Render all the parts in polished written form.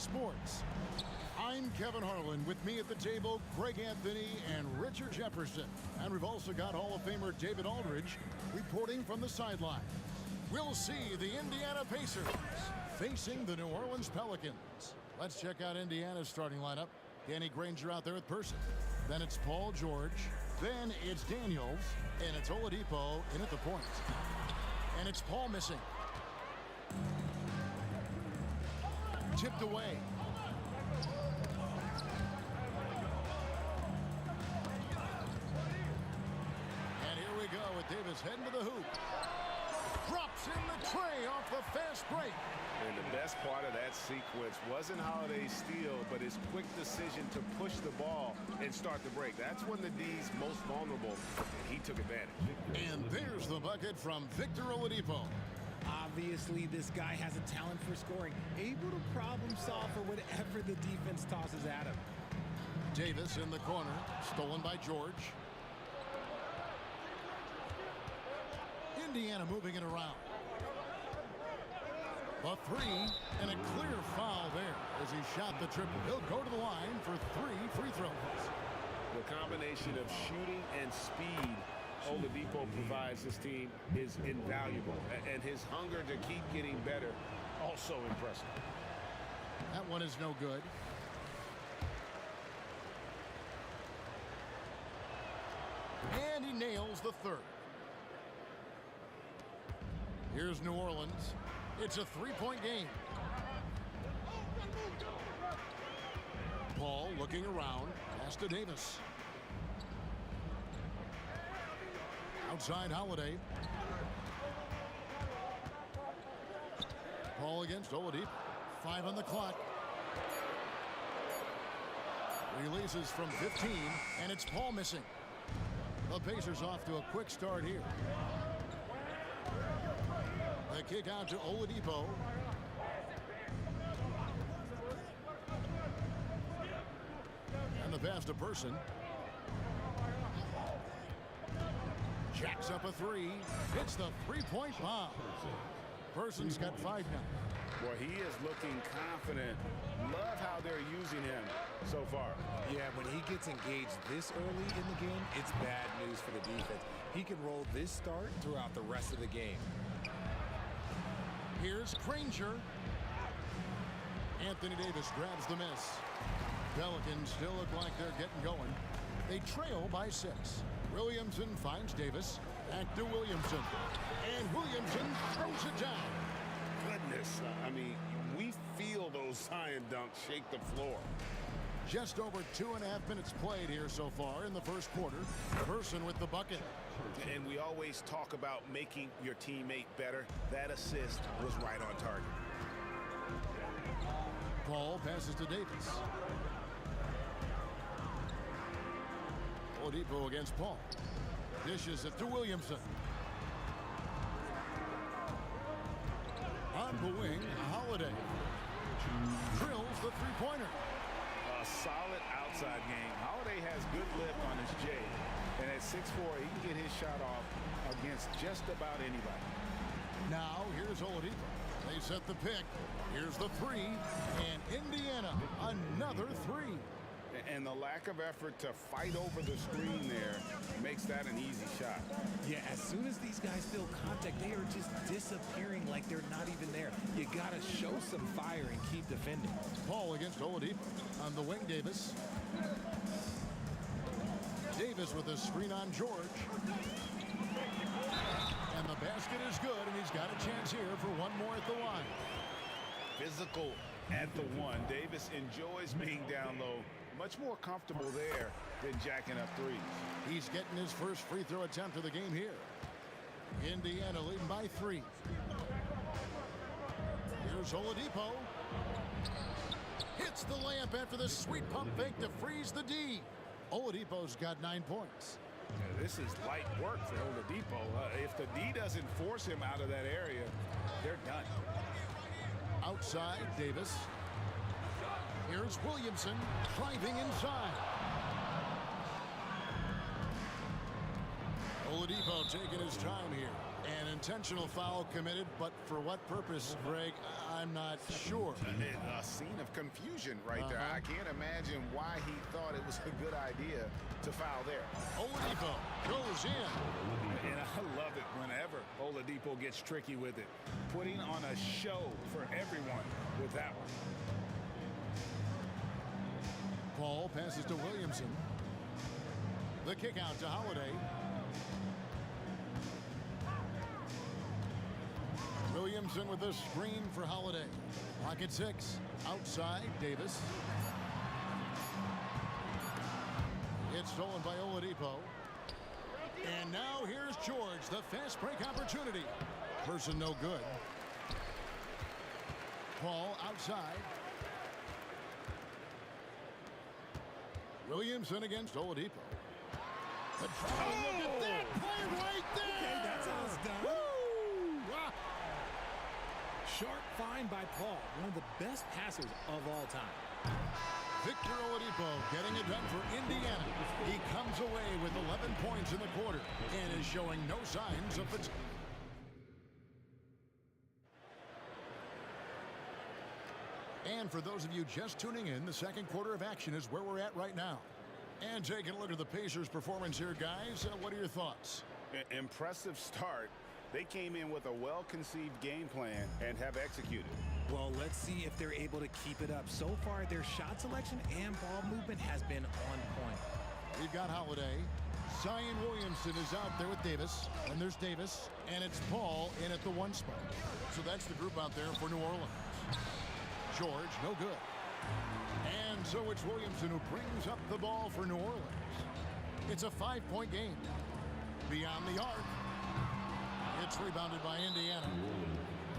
Sports. I'm Kevin Harlan. With me at the table, Greg Anthony and Richard Jefferson. And we've also got Hall of Famer David Aldridge reporting from the sideline. We'll see the Indiana Pacers facing the New Orleans Pelicans. Let's check out Indiana's starting lineup. Danny Granger out there at Person. Then it's Paul George, Then it's Daniels, and it's Oladipo in at the point. And it's Paul missing. Tipped away. And here we go with Davis heading to the hoop. Drops in the tray off the fast break. And the best part of that sequence wasn't Holiday's steal, but his quick decision to push the ball and start the break. That's when the D's most vulnerable. He took advantage. And there's the bucket from Victor Oladipo. Obviously, this guy has a talent for scoring, able to problem solve for whatever the defense tosses at him. Davis in the corner, stolen by George. Indiana moving it around. A three, and a clear foul there as he shot the triple. He'll go to the line for 3 free throws. The combination of shooting and speed Oladipo provides this team is invaluable. And his hunger to keep getting better, also impressive. That one is no good. And he nails the third. Here's New Orleans. It's a three-point game. Paul looking around. Pass to Davis. Outside Holiday. Paul against Oladipo. 5 on the clock. Releases from 15, and it's Paul missing. The Pacers off to a quick start here. The kick out to Oladipo. And the pass to Person. Jacks up a three. Hits the three-point bomb. Person's got 5 now. Boy, he is looking confident. Love how they're using him so far. Yeah, when he gets engaged this early in the game, it's bad news for the defense. He can roll this start throughout the rest of the game. Here's Granger. Anthony Davis grabs the miss. Pelicans still look like they're getting going. They trail by 6. Williamson finds Davis. Back to Williamson. And Williamson throws it down. Goodness, I mean, we feel those Zion dunks shake the floor. Just over 2.5 minutes played here so far in the first quarter. Person with the bucket. And we always talk about making your teammate better. That assist was right on target. Paul passes to Davis. Oladipo against Paul. Dishes it to Williamson. On the wing, Holiday. Drills the three-pointer. A solid outside game. Holiday has good lift on his J. And at 6'4", he can get his shot off against just about anybody. Now, here's Oladipo. They set the pick. Here's the three. And Indiana, another three. And the lack of effort to fight over the screen there makes that an easy shot. Yeah, as soon as these guys feel contact, they are just disappearing like they're not even there. You got to show some fire and keep defending. Paul against Oladipo. On the wing, Davis. Davis with a screen on George. And the basket is good, and he's got a chance here for one more at the line. Physical at the one. Davis enjoys being down low. Much more comfortable there than jacking up threes. He's getting his first free throw attempt of the game here. Indiana leading by 3. Here's Oladipo. Hits the layup after the sweet pump fake to freeze the D. Oladipo's got 9 points. Yeah, this is light work for Oladipo. If the D doesn't force him out of that area, they're done. Outside, Davis. Here's Williamson driving inside. Oladipo taking his time here. An intentional foul committed, but for what purpose, Greg, I'm not sure. A scene of confusion right there. I can't imagine why he thought it was a good idea to foul there. Oladipo goes in. And I love it whenever Oladipo gets tricky with it. Putting on a show for everyone with that one. Paul passes to Williamson. The kick out to Holiday. Williamson with the screen for Holiday. Clock at 6. Outside, Davis. It's stolen by Oladipo. And now here's George, the fast break opportunity. Person no good. Paul outside. Williamson against Oladipo. But look at that play right there. Okay, that's how it's done. Woo! Wow. Sharp find by Paul, one of the best passers of all time. Victor Oladipo getting it done for Indiana. He comes away with 11 points in the quarter and is showing no signs of fatigue. And for those of you just tuning in, the second quarter of action is where we're at right now. And taking a look at the Pacers' performance here, guys. What are your thoughts? Impressive start. They came in with a well-conceived game plan and have executed. Well, let's see if they're able to keep it up. So far, their shot selection and ball movement has been on point. We've got Holiday. Zion Williamson is out there with Davis. And there's Davis. And it's Paul in at the 1 spot. So that's the group out there for New Orleans. George, no good. And so it's Williamson who brings up the ball for New Orleans. It's a 5-point game. Beyond the arc. It's rebounded by Indiana.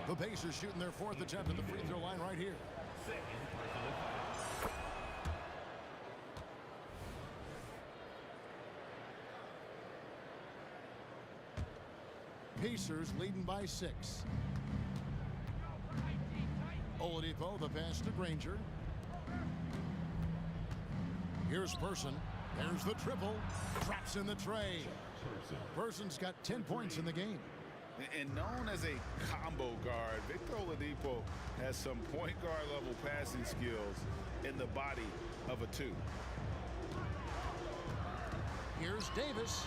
The Pacers shooting their 4th attempt at the free throw line right here. Pacers leading by 6. Oladipo, the pass to Granger. Here's Person. There's the triple. Traps in the tray. Person's got 10 points in the game. And known as a combo guard, Victor Oladipo has some point guard level passing skills in the body of a 2. Here's Davis.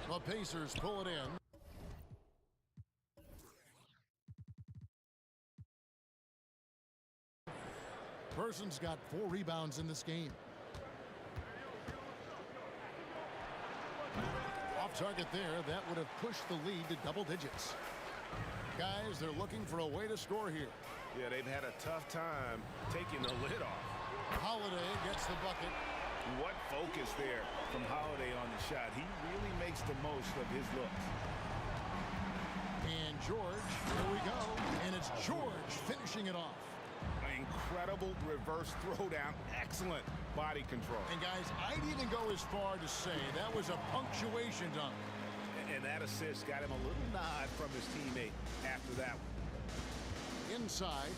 The Pacers pull it in. Person's got 4 rebounds in this game. Off target there, that would have pushed the lead to double digits. Guys, they're looking for a way to score here. Yeah, they've had a tough time taking the lid off. Holiday gets the bucket. What focus there from Holiday on the shot. He really makes the most of his looks. And George, here we go. And it's George finishing it off. An incredible reverse throwdown. Excellent body control. And guys, I'd even go as far to say that was a punctuation dunk. And that assist got him a little nod from his teammate after that one. Inside,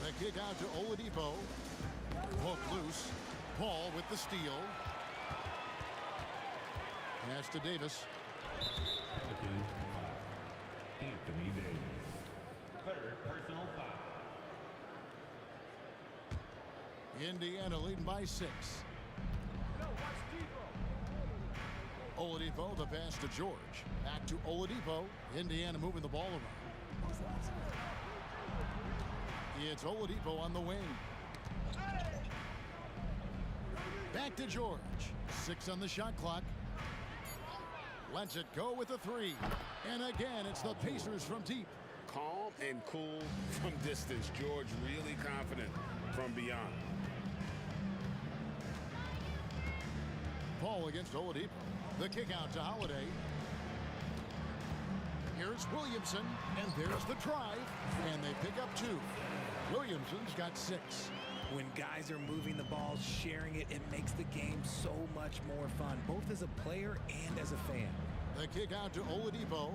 the kick out to Oladipo. Hook loose. Paul with the steal. Pass to Davis. Anthony Davis. Third personal foul. Indiana leading by 6. Oladipo, the pass to George. Back to Oladipo. Indiana moving the ball around. It's Oladipo on the wing. Back to George. 6 on the shot clock. Lets it go with a 3. And again, it's the Pacers from deep. Calm and cool from distance. George really confident from beyond. Paul against Oladipo. The kick out to Holiday. Here's Williamson, and there's the drive, and they pick up 2. Williamson's got 6. When guys are moving the ball, sharing it, it makes the game so much more fun, both as a player and as a fan. The kick out to Oladipo.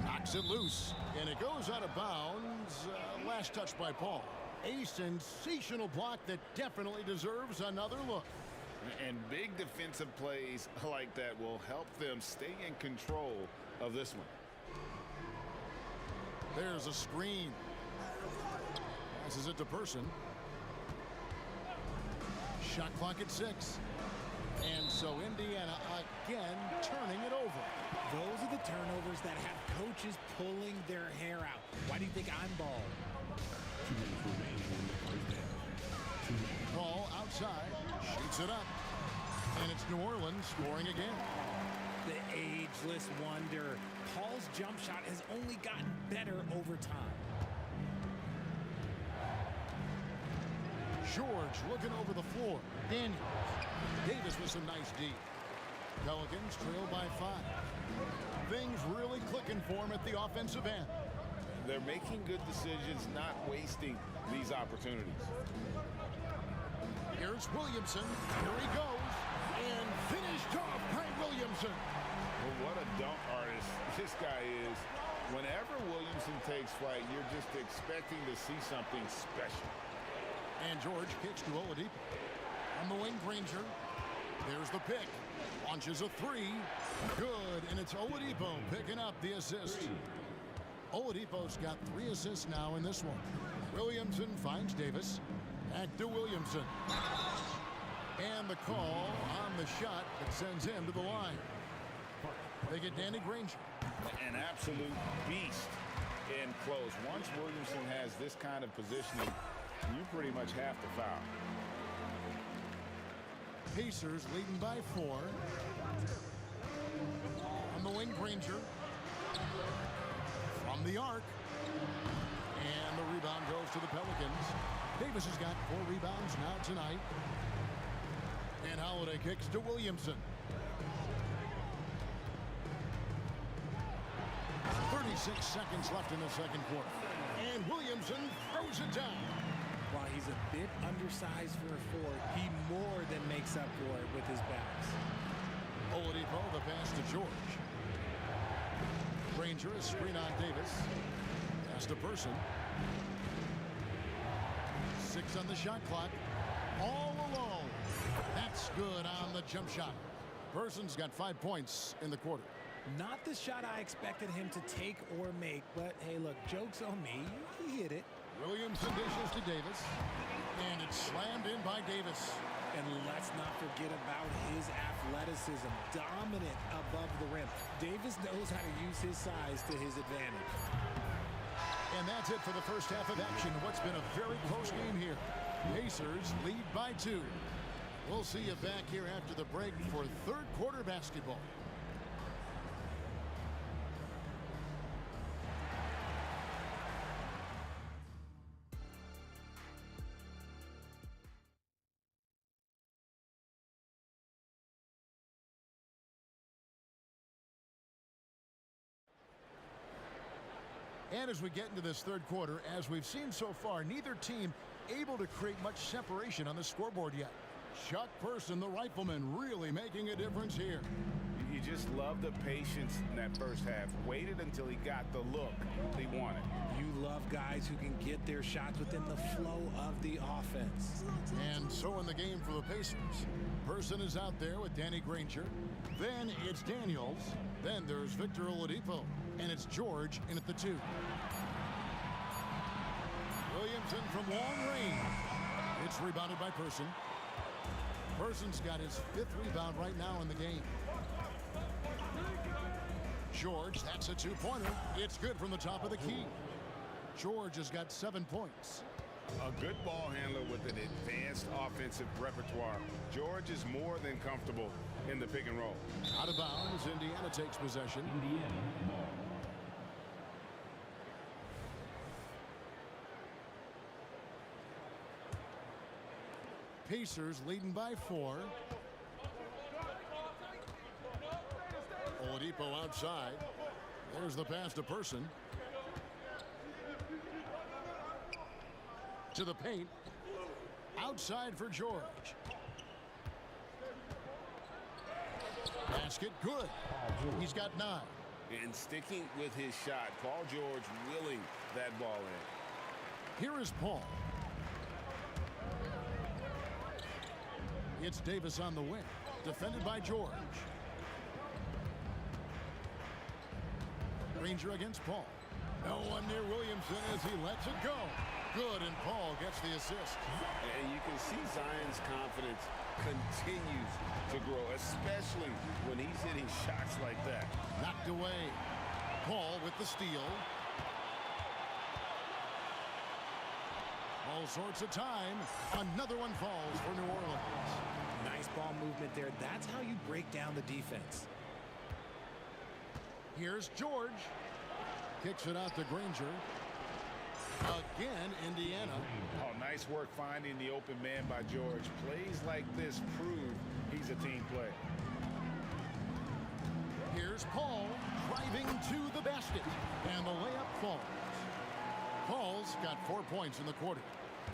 Knocks it loose, and it goes out of bounds. Last touch by Paul. A sensational block that definitely deserves another look. And big defensive plays like that will help them stay in control of this one. There's a screen. Passes it to Person. Shot clock at 6. And so Indiana again turning it over. Those are the turnovers that have coaches pulling their hair out. Why do you think I'm balling? 2 minutes remaining in the first half. 2 minutes. call outside. Shoots it up. And it's New Orleans scoring again. The ageless wonder. Paul's jump shot has only gotten better over time. George looking over the floor. Daniels. Davis with some nice D. Pelicans trail by 5. Things really clicking for him at the offensive end. They're making good decisions, not wasting these opportunities. Here's Williamson. Here he goes. And finished off by Williamson. Well, what a dunk artist this guy is. Whenever Williamson takes flight, you're just expecting to see something special. And George kicks to Oladipo. On the wing, Granger. There's the pick. Launches a 3. Good, and it's Oladipo picking up the assist. Oladipo's got 3 assists now in this one. Williamson finds Davis. Back to Williamson. And the call on the shot that sends him to the line. They get Danny Granger. An absolute beast in close. Once Williamson has this kind of positioning, you pretty much have to foul. Pacers leading by 4. On the wing, Granger. From the arc. And the rebound goes to the Pelicans. Davis has got 4 rebounds now tonight. And Holiday kicks to Williamson. 36 seconds left in the second quarter. And Williamson throws it down. While he's a bit undersized for a forward, he more than makes up for it with his bounce. Oladipo, the pass to George. Granger, a screen on Davis. Pass to Person. 6 on the shot clock. All alone. That's good on the jump shot. Person's got 5 points in the quarter. Not the shot I expected him to take or make, but hey, look, joke's on me. He hit it. Williamson dishes to Davis. And it's slammed in by Davis. And let's not forget about his athleticism. Dominant above the rim. Davis knows how to use his size to his advantage. And that's it for the first half of action. What's been a very close game here. Pacers lead by 2. We'll see you back here after the break for third quarter basketball. And as we get into this third quarter, as we've seen so far, neither team able to create much separation on the scoreboard yet. Chuck Person, the rifleman, really making a difference here. You just love the patience in that first half. Waited until he got the look he wanted. You love guys who can get their shots within the flow of the offense. And so in the game for the Pacers, Person is out there with Danny Granger. Then it's Daniels. Then there's Victor Oladipo. And it's George in at the 2. Williamson from long range. It's rebounded by Person. Person's got his 5th rebound right now in the game. George, that's a 2-pointer. It's good from the top of the key. George has got 7 points. A good ball handler with an advanced offensive repertoire. George is more than comfortable in the pick and roll. Out of bounds, Indiana takes possession. Indiana ball. Pacers leading by 4. Oladipo outside. There's the pass to Person. To the paint. Outside for George. Basket good. He's got 9. And sticking with his shot, Paul George willing that ball in. Here is Paul. It's Davis on the wing. Defended by George. Granger against Paul. No one near Williamson as he lets it go. Good, and Paul gets the assist. And you can see Zion's confidence continues to grow, especially when he's hitting shots like that. Knocked away. Paul with the steal. All sorts of time. Another one falls for New Orleans. Nice ball movement there. That's how you break down the defense. Here's George. Kicks it out to Granger. Again, Indiana. Oh, nice work finding the open man by George. Plays like this prove he's a team player. Here's Paul driving to the basket. And the layup falls. Paul's got 4 points in the quarter.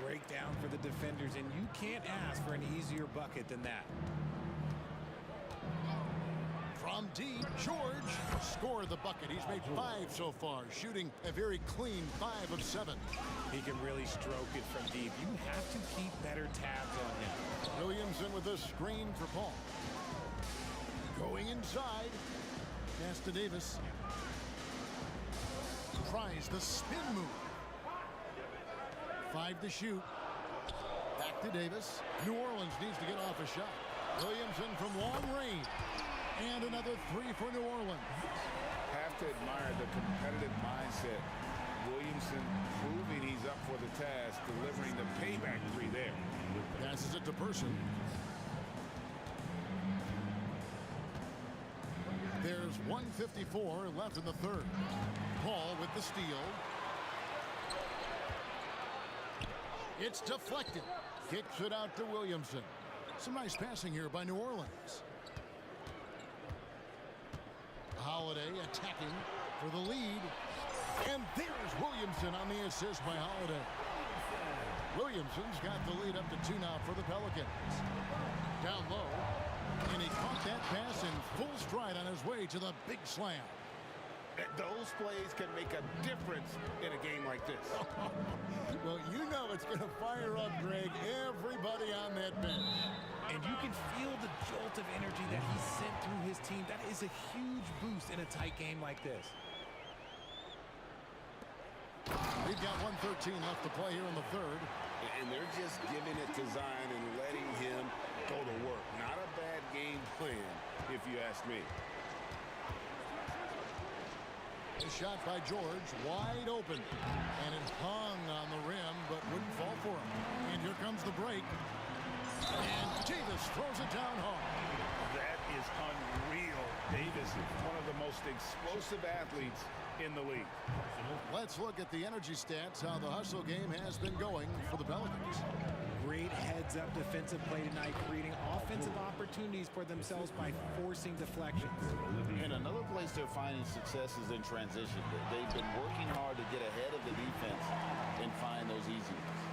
Breakdown for the defenders, and you can't ask for an easier bucket than that. From deep, George scored the bucket. He's made 5 so far, shooting a very clean 5 of 7. He can really stroke it from deep. You have to keep better tabs on him. Williamson with a screen for Paul. Going inside. Pass to Davis. Tries the spin move. 5 to shoot. Back to Davis. New Orleans needs to get off a shot. Williamson from long range. And another 3 for New Orleans. Have to admire the competitive mindset. Williamson proving he's up for the task, delivering the payback 3 there. Passes it to Person. There's 1:54 left in the third. Paul with the steal. It's deflected. Kicks it out to Williamson. Some nice passing here by New Orleans. Holiday attacking for the lead. And there's Williamson on the assist by Holiday. Williamson's got the lead up to 2 now for the Pelicans. Down low. And he caught that pass in full stride on his way to the big slam. Those plays can make a difference in a game like this. Well, you know it's going to fire up, Greg, everybody on that bench. And you can feel the jolt of energy that he sent through his team. That is a huge boost in a tight game like this. We've got 1:13 left to play here in the third. And they're just giving it to Zion and letting him go to work. Not a bad game plan, if you ask me. A shot by George, wide open. And it hung on the rim, but wouldn't fall for him. And here comes the break. And Davis throws it down hard. That is unreal. Davis is one of the most explosive athletes in the league. Let's look at the energy stats, how the hustle game has been going for the Pelicans. Great heads-up defensive play tonight, creating offensive opportunities for themselves by forcing deflections. And another place they're finding success is in transition. They've been working hard to get ahead of the defense and find those easy ones.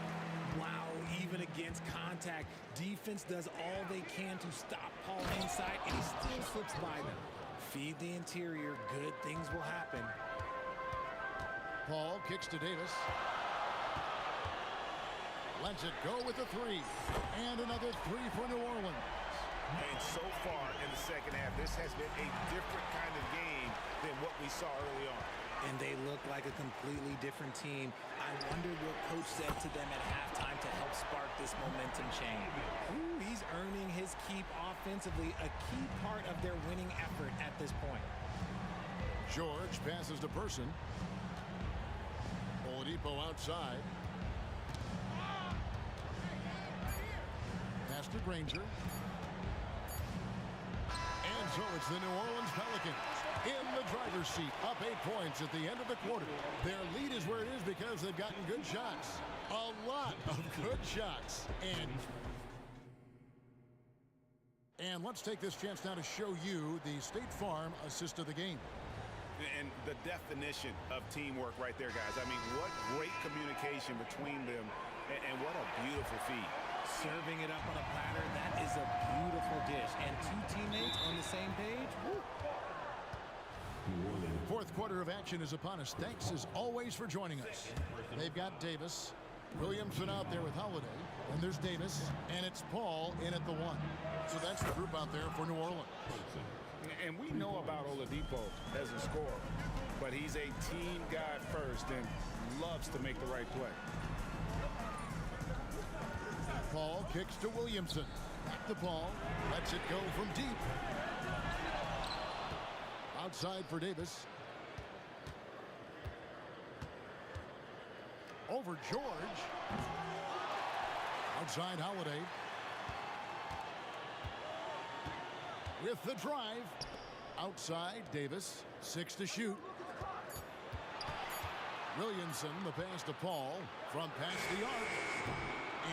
Wow, even against contact, defense does all they can to stop Paul inside, and he still slips by them. Feed the interior, good things will happen. Paul kicks to Davis. Lets it go with a 3. And another 3 for New Orleans. And so far in the second half, this has been a different kind of game than what we saw early on. And they look like a completely different team. I wonder what coach said to them at halftime to help spark this momentum change. Ooh, he's earning his keep offensively, a key part of their winning effort at this point. George passes to Person. Oladipo outside. Pass to Granger. And so it's the New Orleans Pelicans in the driver's seat, up 8 points at the end of the quarter. Their lead is where it is because they've gotten good shots. A lot of good shots. And let's take this chance now to show you the State Farm assist of the game. And the definition of teamwork right there, guys. I mean, what great communication between them, and what a beautiful feed. Serving it up on a platter, that is a beautiful dish. And 2 teammates on the same page. Woo. Fourth quarter of action is upon us. Thanks as always for joining us. They've got Davis, Williamson out there with Holiday, and there's Davis, and it's Paul in at the 1. So that's the group out there for New Orleans. And we know about Oladipo as a scorer, but he's a team guy first and loves to make the right play. Paul kicks to Williamson. Back to Paul. Lets it go from deep. Outside for Davis. Over George. Outside Holiday. With the drive. Outside Davis. 6 to shoot. Williamson, the pass to Paul. From past the arc.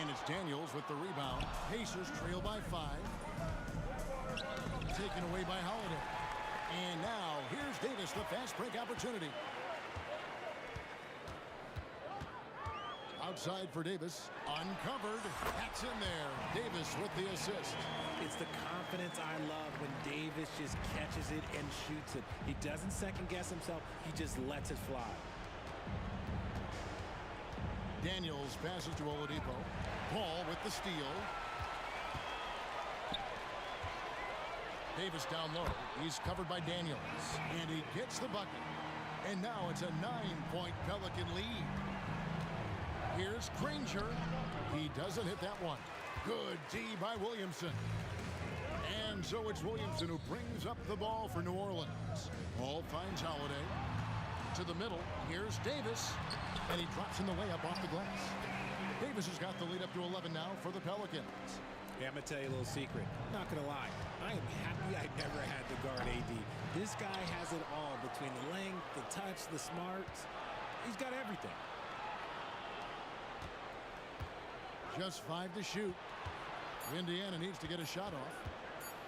And it's Daniels with the rebound. Pacers trail by 5. Taken away by Holiday. And now, here's Davis, the fast break opportunity. Outside for Davis. Uncovered. That's in there. Davis with the assist. It's the confidence I love when Davis just catches it and shoots it. He doesn't second guess himself. He just lets it fly. Daniels passes to Oladipo. Paul with the steal. Davis down low. He's covered by Daniels. And he gets the bucket. And now it's a 9-point Pelican lead. Here's Granger. He doesn't hit that one. Good D by Williamson. And so it's Williamson who brings up the ball for New Orleans. Ball finds Holiday. To the middle. Here's Davis. And he drops in the layup off the glass. Davis has got the lead up to 11 now for the Pelicans. Yeah, I'm going to tell you a little secret. I'm not going to lie. I am happy I never had to guard AD. This guy has it all between the length, the touch, the smarts. He's got everything. Just 5 to shoot. Indiana needs to get a shot off.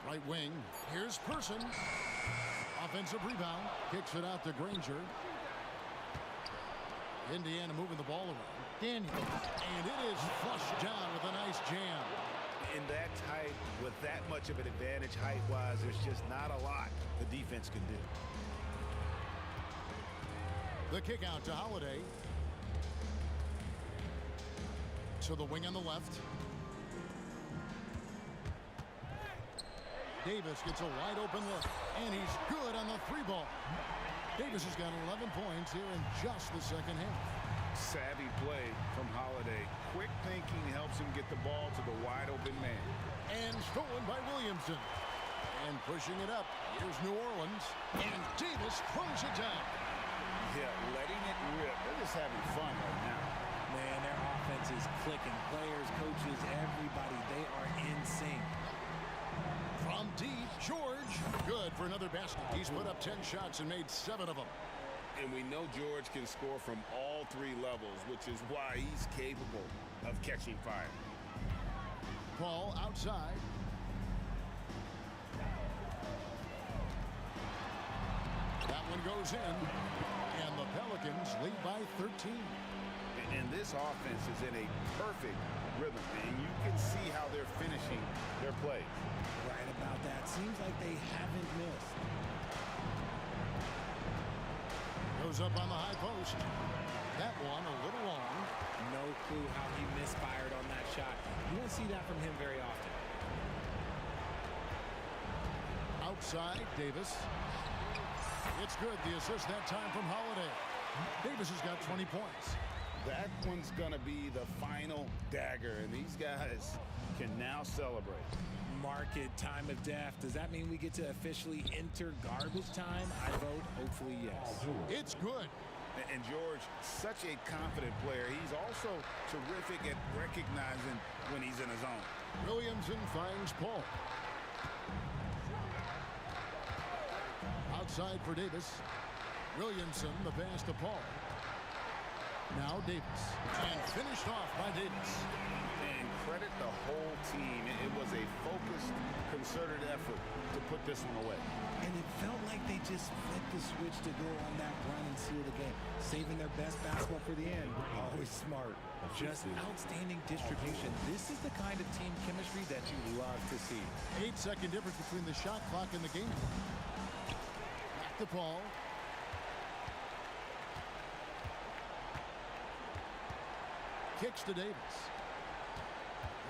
Right wing. Here's Person. Offensive rebound. Kicks it out to Granger. Indiana moving the ball around. Daniels. And it is flushed down with a nice jam. In that tight, with that much of an advantage height-wise, there's just not a lot the defense can do. The kick out to Holiday. To the wing on the left. Davis gets a wide open look. And he's good on the 3-ball. Davis has got 11 points here in just the second half. Savvy play from Holiday. Quick thinking helps him get the ball to the wide open man. And stolen by Williamson. And pushing it up. Here's New Orleans. And Davis throws it down. Yeah, letting it rip. They're just having fun right now. Man, their offense is clicking. Players, coaches, everybody, they are in sync. From deep, George. Good for another basket. He's put up 10 shots and made 7 of them. And we know George can score from all 3 levels, which is why he's capable of catching fire. Paul outside. That one goes in. And the Pelicans lead by 13. And this offense is in a perfect rhythm, and you can see how they're finishing their play. Right about that. Seems like they haven't missed. Goes up on the high post. That one a little long. No clue how he misfired on that shot. You won't see that from him very often. Outside, Davis. It's good. The assist that time from Holiday. Davis has got 20 points. That one's going to be the final dagger, and these guys can now celebrate. Market time of death. Does that mean we get to officially enter garbage time? I vote hopefully yes. It's good. And George, such a confident player. He's also terrific at recognizing when he's in his zone. Williamson finds Paul. Outside for Davis. Williamson, the pass to Paul. Now Davis. And finished off by Davis. And credit the whole team. It was a focused, concerted effort to put this one away. And it felt like they just flipped the switch to go on that run and seal the game. Saving their best basketball for the end. Always smart. Just outstanding distribution. This is the kind of team chemistry that you love to see. 8-second difference between the shot clock and the game clock. Back to Paul. Kicks to Davis.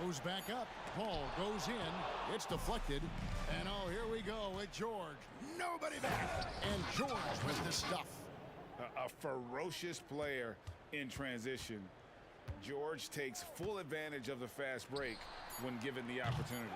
Goes back up. Paul goes in. It's deflected. And oh, here we go with George. Nobody back. And George with the stuff. A ferocious player in transition. George takes full advantage of the fast break when given the opportunity.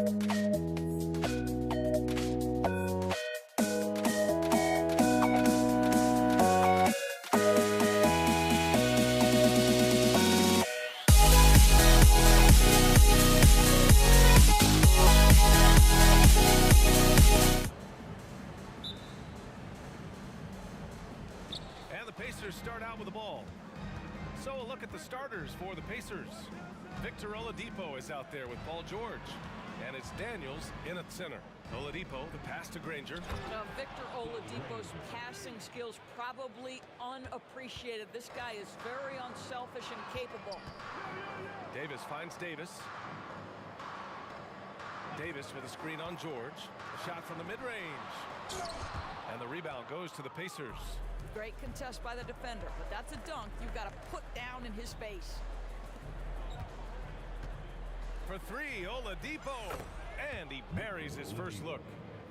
And the Pacers start out with the ball. So a look at the starters for the Pacers. Victor Oladipo is out there with Paul George. And it's Daniels in at center. Oladipo, the pass to Granger. Now, Victor Oladipo's passing skills probably unappreciated. This guy is very unselfish and capable. Davis finds Davis. Davis with a screen on George. A shot from the mid-range. And the rebound goes to the Pacers. Great contest by the defender, but that's a dunk you've got to put down in his face. For three, Oladipo. And he buries his first look.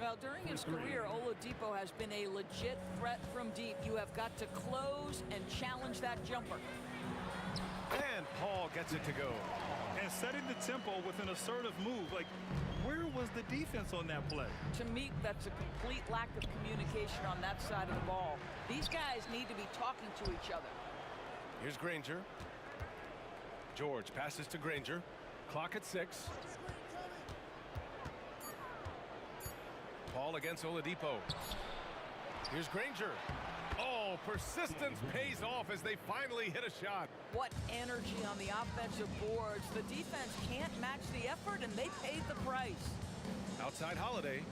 Well, during his career, Oladipo has been a legit threat from deep. You have got to close and challenge that jumper. And Paul gets it to go. And setting the tempo with an assertive move. Like, where was the defense on that play? To me, that's a complete lack of communication on that side of the ball. These guys need to be talking to each other. Here's Granger. George passes to Granger. Clock at 6. Paul against Oladipo. Here's Granger. Oh, persistence pays off as they finally hit a shot. What energy on the offensive boards. The defense can't match the effort, and they paid the price. Outside Holiday.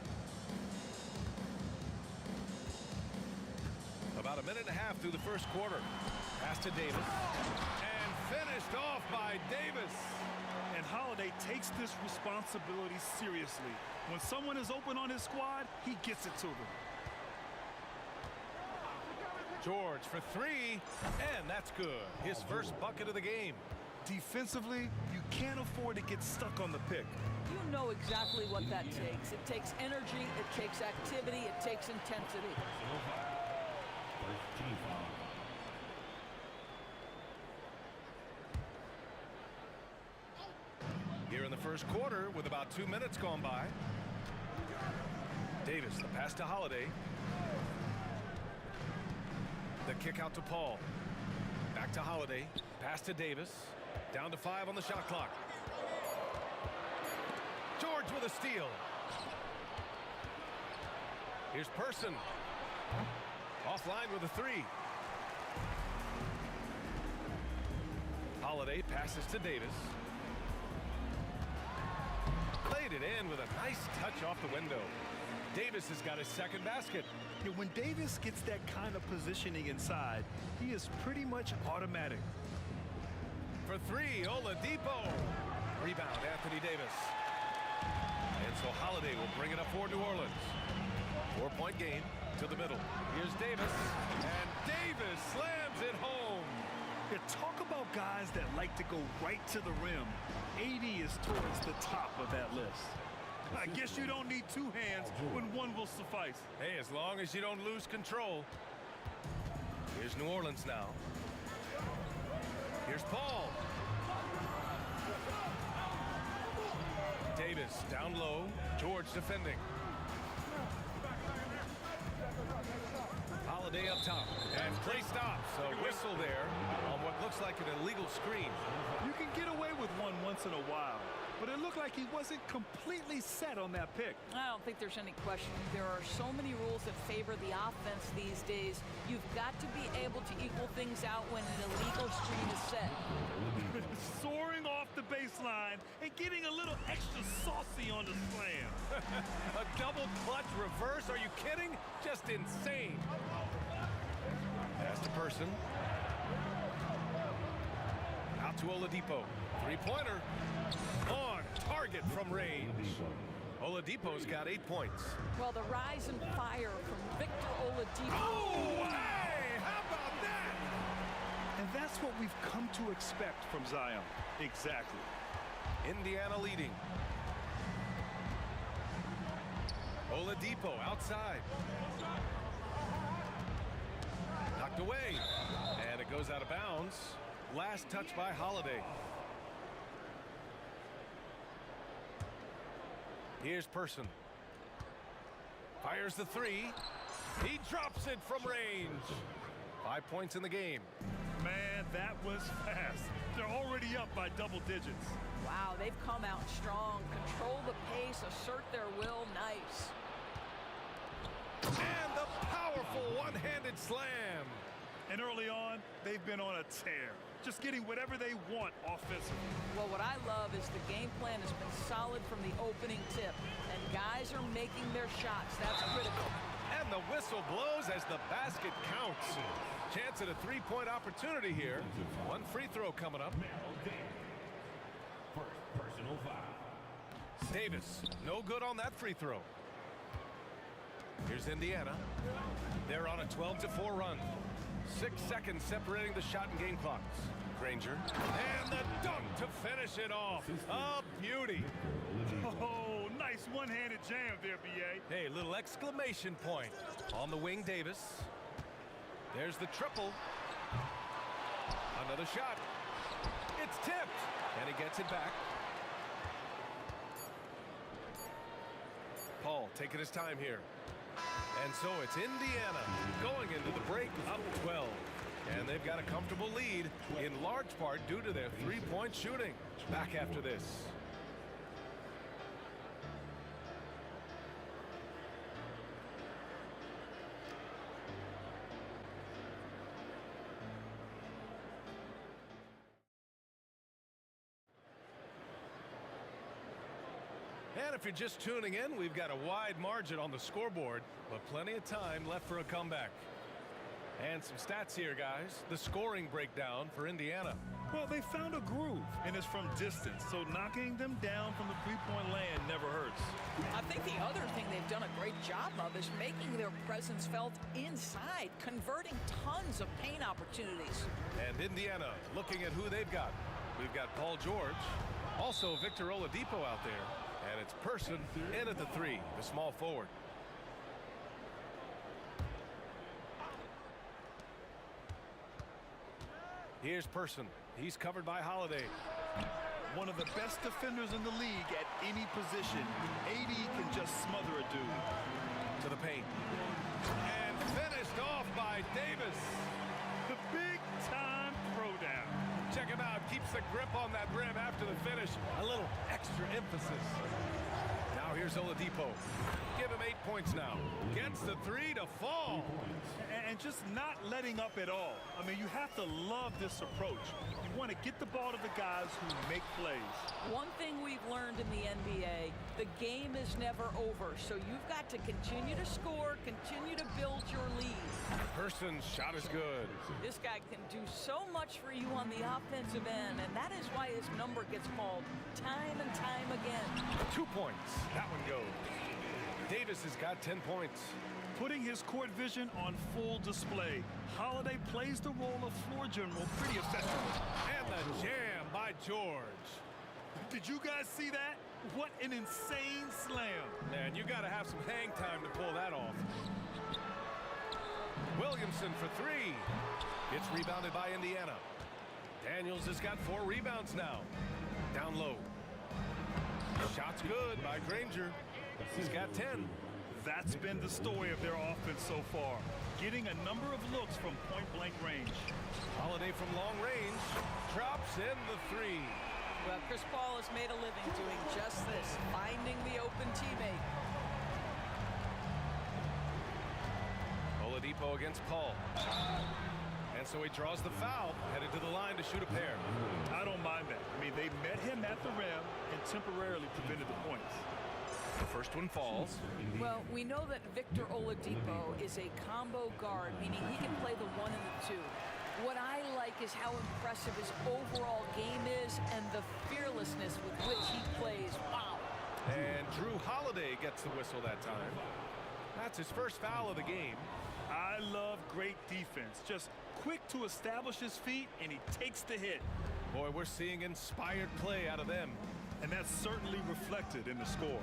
About a minute and a half through the first quarter. Pass to Davis. And finished off by Davis. And Holiday takes this responsibility seriously. When someone is open on his squad, he gets it to them. George for three, and that's good. His first bucket of the game. Defensively, you can't afford to get stuck on the pick. You know exactly what that takes. It takes energy, it takes activity, it takes intensity. First team foul. Here in the first quarter with about 2 minutes gone by. Davis, the pass to Holiday. The kick out to Paul. Back to Holiday. Pass to Davis. Down to 5 on the shot clock. George with a steal. Here's Person. Offline with a 3. Holiday passes to Davis. Played it in with a nice touch off the window. Davis has got his second basket. Yeah, when Davis gets that kind of positioning inside, he is pretty much automatic. For 3, Oladipo. Rebound, Anthony Davis. And so Holiday will bring it up for New Orleans. 4-point game to the middle. Here's Davis. And Davis slams it home. Yeah, talk about guys that like to go right to the rim. AD is towards the top of that list. I guess you don't need 2 hands when one will suffice. Hey, as long as you don't lose control. Here's New Orleans now. Here's Paul. Davis down low. George defending. Holiday up top. And play stops. So whistle there on what looks like an illegal screen. You can get away with one once in a while, but it looked like he wasn't completely set on that pick. I don't think there's any question. There are so many rules that favor the offense these days. You've got to be able to equal things out when an illegal screen is set. Soaring off the baseline and getting a little extra saucy on the slam. A double clutch reverse? Are you kidding? Just insane. Pass to Person. Out to Oladipo. 3-pointer. On target from range. Oladipo's got 8 points. Well, the rise and fire from Victor Oladipo. Oh, hey! How about that? And that's what we've come to expect from Zion. Exactly. Indiana leading. Oladipo outside. Knocked away. And it goes out of bounds. Last touch by Holiday. Here's Person. Fires the three. He drops it from range. 5 points in the game. Man, that was fast. They're already up by double digits. Wow, they've come out strong. Control the pace, assert their will. Nice. And the powerful one-handed slam. And early on, they've been on a tear. Just getting whatever they want offensively. Well, what I love is the game plan has been solid from the opening tip. And guys are making their shots. That's critical. And the whistle blows as the basket counts. Chance at a three-point opportunity here. One free throw coming up. First personal foul. Davis, no good on that free throw. Here's Indiana. They're on a 12-4 run. 6 seconds separating the shot and game clocks. Granger. And the dunk to finish it off. A beauty. Oh, nice one-handed jam there, B.A. Hey, little exclamation point. On the wing, Davis. There's the triple. Another shot. It's tipped. And he gets it back. Paul taking his time here. And so it's Indiana going into the break up 12. And they've got a comfortable lead, in large part due to their three-point shooting. Back after this. And if you're just tuning in, we've got a wide margin on the scoreboard, but plenty of time left for a comeback. And some stats here, guys. The scoring breakdown for Indiana. Well, they found a groove, and it's from distance, so knocking them down from the three-point land never hurts. I think the other thing they've done a great job of is making their presence felt inside, converting tons of paint opportunities. And Indiana looking at who they've got. We've got Paul George, also Victor Oladipo out there. And it's Person in at the three, the small forward. Here's Person. He's covered by Holiday. One of the best defenders in the league at any position. AD can just smother a dude. To the paint. And finished off by Davis. The big-time throwdown. Check him out. Keeps the grip on that rim after the finish. A little extra emphasis. Now here's Oladipo. Give him 8 points now. Gets the three to fall. And just not letting up at all. I mean, you have to love this approach. You want to get the ball to the guys who make plays. One thing we've learned in the NBA, the game is never over. So you've got to continue to score, continue to build your lead. Person's shot is good. This guy can do so much for you on the offensive end, and that is why his number gets called time and time again. 2 points. That one goes. Davis has got 10 points. Putting his court vision on full display. Holiday plays the role of floor general pretty effectively. And the jam by George. Did you guys see that? What an insane slam. Man, you got to have some hang time to pull that off. Williamson for three. Gets rebounded by Indiana. Daniels has got 4 rebounds now. Down low. Shot's good by Granger. He's got 10. That's been the story of their offense so far. Getting a number of looks from point-blank range. Holiday from long range. Drops in the three. Well, Chris Paul has made a living doing just this, finding the open teammate. Oladipo against Paul. And so he draws the foul, headed to the line to shoot a pair. I don't mind that. I mean, they met him at the rim and temporarily prevented the points. The first one falls. Well, we know that Victor Oladipo is a combo guard, meaning he can play the 1 and the 2. What I like is how impressive his overall game is and the fearlessness with which he plays. Wow. And Drew Holiday gets the whistle that time. That's his first foul of the game. I love great defense. Just quick to establish his feet, and he takes the hit. Boy, we're seeing inspired play out of them. And that's certainly reflected in the score.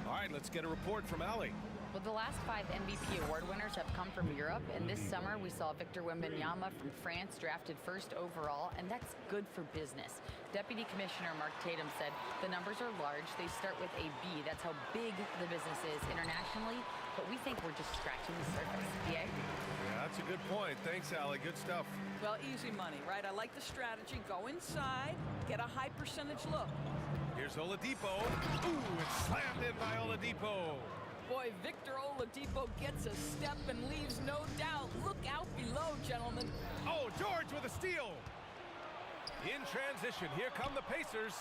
All right, let's get a report from Allie. Well, the last 5 MVP award winners have come from Europe, and this summer we saw Victor Wembanyama from France drafted first overall, and that's good for business. Deputy Commissioner Mark Tatum said the numbers are large. They start with a B. That's how big the business is internationally. But we think we're just scratching the surface. Yeah? Yeah, that's a good point. Thanks, Allie. Good stuff. Well, easy money, right? I like the strategy. Go inside, get a high percentage look. Here's Oladipo. Ooh, it's slammed in by Oladipo. Boy, Victor Oladipo gets a step and leaves no doubt. Look out below, gentlemen. Oh, George with a steal. In transition, here come the Pacers.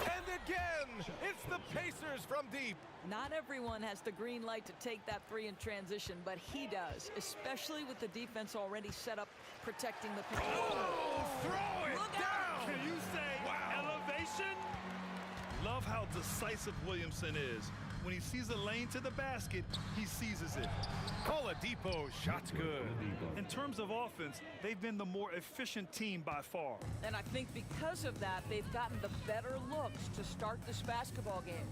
And again, it's the Pacers from deep. Not everyone has the green light to take that three in transition, but he does, especially with the defense already set up protecting the paint. Oh, throw it Look down. out. Can you say elevation? Love how decisive Williamson is. When he sees a lane to the basket, he seizes it. Oladipo, shot's good. In terms of offense, they've been the more efficient team by far. And I think because of that, they've gotten the better looks to start this basketball game.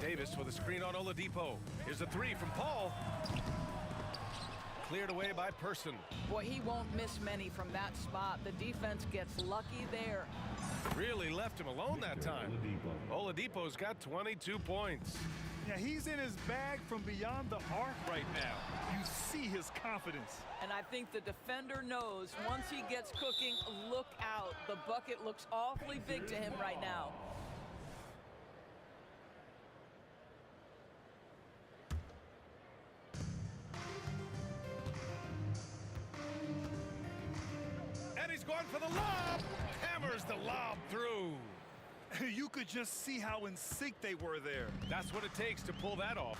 Davis with a screen on Oladipo. Here's a three from Paul. Cleared away by Person. Boy, he won't miss many from that spot. The defense gets lucky there. Really left him alone that time. Oladipo's got 22 points. Yeah, he's in his bag from beyond the arc right now. You see his confidence. And I think the defender knows once he gets cooking, look out. The bucket looks awfully big to him right now. And he's going for the lob. Hammers the lob through. You could just see how in sync they were there. That's what it takes to pull that off.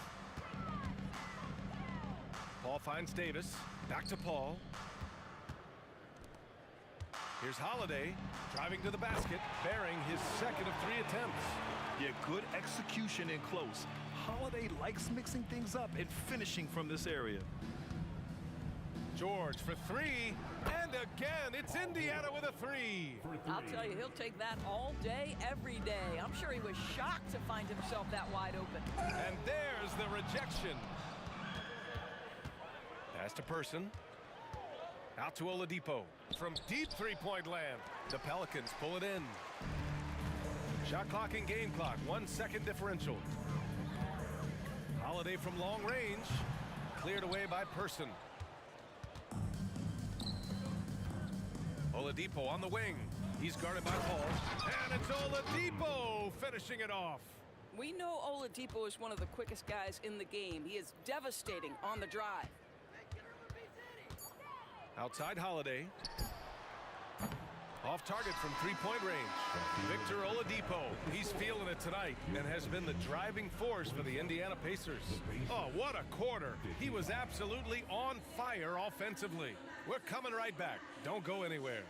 Paul finds Davis. Back to Paul. Here's Holiday driving to the basket, bearing his second of 3 attempts. Yeah, good execution in close. Holiday likes mixing things up and finishing from this area. George for 3, and again, it's Indiana with a 3. I'll tell you, he'll take that all day, every day. I'm sure he was shocked to find himself that wide open. And there's the rejection. Pass to Person. Out to Oladipo. From deep three-point land, the Pelicans pull it in. Shot clock and game clock, 1 second differential. Holiday from long range. Cleared away by Person. Oladipo on the wing. He's guarded by Paul. And it's Oladipo finishing it off. We know Oladipo is one of the quickest guys in the game. He is devastating on the drive. Outside Holiday. Off target from three-point range. Victor Oladipo. He's feeling it tonight and has been the driving force for the Indiana Pacers. Oh, what a quarter. He was absolutely on fire offensively. We're coming right back. Don't go anywhere.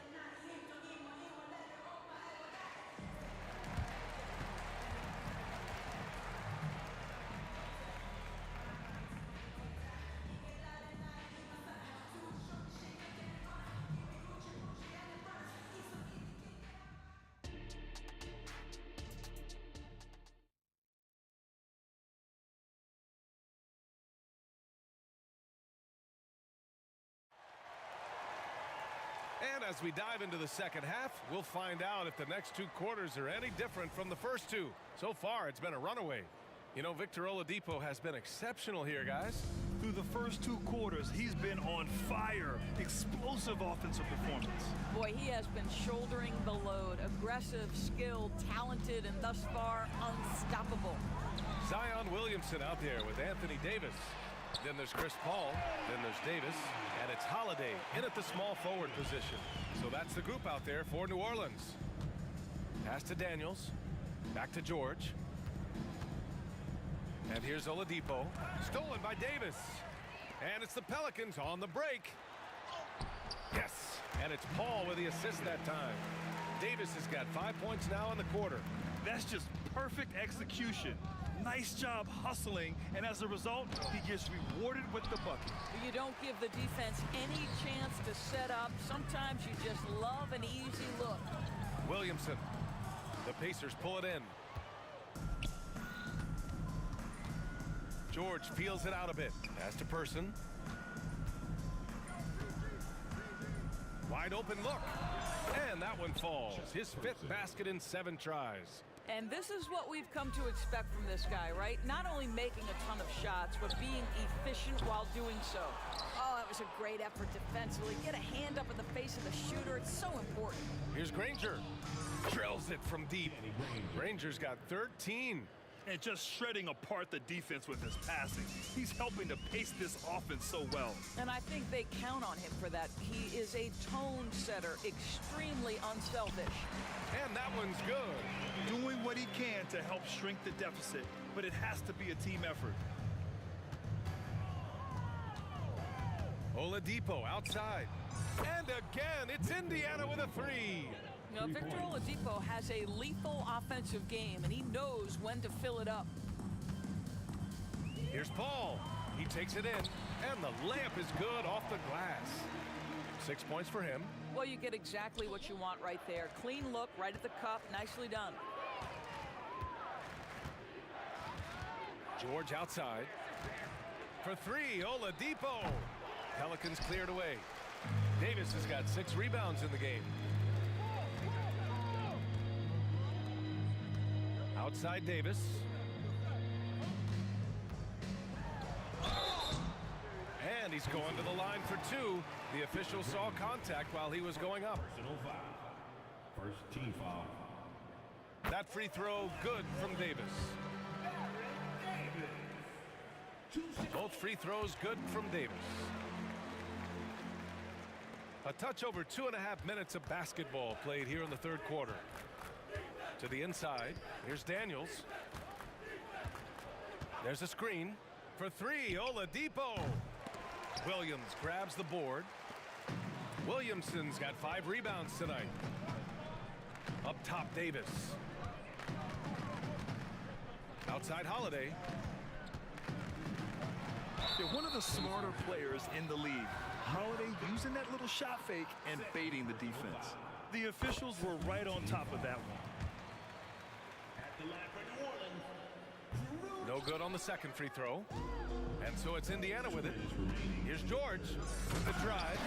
And as we dive into the second half, we'll find out if the next 2 quarters are any different from the first 2. So far, it's been a runaway. You know, Victor Oladipo has been exceptional here, guys. Through the first 2 quarters, he's been on fire. Explosive offensive performance. Boy, he has been shouldering the load. Aggressive, skilled, talented, and thus far, unstoppable. Zion Williamson out there with Anthony Davis. Then there's Chris Paul. Then there's Davis. And it's Holiday in at the small forward position. So that's the group out there for New Orleans. Pass to Daniels. Back to George. And here's Oladipo. Stolen by Davis. And it's the Pelicans on the break. Yes. And it's Paul with the assist that time. Davis has got 5 points now in the quarter. That's just perfect execution. Nice job hustling, and as a result, he gets rewarded with the bucket. You don't give the defense any chance to set up. Sometimes you just love an easy look. Williamson. The Pacers pull it in. George feels it out a bit. Pass to Person. Wide open look. And that one falls. His 5th basket in 7 tries. And this is what we've come to expect from this guy, right? Not only making a ton of shots, but being efficient while doing so. Oh, that was a great effort defensively. Get a hand up in the face of the shooter. It's so important. Here's Granger. Drills it from deep. Granger's got 13. And just shredding apart the defense with his passing. He's helping to pace this offense so well. And I think they count on him for that. He is a tone setter, extremely unselfish. And that one's good. Doing what he can to help shrink the deficit, but it has to be a team effort. Oladipo outside. And again, it's Indiana with a 3. Now, Victor Oladipo has a lethal offensive game, and he knows when to fill it up. Here's Paul. He takes it in, and the layup is good off the glass. 6 points for him. Well, you get exactly what you want right there. Clean look, right at the cup. Nicely done. George outside. For 3, Oladipo. Pelicans cleared away. Davis has got 6 rebounds in the game. Outside Davis. And he's going to the line for 2. The official saw contact while he was going up. Personal foul. First team foul. That free throw good from Davis. Both free throws good from Davis. A touch over 2.5 minutes of basketball played here in the 3rd quarter. To the inside, here's Daniels. There's a screen for 3, Oladipo. Williams grabs the board. Williamson's got 5 rebounds tonight. Up top, Davis. Outside, Holiday. They're one of the smarter players in the league. Holiday using that little shot fake and baiting the defense. The officials were right on top of that one. No good on the 2nd free throw. And so it's Indiana with it. Here's George with the drive.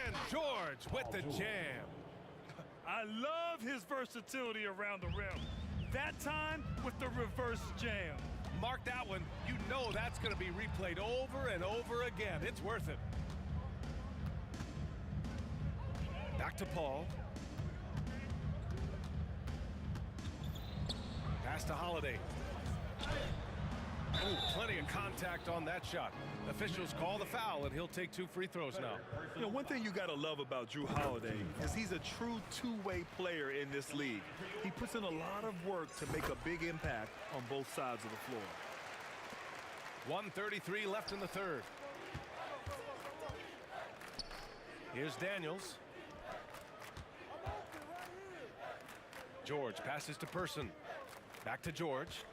And George with the jam. I love his versatility around the rim. That time with the reverse jam. Mark that one. You know that's going to be replayed over and over again. It's worth it. Back to Paul. Pass to Holiday. Oh, plenty of contact on that shot. Officials call the foul, and he'll take 2 free throws now. You know, one thing you got to love about Jrue Holiday is he's a true two-way player in this league. He puts in a lot of work to make a big impact on both sides of the floor. 1:33 left in the 3rd. Here's Daniels. George passes to Person. Back to George.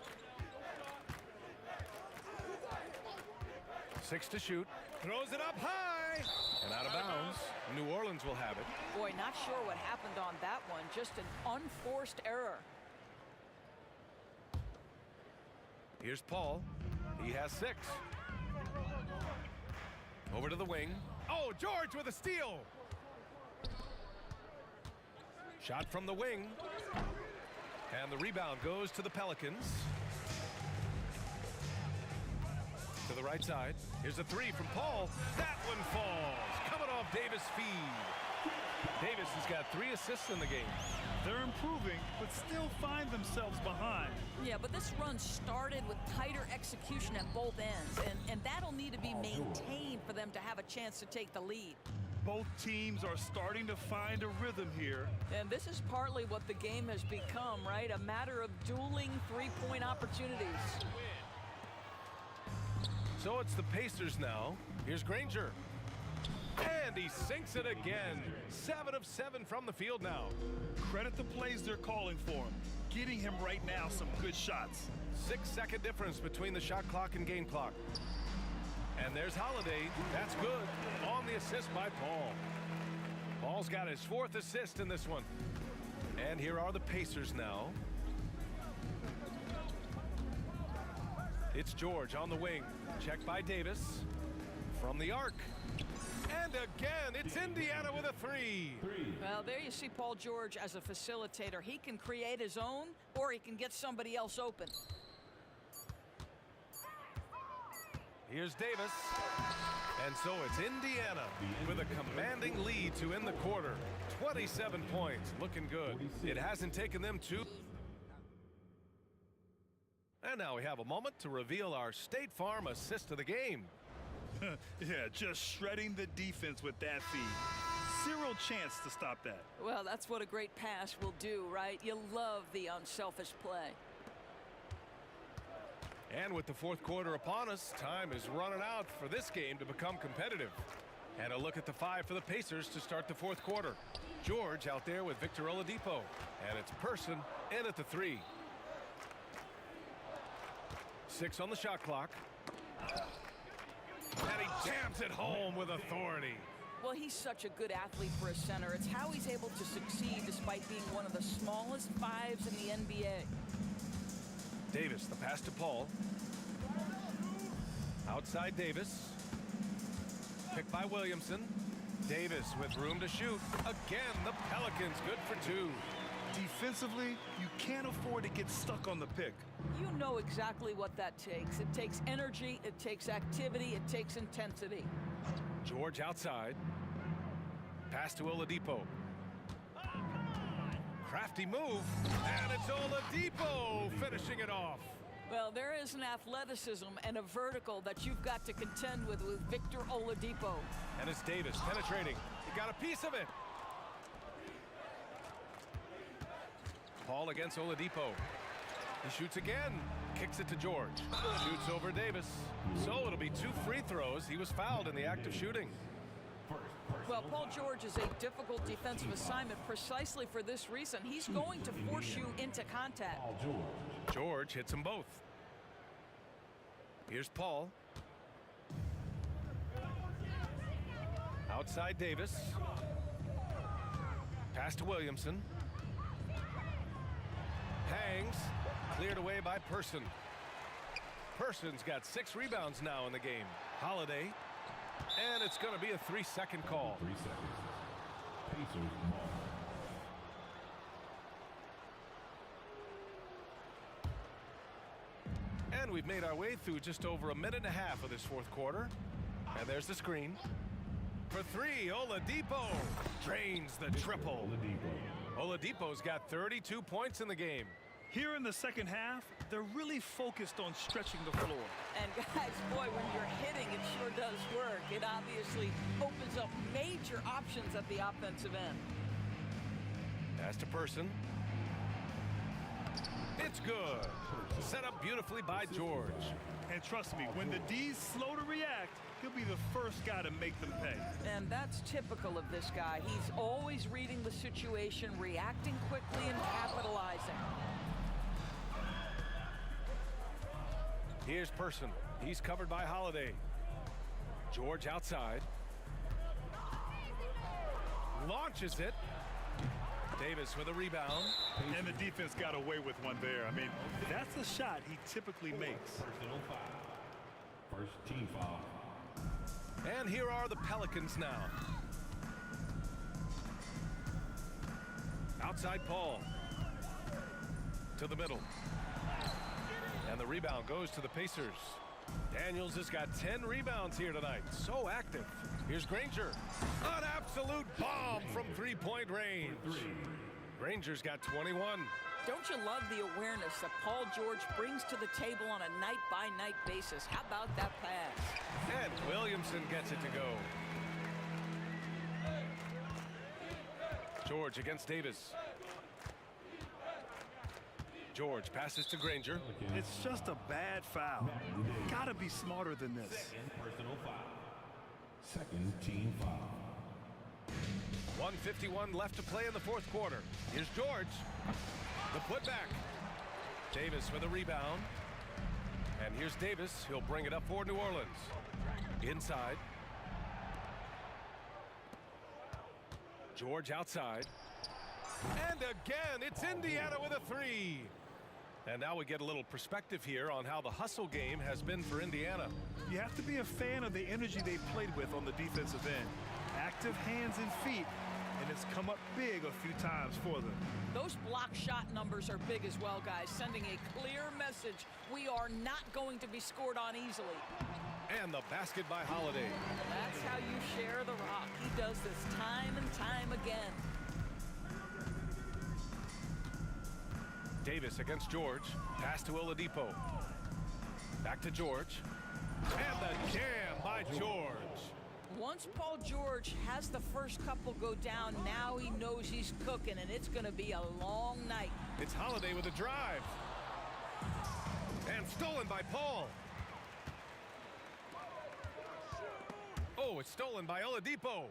6 to shoot. Throws it up high. And out of bounds. New Orleans will have it. Boy, not sure what happened on that one. Just an unforced error. Here's Paul. He has 6. Over to the wing. Oh, George with a steal. Shot from the wing. And the rebound goes to the Pelicans. To the right side. Here's a 3 from Paul. That one falls. Coming off Davis' feed. Davis has got 3 assists in the game. They're improving, but still find themselves behind. Yeah, but this run started with tighter execution at both ends, and that'll need to be maintained for them to have a chance to take the lead. Both teams are starting to find a rhythm here. And this is partly what the game has become, right? A matter of dueling three-point opportunities. So it's the Pacers now. Here's Granger. And he sinks it again. 7 of 7 from the field now. Credit the plays they're calling for him. Getting him right now some good shots. 6-second difference between the shot clock and game clock. And there's Holiday. That's good. On the assist by Paul. Paul's got his 4th assist in this one. And here are the Pacers now. It's George on the wing. Checked by Davis. From the arc. And again, it's Indiana with a three. Well, there you see Paul George as a facilitator. He can create his own, or he can get somebody else open. Here's Davis. And so it's Indiana with a commanding lead to end the quarter. 27 points, looking good. It hasn't taken them two. And now we have a moment to reveal our State Farm assist of the game. Yeah, just shredding the defense with that feed. Zero chance to stop that. Well, that's what a great pass will do, right? You love the unselfish play. And with the fourth quarter upon us, time is running out for this game to become competitive. And a look at the five for the Pacers to start the fourth quarter. George out there with Victor Oladipo. And it's Person in at the three. 6 on the shot clock. And he jams it home with authority. Well, he's such a good athlete for a center. It's how he's able to succeed despite being one of the smallest fives in the NBA. Davis, the pass to Paul. Outside Davis. Picked by Williamson. Davis with room to shoot. Again, the Pelicans good for two. Defensively, you can't afford to get stuck on the pick. You know exactly what that takes. It takes energy, it takes activity, it takes intensity. George outside. Pass to Oladipo. Crafty move, and it's Oladipo finishing it off. Well, there is an athleticism and a vertical that you've got to contend with Victor Oladipo. And it's Davis penetrating. He got a piece of it. Paul against Oladipo. He shoots again. Kicks it to George. Shoots over Davis. So it'll be 2 free throws. He was fouled in the act of shooting. Well, Paul George is a difficult defensive assignment precisely for this reason. He's going to force you into contact. George hits them both. Here's Paul. Outside Davis. Pass to Williamson. Hangs. Cleared away by Person. Person's got 6 rebounds now in the game. Holiday. And it's going to be a 3-second call. 3 seconds. Pacers ball. And we've made our way through just over a minute and a half of this fourth quarter. And there's the screen. For 3, Oladipo drains the triple. Oladipo's got 32 points in the game. Here in the second half, they're really focused on stretching the floor. And guys, boy, when you're hitting, it sure does work. It obviously opens up major options at the offensive end. Pass to Person. It's good. Set up beautifully by George. And trust me, when the D's slow to react, he'll be the first guy to make them pay. And that's typical of this guy. He's always reading the situation, reacting quickly, and capitalizing. Here's Person. He's covered by Holiday. George outside. Launches it. Davis with a rebound. And the defense got away with one there. I mean, that's a shot he typically makes. Personal foul. First team foul. And here are the Pelicans now. Outside Paul. To the middle. And the rebound goes to the Pacers. Daniels has got 10 rebounds here tonight. So active. Here's Granger. An absolute bomb from three-point range. Granger's got 21. Don't you love the awareness that Paul George brings to the table on a night-by-night basis? How about that pass? And Williamson gets it to go. George against Davis. George passes to Granger. It's just a bad foul. Gotta be smarter than this. Second personal foul. Second team foul. 1:51 left to play in the fourth quarter. Here's George. The putback. Davis with a rebound. And here's Davis. He'll bring it up for New Orleans. Inside. George outside. And again, it's Indiana with a 3. And now we get a little perspective here on how the hustle game has been for Indiana. You have to be a fan of the energy they played with on the defensive end. Active hands and feet, and it's come up big a few times for them. Those block shot numbers are big as well, guys, sending a clear message. We are not going to be scored on easily. And the basket by Holiday. That's how you share the rock. He does this time and time again. Davis against George. Pass to Oladipo. Back to George. And the jam by George. Once Paul George has the first couple go down, now he knows he's cooking, and it's going to be a long night. It's Holiday with a drive. And stolen by Paul. Oh, it's stolen by Oladipo.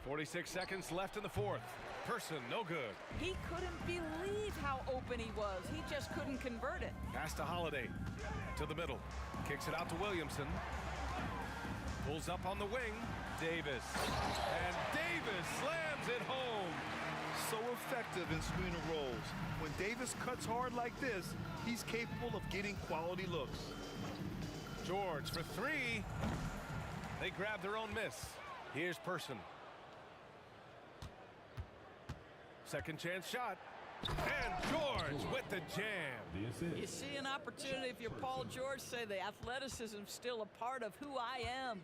46 seconds left in the fourth. Person, no good. He couldn't believe how open he was. He just couldn't convert it. Pass to Holiday. To the middle. Kicks it out to Williamson. Pulls up on the wing. Davis. And Davis slams it home. So effective in swinging roles. When Davis cuts hard like this, he's capable of getting quality looks. George for three. They grab their own miss. Here's Person. Second chance shot. And George with the jam. You see an opportunity if you're Paul George, say the athleticism's still a part of who I am.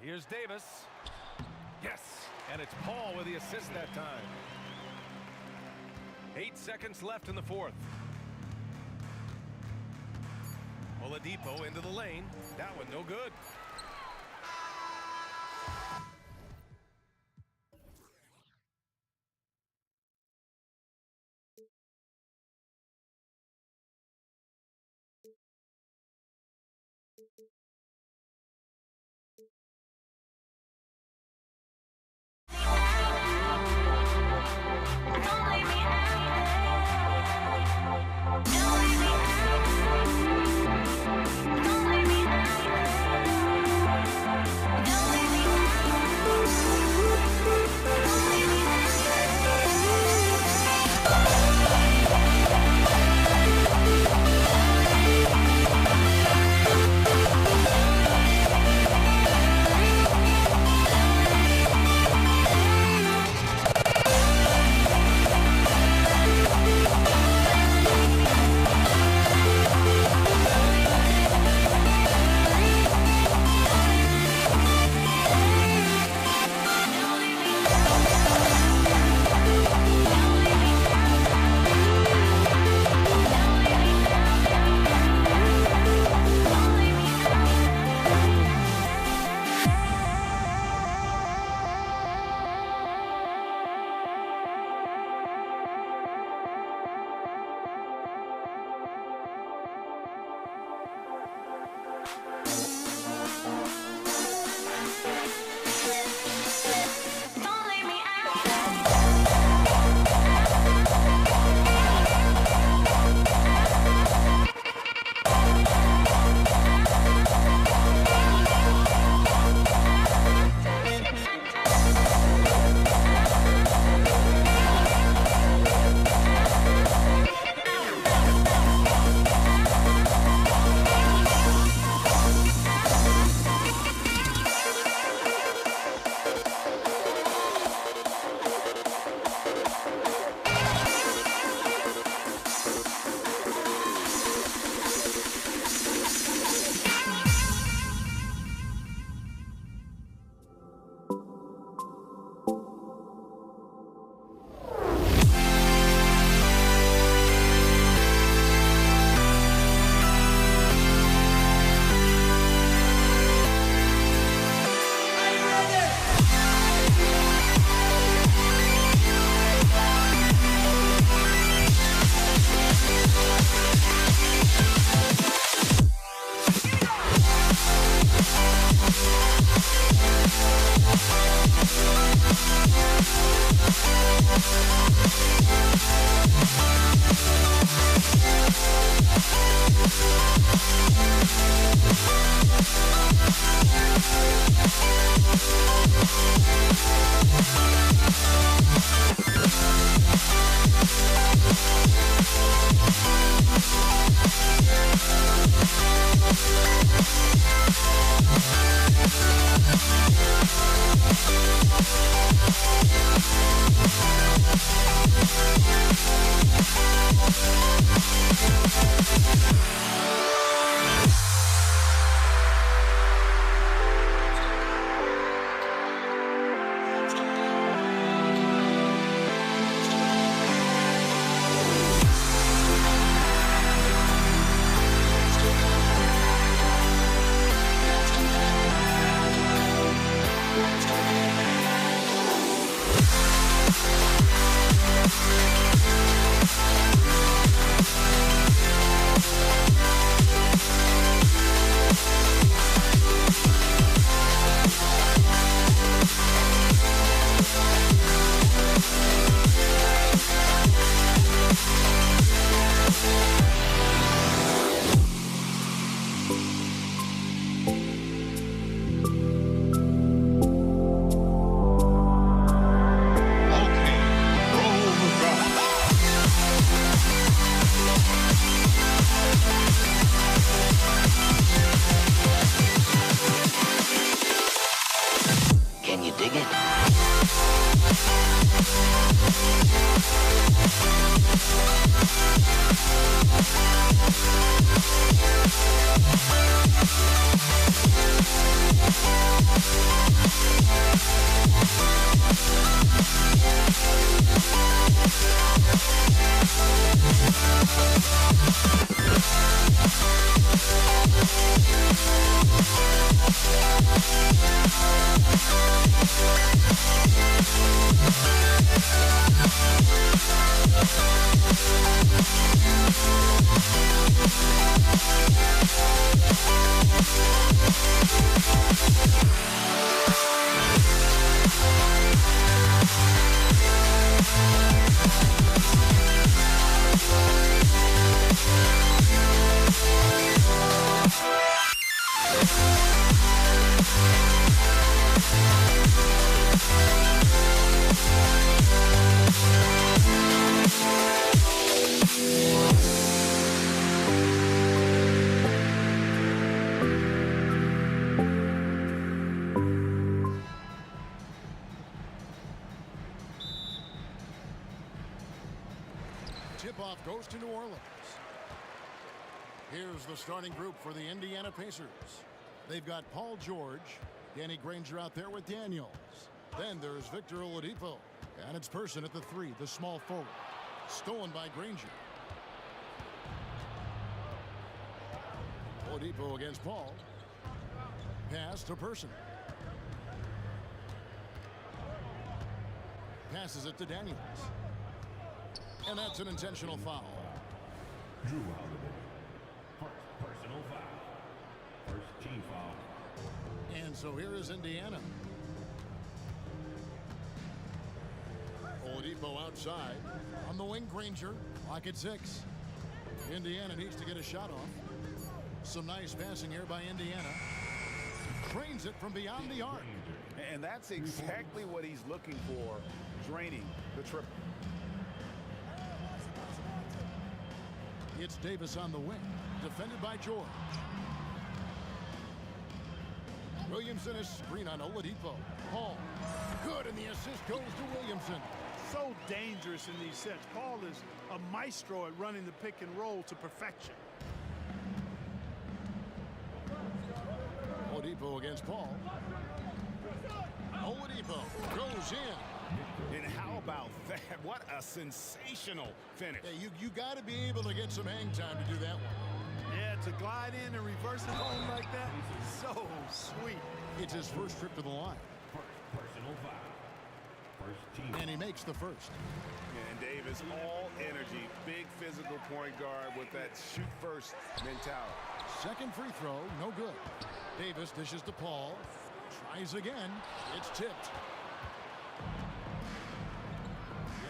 Here's Davis. Yes. And it's Paul with the assist that time. 8 seconds left in the fourth. Oladipo into the lane. That one no good. Tip-off goes to New Orleans. Here's the starting group for the Indiana Pacers. They've got Paul George, Danny Granger out there with Daniels. Then there's Victor Oladipo. And it's Person at the 3, the small forward. Stolen by Granger. Oladipo against Paul. Pass to Person. Passes it to Daniels. And that's an intentional foul. Drew Holiday. First personal foul. First team foul. And so here is Indiana. Oladipo outside. On the wing, Granger. Lock at 6. Indiana needs to get a shot off. Some nice passing here by Indiana. Drains it from beyond the arc. And that's exactly what he's looking for, draining the triple. It's Davis on the wing, defended by George. Williamson is screen on Oladipo. Paul, good, and the assist goes to Williamson. So dangerous in these sets. Paul is a maestro at running the pick and roll to perfection. Oladipo against Paul. Oladipo goes in. And how about that? What a sensational finish. Hey, you got to be able to get some hang time to do that one. Yeah, to glide in and reverse it home like that, so sweet. It's his first trip to the line. First personal foul. First team. And he makes the first. And Davis, all energy, big physical point guard with that shoot first mentality. Second free throw, no good. Davis dishes to Paul. Tries again. It's tipped.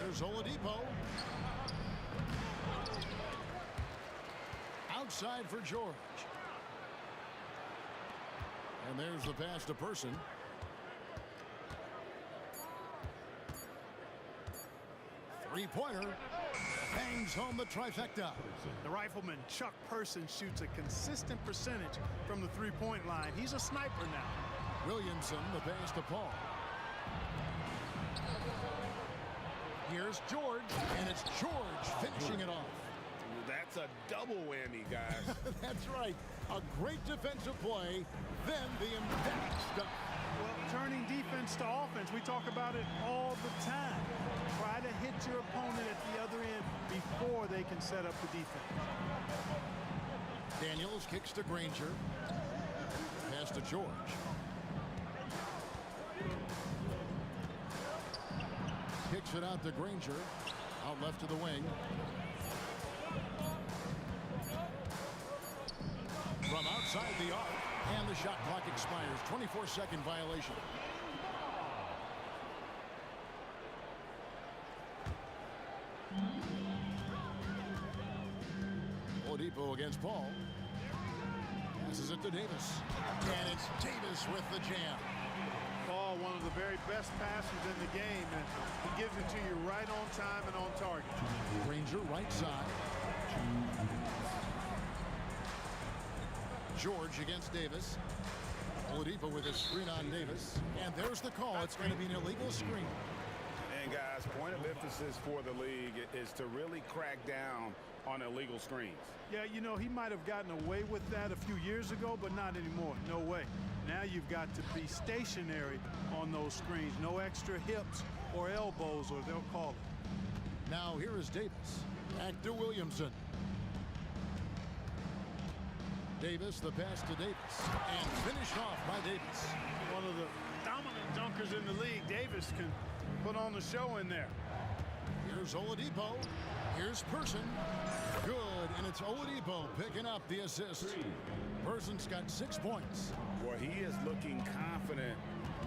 Here's Oladipo. Outside for George. And there's the pass to Person. Three-pointer. Bangs home the trifecta. The rifleman Chuck Person shoots a consistent percentage from the three-point line. He's a sniper now. Williamson, the pass to Paul. Here's George, and it's George finishing it off. That's a double whammy, guys. That's right. A great defensive play, then the emphatic stuff. Well, turning defense to offense, we talk about it all the time. Try to hit your opponent at the other end before they can set up the defense. Daniels kicks to Granger. Pass to George. Kicks it out to Granger. Out left to the wing. From outside the arc. And the shot clock expires. 24-second violation. Oladipo against Paul. Passes it to Davis. And it's Davis with the jam. Paul, one of the very best passers in the game, and he gives it to you right on time and on target. Granger right side. George against Davis. Oladipo with his screen on Davis. And there's the call. It's going to be an illegal screen. And guys, point of emphasis for the league is to really crack down on illegal screens. Yeah, you know, he might have gotten away with that a few years ago, but not anymore. No way. Now you've got to be stationary on those screens. No extra hips or elbows, or they'll call it. Now here is Davis. Back to Williamson. Davis, the pass to Davis. And finished off by Davis. One of the dominant dunk dunkers in the league. Davis can put on the show in there. Here's Oladipo. Here's Person. Good, and it's Oladipo picking up the assist. Person's got 6 points. Boy, he is looking confident.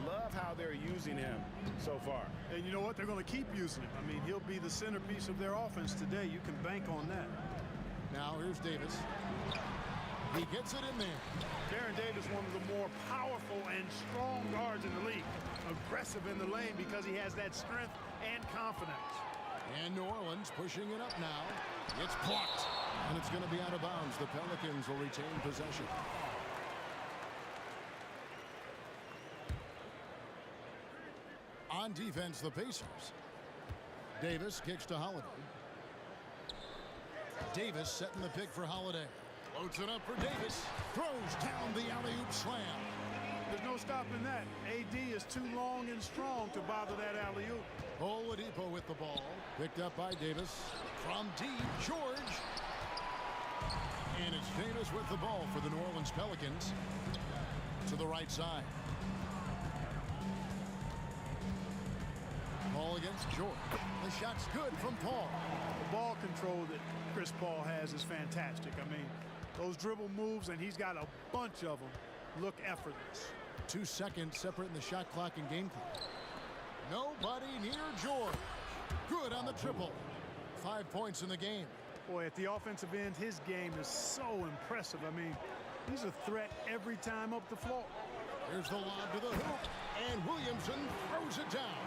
Love how they're using him so far. And you know what? They're going to keep using him. I mean, he'll be the centerpiece of their offense today. You can bank on that. Now here's Davis. He gets it in there. Baron Davis, one of the more powerful and strong guards in the league. Aggressive in the lane because he has that strength and confidence. And New Orleans pushing it up now. It's blocked. And it's going to be out of bounds. The Pelicans will retain possession. On defense, the Pacers. Davis kicks to Holiday. Davis setting the pick for Holiday. Floats it up for Davis. Throws down the alley-oop slam. There's no stopping that. AD is too long and strong to bother that alley-oop. Oladipo with the ball. Picked up by Davis. From deep, George. And it's Davis with the ball for the New Orleans Pelicans. To the right side. Paul against George. The shot's good from Paul. The ball control that Chris Paul has is fantastic. I mean, those dribble moves, and he's got a bunch of them, look effortless. 2 seconds separating the shot clock and game clock. Nobody near George. Good on the triple. 5 points in the game. Boy, at the offensive end, his game is so impressive. I mean, he's a threat every time up the floor. Here's the lob to the hoop, and Williamson throws it down.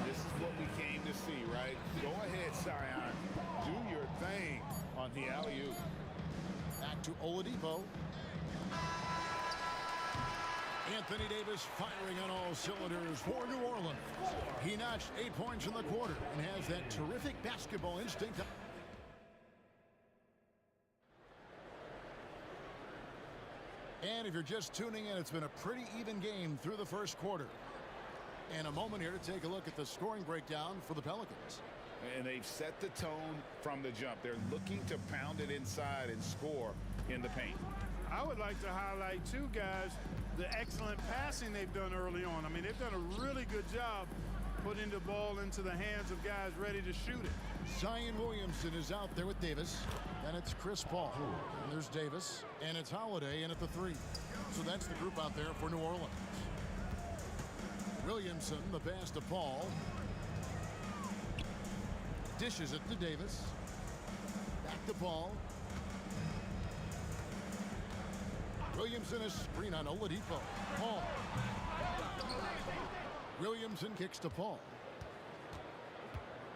This is what we came to see, right? Go ahead, Zion. Do your thing on the alley-oop. Back to Oladipo. Anthony Davis firing on all cylinders for New Orleans. He notched 8 points in the quarter and has that terrific basketball instinct. And if you're just tuning in, it's been a pretty even game through the first quarter. And a moment here to take a look at the scoring breakdown for the Pelicans. And they've set the tone from the jump. They're looking to pound it inside and score in the paint. I would like to highlight, too, guys, the excellent passing they've done early on. I mean, they've done a really good job putting the ball into the hands of guys ready to shoot it. Zion Williamson is out there with Davis. And it's Chris Paul. And there's Davis. And it's Holiday in at the 3. So that's the group out there for New Orleans. Williamson, the pass to Paul. Dishes it to Davis. Back to Paul. Williamson is screen on Oladipo. Paul. Williamson kicks to Paul.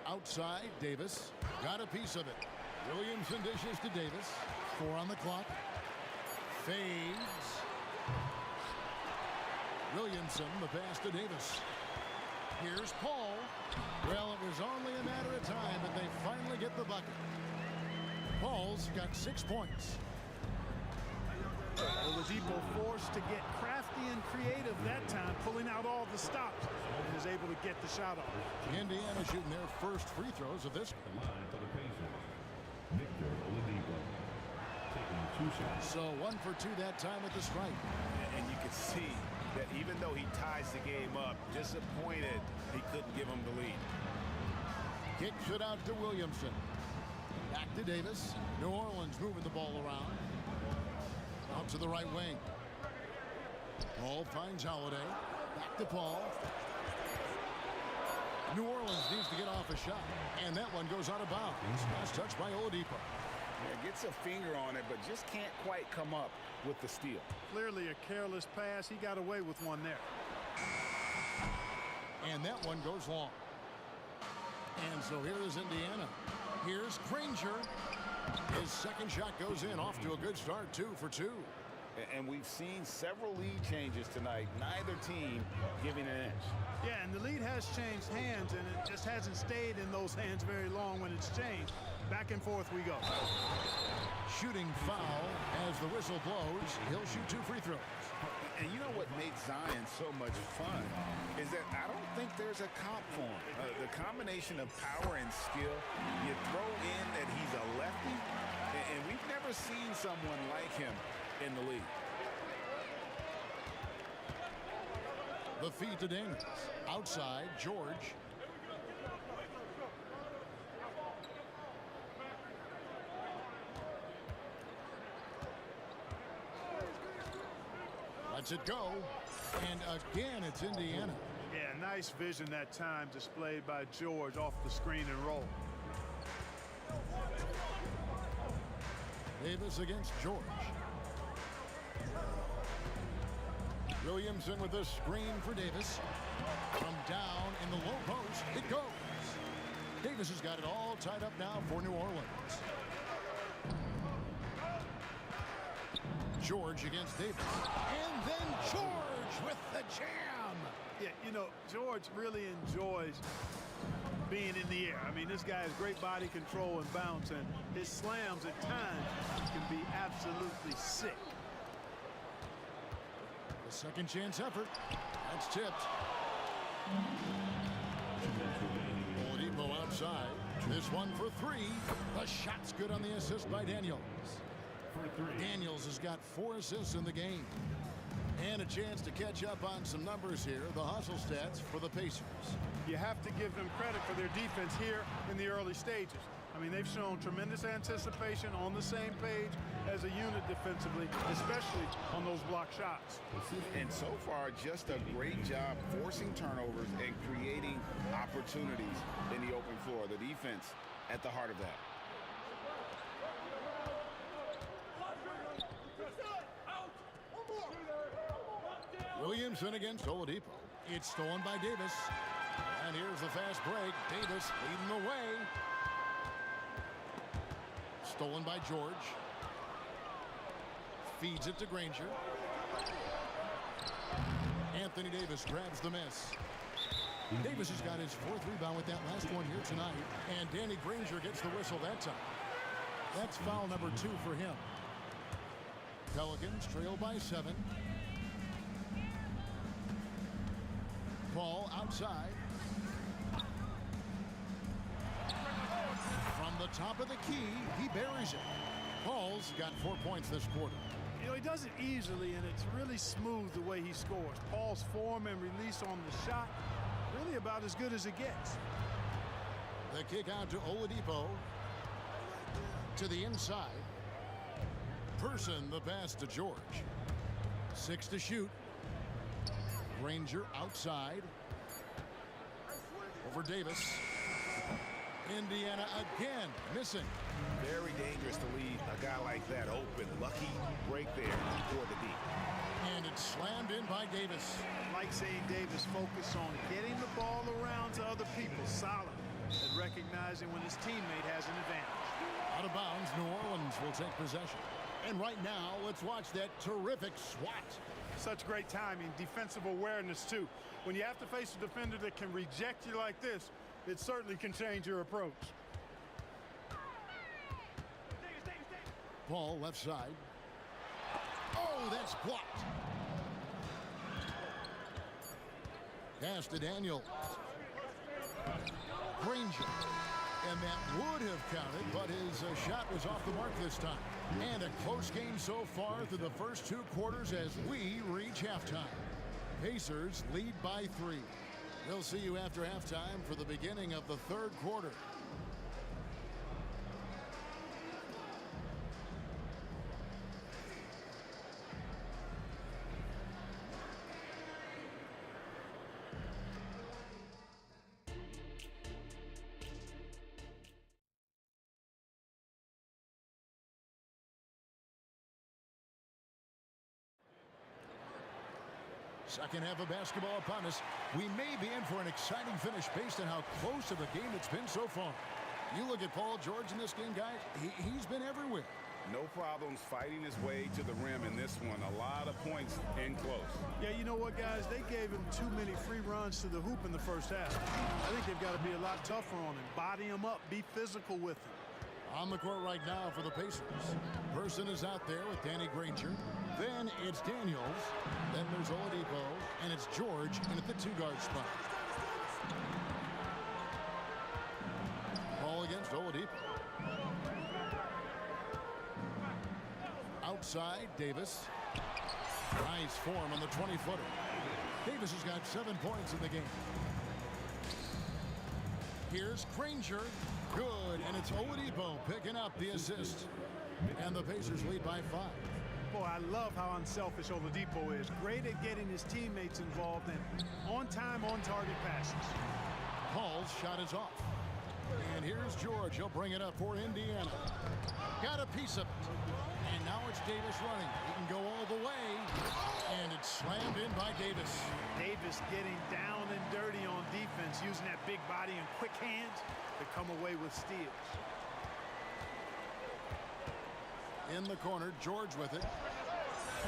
Outside, Davis. Got a piece of it. Williamson dishes to Davis. 4 on the clock. Fades. Williamson, the pass to Davis. Here's Paul. Well, it was only a matter of time, but they finally get the bucket. Paul's got 6 points. Oladipo forced to get crafty and creative that time, pulling out all the stops, and is able to get the shot off. Indiana shooting their first free throws of this. Victor Oladipo taking 2 shots. So 1 for 2 that time at the stripe. And you can see that even though he ties the game up, disappointed he couldn't give him the lead. Kicks it out to Williamson. Back to Davis. New Orleans moving the ball around. Out to the right wing. Paul finds Holiday. Back to Paul. New Orleans needs to get off a shot. And that one goes out of bounds. Last touch by Oladipo. Yeah, gets a finger on it, but just can't quite come up with the steal. Clearly a careless pass. He got away with one there. And that one goes long. And so here is Indiana. Here's Granger. His second shot goes in, off to a good start, 2 for 2. And we've seen several lead changes tonight. Neither team giving an inch. Yeah, and the lead has changed hands, and it just hasn't stayed in those hands very long when it's changed. Back and forth we go. Shooting foul as the whistle blows. He'll shoot 2 free throws. And you know what makes Zion so much fun is that I don't think there's a comp for him. The combination of power and skill, you throw in that he's a lefty, and we've never seen someone like him in the league. The feed to Daniels. Outside, George. Lets it go. And again, it's Indiana. Yeah, nice vision that time displayed by George off the screen and roll. Davis against George. Williamson with a screen for Davis. From down in the low post, it goes. Davis has got it all tied up now for New Orleans. George against Davis. And then George with the jam. Yeah, you know, George really enjoys being in the air. I mean, this guy has great body control and bounce, and his slams at times can be absolutely sick. The second chance effort. That's tipped. Oladipo outside. This one for three. The shot's good on the assist by Daniels. Daniels has got 4 assists in the game. And a chance to catch up on some numbers here. The hustle stats for the Pacers. You have to give them credit for their defense here in the early stages. I mean, they've shown tremendous anticipation, on the same page as a unit defensively, especially on those block shots. And so far, just a great job forcing turnovers and creating opportunities in the open floor. The defense at the heart of that. Williamson against Oladipo. It's stolen by Davis. And here's the fast break. Davis leading the way. Stolen by George. Feeds it to Granger. Anthony Davis grabs the miss. Davis has got his 4th rebound with that last one here tonight. And Danny Granger gets the whistle that time. That's foul number 2 for him. Pelicans trail by 7. Ball outside. From the top of the key, he buries it. Paul's got 4 points this quarter. You know, he does it easily, and it's really smooth the way he scores. Paul's form and release on the shot, really about as good as it gets. The kick out to Oladipo. To the inside. Person the pass to George. 6 to shoot. Granger outside. Over Davis. Indiana again missing. Very dangerous to leave a guy like that open. Lucky break there for the deep. And it's slammed in by Davis. Like saying Davis focus on getting the ball around to other people, solid, and recognizing when his teammate has an advantage. Out of bounds, New Orleans will take possession. And right now, let's watch that terrific swat. Such great timing, defensive awareness too. When you have to face a defender that can reject you like this, it certainly can change your approach. Paul left side. Oh, that's blocked. Pass to Daniels. Granger. And that would have counted, but his shot was off the mark this time. And a close game so far through the first 2 quarters as we reach halftime. Pacers lead by 3. We'll see you after halftime for the beginning of the 3rd quarter. Second half of basketball upon us. We may be in for an exciting finish based on how close of a game it's been so far. You look at Paul George in this game, guys. He's been everywhere. No problems fighting his way to the rim in this one. A lot of points in close. Yeah, you know what, guys? They gave him too many free runs to the hoop in the first half. I think they've got to be a lot tougher on him. Body him up. Be physical with him. On the court right now for the Pacers. Person is out there with Danny Granger. Then it's Daniels. Then there's Oladipo. And it's George in at the 2-guard spot. Ball against Oladipo. Outside, Davis. Nice form on the 20-footer. Davis has got 7 points in the game. Here's Granger. Good, and it's Oladipo picking up the assist. And the Pacers lead by 5. Boy, I love how unselfish Oladipo is. Great at getting his teammates involved and on-time, on-target passes. Paul's shot is off. And here's George. He'll bring it up for Indiana. Got a piece of it. And now it's Davis running. He can go all the way. And it's slammed in by Davis. Davis getting down and dirty on defense, using that big body and quick hands to come away with steals. In the corner, George with it.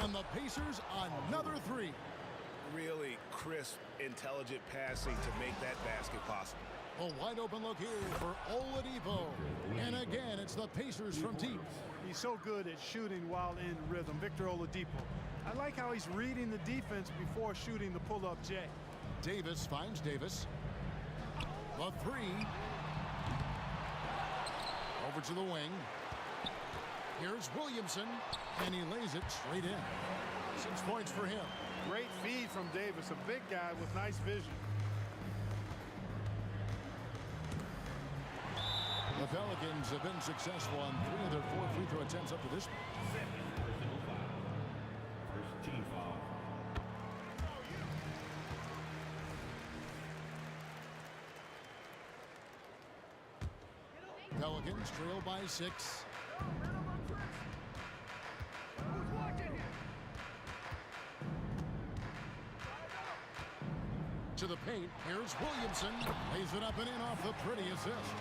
And the Pacers another 3. Really crisp, intelligent passing to make that basket possible. A wide open look here for Oladipo. And again, it's the Pacers from deep. He's so good at shooting while in rhythm. Victor Oladipo. I like how he's reading the defense before shooting the pull-up J. Davis finds Davis. The 3. Over to the wing. Here's Williamson, and he lays it straight in. 6 points for him. Great feed from Davis, a big guy with nice vision. The Pelicans have been successful on 3 of their 4 free throw attempts up to this point. First team foul. Pelicans trail by 6. To the paint, here's Williamson. Lays it up and in off the pretty assist.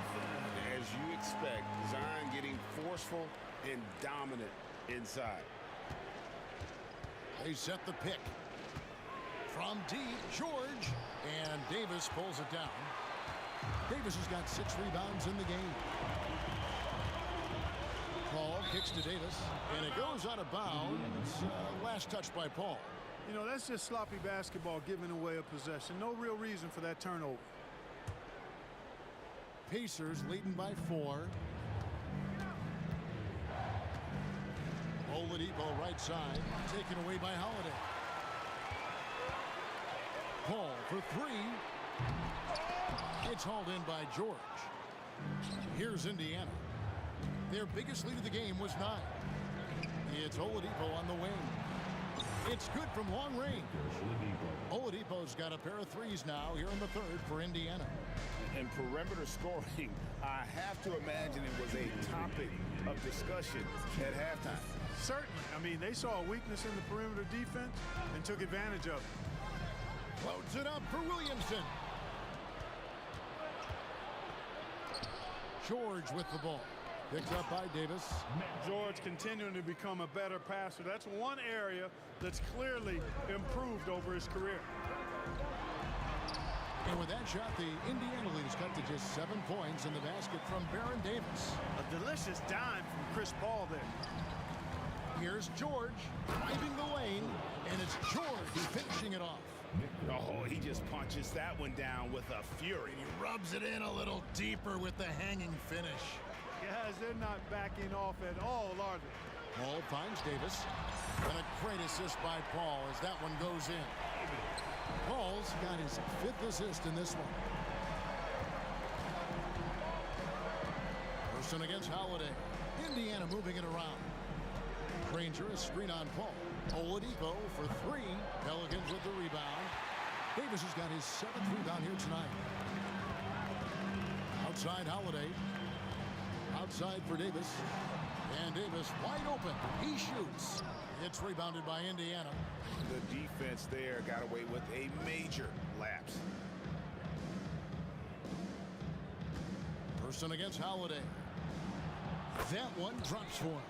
As you expect, Zion getting forceful and dominant inside. They set the pick. From deep, George. And Davis pulls it down. Davis has got 6 rebounds in the game. Paul kicks to Davis. And it goes out of bounds. Last touch by Paul. You know, that's just sloppy basketball, giving away a possession. No real reason for that turnover. Pacers leading by 4. Oladipo right side, taken away by Holiday. Paul for 3. It's hauled in by George. Here's Indiana. Their biggest lead of the game was 9. It's Oladipo on the wing. It's good from long range. Oladipo's got a pair of 3s now here in the 3rd for Indiana. And perimeter scoring, I have to imagine it was a topic of discussion at halftime. Certainly. I mean, they saw a weakness in the perimeter defense and took advantage of it. Loads it up for Williamson. George with the ball. Picked up by Davis. George continuing to become a better passer. That's one area that's clearly improved over his career. And with that shot, the Indiana lead is cut to just 7 points in the basket from Baron Davis. A delicious dime from Chris Paul there. Here's George driving the lane, and it's George who's finishing it off. Oh, he just punches that one down with a fury. He rubs it in a little deeper with the hanging finish. Guys, they're not backing off at all, are they? Paul finds Davis. And a great assist by Paul as that one goes in. Paul's got his 5th assist in this one. Person against Holiday. Indiana moving it around. Granger a screen on Paul. Oladipo for 3. Pelicans with the rebound. Davis has got his 7th rebound here tonight. Outside Holiday. Outside for Davis. And Davis wide open. He shoots. It's rebounded by Indiana. The defense there got away with a major lapse. Person against Holiday. That one drops for him.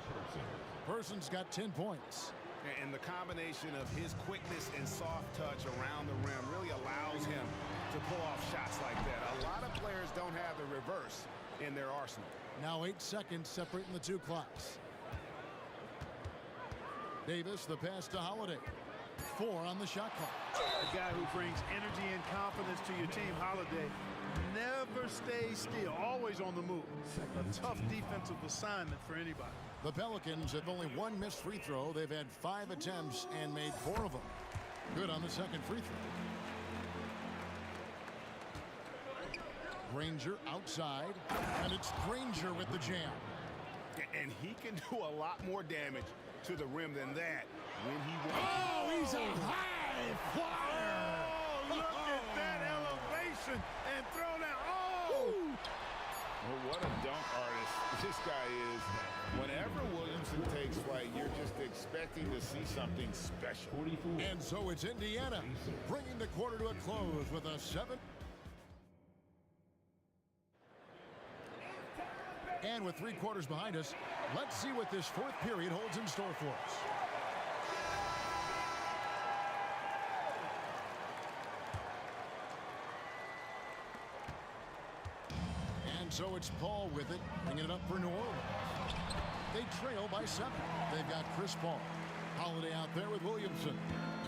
Person's got 10 points. And the combination of his quickness and soft touch around the rim really allows him to pull off shots like that. A lot of players don't have the reverse in their arsenal. Now 8 seconds separating the 2 clocks. Davis, the pass to Holiday. 4 on the shot clock. The guy who brings energy and confidence to your team, Holiday, never stays still, always on the move. A tough defensive assignment for anybody. The Pelicans have only 1 missed free throw. They've had 5 attempts and made 4 of them. Good on the second free throw. Granger outside, and it's Granger with the jam. And he can do a lot more damage to the rim than that when he wants. Oh, he's a high flyer! Oh, look at that elevation and throw that. Oh! Well, what a dunk artist this guy is. Whenever Williamson takes flight, you're just expecting to see something special. And so it's Indiana bringing the quarter to a close with a 7. And with 3 quarters behind us, let's see what this fourth period holds in store for us. And so it's Paul with it, bringing it up for New Orleans. They trail by 7. They've got Chris Paul. Holiday out there with Williamson.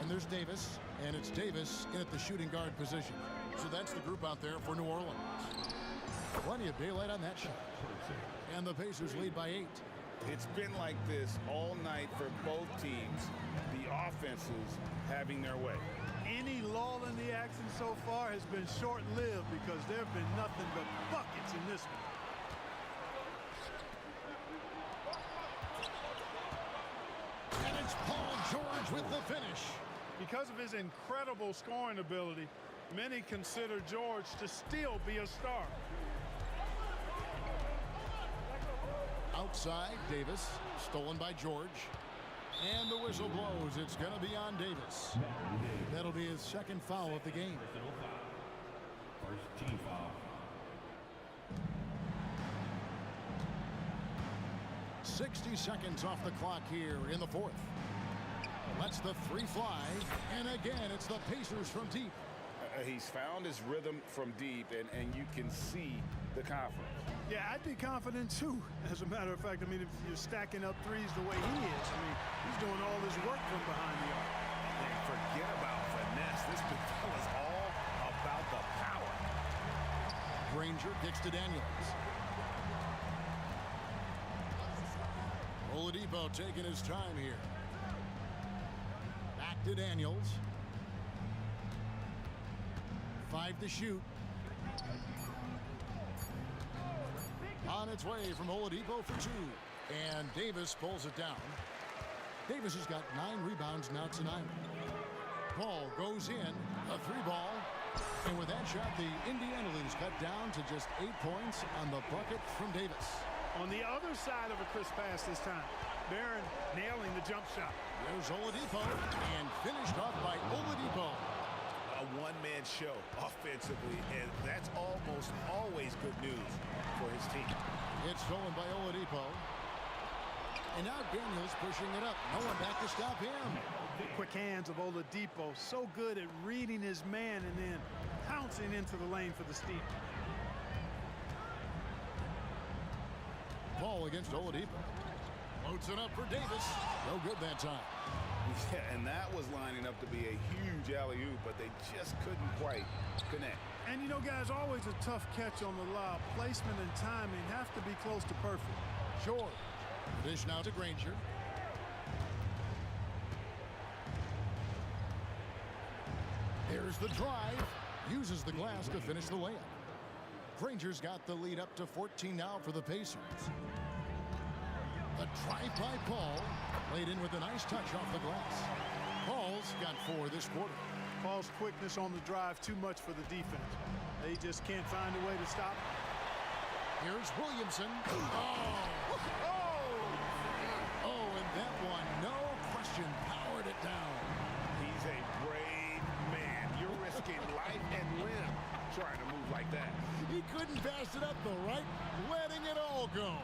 And there's Davis, and it's Davis in at the shooting guard position. So that's the group out there for New Orleans. Plenty of daylight on that shot. And the Pacers lead by 8. It's been like this all night for both teams. The offenses having their way. Any lull in the action so far has been short-lived because there have been nothing but buckets in this one. And it's Paul George with the finish. Because of his incredible scoring ability, many consider George to still be a star. Outside, Davis, stolen by George. And the whistle blows. It's going to be on Davis. That'll be his second foul of the game. First team foul. 60 seconds off the clock here in the fourth. Lets the 3 fly. And again, it's the Pacers from deep. He's found his rhythm from deep, and you can see the confidence. Yeah, I'd be confident too. As a matter of fact, I mean, if you're stacking up threes the way he is, I mean, he's doing all this work from behind the arc. And forget about finesse. This big fella's all about the power. Granger kicks to Daniels. Oladipo taking his time here. Back to Daniels. 5 to shoot. On its way from Oladipo for 2. And Davis pulls it down. Davis has got 9 rebounds now tonight. Paul goes in, a 3-ball. And with that shot, the Indiana lead is cut down to just 8 points on the bucket from Davis. On the other side of a crisp pass this time, Barron nailing the jump shot. There's Oladipo, and finished off by Oladipo. A one-man show offensively, and that's almost always good news for his team. It's stolen by Oladipo. And now Daniels pushing it up. No one back to stop him. Quick hands of Oladipo. So good at reading his man and then pouncing into the lane for the steal. Paul against Oladipo. Floats it up for Davis. No good that time. Yeah, and that was lining up to be a huge alley-oop, but they just couldn't quite connect. And you know, guys, always a tough catch on the lob. Placement and timing have to be close to perfect. Sure. Dish now to Granger. There's the drive. Uses the glass to finish the layup. Granger's got the lead up to 14 now for the Pacers. The drive by Paul. Laid in with a nice touch off the glass. Paul's got 4 this quarter. Paul's quickness on the drive too much for the defense. They just can't find a way to stop him. Here's Williamson. Oh, and that one, no question, powered it down. He's a brave man. You're risking life and limb trying to move like that. He couldn't pass it up the right, letting it all go.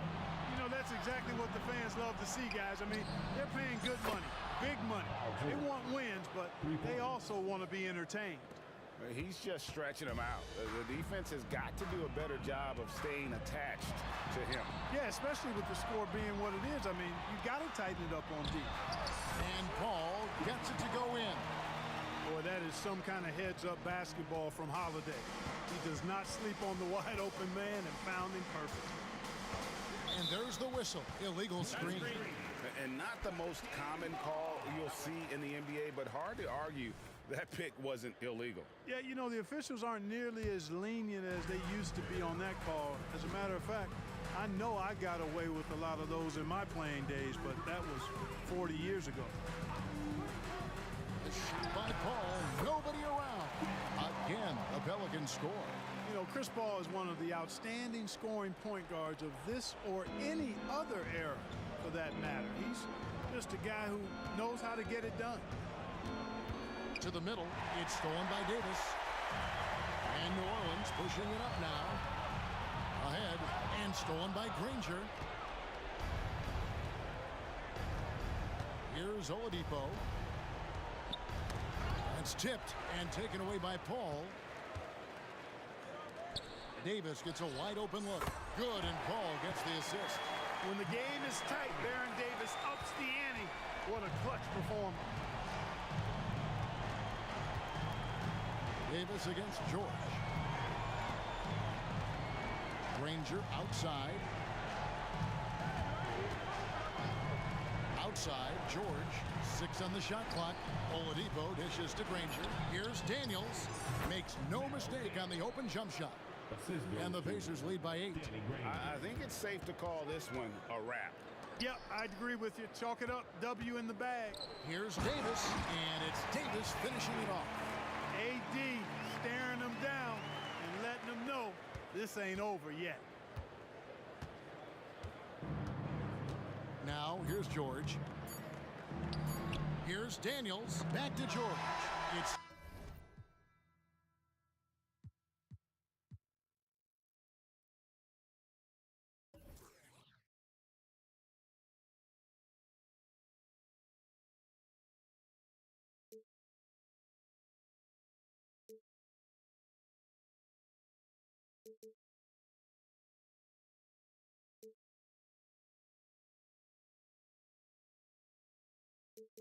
You know, that's exactly what the fans love to see, guys. I mean, they're paying good money, big money. They want wins, but they also want to be entertained. He's just stretching them out. The defense has got to do a better job of staying attached to him. Yeah, especially with the score being what it is. I mean, you got to tighten it up on deep. And Paul gets it to go in. Boy, that is some kind of heads-up basketball from Holiday. He does not sleep on the wide-open man and found him perfect. And there's the whistle. Illegal screen. And Not the most common call you'll see in the NBA, but hard to argue that pick wasn't illegal. Yeah, you know, the officials aren't nearly as lenient as they used to be on that call. As a matter of fact, I know I got away with a lot of those in my playing days, but that was 40 years ago. A shot by Paul, nobody around. Again, the Pelicans score. You know, Chris Paul is one of the outstanding scoring point guards of this or any other era, for that matter. He's just a guy who knows how to get it done. To the middle, it's stolen by Davis. And New Orleans pushing it up now. Ahead, and stolen by Granger. Here's Oladipo. It's tipped and taken away by Paul. Davis gets a wide open look. Good, and Paul gets the assist. When the game is tight, Baron Davis ups the ante. What a clutch performance. Davis against George. Granger outside. Outside, George. 6 on the shot clock. Oladipo dishes to Granger. Here's Daniels. Makes no mistake on the open jump shot. And the Pacers lead by 8. I think it's safe to call this one a wrap. Yep, I'd agree with you. Chalk it up. W in the bag. Here's Davis, and it's Davis finishing it off. AD staring them down and letting them know this ain't over yet. Now, here's George. Here's Daniels. Back to George. It's with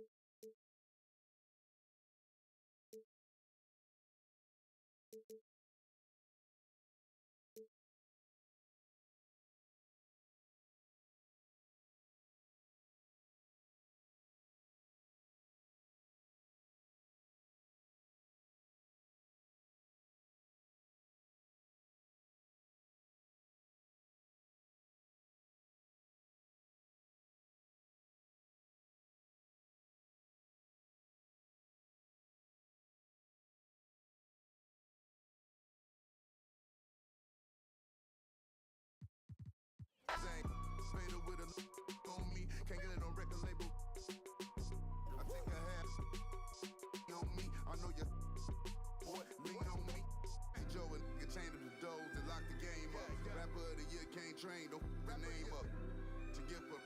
a on me, can't get it on record label. I think I have on me. I know you boy, lean on me. Hey Joe and nigga chain of the doors and lock the game up. Rapper of the year can't train, don't the name up. To give up,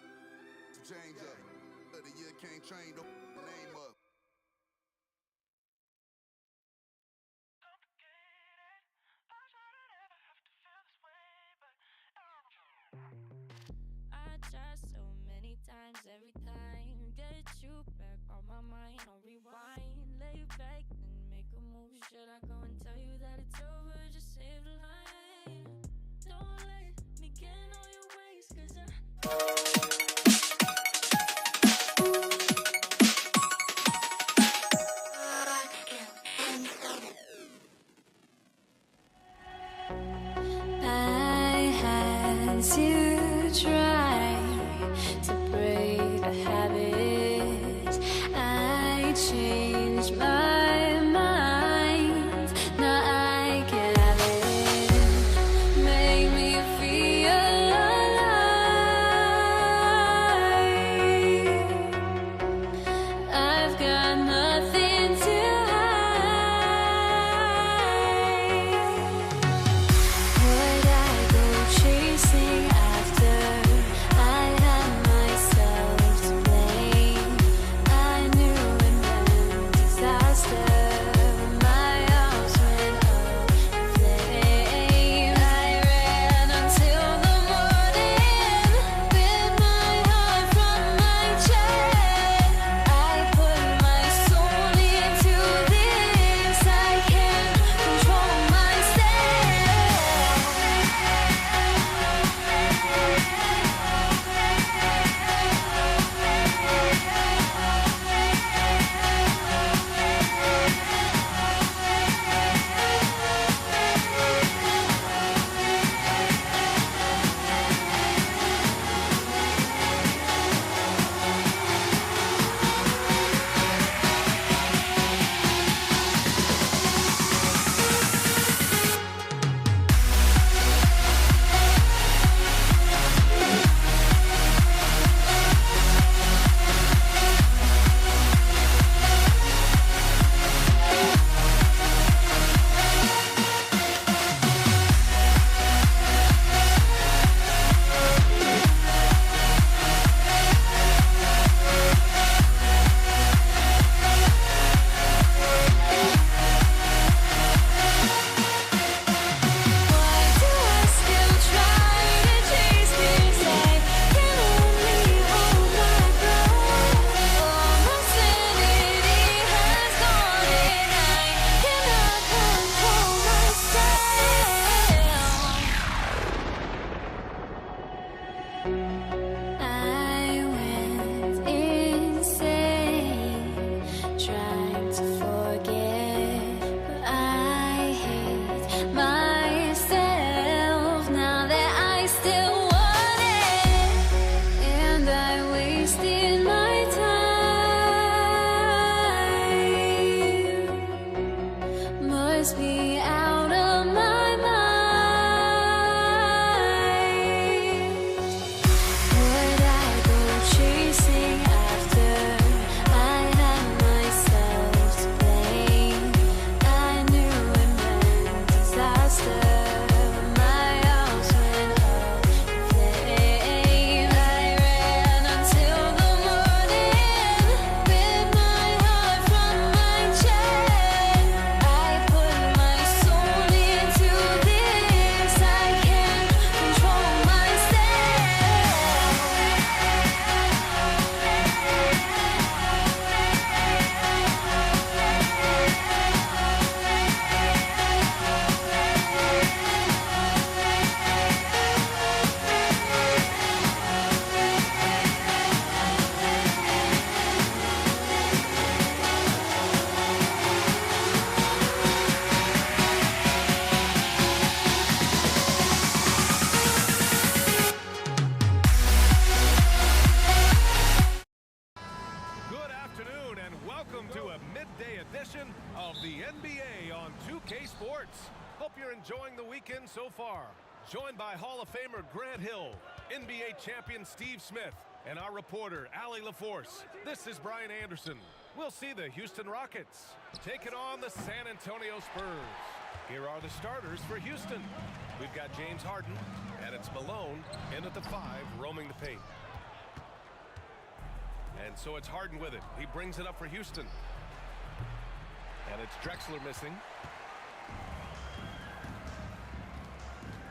to change up. Of the year can't train, don't the name up. Every time, get you back on my mind, on rewind, lay back and make a move. Should I go and tell you that it's over? Just save the line. Don't let me get in all your ways, 'cause I had to try to break the habits. I changed my mind. Now I can have it. Make me feel alive. I've got nothing to would I go chasing after? I had myself to blame. I knew it meant Welcome to a midday edition of the NBA on 2K Sports. Hope you're enjoying the weekend so far. Joined by Hall of Famer Grant Hill, NBA champion Steve Smith, and our reporter Allie LaForce. This is Brian Anderson. We'll see the Houston Rockets taking on the San Antonio Spurs. Here are the starters for Houston. We've got James Harden, and it's Malone in at the 5, roaming the paint. And so it's Harden with it. He brings it up for Houston. And it's Drexler missing.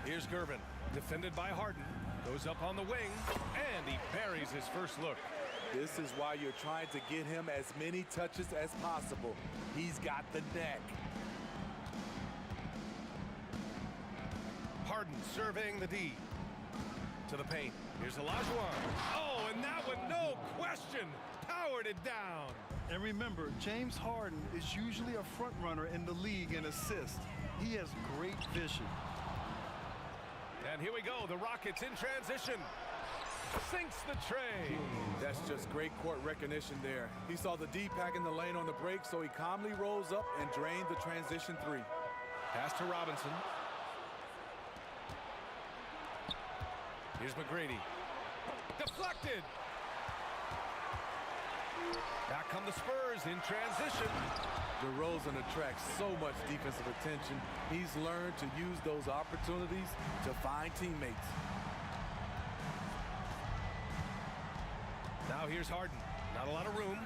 Here's Gervin, defended by Harden. Goes up on the wing, and he buries his first look. This is why you're trying to get him as many touches as possible. He's got the neck. Harden surveying the D. To the paint. Here's Olajuwon. Oh, and that one, no question, powered it down. And remember, James Harden is usually a front runner in the league in assists. He has great vision. And here we go, the Rockets in transition. Sinks the tray. That's just great court recognition there. He saw the D pack in the lane on the break, so he calmly rolls up and drained the transition 3. Pass to Robinson. Here's McGrady. Deflected. Back come the Spurs in transition. DeRozan attracts so much defensive attention. He's learned to use those opportunities to find teammates. Now here's Harden. Not a lot of room.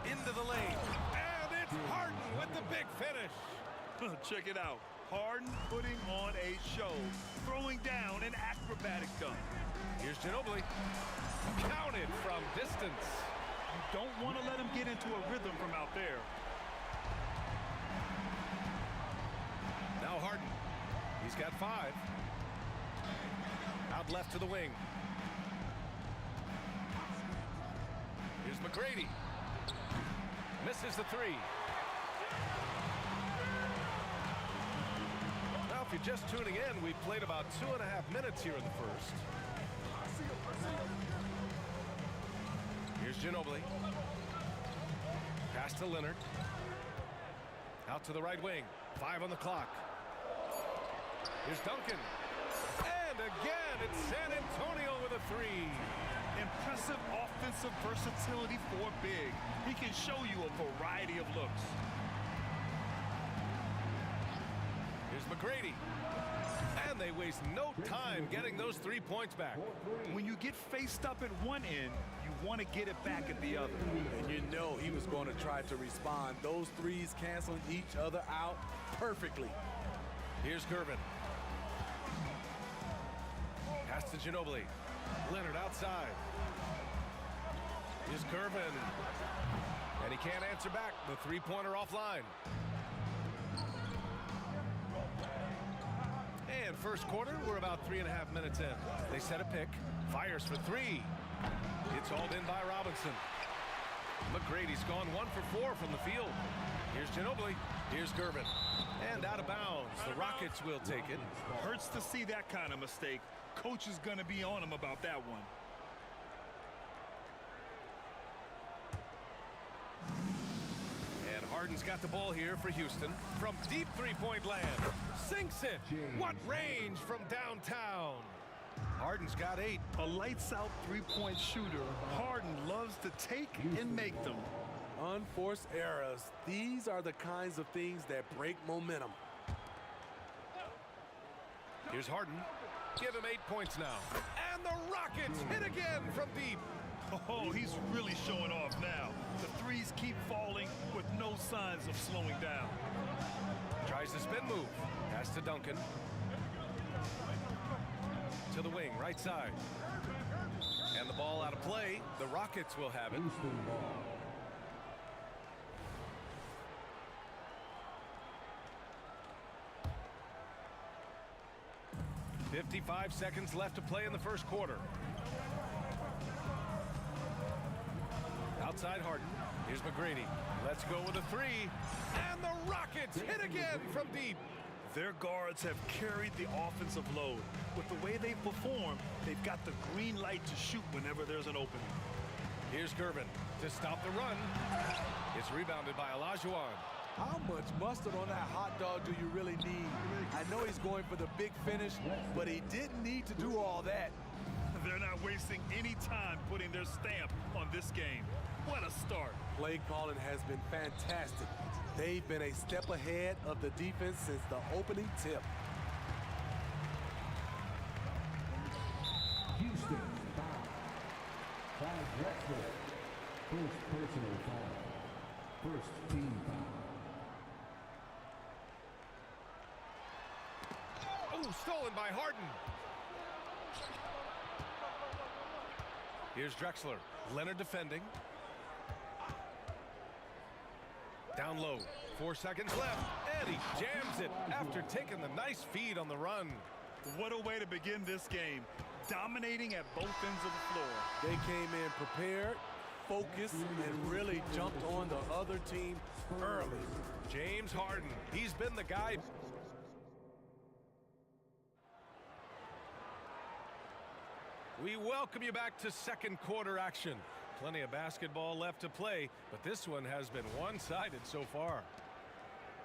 Into the lane. And it's Harden with the big finish. Check it out. Harden putting on a show, throwing down an acrobatic dunk. Here's Ginobili. Counted from distance. You don't want to let him get into a rhythm from out there. Now Harden. He's got 5. Out left to the wing. Here's McGrady. Misses the 3. Now, if you're just tuning in, we've played about 2.5 minutes here in the first. Here's Ginobili. Pass to Leonard. Out to the right wing. 5 on the clock. Here's Duncan. And again, it's San Antonio with a 3. Impressive offensive versatility for big. He can show you a variety of looks. Here's McGrady. And they waste no time getting those 3 points back. When you get faced up at one end, you want to get it back at the other. And you know he was going to try to respond. Those 3s canceling each other out perfectly. Here's Gervin. Pass to Ginobili. Leonard outside. Here's Gervin. And he can't answer back. The 3-pointer offline. And first quarter, we're about 3.5 minutes in. They set a pick. Fires for 3. It's hauled in by Robinson. McGrady's gone 1 for 4 from the field. Here's Ginobili. Here's Gervin. And out of bounds. The Rockets will take it. Hurts to see that kind of mistake. Coach is going to be on him about that one. And Harden's got the ball here for Houston. From deep 3-point land. Sinks it. What range from downtown. Harden's got 8. A lights-out 3-point shooter. Harden loves to take and make them. Unforced errors. These are the kinds of things that break momentum. Here's Harden. Give him 8 points now. And the Rockets hit again from deep. Oh, he's really showing off now. The 3s keep falling with no signs of slowing down. Tries the spin move. Pass to Duncan. To the wing, right side. And the ball out of play. The Rockets will have it. 55 seconds left to play in the first quarter. Outside Harden. Here's McGrady. Let's go with a 3. And the Rockets hit again from deep. Their guards have carried the offensive load. With the way they've performed, they've got the green light to shoot whenever there's an opening. Here's Gervin to stop the run. It's rebounded by Olajuwon. How much mustard on that hot dog do you really need? I know he's going for the big finish, but he didn't need to do all that. They're not wasting any time putting their stamp on this game. What a start. Play calling has been fantastic. They've been a step ahead of the defense since the opening tip. Houston, foul. Five Drexler. First personal foul. First team foul. Oh, stolen by Harden. Here's Drexler. Leonard defending. Down low. 4 seconds left. And he jams it after taking the nice feed on the run. What a way to begin this game. Dominating at both ends of the floor. They came in prepared, focused, and really jumped on the other team early. James Harden. He's been the guy. We welcome you back to second quarter action. Plenty of basketball left to play, but this one has been one-sided so far.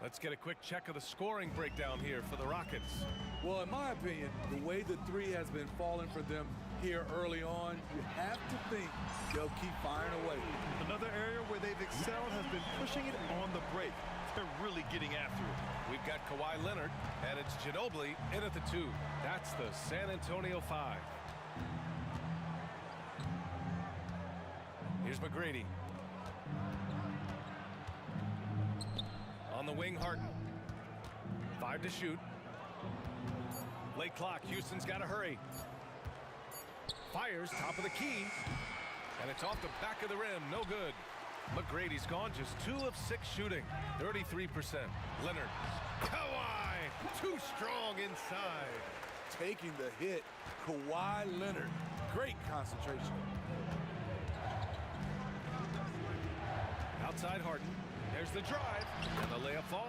Let's get a quick check of the scoring breakdown here for the Rockets. Well, in my opinion, the way the three has been falling for them here early on, you have to think they'll keep firing away. Another area where they've excelled has been pushing it on the break. They're really getting after it. We've got Kawhi Leonard, and it's Ginobili in at the 2. That's the San Antonio 5. Here's McGrady. On the wing, Harden. 5 to shoot. Late clock. Houston's got to hurry. Fires, top of the key. And it's off the back of the rim. No good. McGrady's gone. Just 2 of 6 shooting. 33%. Leonard. Kawhi. Too strong inside. Taking the hit. Kawhi Leonard. Great concentration. Outside Harden. There's the drive, and the layup falls.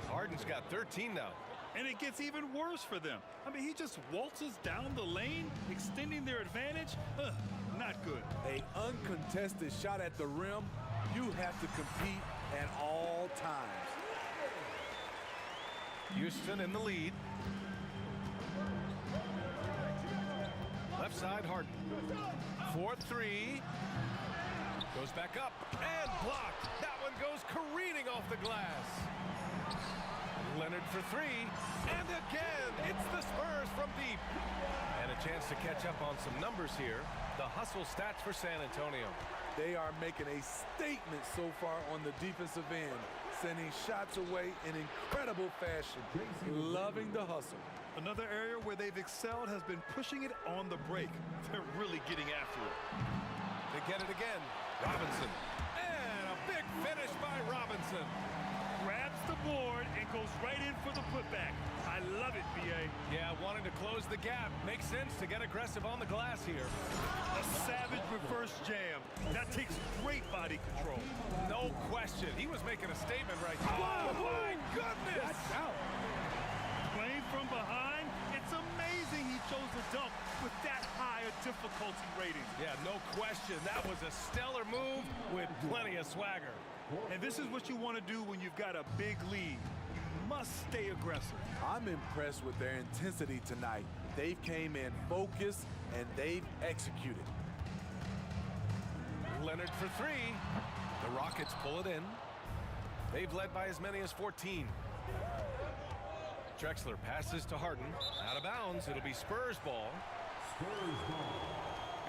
Harden's got 13 now. And it gets even worse for them. I mean, he just waltzes down the lane, extending their advantage. Not good. An uncontested shot at the rim, you have to compete at all times. Houston in the lead. Left side, Harden. 4-3. Goes back up and blocked. That one goes careening off the glass. Leonard for 3. And again, it's the Spurs from deep. And a chance to catch up on some numbers here. The hustle stats for San Antonio. They are making a statement so far on the defensive end, sending shots away in incredible fashion. Loving the hustle. Another area where they've excelled has been pushing it on the break. They're really getting after it. They get it again. Robinson. And a big finish by Robinson. Grabs the board and goes right in for the putback. I love it, B.A. Yeah, wanting to close the gap. Makes sense to get aggressive on the glass here. A savage reverse jam. That takes great body control. No question. He was making a statement right there. Oh, my goodness! That's out. Playing from behind, it's amazing he chose to dunk with that high a difficulty rating. Yeah, no question. That was a stellar move with plenty of swagger. And this is what you want to do when you've got a big lead. You must stay aggressive. I'm impressed with their intensity tonight. They've came in focused and they've executed. Leonard for 3. The Rockets pull it in. They've led by as many as 14. Drexler passes to Harden. Out of bounds. It'll be Spurs ball.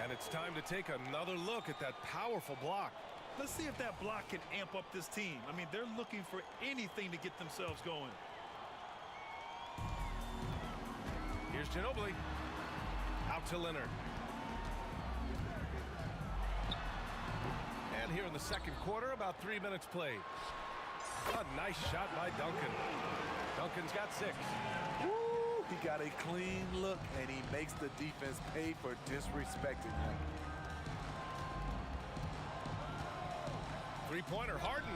And it's time to take another look at that powerful block. Let's see if that block can amp up this team. I mean, they're looking for anything to get themselves going. Here's Ginobili. Out to Leonard. And here in the second quarter, about 3 minutes played. A nice shot by Duncan. Duncan's got 6. Woo! He got a clean look, and he makes the defense pay for disrespecting him. Three-pointer, Harden.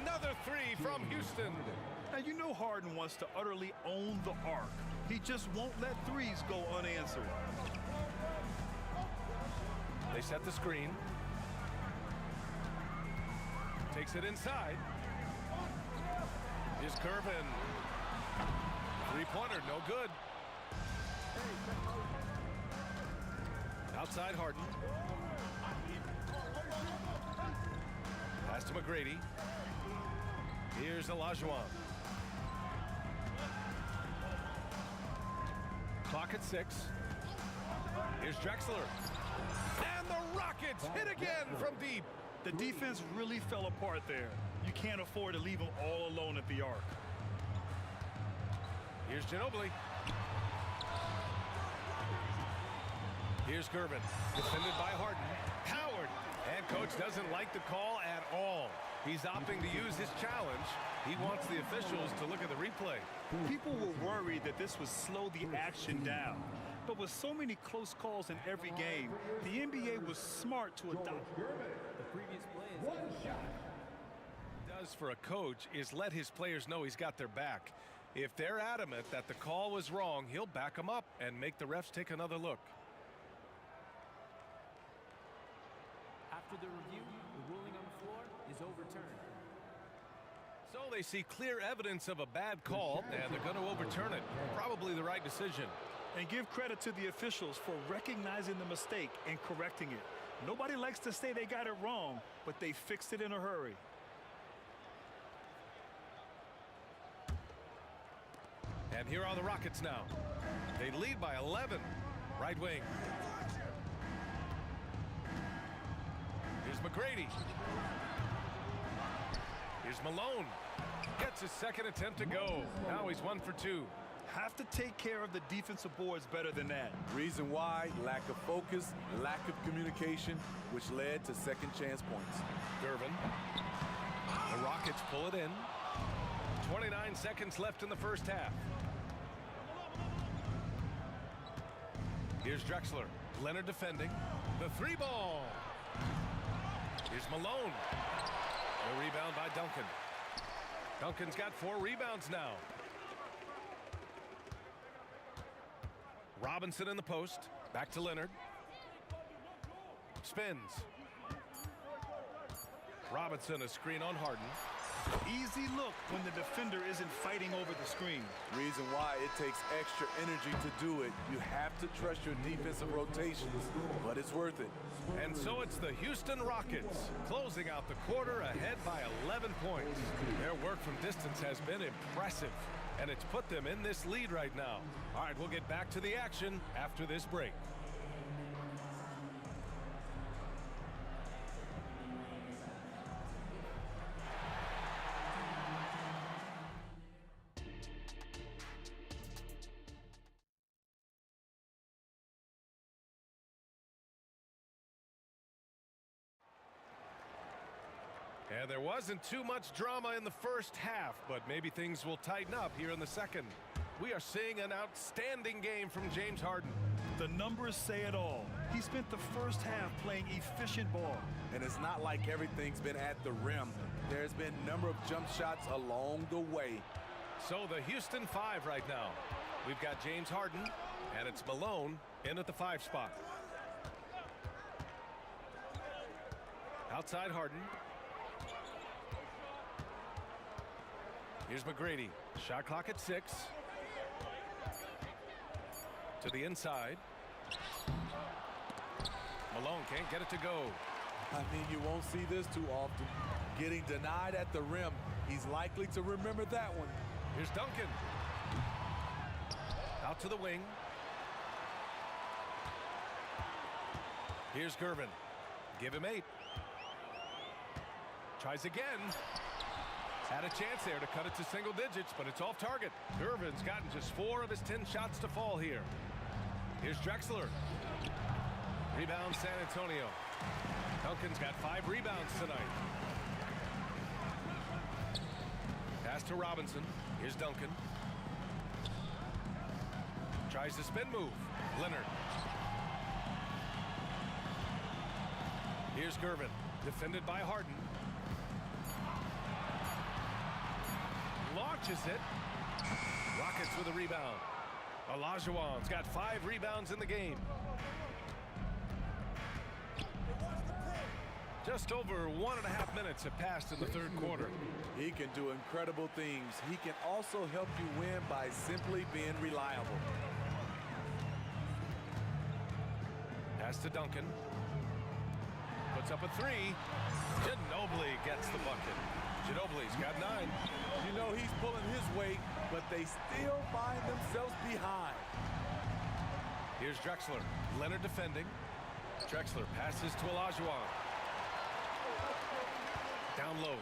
Another three from Houston. Now, you know Harden wants to utterly own the arc. He just won't let threes go unanswered. They set the screen. Takes it inside. Here's Curvin. Three-pointer, no good. Outside Harden. Pass to McGrady. Here's Olajuwon. Clock at 6. Here's Drexler. And the Rockets hit again from deep. The defense really fell apart there. You can't afford to leave them all alone at the arc. Here's Ginobili. Here's Gervin, defended by Harden. Howard, and coach doesn't like the call at all. He's opting to use his challenge. He wants the officials to look at the replay. People were worried that this would slow the action down. But with so many close calls in every game, the NBA was smart to adopt. The previous play is Does for a coach is let his players know he's got their back. If they're adamant that the call was wrong, he'll back them up and make the refs take another look. After the review, the ruling on the floor is overturned. So they see clear evidence of a bad call, and they're going to overturn it. Probably the right decision. And give credit to the officials for recognizing the mistake and correcting it. Nobody likes to say they got it wrong, but they fixed it in a hurry. And here are the Rockets now. They lead by 11. Right wing. Here's McGrady. Here's Malone. Gets his second attempt to go. Now he's 1 for 2. Have to take care of the defensive boards better than that. Reason why, lack of focus, lack of communication, which led to second chance points. Gervin. The Rockets pull it in. 29 seconds left in the first half. Here's Drexler. Leonard defending. The three ball. Here's Malone. No rebound by Duncan. Duncan's got 4 rebounds now. Robinson in the post. Back to Leonard. Spins. Robinson, a screen on Harden. Easy look when the defender isn't fighting over the screen. Reason why it takes extra energy to do it. You have to trust your defensive rotations, but it's worth it. And so it's the Houston Rockets closing out the quarter ahead by 11 points. Their work from distance has been impressive, and it's put them in this lead right now. All right, we'll get back to the action after this break. And there wasn't too much drama in the first half, but maybe things will tighten up here in the second. We are seeing an outstanding game from James Harden. The numbers say it all. He spent the first half playing efficient ball. And it's not like everything's been at the rim. There's been a number of jump shots along the way. So the Houston 5 right now. We've got James Harden, and it's Malone in at the 5 spot. Outside Harden. Here's McGrady. Shot clock at 6. To the inside. Malone can't get it to go. I mean, you won't see this too often. Getting denied at the rim. He's likely to remember that one. Here's Duncan. Out to the wing. Here's Gervin. Give him 8. Tries again. Had a chance there to cut it to single digits, but it's off target. Gervin's gotten just 4 of his 10 shots to fall here. Here's Drexler. Rebound San Antonio. Duncan's got 5 rebounds tonight. Pass to Robinson. Here's Duncan. Tries the spin move. Leonard. Here's Gervin. Defended by Harden. launches it. Rockets with a rebound. Olajuwon's got 5 rebounds in the game. Just over 1.5 minutes have passed in the third quarter. He can do incredible things. He can also help you win by simply being reliable. Pass to Duncan. Puts up a 3. Ginobili gets the bucket. Ginobili's got 9. You know he's pulling his weight, but they still find themselves behind. Here's Drexler. Leonard defending. Drexler passes to Olajuwon. Down low.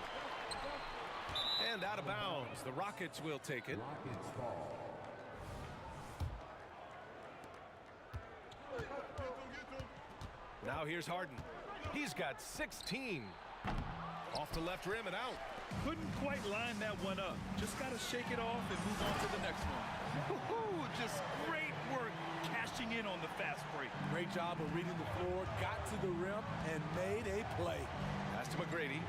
And out of bounds. The Rockets will take it. Now here's Harden. He's got 16. Off the left rim and out. Couldn't quite line that one up. Just got to shake it off and move on to the next one. Just great work cashing in on the fast break. Great job of reading the floor, got to the rim, and made a play. Pass to McGrady.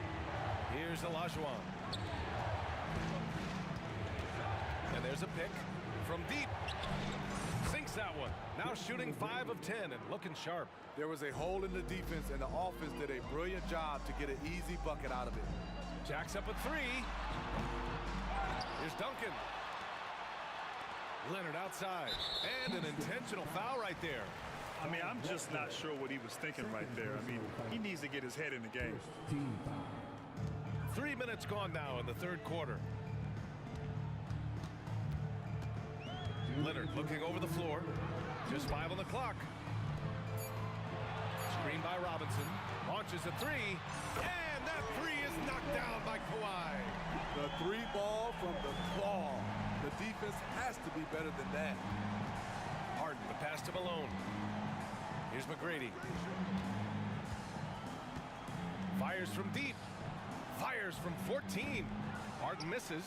Here's Olajuwon. And there's a pick from deep. Sinks that one. Now shooting 5 of 10 and looking sharp. There was a hole in the defense, and the offense did a brilliant job to get an easy bucket out of it. Jacks up a 3. Here's Duncan. Leonard outside. And an intentional foul right there. I mean, I'm just not sure what he was thinking right there. I mean, he needs to get his head in the game. 3 minutes gone now in the third quarter. Leonard looking over the floor. Just 5 on the clock. Screen by Robinson. Launches a 3. And that 3 is knocked down by Kawhi. The 3 ball from the claw. The defense has to be better than that. Harden, the pass to Malone. Here's McGrady. Fires from deep. Fires from 14. Harden misses.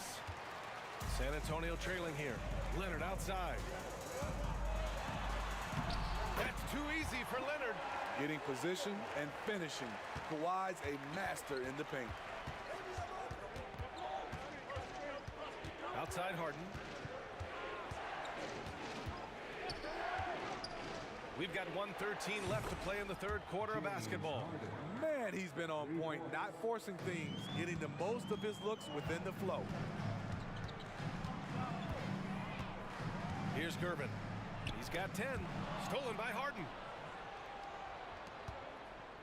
San Antonio trailing here. Leonard outside. That's too easy for Leonard. Getting position and finishing. Kawhi's a master in the paint. Outside Harden. We've got 1:13 left to play in the third quarter of basketball. Man, he's been on point, not forcing things, getting the most of his looks within the flow. Here's Gervin. He's got 10. Stolen by Harden.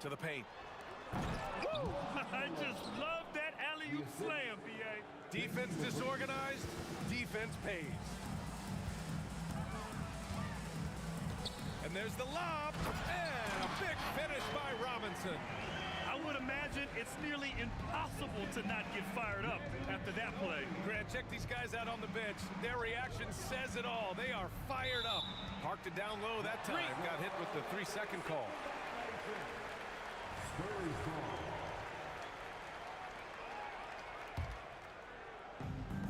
To the paint. I just love that alley-oop slam, B.A. Defense disorganized. Defense pays. And there's the lob. And a big finish by Robinson. I would imagine it's nearly impossible to not get fired up after that play. Grant, check these guys out on the bench. Their reaction says it all. They are fired up. Parked it down low that time. Got hit with the 3-second call.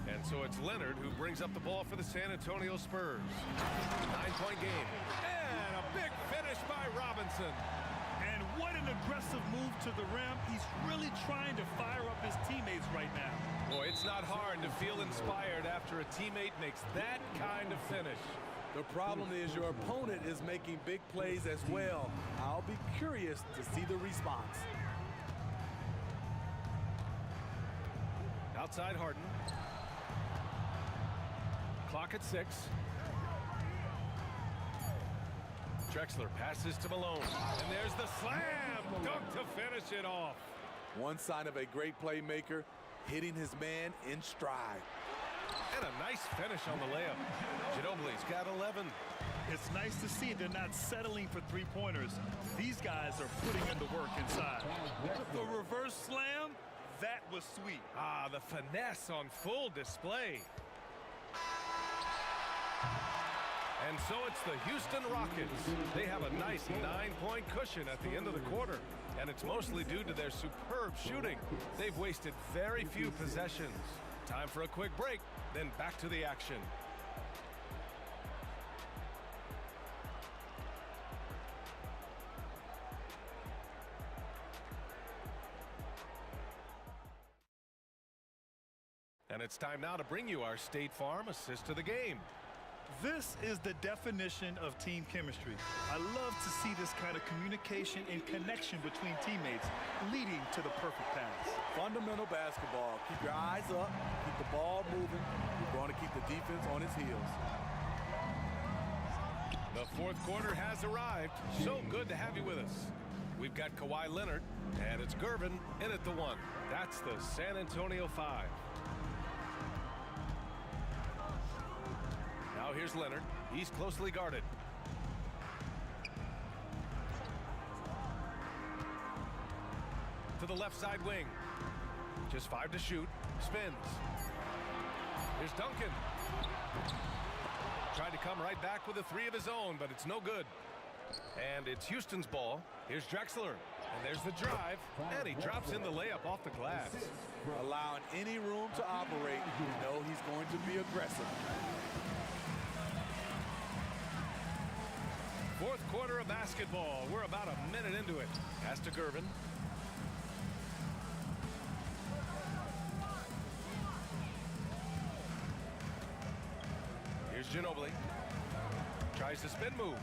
And so it's Leonard who brings up the ball for the San Antonio Spurs. 9-point game. And a big finish by Robinson. And what an aggressive move to the rim. He's really trying to fire up his teammates right now. Boy, it's not hard to feel inspired after a teammate makes that kind of finish. The problem is your opponent is making big plays as well. I'll be curious to see the response. Outside Harden. Clock at 6. Drexler passes to Malone. And there's the slam dunk to finish it off. One sign of a great playmaker, hitting his man in stride. And a nice finish on the layup. Ginobili's got 11. It's nice to see they're not settling for three-pointers. These guys are putting in the work inside. The reverse slam, that was sweet. Ah, the finesse on full display. And so it's the Houston Rockets. They have a nice 9-point cushion at the end of the quarter. And it's mostly due to their superb shooting. They've wasted very few possessions. Time for a quick break, then back to the action. And it's time now to bring you our State Farm assist of the game. This is the definition of team chemistry. I love to see this kind of communication and connection between teammates leading to the perfect pass. Fundamental basketball. Keep your eyes up, keep the ball moving. You're going to keep the defense on its heels. The fourth quarter has arrived. So good to have you with us. We've got Kawhi Leonard, and it's Gervin in at the 1. That's the San Antonio 5. Now here's Leonard. He's closely guarded. To the left side wing. Just 5 to shoot. Spins. Here's Duncan. Tried to come right back with a 3 of his own, but it's no good. And it's Houston's ball. Here's Drexler. And there's the drive. And he drops in the layup off the glass. Allowing any room to operate. You know he's going to be aggressive. Fourth quarter of basketball. We're about a minute into it. Pass to Gervin. Here's Ginobili. Tries to spin move.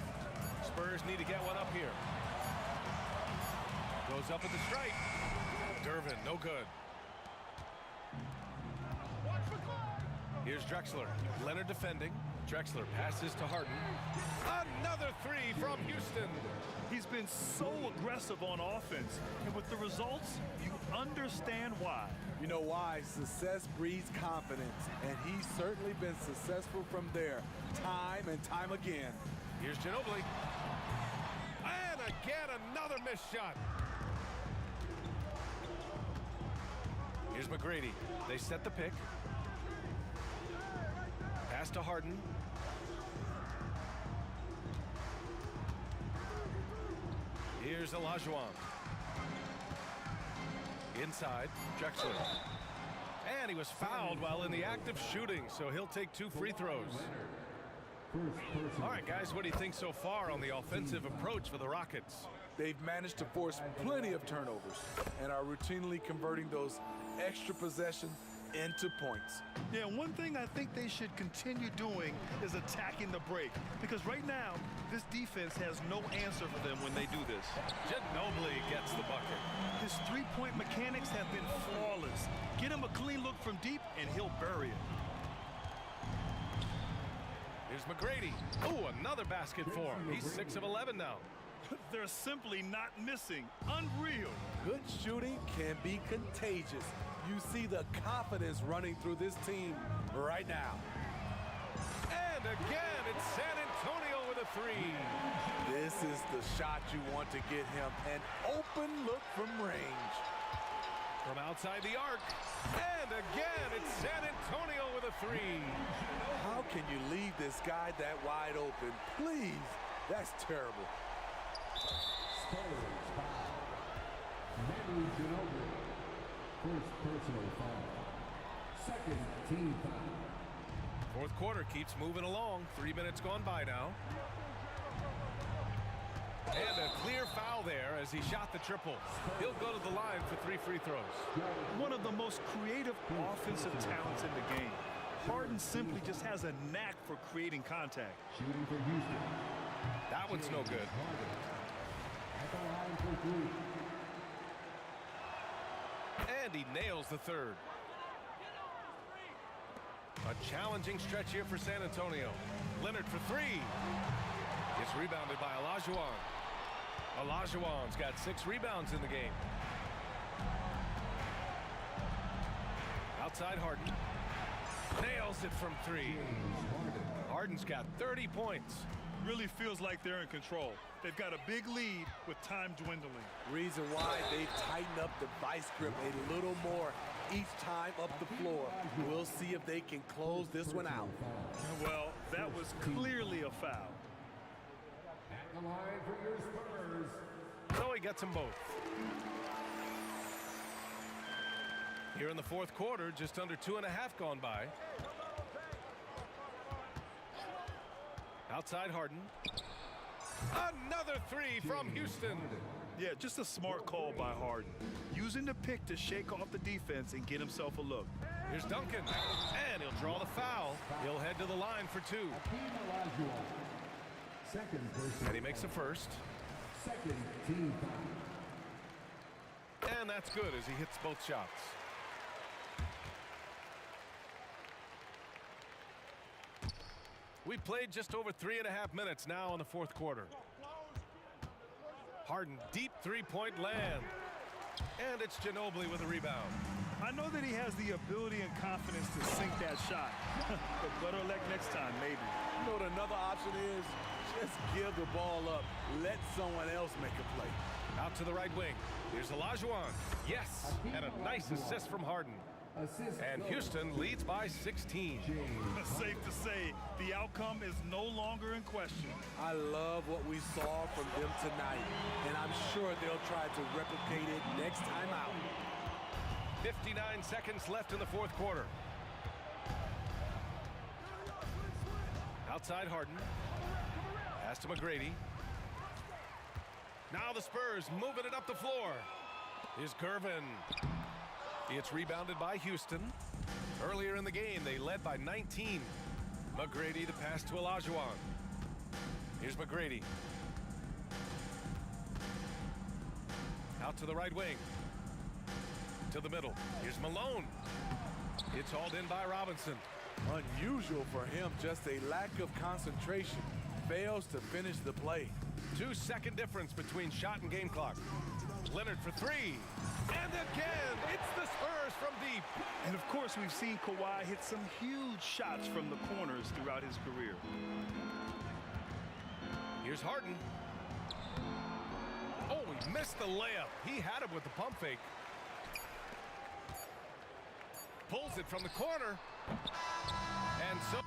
Spurs need to get one up here. Goes up at the stripe. Gervin, no good. Here's Drexler. Leonard defending. Drexler passes to Harden. Another 3 from Houston. He's been so aggressive on offense, and with the results, you understand why. You know why? Success breeds confidence, and he's certainly been successful from there, time and time again. Here's Ginobili. And again, another missed shot. Here's McGrady. They set the pick. Pass to Harden. Here's Olajuwon. Inside, Drexler. And he was fouled while in the act of shooting, so he'll take 2 free throws. All right, guys, what do you think so far on the offensive approach for the Rockets? They've managed to force plenty of turnovers and are routinely converting those extra possessions into points. Yeah, one thing I think they should continue doing is attacking the break, because right now this defense has no answer for them when they do this. Ginobili gets the bucket. His three-point mechanics have been flawless. Get him a clean look from deep and he'll bury it. Here's McGrady. Oh, another basket for him. He's 6 of 11 now. They're simply not missing. Unreal. Good shooting can be contagious. You see the confidence running through this team right now. And again, it's San Antonio with a 3. This is the shot you want to get him. An open look from range. From outside the arc. And again, it's San Antonio with a 3. How can you leave this guy that wide open? Please, that's terrible. Spurs foul. Manu Ginobili. First personal foul. Second team foul. Fourth quarter keeps moving along. 3 minutes gone by now. And a clear foul there as he shot the triple. He'll go to the line for 3 free throws. One of the most creative offensive talents in the game. Harden simply just has a knack for creating contact. Shooting for Houston. That one's no good. At the line for 3. And he nails the third. A challenging stretch here for San Antonio. Leonard for 3. It's rebounded by Olajuwon. Olajuwon's got 6 rebounds in the game. Outside Harden. Nails it from 3. Harden's got 30 points. Really feels like they're in control. They've got a big lead with time dwindling. Reason why they tighten up the vice grip a little more each time up the floor. We'll see if they can close this one out. Well, that was clearly a foul. At the line for your Spurs. So he gets them both. Here in the fourth quarter, just under 2.5 gone by. Outside Harden. Another 3 from Houston. Yeah, just a smart call by Harden. Using the pick to shake off the defense and get himself a look. Here's Duncan, and he'll draw the foul. He'll head to the line for 2. And he makes a first. Second team foul. And that's good as he hits both shots. We played just over 3.5 minutes now in the fourth quarter. Harden, deep three-point land. And it's Ginobili with a rebound. I know that he has the ability and confidence to sink that shot. But better luck next time, maybe. You know what another option is? Just give the ball up. Let someone else make a play. Out to the right wing. Here's Olajuwon. Yes, and a nice assist from Harden. And Houston leads by 16. Safe to say, the outcome is no longer in question. I love what we saw from them tonight, and I'm sure they'll try to replicate it next time out. 59 seconds left in the fourth quarter. Outside Harden. Pass to McGrady. Now the Spurs moving it up the floor. Here's Gervin. It's rebounded by Houston. Earlier in the game, they led by 19. McGrady to pass to Olajuwon. Here's McGrady. Out to the right wing. To the middle. Here's Malone. It's hauled in by Robinson. Unusual for him, just a lack of concentration. Fails to finish the play. 2-second difference between shot and game clock. Leonard for 3. And again, it's the Spurs from deep. And of course, we've seen Kawhi hit some huge shots from the corners throughout his career. Here's Harden. Oh, he missed the layup. He had him with the pump fake. Pulls it from the corner. And so...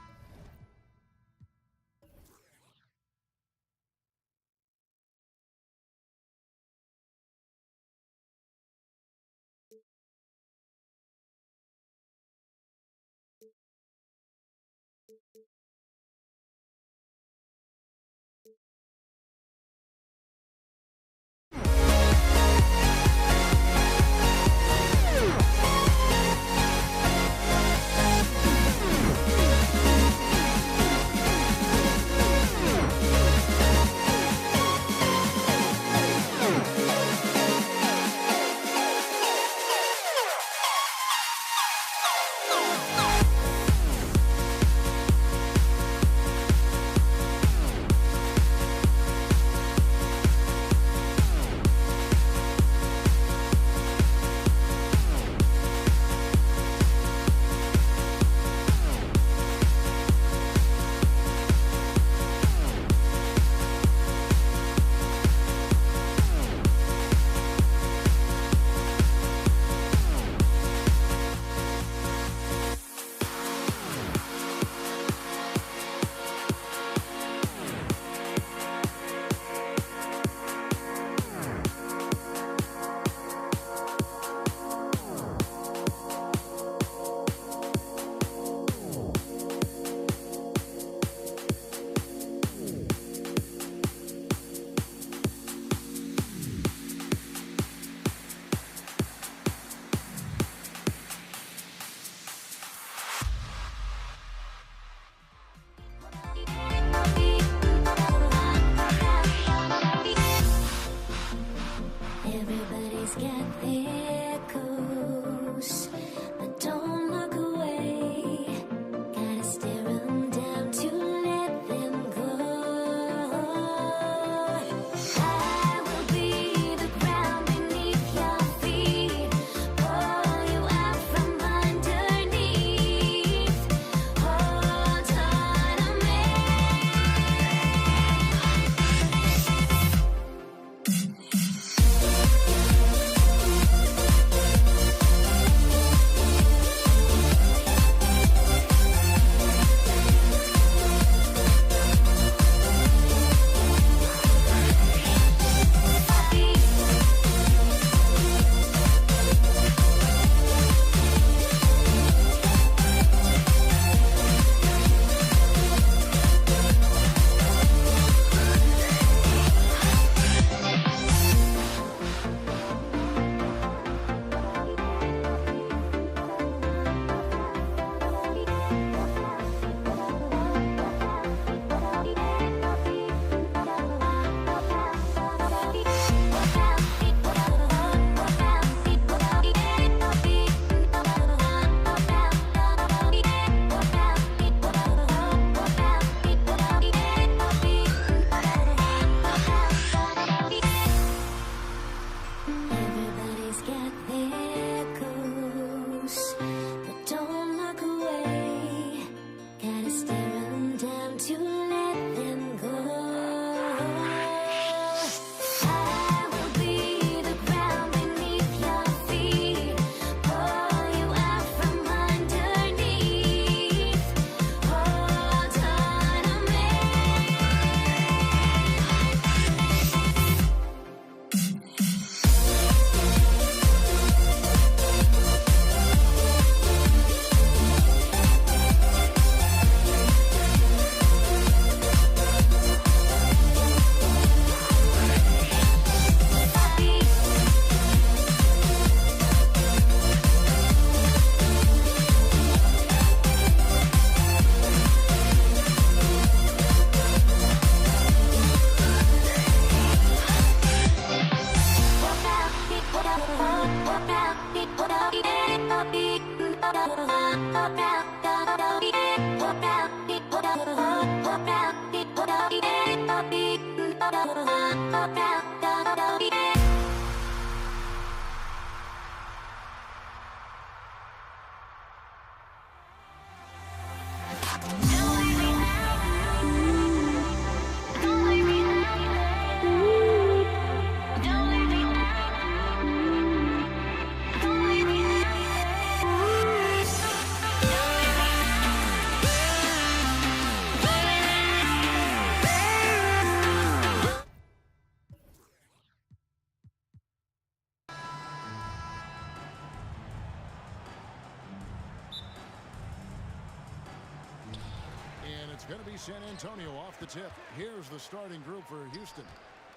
It's going to be San Antonio off the tip. Here's the starting group for Houston.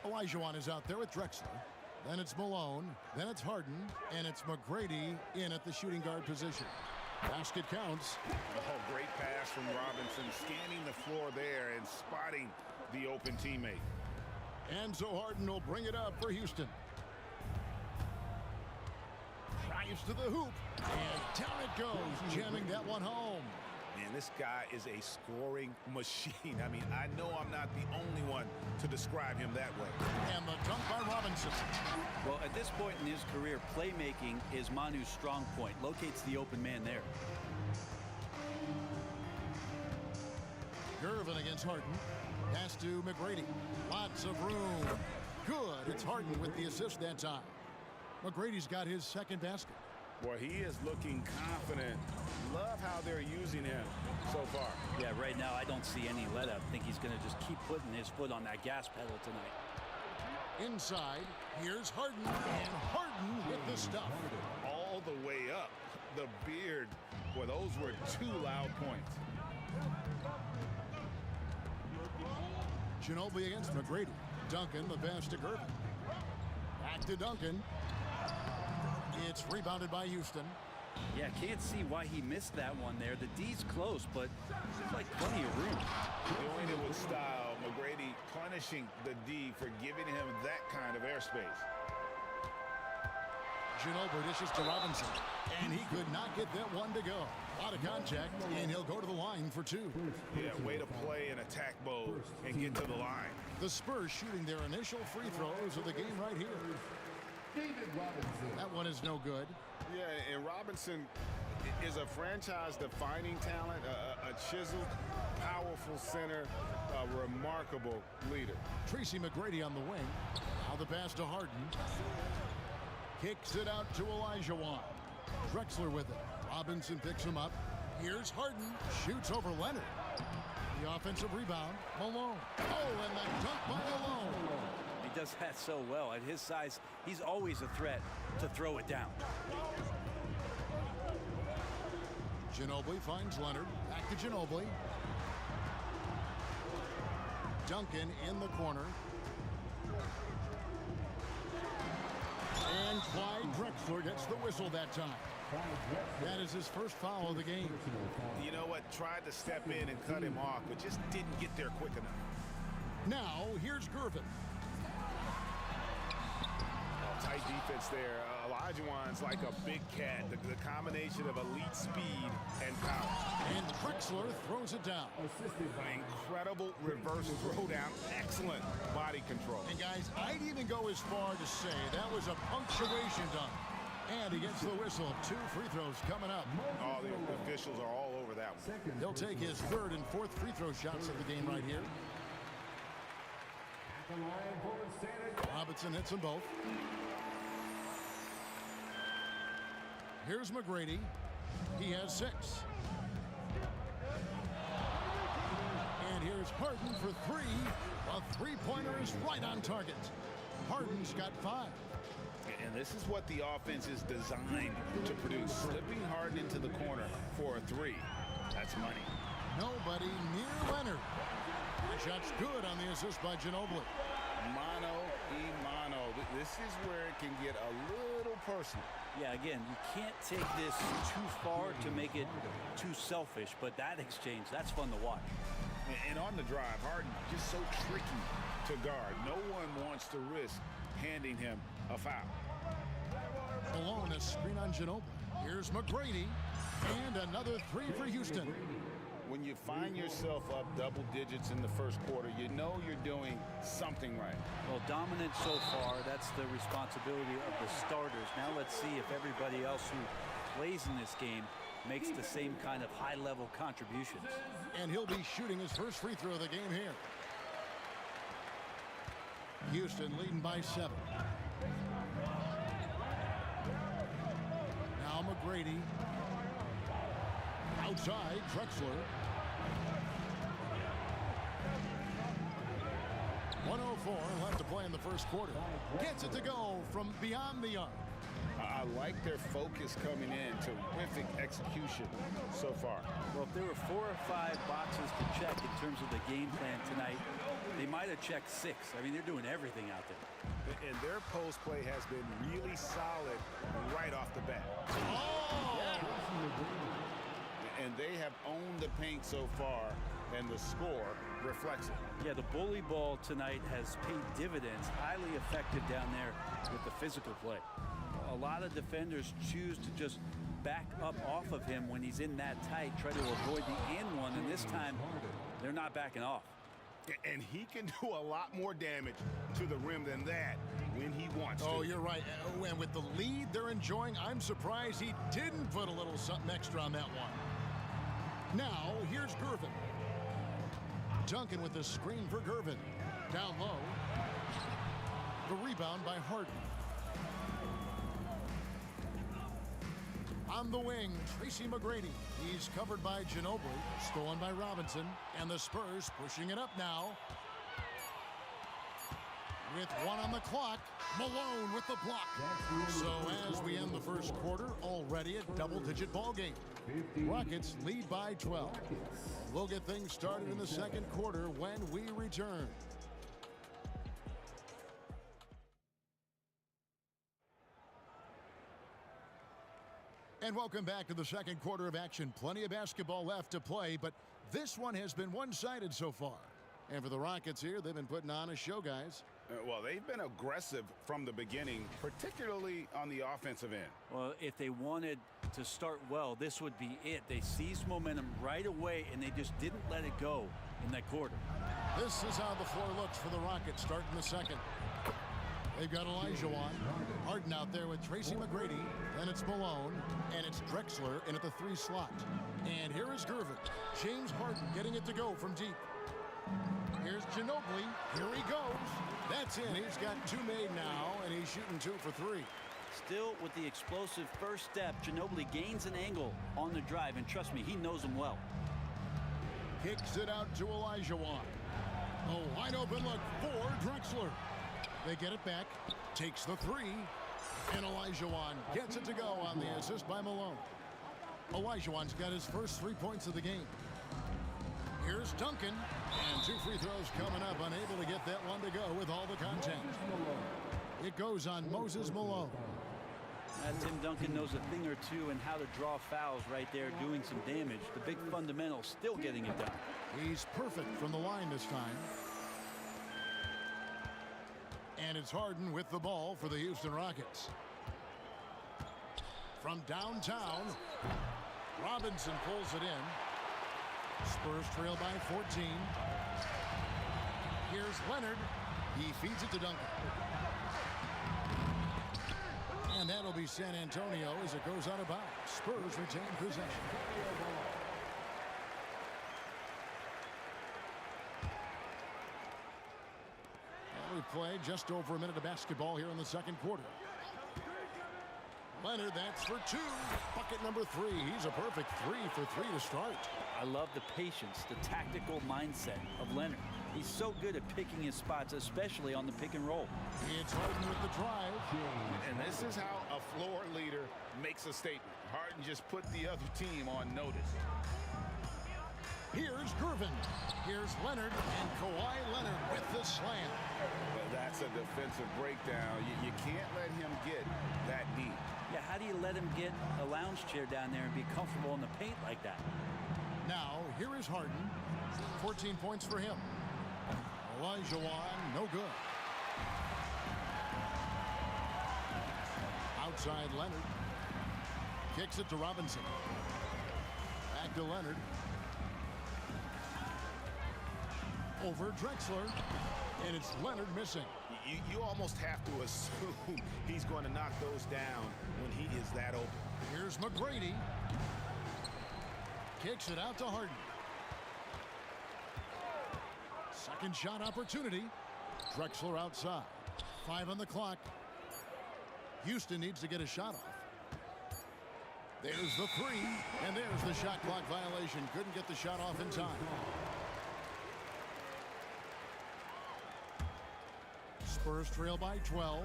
Olajuwon is out there with Drexler. Then it's Malone. Then it's Harden. And it's McGrady in at the shooting guard position. Basket counts. Oh, great pass from Robinson. Scanning the floor there and spotting the open teammate. And so Harden will bring it up for Houston. Drives to the hoop. And down it goes. Jamming that one home. Man, this guy is a scoring machine. I mean, I know I'm not the only one to describe him that way. And the dunk by Robinson. Well, at this point in his career, playmaking is Manu's strong point. Locates the open man there. Gervin against Harden. Pass to McGrady. Lots of room. Good. It's Harden with the assist that time. McGrady's got his second basket. Boy, he is looking confident. Love how they're using him so far. Yeah, right now I don't see any let up. I think he's going to just keep putting his foot on that gas pedal tonight. Inside, here's Harden, and Harden with the stuff. All the way up. The beard. Boy, those were two loud points. Ginobili against McGrady. Duncan, the pass to Gervin. Back to Duncan. It's rebounded by Houston. Yeah, can't see why he missed that one there. The D's close, but there's like plenty of room. Doing it with style. McGrady punishing the D for giving him that kind of airspace. Ginobili dishes to Robinson, and he could not get that one to go. Out of contact, and he'll go to the line for two. Yeah, way to play in attack mode and get to the line. The Spurs shooting their initial free throws of the game right here. That one is no good. Yeah, and Robinson is a franchise-defining talent, a chiseled, powerful center, a remarkable leader. Tracy McGrady on the wing. Now the pass to Harden. Kicks it out to Olajuwon. Drexler with it. Robinson picks him up. Here's Harden. Shoots over Leonard. The offensive rebound. Malone. Oh, and the dunk by Malone. He does that so well. At his size, he's always a threat to throw it down. Ginobili finds Leonard. Back to Ginobili. Duncan in the corner. And Clyde Drexler gets the whistle that time. That is his first foul of the game. You know what? Tried to step in and cut him off, but just didn't get there quick enough. Now, here's Gervin. Tight defense there. Olajuwon's like a big cat. The combination of elite speed and power. And Drexler throws it down. An incredible reverse throwdown. Excellent body control. And guys, I'd even go as far to say that was a punctuation dunk. And he gets the whistle. 2 free throws coming up. Oh, the officials are all over that one. He'll take his 3rd and 4th free throw shots of the game right here. Robinson hits them both. Here's McGrady. He has 6. And here's Harden for 3. A three-pointer is right on target. Harden's got 5. And this is what the offense is designed to produce. Slipping Harden into the corner for a 3. That's money. Nobody near Leonard. The shot's good on the assist by Ginobili. Mano y mano. This is where it can get a little personal. Yeah, again, you can't take this too far to make it too selfish, but that exchange, that's fun to watch. And on the drive, Harden just so tricky to guard. No one wants to risk handing him a foul. Malone, a screen on Ginobili. Here's McGrady. And another 3 for Houston. When you find yourself up double digits in the first quarter, you know you're doing something right. Well, dominant so far. That's the responsibility of the starters. Now let's see if everybody else who plays in this game makes the same kind of high-level contributions. And he'll be shooting his first free throw of the game here. Houston leading by 7. Now McGrady. Outside, Drexler. 1:04 left to play in the first quarter. Gets it to go from beyond the arc. I like their focus coming in. Terrific execution so far. Well, if there were 4 or 5 boxes to check in terms of the game plan tonight, they might have checked 6. I mean, they're doing everything out there. And their post play has been really solid right off the bat. Oh! And they have owned the paint so far, and the score reflects it. Yeah, the bully ball tonight has paid dividends, highly effective down there with the physical play. A lot of defenders choose to just back up off of him when he's in that tight, try to avoid the and one, and this time they're not backing off. And he can do a lot more damage to the rim than that when he wants to. Oh, you're right. And with the lead they're enjoying, I'm surprised he didn't put a little something extra on that one. Now, here's Gervin. Duncan with the screen for Gervin. Down low. The rebound by Harden. On the wing, Tracy McGrady. He's covered by Ginobili, stolen by Robinson, and the Spurs pushing it up now. With 1 on the clock, Malone with the block. So as we end the first quarter, already a double-digit ball game. Rockets lead by 12. We'll get things started in the second quarter when we return. And welcome back to the second quarter of action. Plenty of basketball left to play, but this one has been one-sided so far. And for the Rockets here, they've been putting on a show, guys. Well, they've been aggressive from the beginning, particularly on the offensive end. Well, if they wanted to start well, this would be it. They seized momentum right away, and they just didn't let it go in that quarter. This is how the floor looks for the Rockets starting the second. They've got Elijah on. Harden out there with Tracy McGrady. Then it's Malone. And it's Drexler in at the 3 slot. And here is Gervin. James Harden getting it to go from deep. Here's Ginobili. Here he goes. That's in. He's got 2 made now, and he's shooting 2 for 3. Still with the explosive first step, Ginobili gains an angle on the drive, and trust me, he knows them well. Kicks it out to Olajuwon. A wide open look for Drexler. They get it back, takes the 3, and Olajuwon gets it to go on the assist by Malone. Olajuwon's got his first 3 points of the game. Here's Duncan, and 2 free throws coming up, unable to get that one to go with all the contact. It goes on Moses Malone. Tim Duncan knows a thing or two in how to draw fouls right there, doing some damage. The big fundamental still getting it done. He's perfect from the line this time. And it's Harden with the ball for the Houston Rockets. From downtown, Robinson pulls it in. Spurs trail by 14. Here's Leonard. He feeds it to Duncan. And that'll be San Antonio as it goes out of bounds. Spurs retain possession. We play just over a minute of basketball here in the second quarter. Leonard, that's for 2. Bucket number 3. He's a perfect 3 for 3 to start. I love the patience, the tactical mindset of Leonard. He's so good at picking his spots, especially on the pick and roll. It's Harden with the drive. And this is how a floor leader makes a statement. Harden just put the other team on notice. Here's Gervin. Here's Leonard, and Kawhi Leonard with the slam. Well, that's a defensive breakdown. You can't let him get that deep. Yeah, how do you let him get a lounge chair down there and be comfortable in the paint like that? Now, here is Harden. 14 points for him. Olajuwon, no good. Outside Leonard. Kicks it to Robinson. Back to Leonard. over Drexler. And it's Leonard missing. You almost have to assume he's going to knock those down when he is that open. Here's McGrady. Kicks it out to Harden. Second shot opportunity. Drexler outside. 5 on the clock. Houston needs to get a shot off. There's the 3, and there's the shot clock violation. Couldn't get the shot off in time. Spurs trail by 12.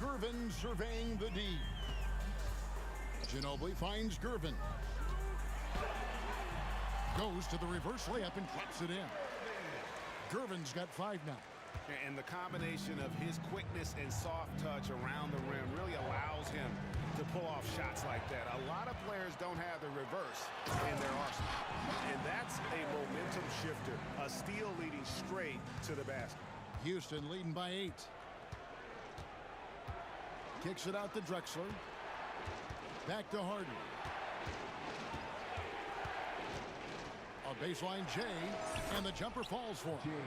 Gervin surveying the D. Ginobili finds Gervin. Goes to the reverse layup and drops it in. Gervin's got 5 now. And the combination of his quickness and soft touch around the rim really allows him to pull off shots like that. A lot of players don't have the reverse in their arsenal. And that's a momentum shifter. A steal leading straight to the basket. Houston leading by 8. Kicks it out to Drexler. Back to Harden. A baseline J, and the jumper falls for him.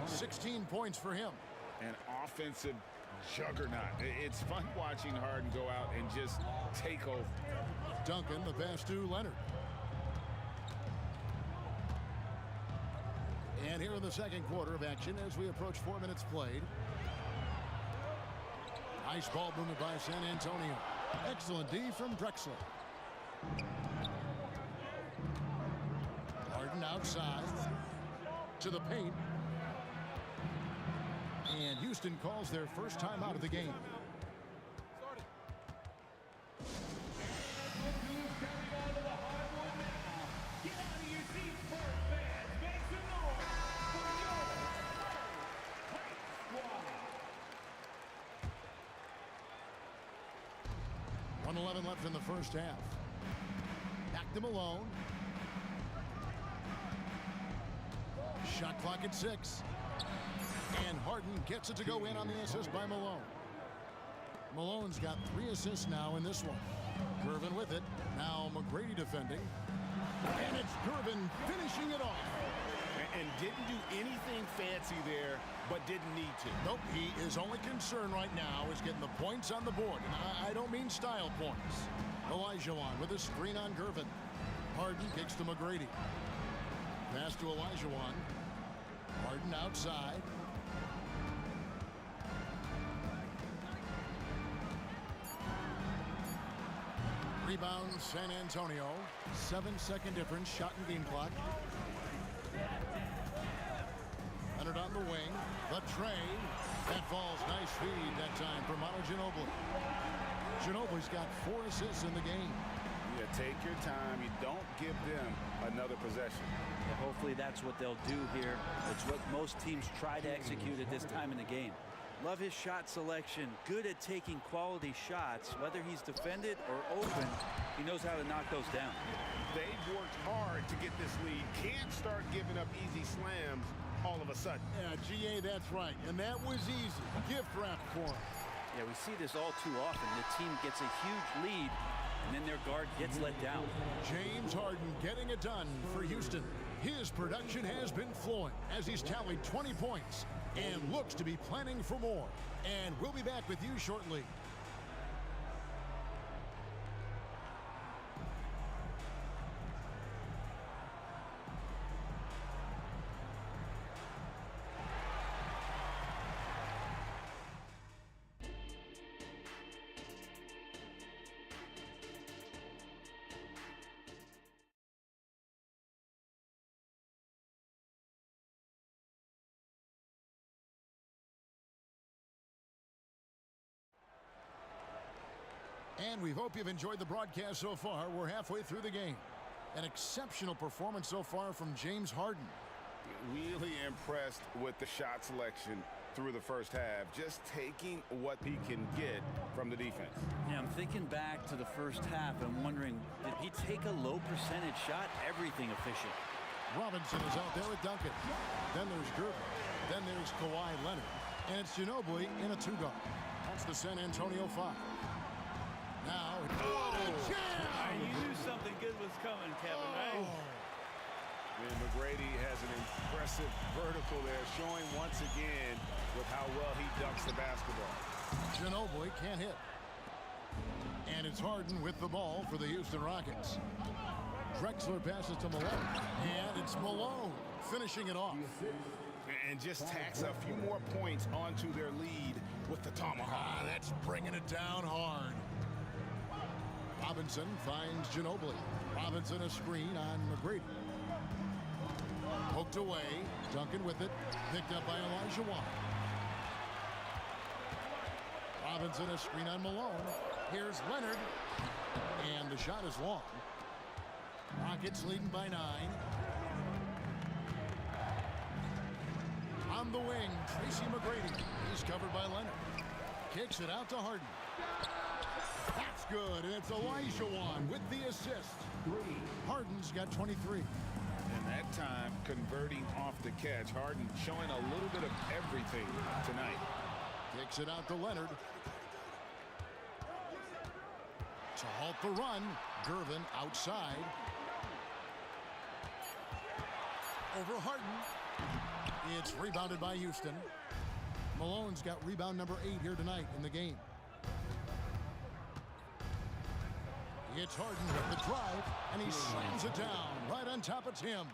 16 points for him. An offensive juggernaut. It's fun watching Harden go out and just take over. Duncan, the pass to Leonard. And here in the second quarter of action as we approach 4 minutes played. Nice ball movement by San Antonio. Excellent D from Drexler. Harden outside to the paint. And Houston calls their first time out of the game. .11 left in the first half. Back to Malone. Shot clock at 6. And Harden gets it to go in on the assist by Malone. Malone's got 3 assists now in this one. Gervin with it. Now McGrady defending. And it's Gervin finishing it off. And didn't do anything fancy there, but didn't need to. Nope, his only concern right now is getting the points on the board. And I don't mean style points. Olajuwon with a screen on Gervin. Harden kicks to McGrady. Pass to Olajuwon. Harden outside. Rebound San Antonio. 7-second difference. Shot and game clock. Leonard on the wing. The tray. That falls. Nice feed that time for Manu Ginobili. Ginobili's got 4 assists in the game. Yeah, take your time. You don't give them another possession. Yeah, hopefully that's what they'll do here. It's what most teams try to execute at this time in the game. Love his shot selection. Good at taking quality shots. Whether he's defended or open, he knows how to knock those down. They've worked hard to get this lead. Can't start giving up easy slams all of a sudden. Yeah, GA, that's right. And that was easy. Gift wrap for him. Yeah, we see this all too often. The team gets a huge lead, and then their guard gets let down. James Harden getting it done for Houston. His production has been flowing as he's tallied 20 points and looks to be planning for more. And we'll be back with you shortly. And we hope you've enjoyed the broadcast so far. We're halfway through the game. An exceptional performance so far from James Harden. Really impressed with the shot selection through the first half. Just taking what he can get from the defense. Yeah, I'm thinking back to the first half and wondering, did he take a low percentage shot? Everything efficient. Robinson is out there with Duncan. Then there's Gervin. Then there's Kawhi Leonard. And it's Ginobili in a 2-guard. That's the San Antonio 5. Now, I knew something good was coming, Kevin, right? And McGrady has an impressive vertical there, showing once again with how well he dunks the basketball. Ginobili can't hit. And it's Harden with the ball for the Houston Rockets. Drexler passes to Malone. And it's Malone finishing it off. And just tacks a few more points onto their lead with the tomahawk. That's bringing it down hard. Robinson finds Ginobili. Robinson a screen on McGrady. Poked away. Duncan with it. Picked up by Elijah Wan. Robinson a screen on Malone. Here's Leonard. And the shot is long. Rockets leading by 9. On the wing, Tracy McGrady. He's covered by Leonard. Kicks it out to Harden. That's good, and it's Elijah Wan with the assist. Harden's got 23. And that time, converting off the catch. Harden showing a little bit of everything tonight. Kicks it out to Leonard. To halt the run, Gervin outside. Over Harden. It's rebounded by Houston. Malone's got rebound number 8 here tonight in the game. It's Harden with the drive, and he slams it down right on top of Tim.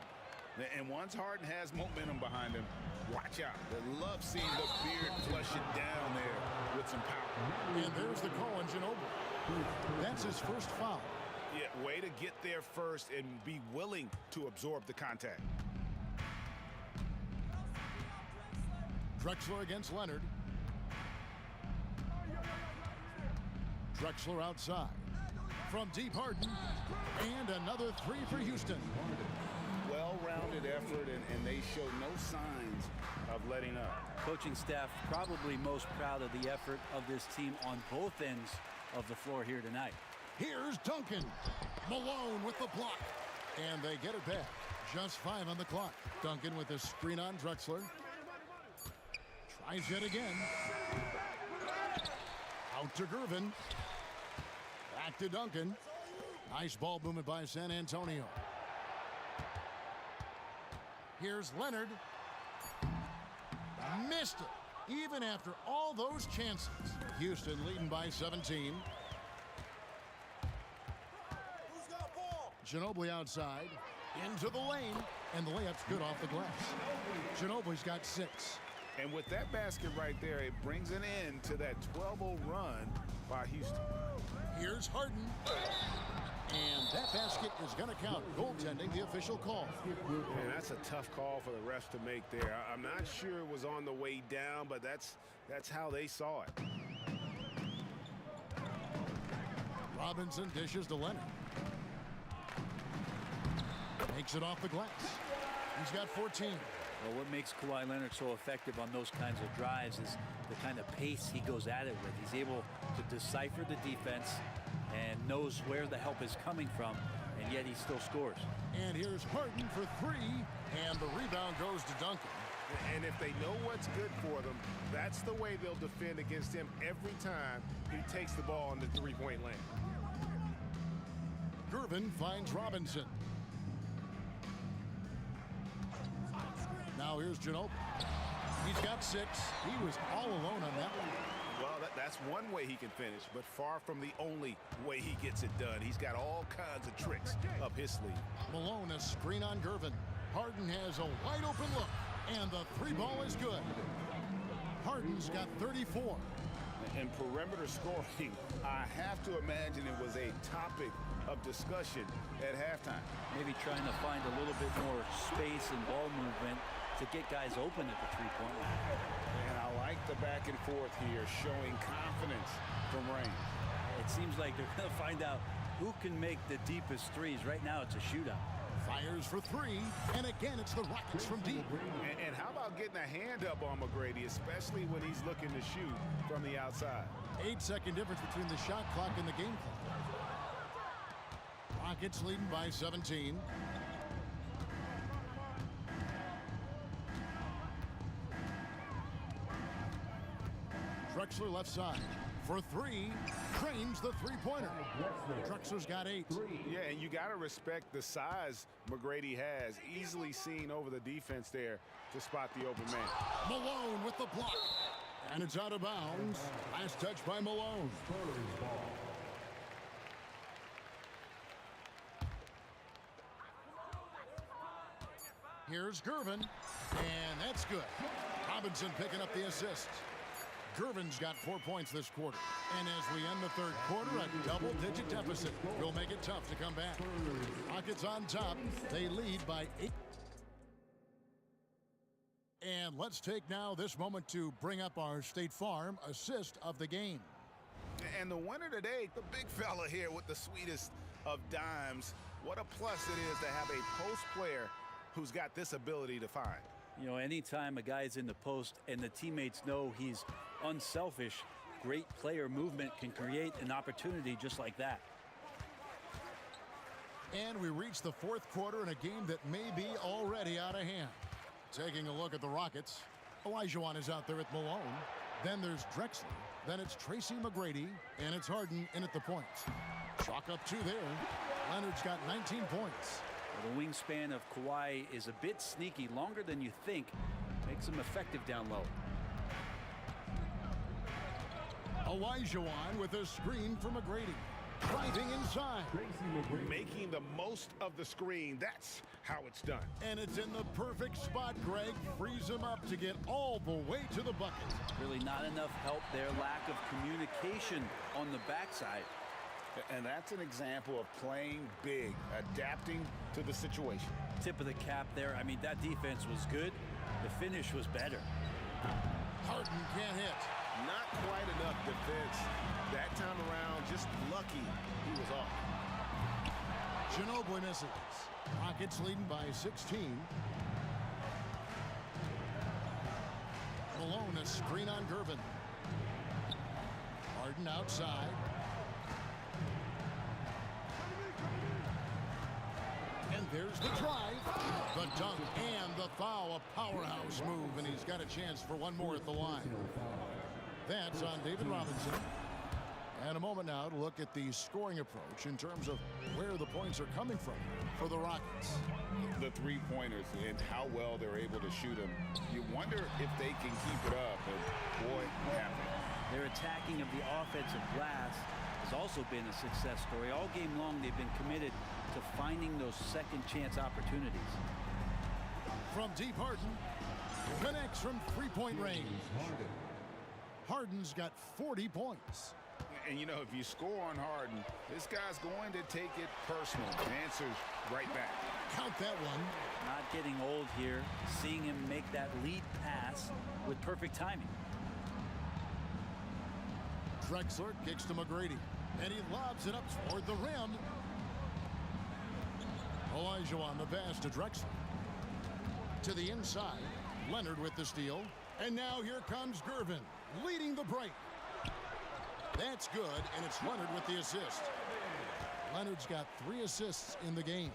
And once Harden has momentum behind him, watch out. They love seeing the beard flush it down there with some power. And there's the call on Ginobili. That's his first foul. Yeah, way to get there first and be willing to absorb the contact. Drexler against Leonard. Drexler outside. From deep, Harden. And another 3 for Houston. Well-rounded effort, and they show no signs of letting up. Coaching staff probably most proud of the effort of this team on both ends of the floor here tonight. Here's Duncan. Malone with the block. And they get it back. Just 5 on the clock. Duncan with a screen on Drexler. Tries it again. Out to Gervin. Back to Duncan. Nice ball movement by San Antonio. Here's Leonard. Missed it. Even after all those chances. Houston leading by 17. Ginobili outside. Into the lane. And the layup's good off the glass. Ginobili's got 6. And with that basket right there, it brings an end to that 12-0 run by Houston. Here's Harden. And that basket is going to count. Goaltending, the official call. And that's a tough call for the refs to make there. I'm not sure it was on the way down, but that's how they saw it. Robinson dishes to Leonard. Makes it off the glass. He's got 14. Well, what makes Kawhi Leonard so effective on those kinds of drives is the kind of pace he goes at it with. He's able to decipher the defense and knows where the help is coming from, and yet he still scores. And here's Harden for 3, and the rebound goes to Duncan. And if they know what's good for them, that's the way they'll defend against him every time he takes the ball in the three-point lane. Gervin finds Robinson. Now here's Ginobili. He's got 6. He was all alone on that one. Well, that's one way he can finish, but far from the only way he gets it done. He's got all kinds of tricks up his sleeve. Malone a screen on Gervin. Harden has a wide open look, and the 3 ball is good. Harden's got 34. And perimeter scoring, I have to imagine it was a topic of discussion at halftime. Maybe trying to find a little bit more space and ball movement to get guys open at the three-point line. And I like the back and forth here, showing confidence from Rain. It seems like they're going to find out who can make the deepest threes. Right now, it's a shootout. Fires for 3, and again, it's the Rockets from deep. And how about getting a hand up on McGrady, especially when he's looking to shoot from the outside? 8-second difference between the shot clock and the game clock. Rockets leading by 17. Drexler left side. For three, trains the three-pointer. Drexler's got 8. Yeah, and you got to respect the size McGrady has. Easily seen over the defense there to spot the open man. Malone with the block. And it's out of bounds. Last touch by Malone. Here's Gervin, and that's good. Robinson picking up the assist. Gervin's got 4 points this quarter. And as we end the third quarter, a double-digit deficit will make it tough to come back. Rockets on top. They lead by 8. And let's take now this moment to bring up our State Farm assist of the game. And the winner today, the big fella here with the sweetest of dimes. What a plus it is to have a post player who's got this ability to find. You know, anytime a guy's in the post and the teammates know he's unselfish, great player movement can create an opportunity just like that. And we reach the fourth quarter in a game that may be already out of hand. Taking a look at the Rockets, Olajuwon is out there with Malone. Then there's Drexler. Then it's Tracy McGrady, and it's Harden in at the point. Chalk up 2 there. Leonard's got 19 points. Well, the wingspan of Kawhi is a bit sneaky, longer than you think. Makes him effective down low. Olajuwon with a screen for McGrady. Driving inside. Making the most of the screen. That's how it's done. And it's in the perfect spot, Greg. Frees him up to get all the way to the bucket. Really not enough help there. Lack of communication on the backside. And that's an example of playing big, adapting to the situation. Tip of the cap there. I mean, that defense was good. The finish was better. Harden can't hit. Not quite enough defense. That time around, just lucky he was off. Ginobili misses. Rockets leading by 16. Malone, a screen on Gervin. Harden outside. And there's the drive, the dunk, and the foul. A powerhouse move, and he's got a chance for one more at the line. That's on David Robinson. And a moment now to look at the scoring approach in terms of where the points are coming from for the Rockets. The three-pointers and how well they're able to shoot them. You wonder if they can keep it up, and boy, happened. Their attacking of the offensive glass has also been a success story. All game long, they've been committed to finding those second chance opportunities. From deep, Harden connects from three-point range. Harden's got 40 points. And, you know, if you score on Harden, this guy's going to take it personal. Answers right back. Count that one. Not getting old here. Seeing him make that lead pass with perfect timing. Drexler kicks to McGrady, and he lobs it up toward the rim. Olajuwon the pass to Drexler. To the inside, Leonard with the steal. And now here comes Gervin, leading the break. That's good, and it's Leonard with the assist. Leonard's got 3 assists in the game.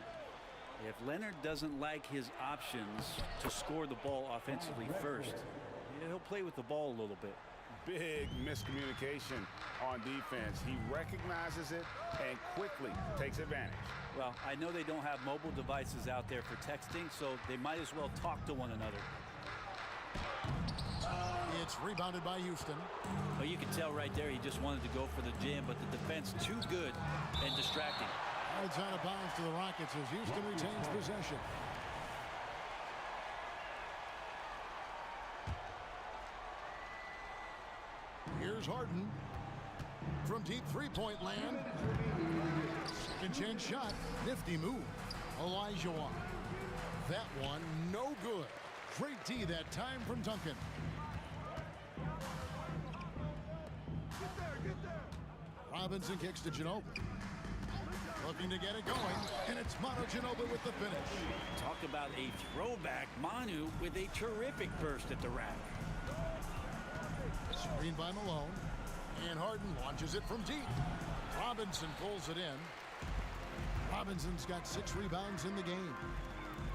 If Leonard doesn't like his options to score the ball offensively first, he'll play with the ball a little bit. Big miscommunication on defense. He recognizes it and quickly takes advantage. Well, I know they don't have mobile devices out there for texting, so they might as well talk to one another. It's rebounded by Houston. Well, you can tell right there he just wanted to go for the jam, but the defense too good and distracting. It's out of bounds to the Rockets as Houston retains possession. Here's Harden from deep three-point land. Second chance shot. Nifty move. Olajuwon. That one no good. Great D that time from Duncan. Robinson kicks to Ginobili. Looking to get it going, and it's Manu Ginobili with the finish. Talk about a throwback. Manu with a terrific burst at the rack. Screen by Malone, and Harden launches it from deep. Robinson pulls it in. Robinson's got 6 rebounds in the game.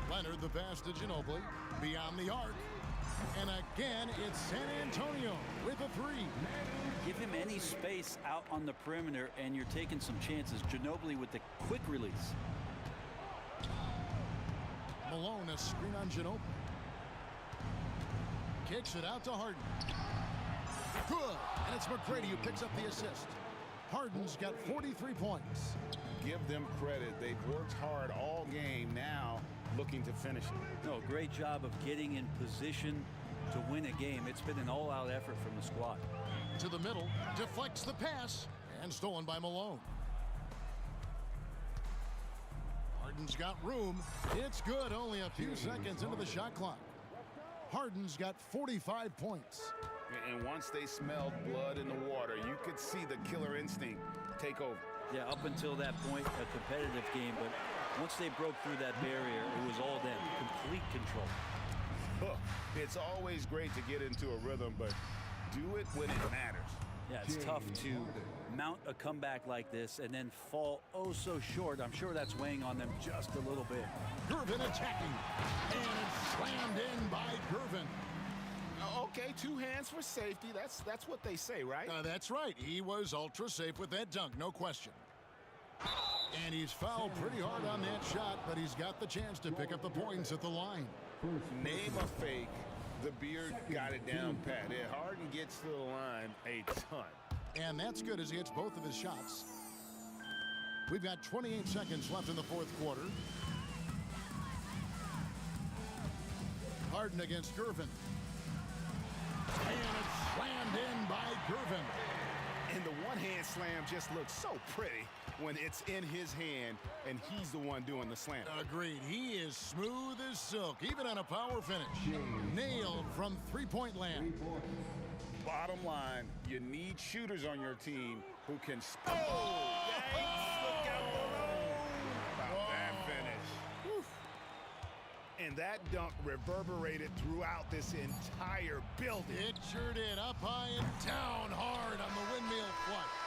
Leonard the pass to Ginobili, beyond the arc. And again, it's San Antonio with a three. Give him any space out on the perimeter, and you're taking some chances. Ginobili with the quick release. Malone, a screen on Ginobili. Kicks it out to Harden. Good. And it's McGrady who picks up the assist. Harden's got 43 points. Give them credit. They've worked hard all game, now looking to finish it. No, great job of getting in position to win a game. It's been an all-out effort from the squad. To the middle, deflects the pass, and stolen by Malone. Harden's got room. It's good, only a few seconds into the shot clock. Harden's got 45 points. And once they smelled blood in the water, you could see the killer instinct take over. Yeah, up until that point, a competitive game, but once they broke through that barrier, it was all them. Complete control. It's always great to get into a rhythm, but do it when it matters. Yeah, it's tough to mount a comeback like this and then fall oh so short. I'm sure that's weighing on them just a little bit. Gervin attacking, and it's slammed in by Gervin. Okay, 2 hands for safety. That's what they say, right? That's right. He was ultra safe with that dunk, no question. And he's fouled pretty hard on that shot, but he's got the chance to pick up the points at the line. Name a fake. The Beard got it down pat. Harden gets to the line a ton. And that's good as he hits both of his shots. We've got 28 seconds left in the fourth quarter. Harden against Gervin. And it's slammed in by Gervin. And the one-hand slam just looks so pretty when it's in his hand and he's the one doing the slam. Agreed. He is smooth as silk, even on a power finish. Nailed from three-point land. Bottom line, you need shooters on your team who can... Look out below. That finish. Whew. And that dunk reverberated throughout this entire building. It sure did. Up high and down hard on the windmill flush.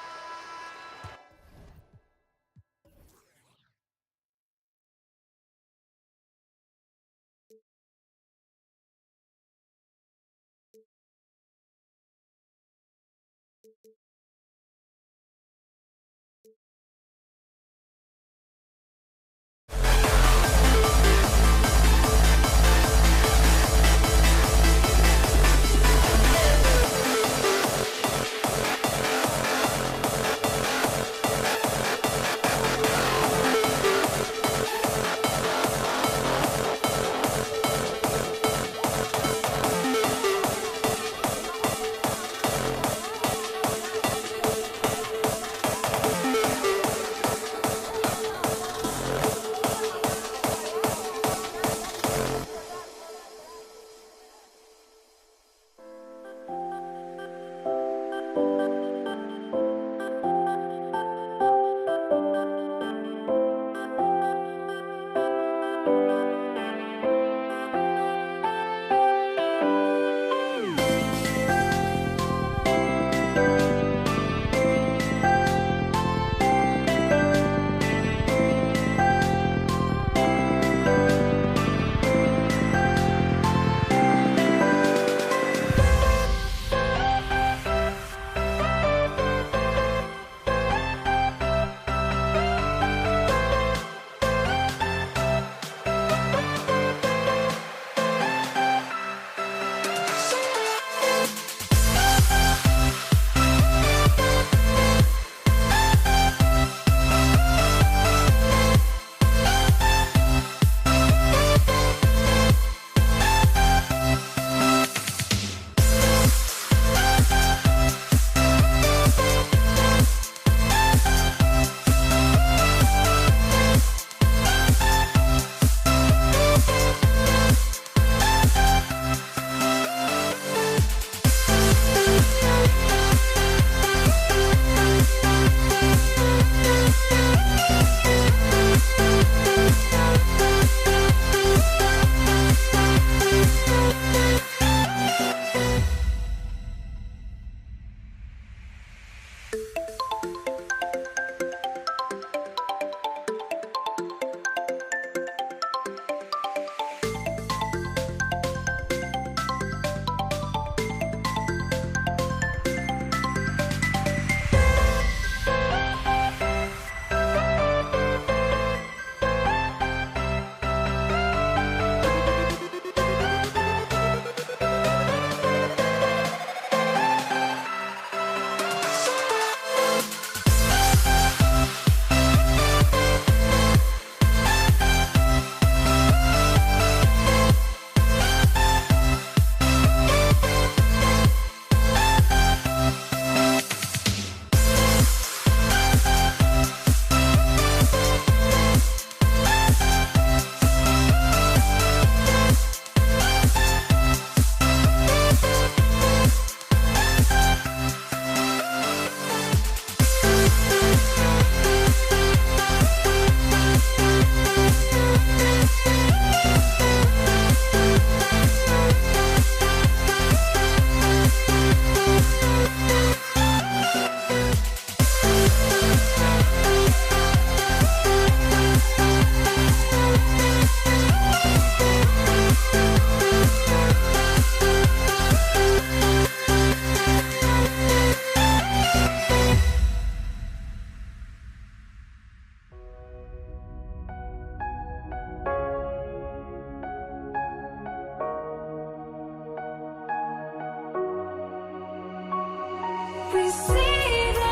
we see the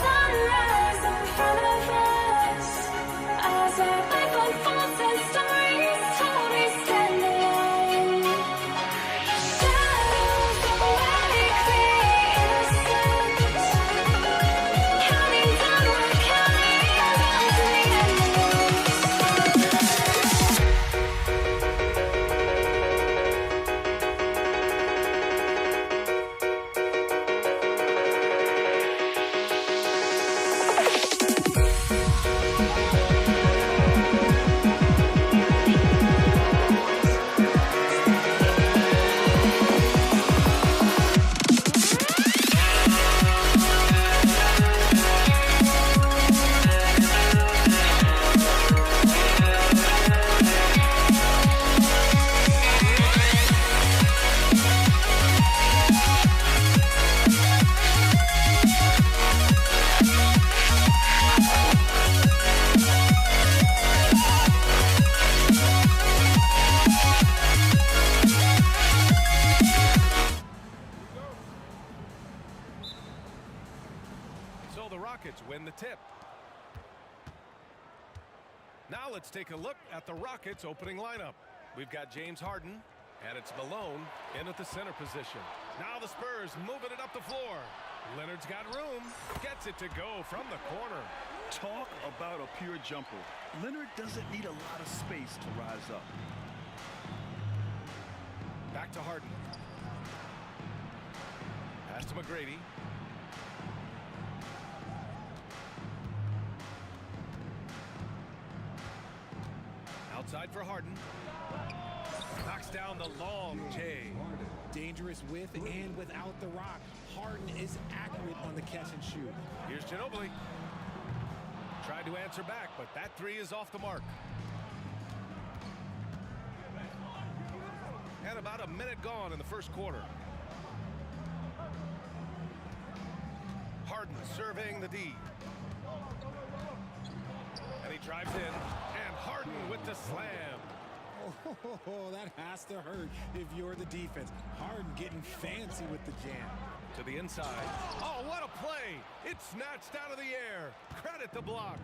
sunrise in front of us. As our life unfolds and stories told, we stand alone. Shadows awake the innocence. Counting down, we're counting down to the end. So the Rockets win the tip. Now let's take a look at the Rockets opening lineup. We've got James Harden, and it's Malone in at the center position. Now the Spurs moving it up the floor. Leonard's got room, gets it to go from the corner. Talk about a pure jumper. Leonard doesn't need a lot of space to rise up. Back to Harden. Pass to McGrady. Outside for Harden. Knocks down the long J. Dangerous with and without the rock. Harden is accurate on the catch and shoot. Here's Ginobili. Tried to answer back, but that three is off the mark. And about a minute gone in the first quarter. Harden serving the D. And he drives in. And Harden with the slam. Oh, that has to hurt if you're the defense. Harden getting fancy with the jam. To the inside. Oh, what a play. It's snatched out of the air. Credit the block.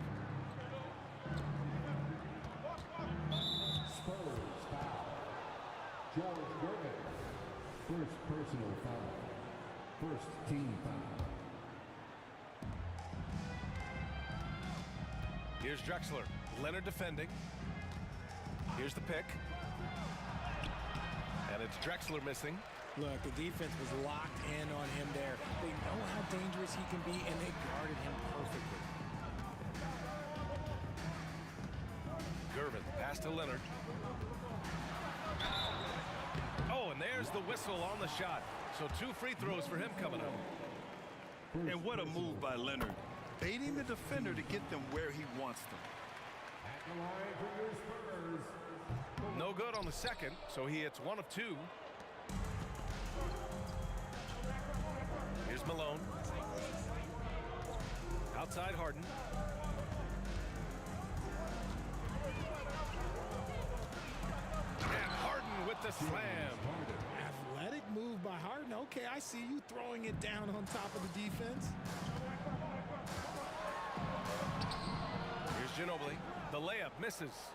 Spurs foul. George Gervin. First personal foul. First team foul. Here's Drexler. Leonard defending. Here's the pick. And it's Drexler missing. Look, the defense was locked in on him there. They know how dangerous he can be, and they guarded him perfectly. Gervin, pass to Leonard. Oh, and there's the whistle on the shot. So 2 free throws for him coming up. And what a move by Leonard. Baiting the defender to get them where he wants them. No good on the second, so he hits 1 of 2. Here's Malone. Outside Harden. And Harden with the slam. Athletic move by Harden. Okay, I see you throwing it down on top of the defense. Here's Ginobili. The layup misses.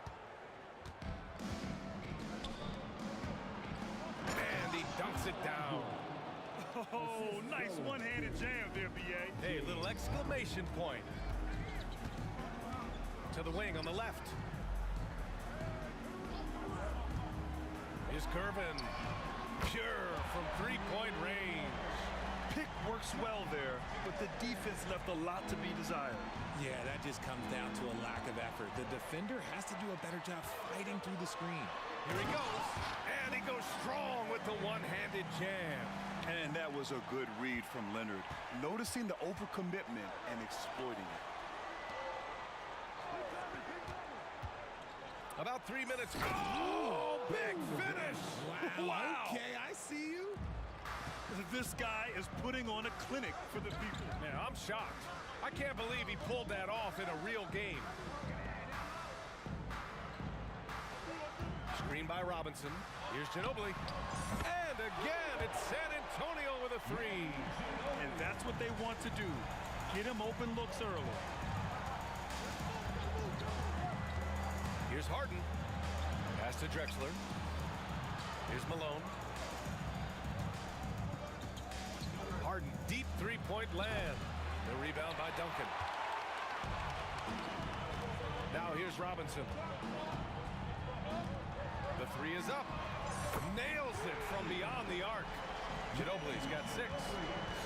And he dunks it down. Oh, nice one-handed jam there, B.A. Hey, little exclamation point. To the wing on the left. Here's Gervin. Pure from three-point range. Pick works well there, but the defense left a lot to be desired. Yeah, that just comes down to a lack of effort. The defender has to do a better job fighting through the screen. Here he goes. And he goes strong with the one-handed jam. And that was a good read from Leonard, noticing the overcommitment and exploiting it. About 3 minutes. Oh, big finish. Wow. Okay, I see you. This guy is putting on a clinic for the people. Man, I'm shocked. I can't believe he pulled that off in a real game. Screen by Robinson. Here's Ginobili. And again, it's San Antonio with a 3. And that's what they want to do. Get him open looks early. Here's Harden. Pass to Drexler. Here's Malone. Harden, deep three-point land. The rebound by Duncan. Now here's Robinson. The three is up. Nails it from beyond the arc. Ginobili's got 6.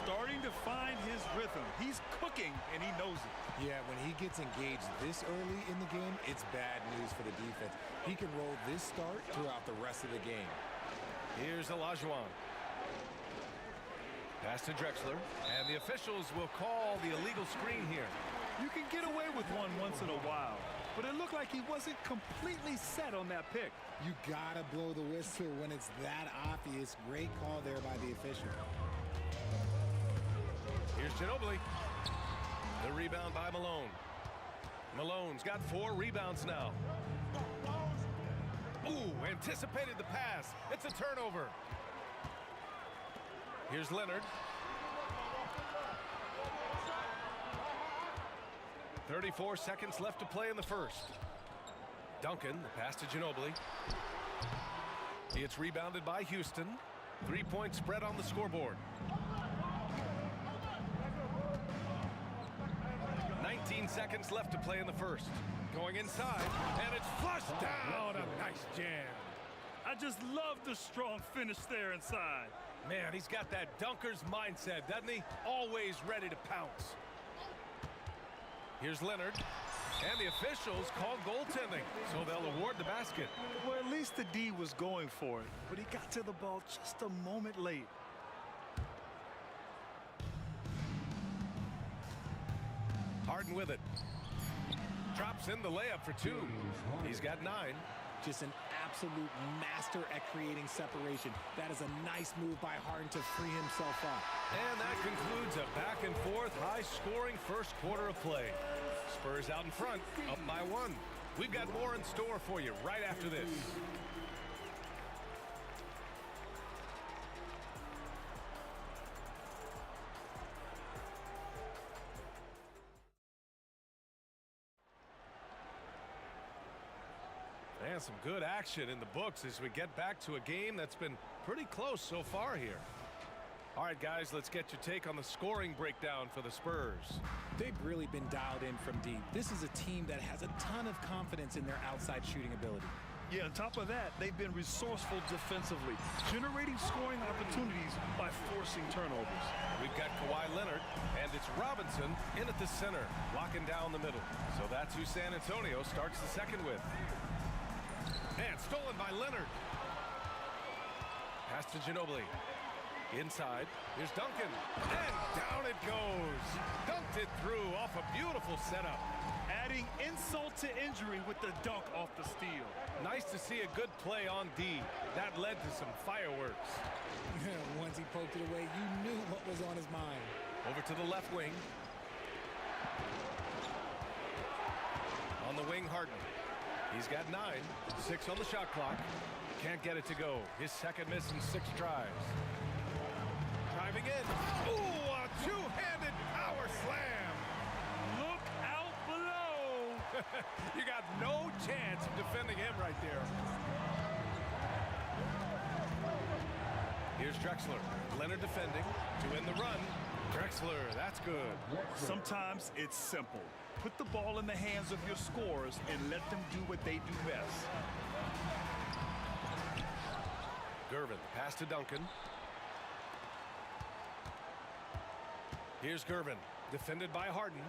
Starting to find his rhythm. He's cooking, and he knows it. Yeah, when he gets engaged this early in the game, it's bad news for the defense. He can roll this start throughout the rest of the game. Here's Olajuwon. Pass to Drexler, and the officials will call the illegal screen here. You can get away with one once in a while, but it looked like he wasn't completely set on that pick. You gotta blow the whistle when it's that obvious. Great call there by the official. Here's Ginobili. The rebound by Malone. Malone's got 4 rebounds now. Ooh, anticipated the pass. It's a turnover. Here's Leonard. 34 seconds left to play in the first. Duncan, the pass to Ginobili. It's rebounded by Houston. 3-point spread on the scoreboard. 19 seconds left to play in the first. Going inside, and it's flushed down. A nice jam. I just love the strong finish there inside. Man, he's got that dunker's mindset, doesn't he? Always ready to pounce. Here's Leonard. And the officials called goaltending, so they'll award the basket. Well, at least the D was going for it, but he got to the ball just a moment late. Harden with it. Drops in the layup for 2. He's got 9. Just an absolute master at creating separation. That is a nice move by Harden to free himself up. And that concludes a back-and-forth, high-scoring first quarter of play. Spurs out in front, up by 1. We've got more in store for you right after this. And some good action in the books as we get back to a game that's been pretty close so far here. All right, guys, let's get your take on the scoring breakdown for the Spurs. They've really been dialed in from deep. This is a team that has a ton of confidence in their outside shooting ability. Yeah, on top of that, they've been resourceful defensively, generating scoring opportunities by forcing turnovers. We've got Kawhi Leonard, and it's Robinson in at the center, locking down the middle. So that's who San Antonio starts the second with. And stolen by Leonard. Pass to Ginobili. Inside, here's Duncan. And down it goes. Dunked it through off a beautiful setup. Adding insult to injury with the dunk off the steal. Nice to see a good play on D. That led to some fireworks. Once he poked it away, you knew what was on his mind. Over to the left wing. On the wing, Harden. He's got 9, 6 on the shot clock. Can't get it to go. His second miss in 6 tries. Driving in. Ooh, a two-handed power slam. Look out below. You got no chance of defending him right there. Here's Drexler. Leonard defending to win the run. Drexler, that's good. Sometimes it's simple. Put the ball in the hands of your scorers and let them do what they do best. Gervin, pass to Duncan. Here's Gervin, defended by Harden.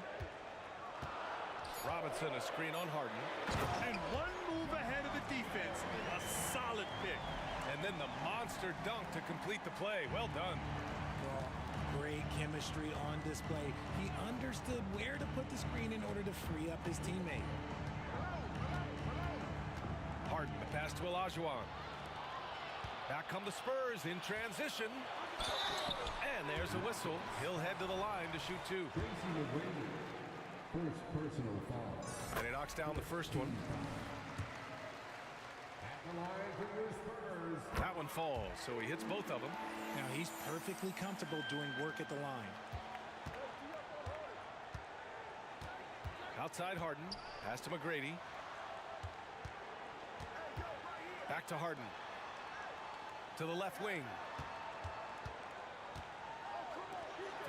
Robinson, a screen on Harden. And one move ahead of the defense. A solid pick. And then the monster dunk to complete the play. Well done. Great chemistry on display. He understood where to put the screen in order to free up his teammate. Harden, the pass to Olajuwon. Back come the Spurs in transition. And there's a whistle. He'll head to the line to shoot 2. First personal foul. And he knocks down the first one. At the line for your Spurs. That one falls, so he hits both of them. Now he's perfectly comfortable doing work at the line. Outside Harden. Pass to McGrady. Back to Harden. To the left wing.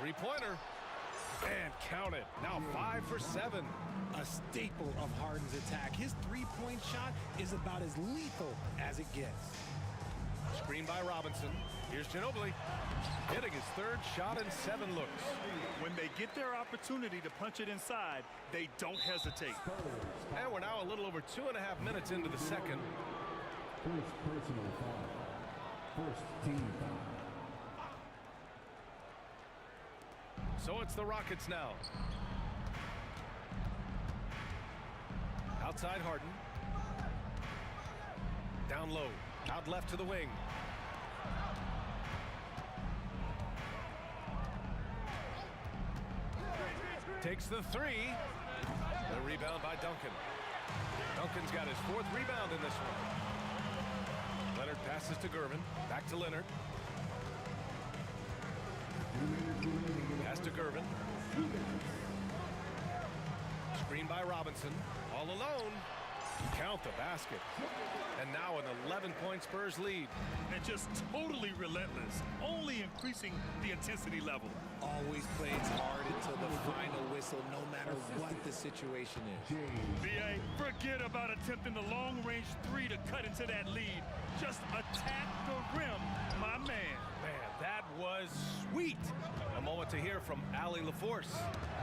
Three-pointer. And count it. Now 5 for 7. A staple of Harden's attack. His three-point shot is about as lethal as it gets. Screen by Robinson. Here's Ginobili. Hitting his third shot in 7 looks. When they get their opportunity to punch it inside, they don't hesitate. And we're now a little over 2.5 minutes into the second. First personal foul. First team foul. So it's the Rockets now. Outside Harden. Down low. Out left to the wing. Takes the three. The rebound by Duncan. Duncan's got his 4th rebound in this one. Leonard passes to Gervin. Back to Leonard. Pass to Gervin. Screen by Robinson. All alone. Count the basket. And now an 11-point Spurs lead. And just totally relentless, only increasing the intensity level. Always plays hard until the final whistle, no matter what the situation is. B.A., forget about attempting the long-range 3 to cut into that lead. Just attack the rim, my man. Man, that was sweet. A moment to hear from Allie LaForce.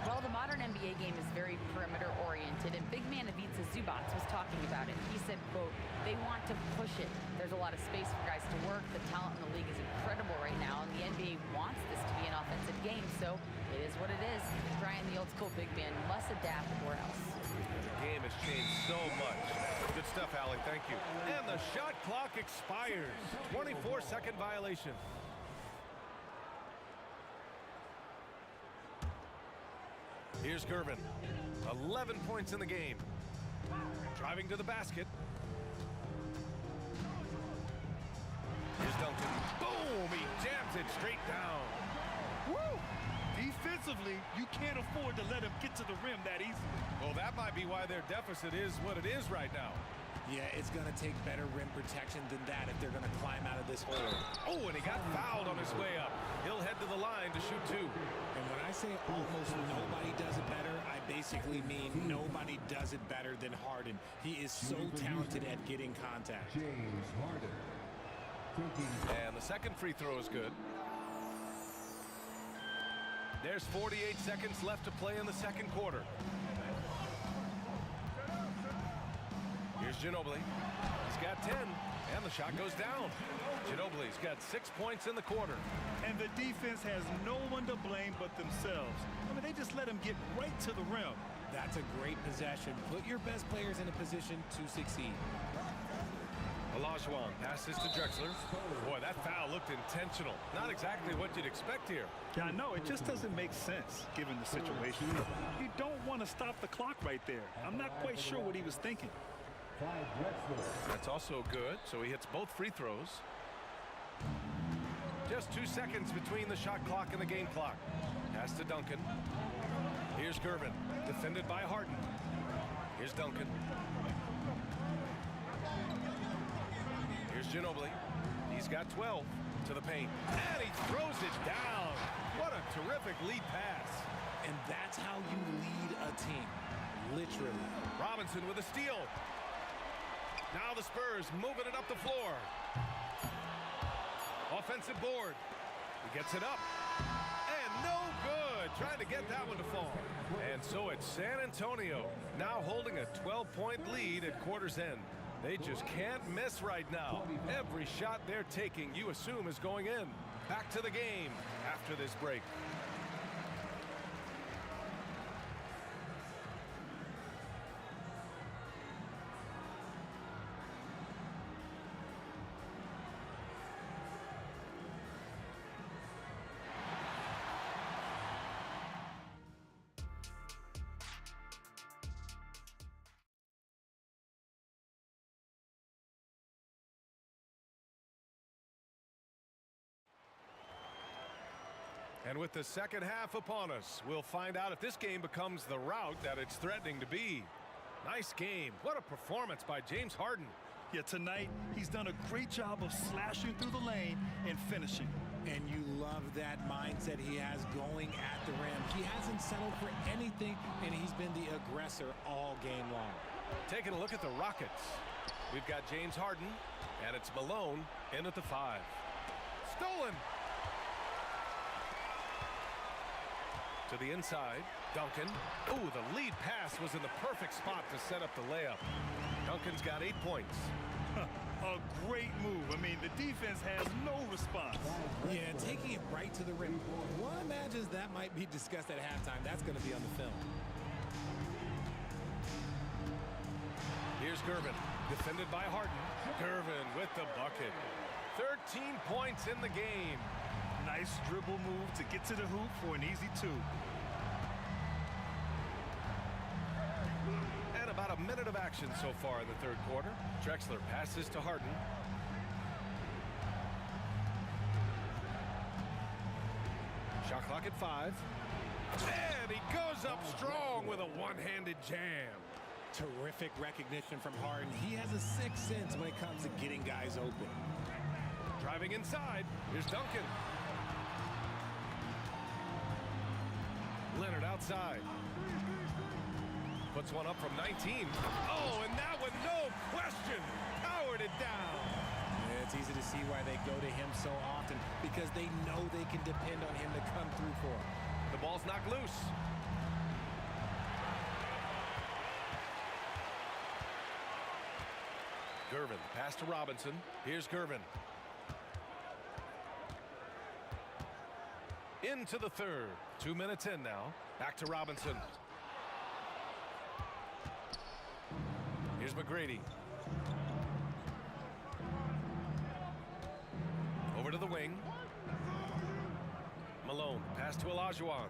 Well, the modern NBA game is very perimeter-oriented, and big man Ivica Zubac was talking about it. He said, quote, they want to push it. There's a lot of space for guys to work. The talent in the league is incredible right now, and the NBA wants this to be an offensive game, so it is what it is. Brian, the old-school big man, must adapt or else. The game has changed so much. Good stuff, Allie. Thank you. And the shot clock expires. 24-second violation. Here's Gervin. 11 points in the game. Driving to the basket. Here's Duncan. Boom! He jams it straight down. Woo! Defensively, you can't afford to let him get to the rim that easy. Well, that might be why their deficit is what it is right now. Yeah, it's going to take better rim protection than that if they're going to climb out of this hole. Oh, and he got fouled on his way up. He'll head to the line to shoot 2. And when I say almost nobody does it better, I basically mean nobody does it better than Harden. He is so talented at getting contact. James Harden. And the second free throw is good. There's 48 seconds left to play in the second quarter. Here's Ginobili. He's got 10, and the shot goes down. Ginobili's got 6 points in the quarter. And the defense has no one to blame but themselves. I mean, they just let him get right to the rim. That's a great possession. Put your best players in a position to succeed. Olajuwon passes to Drexler. Boy, that foul looked intentional. Not exactly what you'd expect here. Yeah, I know. It just doesn't make sense given the situation. You don't want to stop the clock right there. I'm not quite sure what he was thinking. That's also good, so he hits both free throws. Just 2 seconds between the shot clock and the game clock. Pass to Duncan. Here's Gervin, defended by Harden. Here's Duncan. Here's Ginobili. He's got 12 to the paint. And he throws it down. What a terrific lead pass. And that's how you lead a team. Literally. Robinson with a steal. Now the Spurs moving it up the floor. Offensive board. He gets it up. And no good. Trying to get that one to fall. And so it's San Antonio now holding a 12-point lead at quarter's end. They just can't miss right now. Every shot they're taking, you assume, is going in. Back to the game after this break. And with the second half upon us, we'll find out if this game becomes the rout that it's threatening to be. Nice game. What a performance by James Harden. Yeah, tonight he's done a great job of slashing through the lane and finishing. And you love that mindset he has going at the rim. He hasn't settled for anything, and he's been the aggressor all game long. Taking a look at the Rockets. We've got James Harden, and it's Malone in at the 5. Stolen. To the inside, Duncan. Ooh, the lead pass was in the perfect spot to set up the layup. Duncan's got 8 points. A great move. I mean, the defense has no response. Yeah, taking it right to the rim. One imagines that might be discussed at halftime. That's going to be on the film. Here's Gervin, defended by Harden. Gervin with the bucket. 13 points in the game. Nice dribble move to get to the hoop for an easy 2. And about a minute of action so far in the third quarter. Drexler passes to Harden. Shot clock at 5. And he goes up strong with a one-handed jam. Terrific recognition from Harden. He has a sixth sense when it comes to getting guys open. Driving inside, here's Duncan. Leonard outside. Puts one up from 19. Oh, and that one, no question, powered it down. Yeah, it's easy to see why they go to him so often, because they know they can depend on him to come through for them. The ball's knocked loose. Gervin, pass to Robinson. Here's Gervin. Into the third. 2 minutes in now. Back to Robinson. Here's McGrady. Over to the wing. Malone, pass to Olajuwon.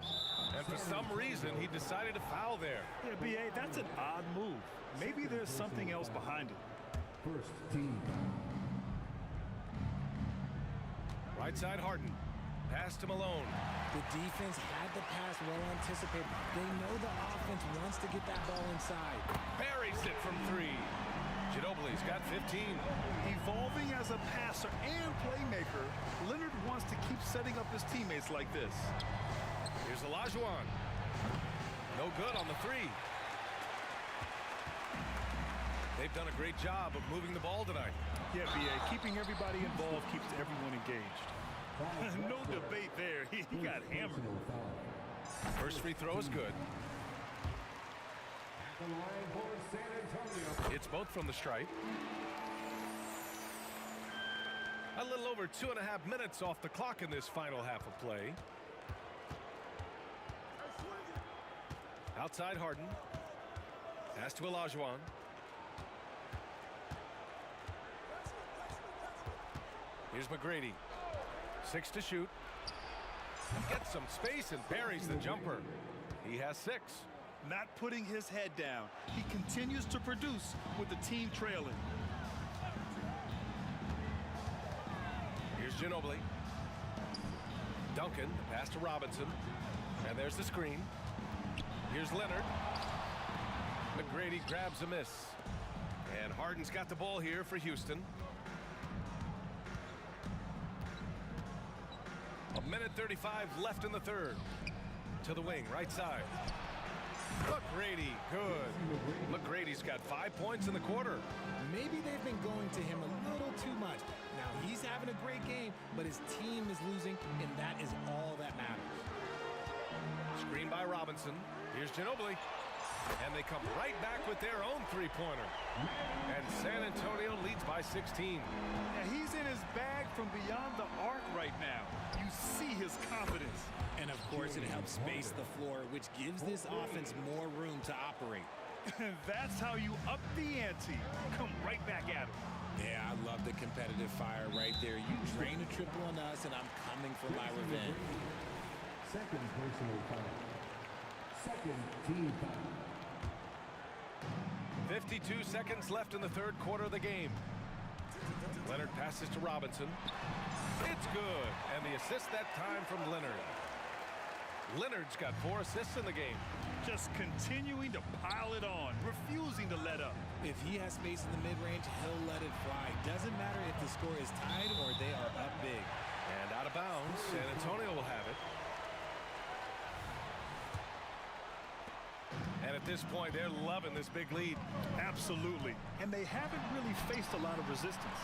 And for some reason, he decided to foul there. Yeah, B.A., that's an odd move. Maybe there's something else behind it. First team. Right side, Harden. Pass to Malone. The defense had the pass well anticipated. They know the offense wants to get that ball inside. Buries it from 3. Ginobili's got 15. Evolving as a passer and playmaker, Leonard wants to keep setting up his teammates like this. Here's Olajuwon. No good on the 3. They've done a great job of moving the ball tonight. Yeah, B.A., keeping everybody involved keeps everyone engaged. No debate there. He got hammered. First free throw is good. It's both from the stripe. A little over 2.5 minutes off the clock in this final half of play. Outside Harden. Pass to Olajuwon. Here's McGrady. 6 to shoot. Gets some space and buries the jumper. He has 6. Not putting his head down. He continues to produce with the team trailing. Here's Ginobili. Duncan, pass to Robinson. And there's the screen. Here's Leonard. McGrady grabs a miss. And Harden's got the ball here for Houston. A minute 35 left in the third. To the wing, right side. McGrady, good. McGrady's got 5 points in the quarter. Maybe they've been going to him a little too much. Now, he's having a great game, but his team is losing, and that is all that matters. Screen by Robinson. Here's Ginobili. And they come right back with their own three-pointer. And San Antonio leads by 16. Yeah, he's in his bag from beyond the arc right now. You see his confidence. And, of course, it helps space the floor, which gives this offense more room to operate. That's how you up the ante. Come right back at him. Yeah, I love the competitive fire right there. You drain a triple on us, and I'm coming for my revenge. Second personal foul. Second team foul. 52 seconds left in the third quarter of the game. Leonard passes to Robinson. It's good. And the assist that time from Leonard. Leonard's got 4 assists in the game. Just continuing to pile it on, refusing to let up. If he has space in the mid-range, he'll let it fly. Doesn't matter if the score is tied or they are up big. And out of bounds, San Antonio will have it. And at this point, they're loving this big lead. Absolutely. And they haven't really faced a lot of resistance.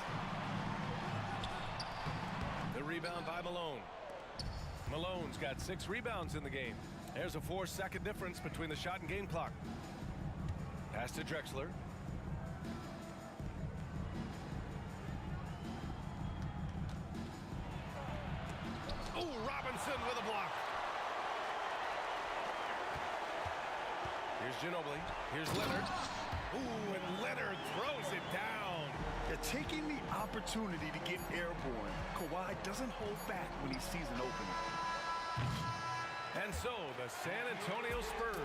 The rebound by Malone. Malone's got 6 rebounds in the game. There's a 4-second difference between the shot and game clock. Pass to Drexler. Oh, Robinson with a block. Here's Ginobili. Here's Leonard. Ooh, and Leonard throws it down. They're taking the opportunity to get airborne. Kawhi doesn't hold back when he sees an opening. And so the San Antonio Spurs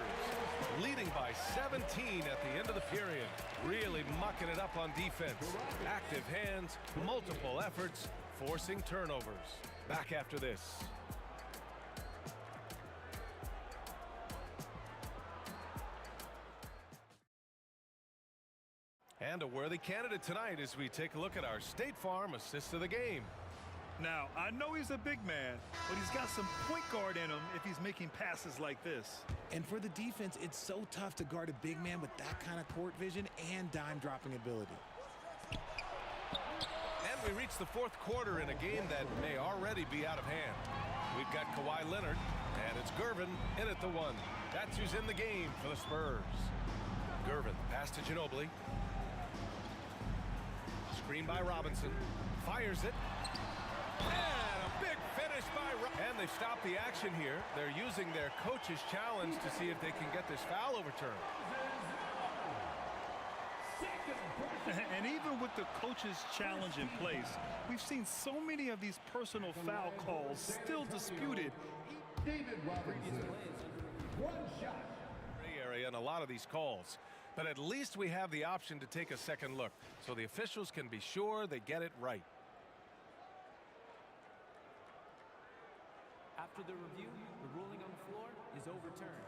leading by 17 at the end of the period. Really mucking it up on defense. Active hands, multiple efforts, forcing turnovers. Back after this. And a worthy candidate tonight as we take a look at our State Farm assist of the game. Now, I know he's a big man, but he's got some point guard in him if he's making passes like this. And for the defense, it's so tough to guard a big man with that kind of court vision and dime-dropping ability. And we reach the 4th quarter in a game that may already be out of hand. We've got Kawhi Leonard, and it's Gervin in at the 1. That's who's in the game for the Spurs. Gervin, pass to Ginobili. Screen by Robinson. Fires it. And a big finish by Robinson. And they've stopped the action here. They're using their coach's challenge to see if they can get this foul overturned. And even with the coach's challenge in place, we've seen so many of these personal foul calls still disputed. David Robinson, 1 shot. Area in a lot of these calls. But at least we have the option to take a second look, so the officials can be sure they get it right. After the review, the ruling on the floor is overturned.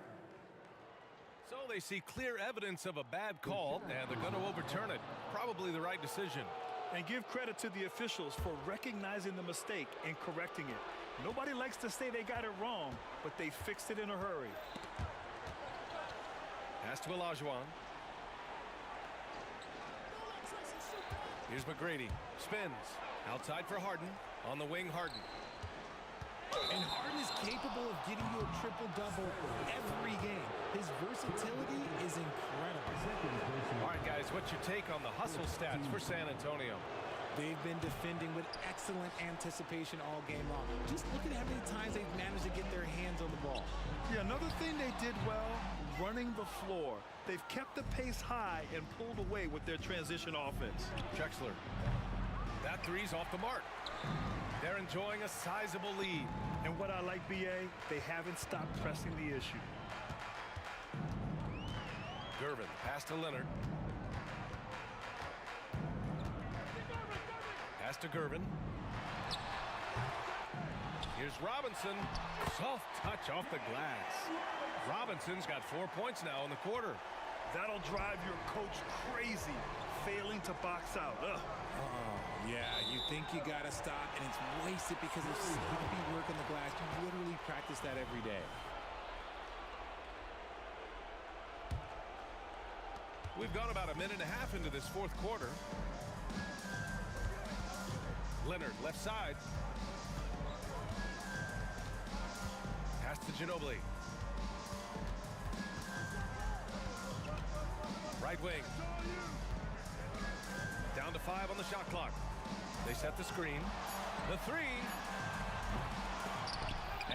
So they see clear evidence of a bad call, and they're going to overturn it. Probably the right decision. And give credit to the officials for recognizing the mistake and correcting it. Nobody likes to say they got it wrong, but they fixed it in a hurry. Pass to Olajuwon. Here's McGrady. Spins. Outside for Harden. On the wing, Harden. And Harden is capable of getting you a triple-double every game. His versatility is incredible. All right, guys, what's your take on the hustle stats for San Antonio? They've been defending with excellent anticipation all game long. Just look at how many times they've managed to get their hands on the ball. Yeah, another thing they did well, running the floor. They've kept the pace high and pulled away with their transition offense. Drexler. That three's off the mark. They're enjoying a sizable lead. And what I like, BA, they haven't stopped pressing the issue. Gervin, pass to Leonard. Pass to Gervin. Here's Robinson. Soft touch off the glass. Robinson's got 4 points now in the quarter. That'll drive your coach crazy, failing to box out. Ugh. Yeah, you think you got to stop, and it's wasted because of sloppy work on the glass. You literally practice that every day. We've gone about a minute and a half into this 4th quarter. Leonard, left side. Pass to Ginobili. Right wing. Down to 5 on the shot clock. They set the screen. The 3.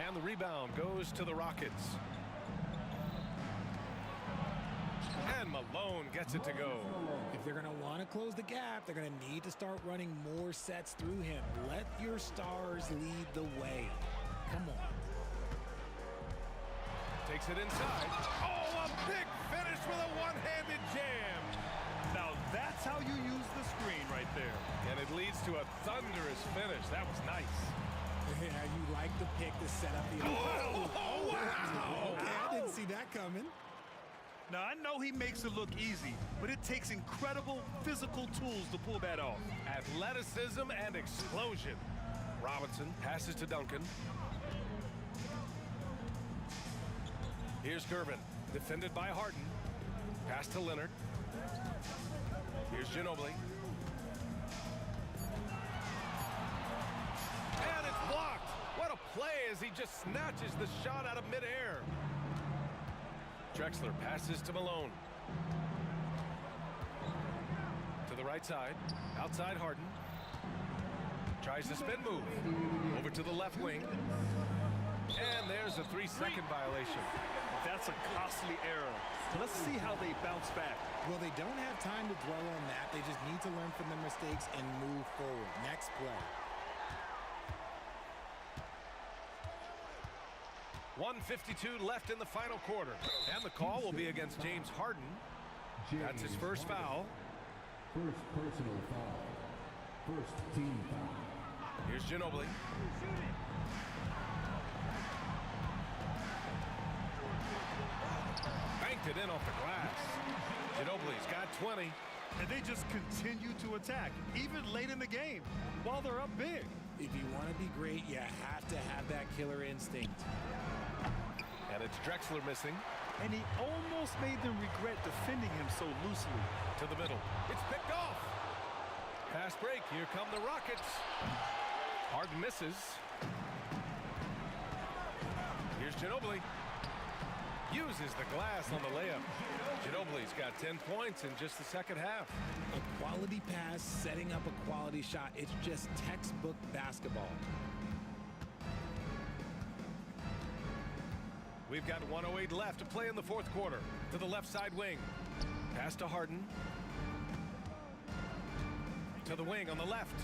And the rebound goes to the Rockets. And Malone gets it to go. If they're going to want to close the gap, they're going to need to start running more sets through him. Let your stars lead the way. Come on. Takes it inside. Oh, a big finish with a one-handed jam. Now that's how you use the screen right there. And it leads to a thunderous finish. That was nice. Yeah, you like the pick to set up the... Oh, wow. Okay, I didn't see that coming. Now, I know he makes it look easy, but it takes incredible physical tools to pull that off. Athleticism and explosion. Robinson passes to Duncan. Here's Gervin, defended by Harden. Pass to Leonard. Here's Ginobili. And it's blocked. What a play as he just snatches the shot out of midair. Drexler passes to Malone. To the right side. Outside Harden. Tries the spin move. Over to the left wing. And there's a 3-second violation. That's a costly error. Let's see how they bounce back. Well, they don't have time to dwell on that. They just need to learn from their mistakes and move forward. Next play. 1:52 left in the final quarter. And the call will be against James Harden. That's his first foul. First personal foul. First team foul. Here's Ginobili. Banked it in off the glass. Ginobili's got 20. And they just continue to attack, even late in the game, while they're up big. If you want to be great, you have to have that killer instinct. And it's Drexler missing. And he almost made them regret defending him so loosely. To the middle. It's picked off. Fast break. Here come the Rockets. Harden misses. Here's Ginobili. Uses the glass on the layup. Ginobili's got 10 points in just the second half. A quality pass, setting up a quality shot. It's just textbook basketball. We've got 1:08 left to play in the fourth quarter. To the left side wing. Pass to Harden. To the wing on the left.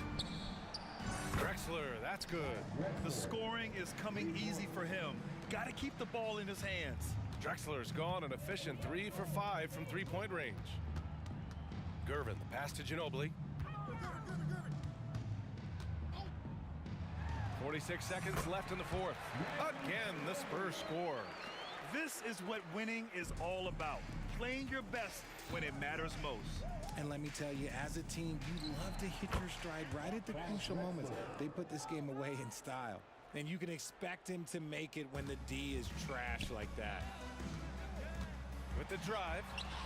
Drexler, that's good. The scoring is coming easy for him. Got to keep the ball in his hands. Drexler's gone an efficient 3 for 5 from three-point range. Gervin, the pass to Ginobili. 46 seconds left in the fourth. Again, the Spurs score. This is what winning is all about. Playing your best when it matters most. And let me tell you, as a team, you love to hit your stride right at the crucial moments. They put this game away in style. And you can expect him to make it when the D is trash like that. With the drive,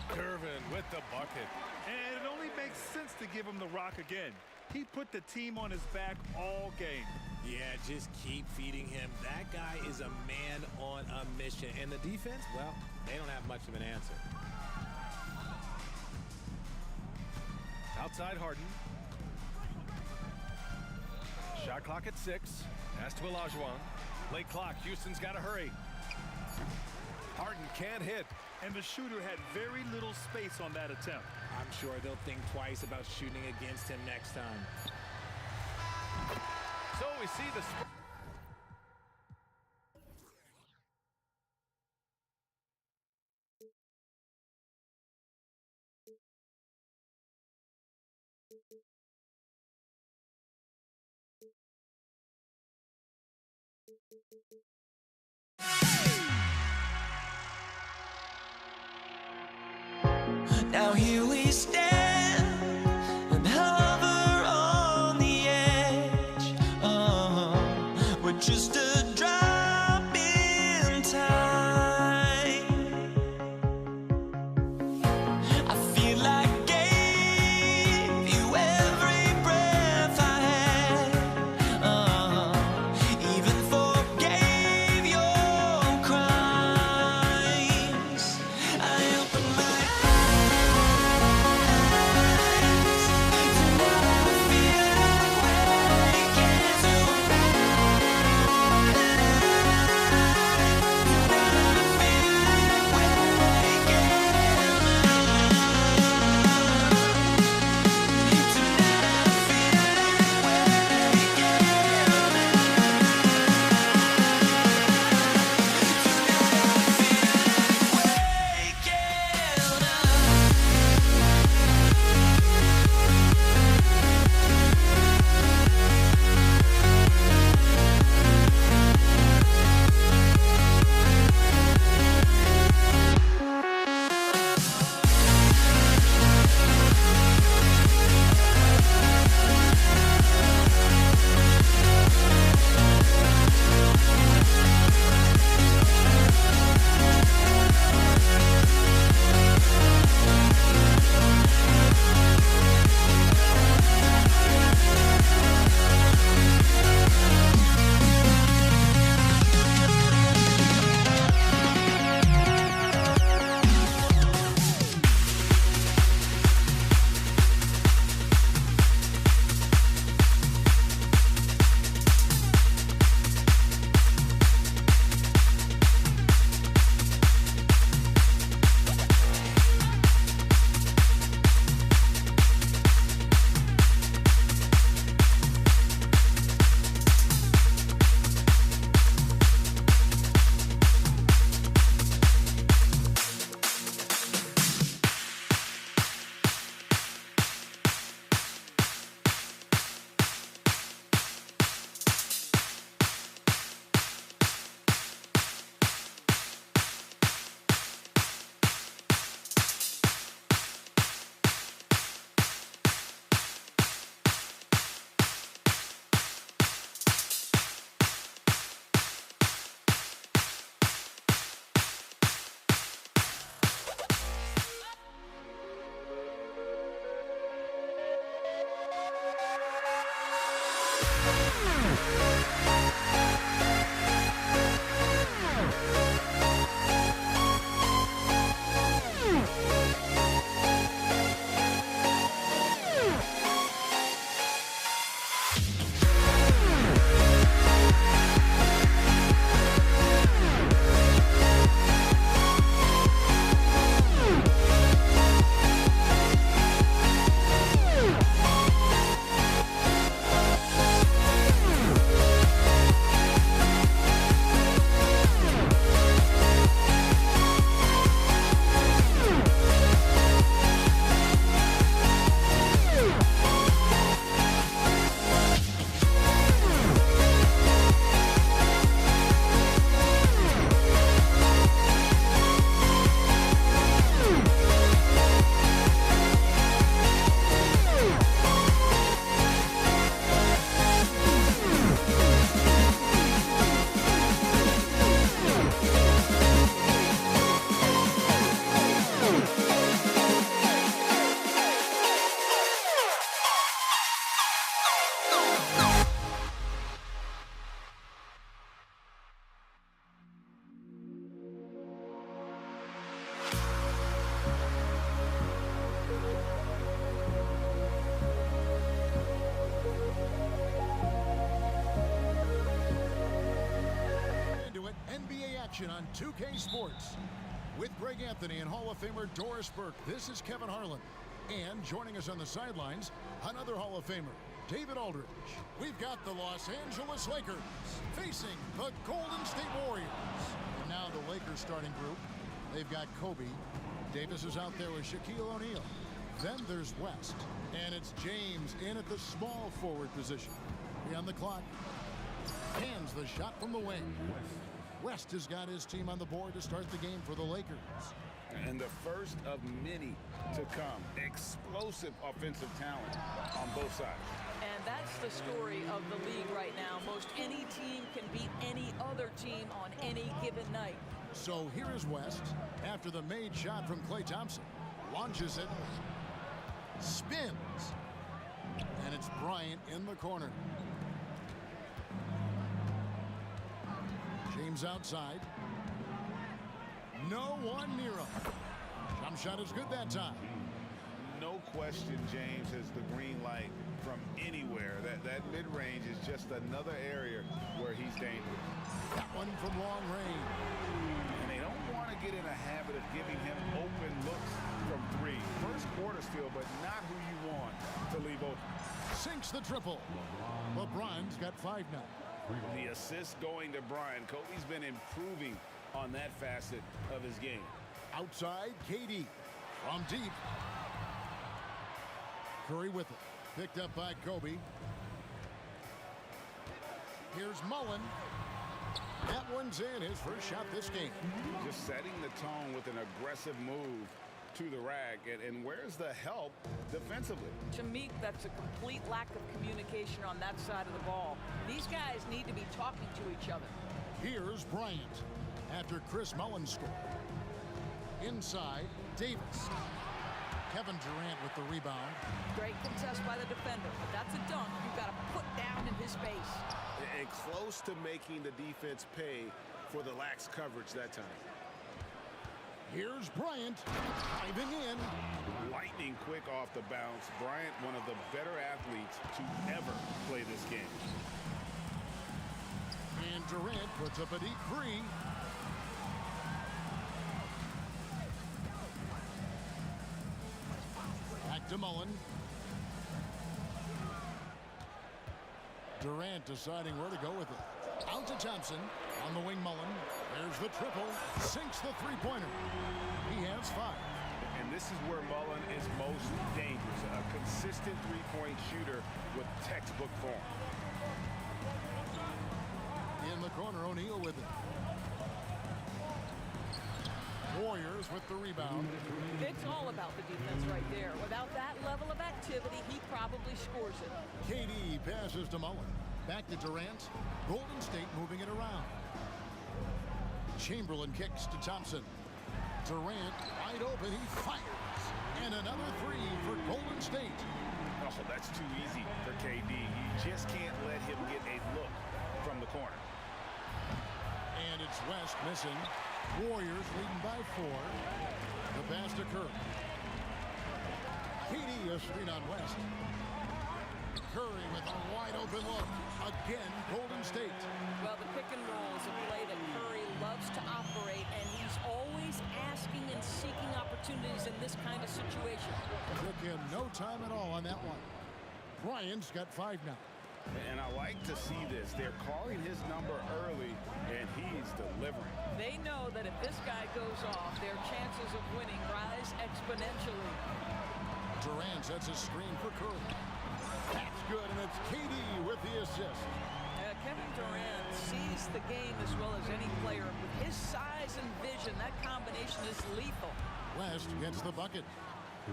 Gervin with the bucket. And it only makes sense to give him the rock again. He put the team on his back all game. Yeah, just keep feeding him. That guy is a man on a mission. And the defense, well, they don't have much of an answer. Outside Harden. Shot clock at 6. Pass to Olajuwon. Late clock. Houston's got to hurry. Harden can't hit. And the shooter had very little space on that attempt. I'm sure they'll think twice about shooting against him next time. So we see the Spurs. Now here we stand and hover on the edge. We're just a drop in time. I feel like I gave you every breath I had. Even forgave your crimes. I opened my eyes. action on 2K Sports. With Greg Anthony and Hall of Famer Doris Burke, this is Kevin Harlan. And joining us on the sidelines, another Hall of Famer, David Aldridge. We've got the Los Angeles Lakers facing the Golden State Warriors. And now the Lakers starting group. They've got Kobe. Davis is out there with Shaquille O'Neal. Then there's West. And it's James in at the small forward position. On the clock. Hands the shot from the wing. West has got his team on the board to start the game for the Lakers. And the first of many to come. Explosive offensive talent on both sides. And that's the story of the league right now. Most any team can beat any other team on any given night. So here is West after the made shot from Klay Thompson. Launches it. Spins. And it's Bryant in the corner. James outside. No one near him. Jump shot is good that time. No question James has the green light from anywhere. That mid-range is just another area where he's dangerous. That one from long range. And they don't want to get in a habit of giving him open looks from three. First quarter still, but not who you want to leave open. Sinks the triple. LeBron's got 5 now. The assist going to Bryant. Kobe's been improving on that facet of his game. Outside, KD from deep. Curry with it. Picked up by Kobe. Here's Mullen. That one's in, his first shot this game. Just setting the tone with an aggressive move to the rack. And where's the help defensively? To me, that's a complete lack of communication on that side of the ball. These guys need to be talking to each other. Here's Bryant after Chris Mullen scored. Inside, Davis. Kevin Durant with the rebound. Great contest by the defender, but that's a dunk you've got to put down in his face. And close to making the defense pay for the lax coverage that time. Here's Bryant diving in. Lightning quick off the bounce. Bryant, one of the better athletes to ever play this game. And Durant puts up a deep three. Back to Mullen. Durant deciding where to go with it. Out to Thompson. On the wing, Mullen. There's the triple. Sinks the three-pointer. He has 5. And this is where Mullen is most dangerous. A consistent three-point shooter with textbook form. In the corner, O'Neal with it. Warriors with the rebound. It's all about the defense right there. Without that level of activity, he probably scores it. KD passes to Mullen. Back to Durant. Golden State moving it around. Chamberlain kicks to Thompson. Durant wide open. He fires. And another 3 for Golden State. Oh, that's too easy for KD. You just can't let him get a look from the corner. And it's West missing. Warriors leading by 4. The pass to Curry. KD a screen on West. Curry with a wide open look. Again, Golden State. Well, the pick and roll is a play that Curry loves to operate, and he's always asking and seeking opportunities in this kind of situation. Took him no time at all on that one. Bryant's got 5 now. And I like to see this. They're calling his number early, and he's delivering. They know that if this guy goes off, their chances of winning rise exponentially. Durant sets a screen for Curry. That's good, and it's KD with the assist. Kevin Durant sees the game as well as any player. With his size and vision, that combination is lethal. West gets the bucket.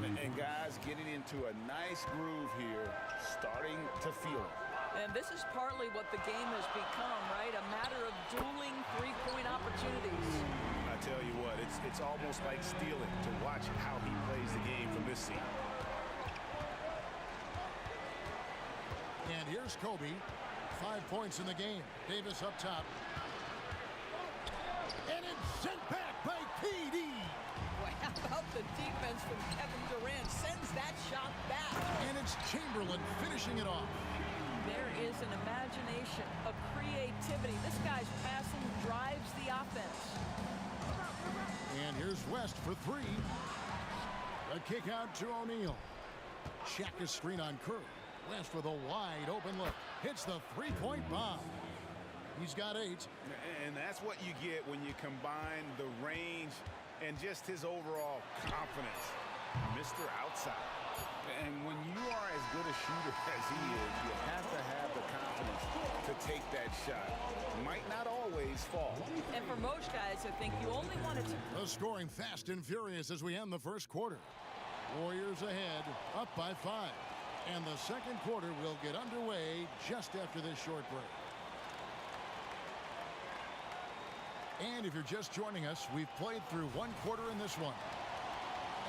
And guys getting into a nice groove here, starting to feel it. And this is partly what the game has become, right? A matter of dueling three-point opportunities. I tell you what, it's almost like stealing to watch how he plays the game from this seat. And here's Kobe. 5 points in the game. Davis up top. And it's sent back by KD. Well, how about the defense from Kevin Durant? Sends that shot back. And it's Chamberlain finishing it off. There is an imagination, a creativity. This guy's passing drives the offense. Here's West for three. The kick out to O'Neal. Check his screen on Curry. West with a wide open look. Hits the three-point bomb. He's got 8. And that's what you get when you combine the range and just his overall confidence. Mr. Outside. And when you are as good a shooter as he is, you have to have the confidence to take that shot. Might not always fall. And for most guys, I think you only want to... The scoring fast and furious as we end the first quarter. Warriors ahead, up by 5. And the second quarter will get underway just after this short break. And if you're just joining us, we've played through one quarter in this one.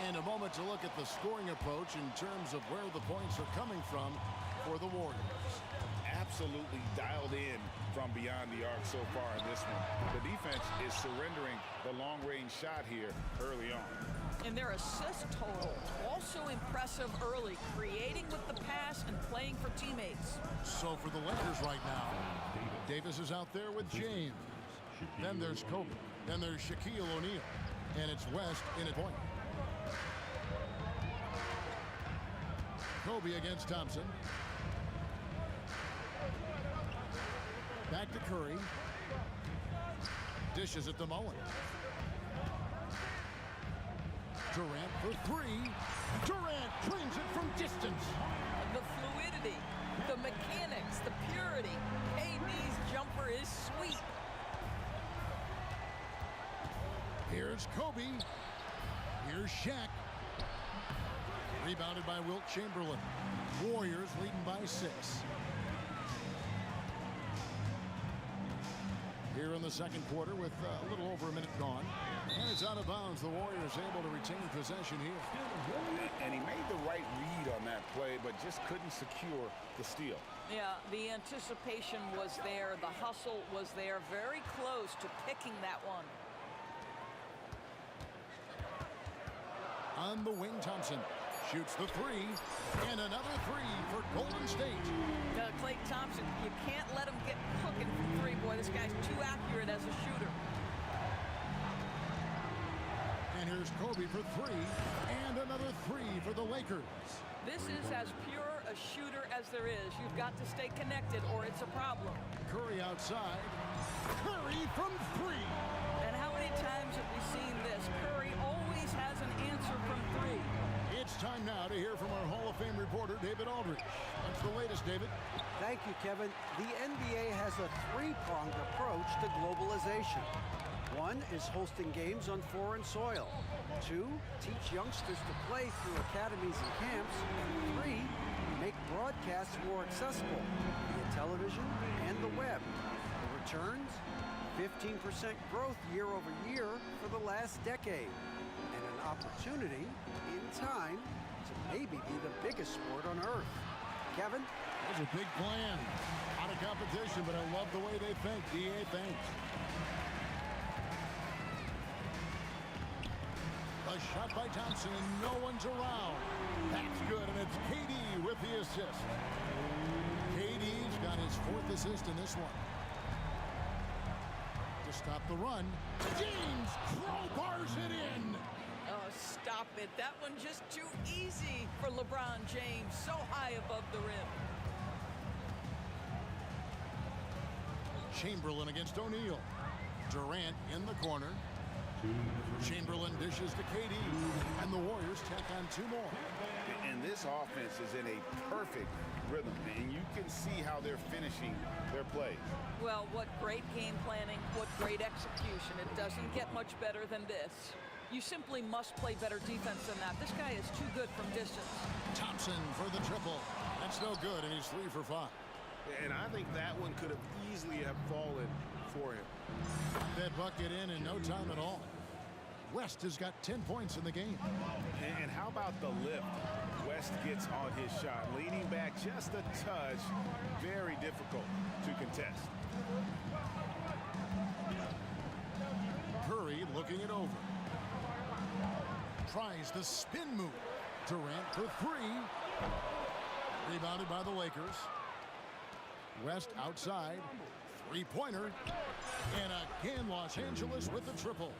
And a moment to look at the scoring approach in terms of where the points are coming from for the Warriors. Absolutely dialed in from beyond the arc so far in this one. The defense is surrendering the long-range shot here early on. And their assist total, also impressive early, creating with the pass and playing for teammates. So for the Lakers right now, Davis is out there with James. Then there's Kobe. Then there's Shaquille O'Neal. And it's West in a point. Kobe against Thompson. Back to Curry. Dishes it to Mullen. Durant for 3. Durant trains it from distance. The fluidity, the mechanics, the purity. KD's jumper is sweet. Here's Kobe. Here's Shaq. Rebounded by Wilt Chamberlain. Warriors leading by 6. Here in the second quarter with a little over a minute gone. And it's out of bounds. The Warriors able to retain possession here. And he made the right read on that play, but just couldn't secure the steal. Yeah, the anticipation was there. The hustle was there. Very close to picking that one. On the wing, Thompson shoots the 3, and another 3 for Golden State. Klay Thompson, you can't let him get cooking from 3. Boy, this guy's too accurate as a shooter. And here's Kobe for 3, and another 3 for the Lakers. This is as pure a shooter as there is. You've got to stay connected or it's a problem. Curry outside. Curry from 3. And how many times have we seen this? Curry always has an answer from 3. It's time now to hear from our Hall of Fame reporter, David Aldridge. What's the latest, David? Thank you, Kevin. The NBA has a 3-pronged approach to globalization. 1 is hosting games on foreign soil. 2, teach youngsters to play through academies and camps. And 3, make broadcasts more accessible via television and the web. The returns? 15% growth year over year for the last decade. And an opportunity in time to maybe be the biggest sport on earth. Kevin? That was a big plan. Out of competition, but I love the way they think. DA thanks. A shot by Thompson, and no one's around. That's good, and it's KD with the assist. KD's got his 4th assist in this one. To stop the run, James crowbars it in. Oh, stop it. That one just too easy for LeBron James. So high above the rim. Chamberlain against O'Neal. Durant in the corner. Chamberlain dishes to KD, and the Warriors tack on 2 more. And this offense is in a perfect rhythm, and you can see how they're finishing their plays. Well, what great game planning, what great execution. It doesn't get much better than this. You simply must play better defense than that. This guy is too good from distance. Thompson for the triple. That's no good, and he's 3 for 5. And I think that one could have easily have fallen for him. That bucket in no time at all. West has got 10 points in the game. And how about the lift West gets on his shot? Leaning back just a touch. Very difficult to contest. Curry looking it over. Tries the spin move. Durant for 3. Rebounded by the Lakers. West outside. Three-pointer. And again, Los Angeles with the triple.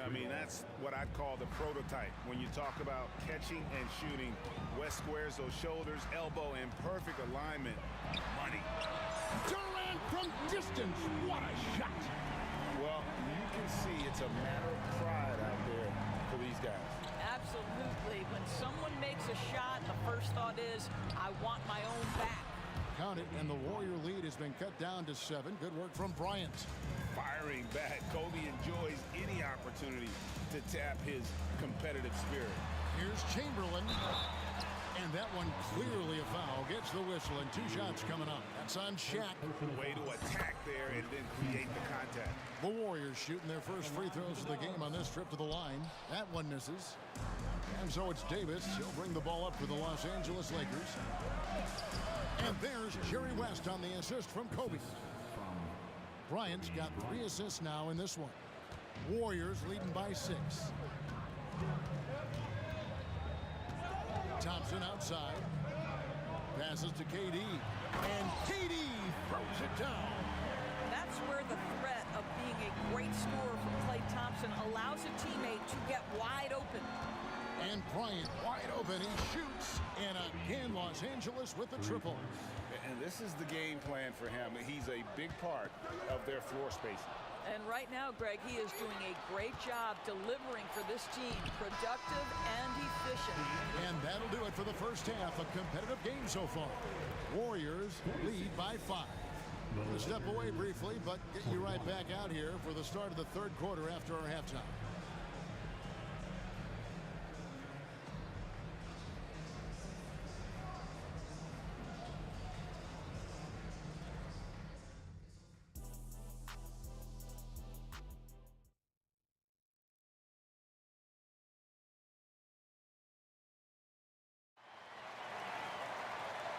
I mean, that's what I'd call the prototype. When you talk about catching and shooting, West squares those shoulders, elbow in perfect alignment. Money. Durant from distance. What a shot. Well, you can see it's a matter of pride out there for these guys. Absolutely. When someone makes a shot, the first thought is, I want my own back. Count it, and the Warrior lead has been cut down to 7. Good work from Bryant. Firing back. Kobe enjoys any opportunity to tap his competitive spirit. Here's Chamberlain. And that one clearly a foul. Gets the whistle, and 2 shots coming up. That's on Shaq. Way to attack there and then create the contact. The Warriors shooting their first free throws of the game on this trip to the line. That one misses. And so it's Davis. He'll bring the ball up for the Los Angeles Lakers. And there's Jerry West on the assist from Kobe. Bryant's got 3 assists now in this one. Warriors leading by 6. Thompson outside. Passes to KD. And KD throws it down. That's where the threat of being a great scorer for Klay Thompson allows a teammate to get wide open. And Bryant wide open. He shoots. And again, Los Angeles with the triple. And this is the game plan for him. He's a big part of their floor spacing. And right now, Greg, he is doing a great job delivering for this team, productive and efficient. And that'll do it for the first half. A competitive game so far. Warriors lead by 5. We'll step away briefly, but get you right back out here for the start of the third quarter after our halftime.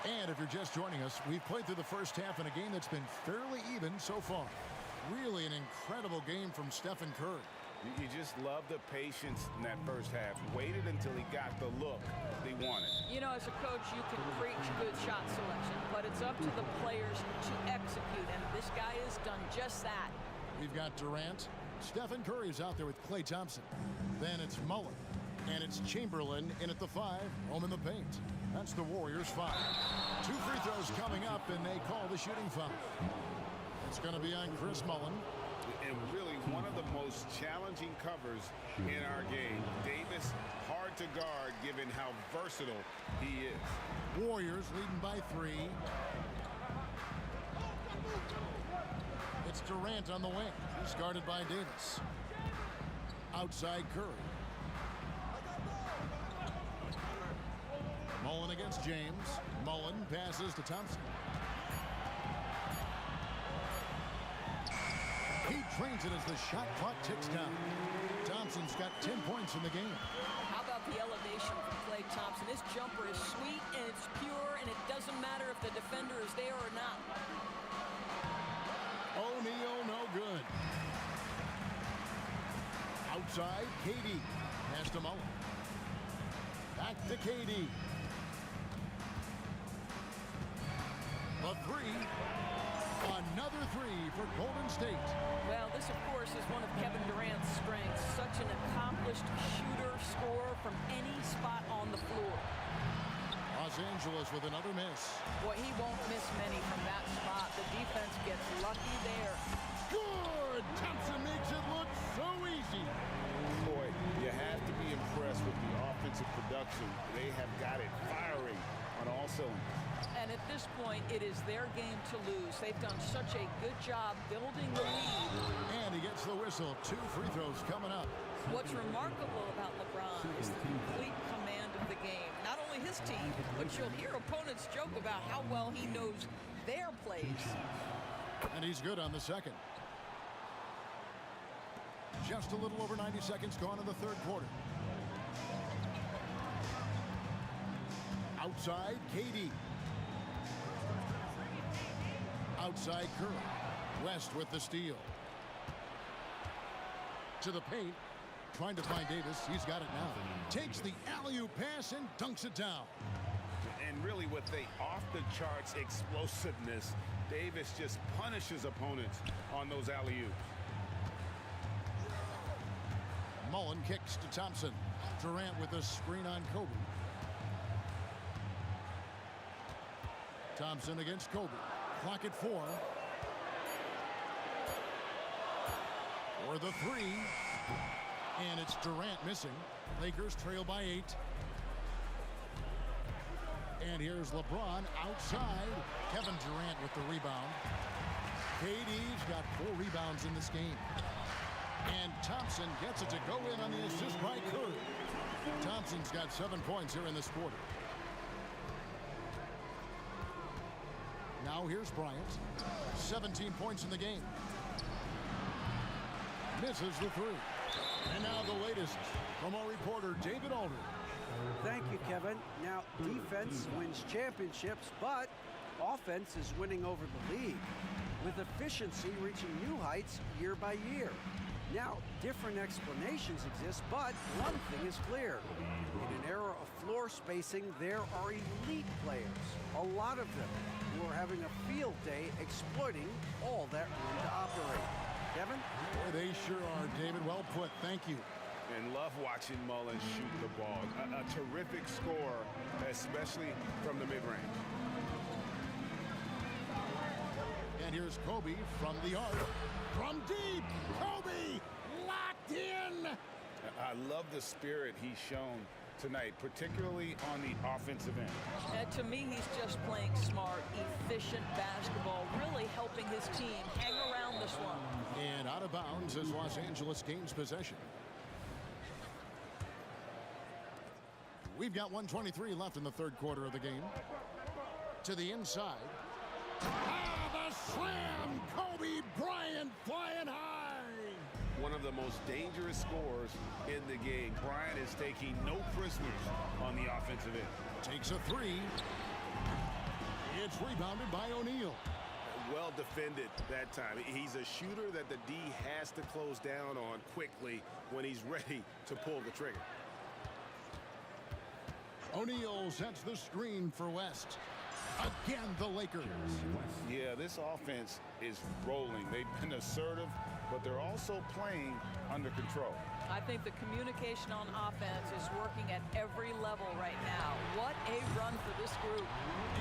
And if you're just joining us, we've played through the first half in a game that's been fairly even so far. Really an incredible game from Stephen Curry. You just love the patience in that first half. Waited until he got the look he wanted. You know, as a coach, you can preach good shot selection, but it's up to the players to execute, and this guy has done just that. We've got Durant. Stephen Curry's out there with Klay Thompson. Then it's Mullen. And it's Chamberlain in at the 5, home in the paint. That's the Warriors' 5. 2 free throws coming up, and they call the shooting foul. It's going to be on Chris Mullen. And really one of the most challenging covers in our game. Davis, hard to guard given how versatile he is. Warriors leading by 3. It's Durant on the wing. He's guarded by Davis. Outside Curry. Mullen against James. Mullen passes to Thompson. He trains it as the shot clock ticks down. Thompson's got 10 points in the game. How about the elevation from Klay Thompson? This jumper is sweet and it's pure, and it doesn't matter if the defender is there or not. O'Neal no good. Outside, KD. Pass to Mullen. Back to KD. A 3. Another 3 for Golden State. Well, this, of course, is one of Kevin Durant's strengths. Such an accomplished shooter, scorer from any spot on the floor. Los Angeles with another miss. Boy, he won't miss many from that spot. The defense gets lucky there. Good! Thompson makes it look so easy. Boy, you have to be impressed with the offensive production. They have got it firing on all cylinders. And at this point, it is their game to lose. They've done such a good job building the lead. And he gets the whistle. 2 free throws coming up. What's remarkable about LeBron is the complete command of the game. Not only his team, but you'll hear opponents joke about how well he knows their plays. And he's good on the second. Just a little over 90 seconds gone in the third quarter. Outside, KD. Outside Curry. West with the steal. To the paint. Trying to find Davis. He's got it now. Takes the alley-oop pass and dunks it down. And And really with the off-the-charts explosiveness, Davis just punishes opponents on those alley-oops. Mullen kicks to Thompson. Durant with a screen on Kobe. Thompson against Kobe. Clock at 4. For the 3. And it's Durant missing. Lakers trail by 8. And here's LeBron outside. Kevin Durant with the rebound. KD's got 4 rebounds in this game. And Thompson gets it to go in on the assist by Curry. Thompson's got 7 points here in this quarter. Now here's Bryant. 17 points in the game. Misses the 3. And now the latest from our reporter, David Aldridge. Thank you, Kevin. Now, defense wins championships, but offense is winning over the league, with efficiency reaching new heights year by year. Now, different explanations exist, but one thing is clear. In an era of floor spacing, there are elite players, a lot of them, who are having a field day exploiting all that room to operate. Kevin? Boy, they sure are, David. Well put. Thank you. And love watching Mullen shoot the ball. A terrific score, especially from the mid-range. And here's Kobe from the arc. From deep, Kobe locked in. I love the spirit he's shown tonight, particularly on the offensive end. To me, he's just playing smart, efficient basketball, really helping his team hang around this one. And out of bounds as Los Angeles gains possession. We've got 1:23 left in the third quarter of the game. To the inside. Ah, the slam! Kobe Bryant flying high! One of the most dangerous scorers in the game. Bryant is taking no prisoners on the offensive end. Takes a 3. It's rebounded by O'Neal. Well defended that time. He's a shooter that the D has to close down on quickly when he's ready to pull the trigger. O'Neal sets the screen for West. Again, the Lakers. Yeah, this offense is rolling. They've been assertive, but they're also playing under control. I think the communication on offense is working at every level right now. What a run for this group.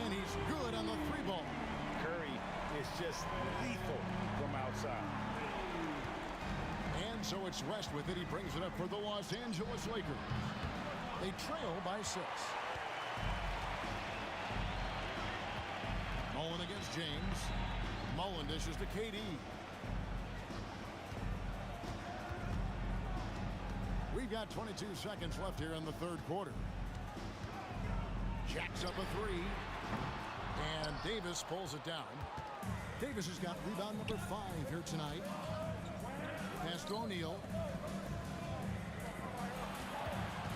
And he's good on the 3 ball. Curry is just lethal from outside. And so it's West with it. He brings it up for the Los Angeles Lakers. They trail by 6. Mullen against James. Mullen dishes to KD. We've got 22 seconds left here in the third quarter. Jacks up a 3. And Davis pulls it down. Davis has got rebound number 5 here tonight. Pass to O'Neal.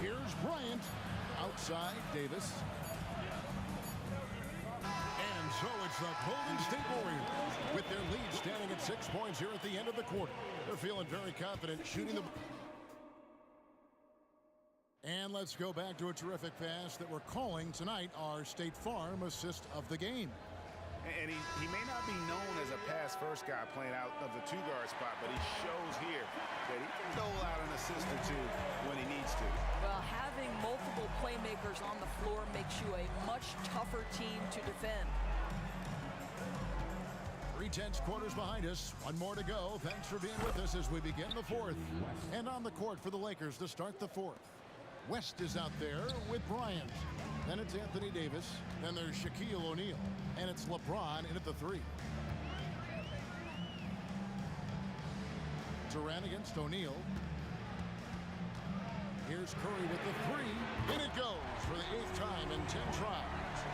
Here's Bryant. Outside, Davis. And so it's the Golden State Warriors with their lead standing at 6 points here at the end of the quarter. They're feeling very confident shooting the... And let's go back to a terrific pass that we're calling tonight our State Farm assist of the game. And he may not be known as a pass-first guy playing out of the 2-guard spot, but he shows here that he can dole out an assist or 2 when he needs to. Well, having multiple playmakers on the floor makes you a much tougher team to defend. 3/10 quarters behind us. One more to go. Thanks for being with us as we begin the fourth. And on the court for the Lakers to start the fourth. West is out there with Bryant. Then it's Anthony Davis. Then there's Shaquille O'Neal. And it's LeBron in at the 3. Durant against O'Neal. Here's Curry with the 3. In it goes for the 8th time in 10 tries.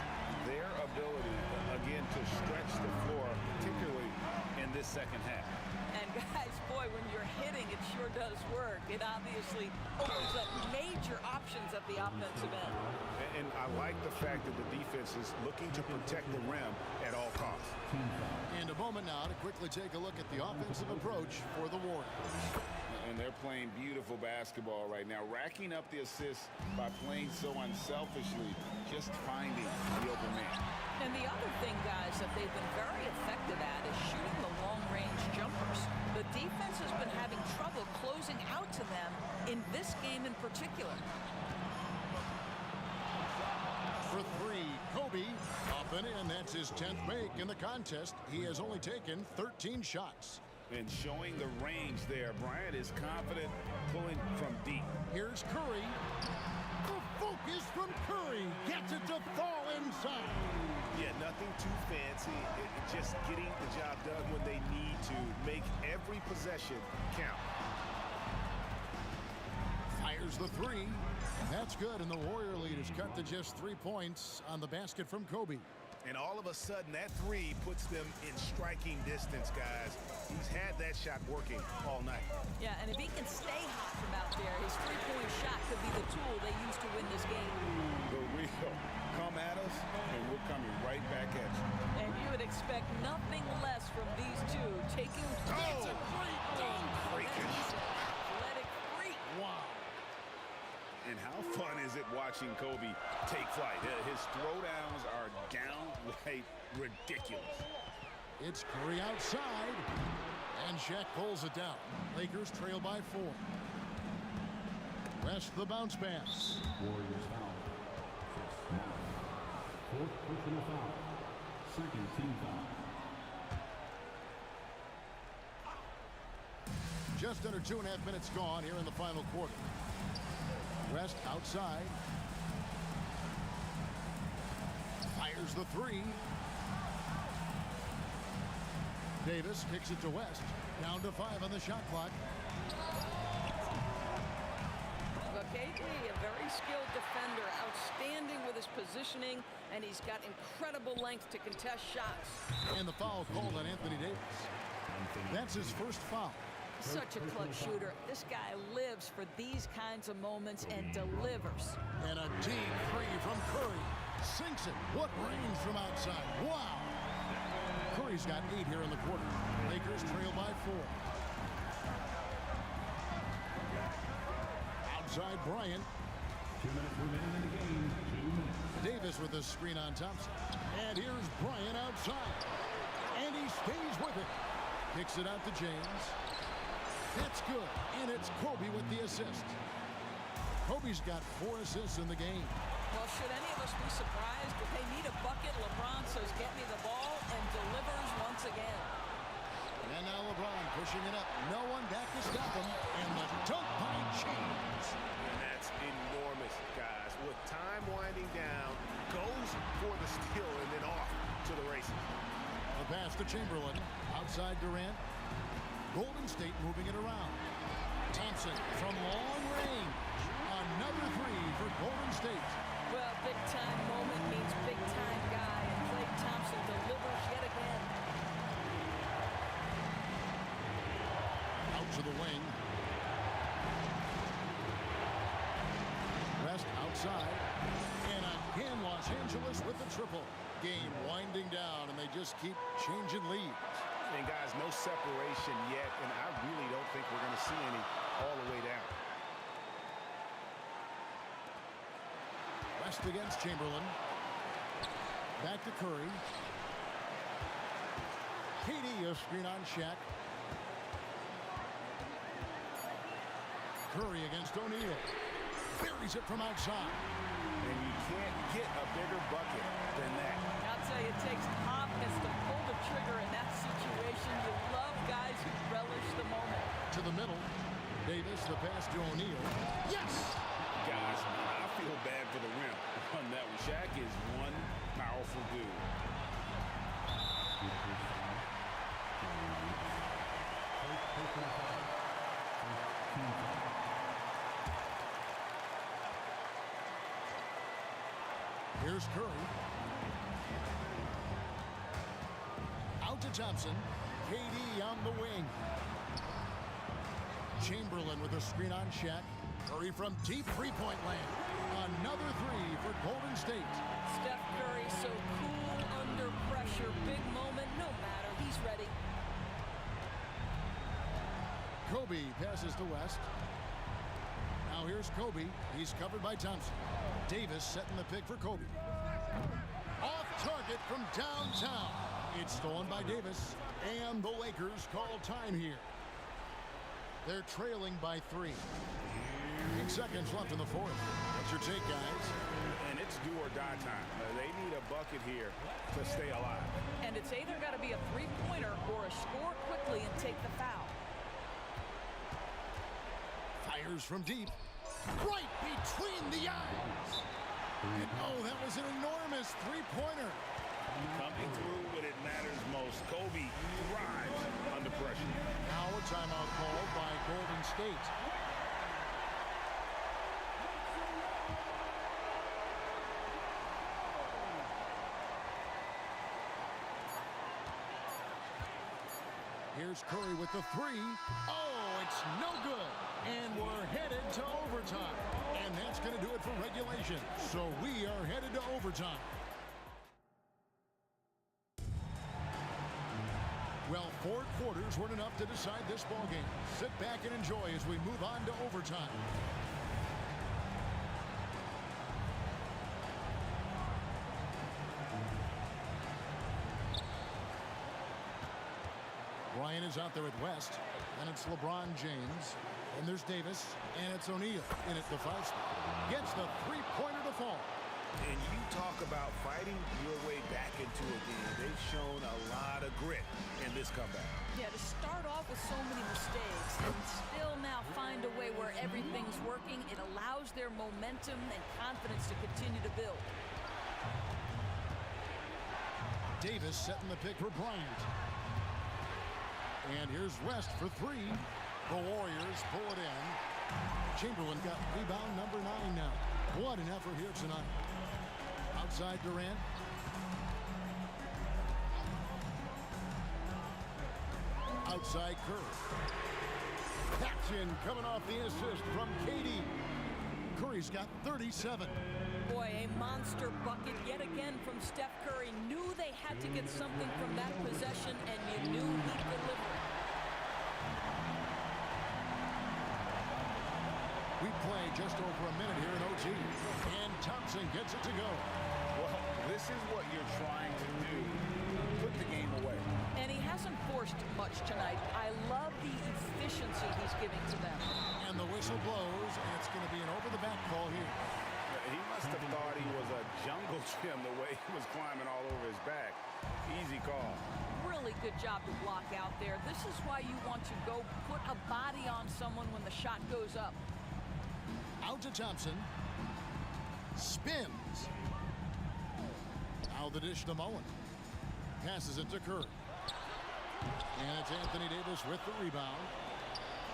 Their ability, again, to stretch the floor, particularly in this second half. And guys, boy, when you're hitting, it sure does work. It obviously opens up major options at the offensive end. And I like the fact that the defense is looking to protect the rim at all costs. And a moment now to quickly take a look at the offensive approach for the Warriors. And they're playing beautiful basketball right now, racking up the assists by playing so unselfishly, just finding the open man. And the other thing, guys, that they've been very effective at is shooting the long-range jumpers. The defense has been having trouble closing out to them in this game in particular. For three, Kobe up and in. That's his 10th make in the contest. He has only taken 13 shots. And showing the range there, Bryant is confident pulling from deep. Here's Curry. The focus from Curry gets it to fall inside. Yeah, nothing too fancy. Just getting the job done when they need to. Make every possession count. Fires the three. That's good, and the Warrior lead is cut to just 3 points on the basket from Kobe. And all of a sudden, that three puts them in striking distance, guys. He's had that shot working all night. Yeah, and if he can stay hot from out there, his three-point shot could be the tool they use to win this game. The real come at us, and we're coming right back at you. And you would expect nothing less from these two taking. It's a great dunk. Athletic freak. Wow. And how fun is it watching Kobe take flight? His throwdowns are downright ridiculous. It's Curry outside, and Shaq pulls it down. Lakers trail by 4. West the bounce pass. Warriors foul. 6 now. 4th personal foul. 2nd team foul. Just under 2.5 minutes gone here in the final quarter. West outside. Fires the three. Davis kicks it to West. Down to 5 on the shot clock. KD, a very skilled defender, outstanding with his positioning, and he's got incredible length to contest shots. And the foul called on Anthony Davis. That's his first foul. Such a clutch shooter. This guy lives for these kinds of moments and delivers. And a deep three from Curry. Sinks it. What range from outside. Wow. Curry's got 8 here in the quarter. Lakers trail by 4. Outside Bryant. 2 minutes remaining in the game. 2 minutes. Davis with a screen on Thompson. And here's Bryant outside. And he stays with it. Kicks it out to James. That's good. And it's Kobe with the assist. Kobe's got 4 assists in the game. Well, should any of us be surprised? If they need a bucket, LeBron says, get me the ball, and delivers once again. And now LeBron pushing it up. No one back to stop him. And the dunk by James. And that's enormous, guys. With time winding down, goes for the steal and then off to the races. The pass to Chamberlain. Outside Durant. Golden State moving it around. Thompson from long range. Another three for Golden State. Well, big-time moment means big-time guy, and Klay Thompson delivers yet again. Out to the wing. West outside. And again, Los Angeles with the triple. Game winding down, and they just keep changing leads. And guys, no separation yet, and I really don't think we're going to see any all the way down. West against Chamberlain. Back to Curry. KD, a screen on Shaq. Curry against O'Neal. Buries it from outside. And you can't get a bigger bucket than that. I'll tell you, it takes confidence to pull the trigger in that situation. You love guys who relish the moment. To the middle. Davis, the pass to O'Neal. Yes! Guys, I feel bad for the rim on that one. Shaq is one powerful dude. Here's Curry. Out to Thompson. KD on the wing. Chamberlain with a screen on Shaq. Curry from deep three-point land. Another three for Golden State. Steph Curry so cool under pressure. Big moment, no matter. He's ready. Kobe passes to West. Now here's Kobe. He's covered by Thompson. Davis setting the pick for Kobe. Off target from downtown. It's stolen by Davis. And the Lakers call time here. They're trailing by 3. 8 seconds left in the fourth. What's your take, guys? And it's do or die time. They need a bucket here to stay alive. And it's either got to be a three-pointer or a score quickly and take the foul. Fires from deep. Right between the eyes. And oh, that was an enormous three-pointer. Coming through when it matters most. Kobe thrives under pressure. Now a timeout called by Golden State. Here's Curry with the three. Oh, it's no good. And we're headed to overtime. And that's going to do it for regulation. So we are headed to overtime. Well, 4 quarters weren't enough to decide this ballgame. Sit back and enjoy as we move on to overtime. Ryan is out there at West, and it's LeBron James, and there's Davis, and it's O'Neal in at the 5 spot. Gets the three-pointer to fall. And you talk about fighting your way back into a game. They've shown a lot of grit in this comeback. Yeah, to start off with so many mistakes and still now find a way where everything's working, it allows their momentum and confidence to continue to build. Davis setting the pick for Bryant. And here's West for 3. The Warriors pull it in. Chamberlain got rebound number 9 now. What an effort here tonight. Outside Durant. Outside Curry. Paxson coming off the assist from KD. Curry's got 37. Boy, a monster bucket yet again from Steph Curry. Knew they had to get something from that possession, and you knew he'd deliver. We play just over a minute here in OT. And Thompson gets it to go. Well, this is what you're trying to do. Put the game away. And he hasn't forced much tonight. I love the efficiency he's giving to them. And the whistle blows, and it's going to be an over-the-back call here. He must have thought he was a jungle gym the way he was climbing all over his back. Easy call. Really good job to block out there. This is why you want to go put a body on someone when the shot goes up. Out to Thompson. Spins. Now the dish to Mullen. Passes it to Curry. And it's Anthony Davis with the rebound.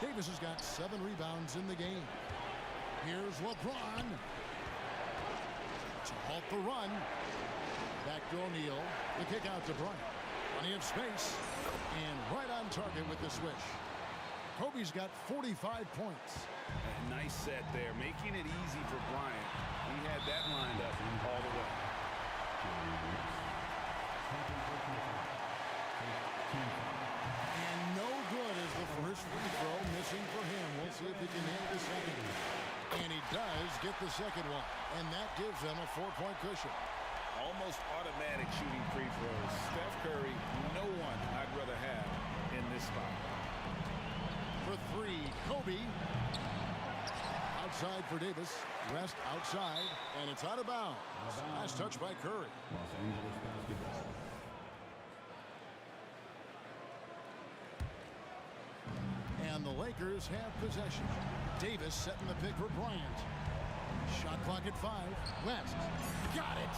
Davis has got 7 rebounds in the game. Here's LeBron. To halt the run. Back to O'Neal. The kick out to Bryant. Plenty of space. And right on target with the swish. Kobe's got 45 points. A nice set there, making it easy for Bryant. He had that lined up all the way. And no good as the first free throw missing for him. We'll see if he can nail the second. And he does get the second one. And that gives them a 4-point cushion. Almost automatic shooting free throws. Steph Curry, no one I'd rather have in this spot. For 3, Kobe. Outside for Davis. West outside. And it's out of bounds. Last touch by Curry. Los Angeles basketball. And the Lakers have possession. Davis setting the pick for Bryant. Shot clock at 5. West. Got it.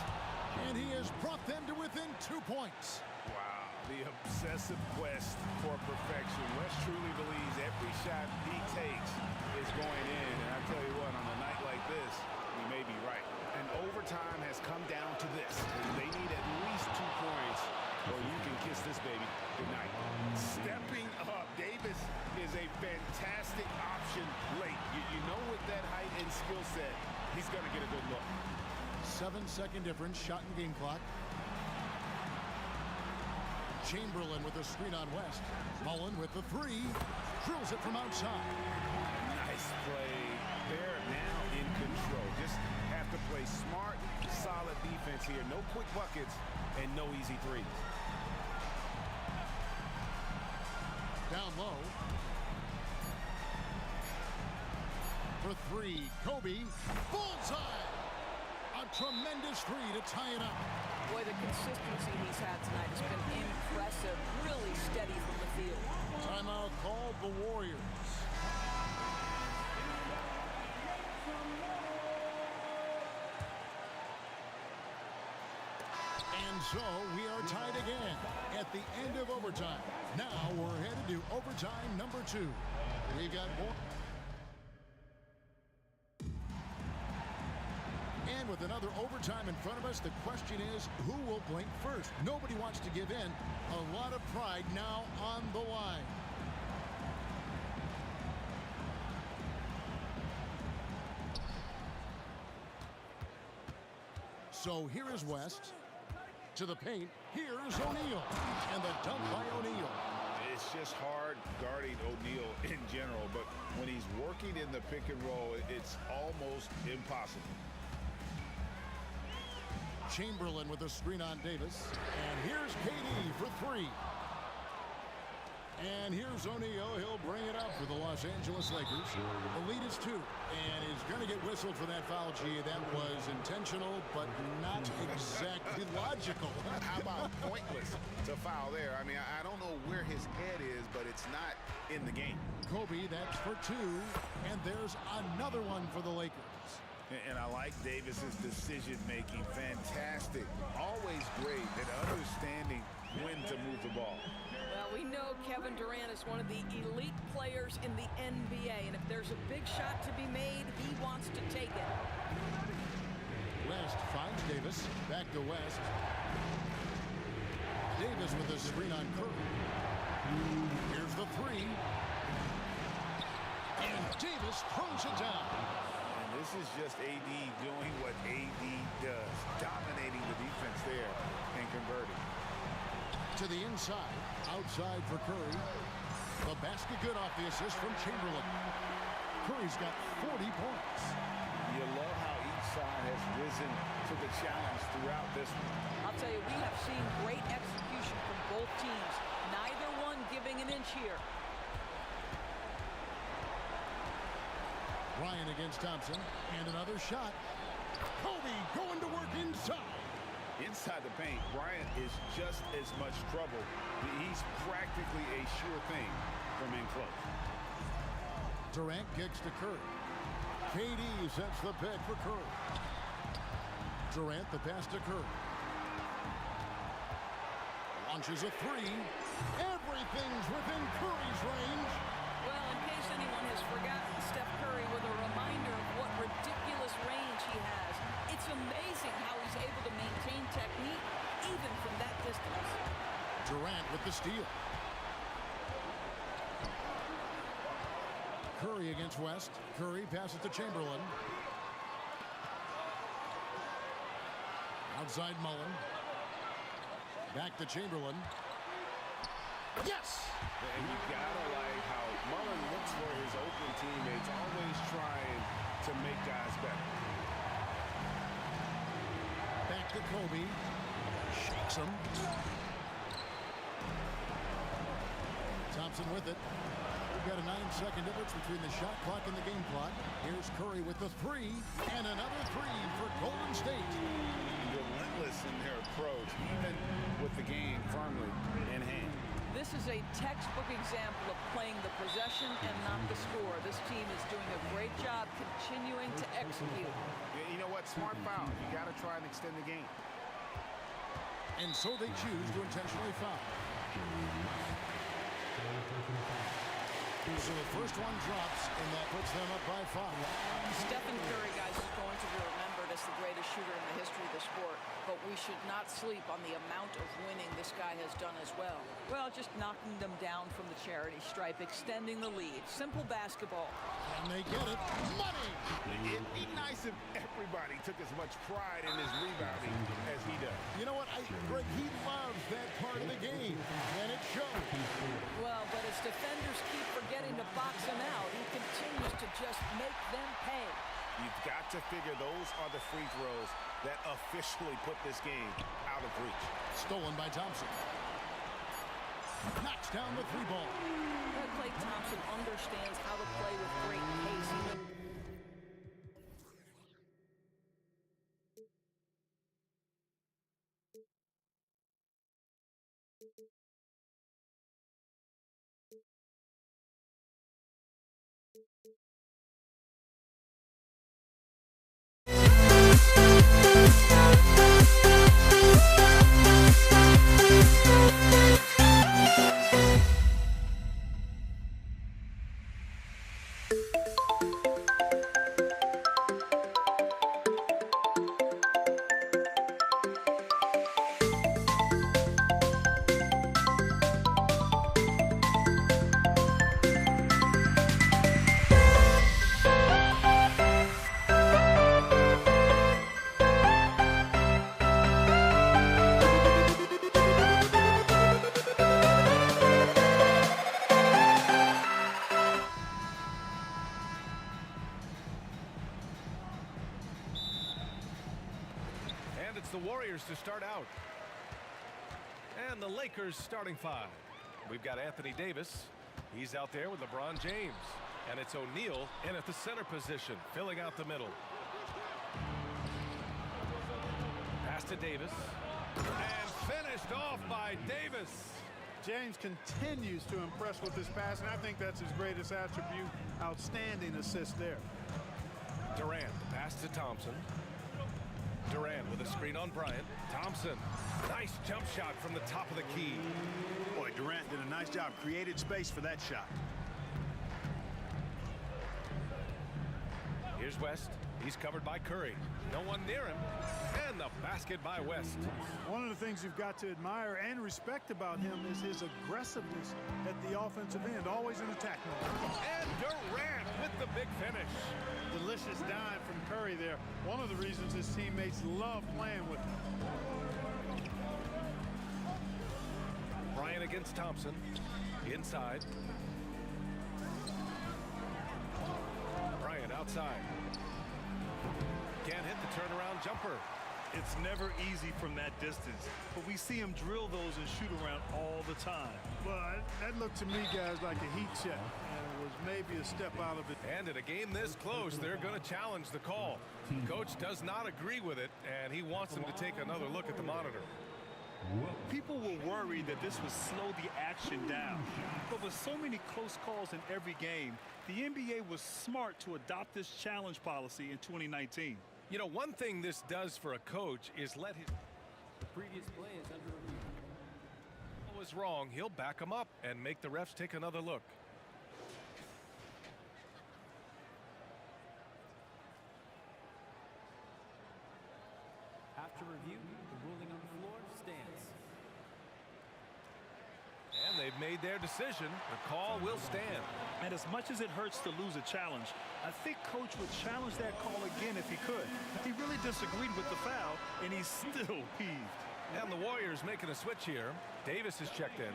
And he has brought them to within 2 points. Wow, the obsessive quest for perfection. West truly believes every shot he takes is going in. And I tell you what, on a night like this, he may be right. And overtime has come down to this. They need at least 2 points, or you can kiss this baby goodnight. Stepping up, Davis is a fantastic option late. You know with that height and skill set, he's going to get a good look. 7-second difference, shot and game clock. Chamberlain with a screen on West. Mullen with the 3. drills it from outside. Nice play. They're now in control. Just have to play smart, solid defense here. No quick buckets and no easy threes. Down low. For three, Kobe. Bullseye! A tremendous three to tie it up. Boy, the consistency he's had tonight has been impressive. Really steady from the field. Timeout called the Warriors. And so we are tied again at the end of overtime. Now we're headed to overtime number 2. We got more. And with another overtime in front of us, the question is, who will blink first? Nobody wants to give in. A lot of pride now on the line. So here is West. To the paint, here's O'Neal. And the dunk by O'Neal. It's just hard guarding O'Neal in general, but when he's working in the pick and roll, it's almost impossible. Chamberlain with a screen on Davis. And here's KD for 3. And here's O'Neal. He'll bring it up for the Los Angeles Lakers. The lead is 2. And he's going to get whistled for that foul, G. That was intentional, but not exactly logical. How about pointless to foul there? I mean, I don't know where his head is, but it's not in the game. Kobe, that's for 2. And there's another one for the Lakers. And I like Davis's decision-making. Fantastic. Always great at understanding when to move the ball. Well, we know Kevin Durant is one of the elite players in the NBA, and if there's a big shot to be made, he wants to take it. West finds Davis. Back to West. Davis with a screen on Curry. Here's the 3. And Davis throws it down. This is just AD doing what AD does, dominating the defense there and converting. To the inside, outside for Curry. The basket good off the assist from Chamberlain. Curry's got 40 points. You love how each side has risen to the challenge throughout this one. I'll tell you, we have seen great execution from both teams. Neither one giving an inch here. Ryan against Thompson, and another shot. Kobe going to work inside. Inside the paint, Bryant is just as much trouble. He's practically a sure thing from in close. Durant kicks to Curry. KD sets the pick for Curry. Durant the pass to Curry. Launches a 3. Everything's within Curry's range. Well, in case anyone has forgotten, Steph Curry with a reminder of what ridiculous range he has. It's amazing how he's able to maintain technique even from that distance. Durant with the steal. Curry against West. Curry passes to Chamberlain. Outside Mullen. Back to Chamberlain. Yes! And you gotta like how Mullen looks for his open teammates, always trying to make guys better. Back to Kobe. Shakes him. Thompson with it. We've got a 9-second difference between the shot clock and the game clock. Here's Curry with the 3, and another 3 for Golden State. Relentless in their approach, even with the game firmly in hand. This is a textbook example of playing the possession and not the score. This team is doing a great job continuing to execute. You know what? Smart foul. You got to try and extend the game. And so they choose to intentionally foul. So the first one drops, and that puts them up by 5. Stephen Curry, guys, is going to be remembered as the greatest shooter in the history of the sport, but we should not sleep on the amount of winning this guy has done as well. Well, just knocking them down from the charity stripe, extending the lead. Simple basketball. And they get it. Money! It'd be nice if everybody took as much pride in his rebounding as he does. You know what, Greg, he loves that part of the game, and it shows. Well, but as defenders keep forgetting forgetting to box him out. He continues to just make them pay. You've got to figure those are the free throws that officially put this game out of reach. Stolen by Thompson. Knocks down the three ball. Klay Thompson understands how to play with great pace. The Warriors to start out. And the Lakers starting five. We've got Anthony Davis. He's out there with LeBron James. And it's O'Neal in at the center position, filling out the middle. Pass to Davis. And finished off by Davis. James continues to impress with his pass, and I think that's his greatest attribute. Outstanding assist there. Durant, pass to Thompson. Durant with a screen on Bryant. Thompson, nice jump shot from the top of the key. Boy, Durant did a nice job, created space for that shot. Here's West. He's covered by Curry. No one near him. And the basket by West. One of the things you've got to admire and respect about him is his aggressiveness at the offensive end, always in attack mode. And Durant with the big finish. Delicious dime from Curry there. One of the reasons his teammates love playing with him. Bryant against Thompson. Inside. Bryant outside. Can't hit the turnaround jumper. It's never easy from that distance, but we see him drill those and shoot around all the time. Well, that looked to me, guys, like a heat check, and it was maybe a step out of it. And in a game this close, they're going to challenge the call. Coach does not agree with it, and he wants them to take another look at the monitor. People were worried that this would slow the action down, but with so many close calls in every game, the NBA was smart to adopt this challenge policy in 2019. You know, one thing this does for a coach is let his previous play is under review. Was wrong, he'll back him up and make the refs take another look. After review, the ruling on the floor stands. And they've made their decision. The call will stand. And as much as it hurts to lose a challenge, I think Coach would challenge that call again if he could. He really disagreed with the foul, and he's still peeved. And the Warriors making a switch here. Davis is checked in.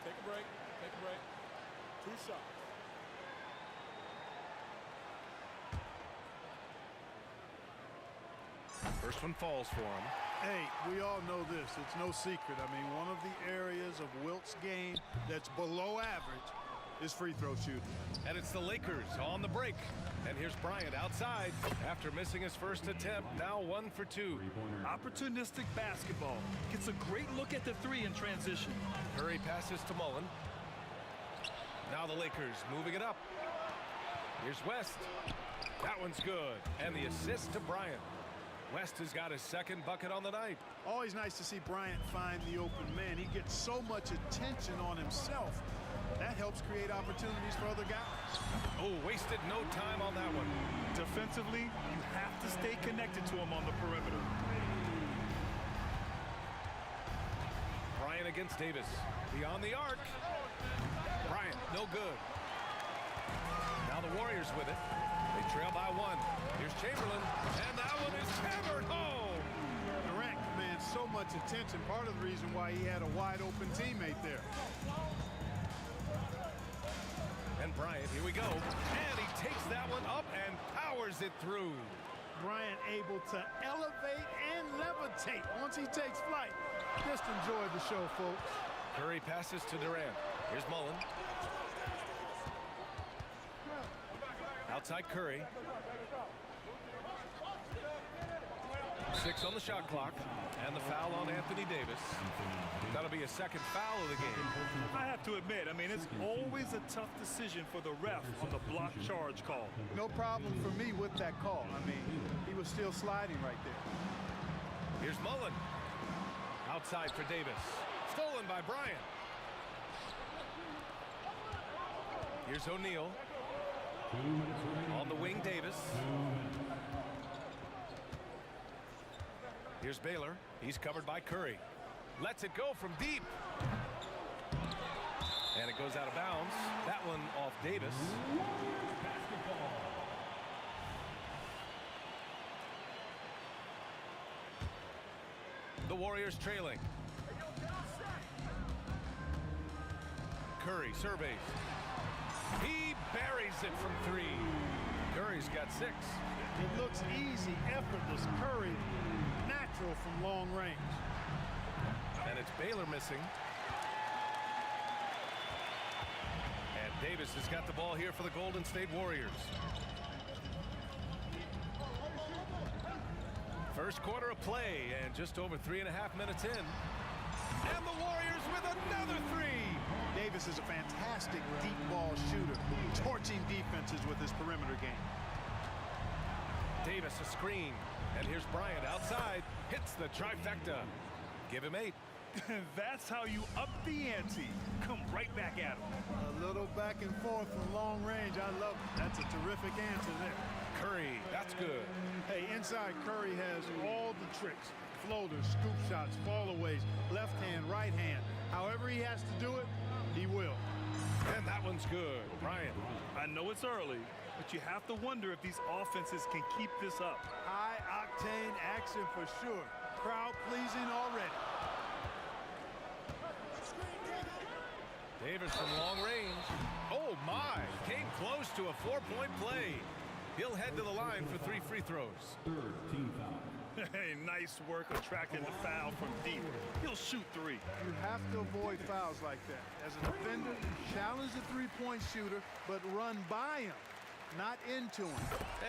Take a break. Take a break. 2 shots. First one falls for him. Hey, we all know this. It's no secret. I mean, one of the areas of Wilt's game that's below average is free throw shooting. And it's the Lakers on the break. And here's Bryant outside after missing his first attempt. Now 1 for 2. Opportunistic basketball. Gets a great look at the three in transition. Curry passes to Mullen. Now the Lakers moving it up. Here's West. That one's good. And the assist to Bryant. West has got his second bucket on the night. Always nice to see Bryant find the open man. He gets so much attention on himself. That helps create opportunities for other guys. Oh, wasted no time on that one. Defensively, you have to stay connected to him on the perimeter. Bryant against against Davis. Beyond the arc. Bryant, no good. Now the Warriors with it. They trail by 1. Here's Chamberlain, and that one is hammered home. Durant commands so much attention. Part of the reason why he had a wide open teammate there. And Bryant, here we go. And he takes that one up and powers it through. Bryant able to elevate and levitate once he takes flight. Just enjoy the show, folks. Curry passes to Durant. Here's Mullen. Outside Curry. 6 on the shot clock. And the foul on Anthony Davis. That'll be a second foul of the game. I have to admit, I mean, it's always a tough decision for the ref on the block charge call. No problem for me with that call. I mean, he was still sliding right there. Here's Mullen. Outside for Davis. Stolen by Bryant. Here's O'Neal. On the wing, Davis. Here's Baylor. He's covered by Curry. Lets it go from deep. And it goes out of bounds. That one off Davis. The Warriors trailing. Curry surveys. He buries it from 3. Curry's got 6. It looks easy, effortless. Curry, natural from long range. And it's Baylor missing. And Davis has got the ball here for the Golden State Warriors. First quarter of play, and just over 3.5 minutes in. And the Warriors with another 3. Davis is a fantastic deep ball shooter, torching defenses with his perimeter game. Davis a screen, and here's Bryant outside. Hits the trifecta. Give him 8. That's how you up the ante. Come right back at him. A little back and forth from long range. I love it. That's a terrific answer there. Curry, that's good. Hey, inside Curry has all the tricks. Floaters, scoop shots, fallaways, left hand, right hand. However he has to do it, he will. And that one's good. Bryant. I know it's early, but you have to wonder if these offenses can keep this up. High octane action for sure. Crowd pleasing already. Davis from long range. Oh my, came close to a 4-point play. He'll head to the line for 3 free throws. Third team foul. Hey, nice work attracting the foul from deep. He'll shoot 3. You have to avoid fouls like that. As a defender, challenge the three-point shooter, but run by him, not into him.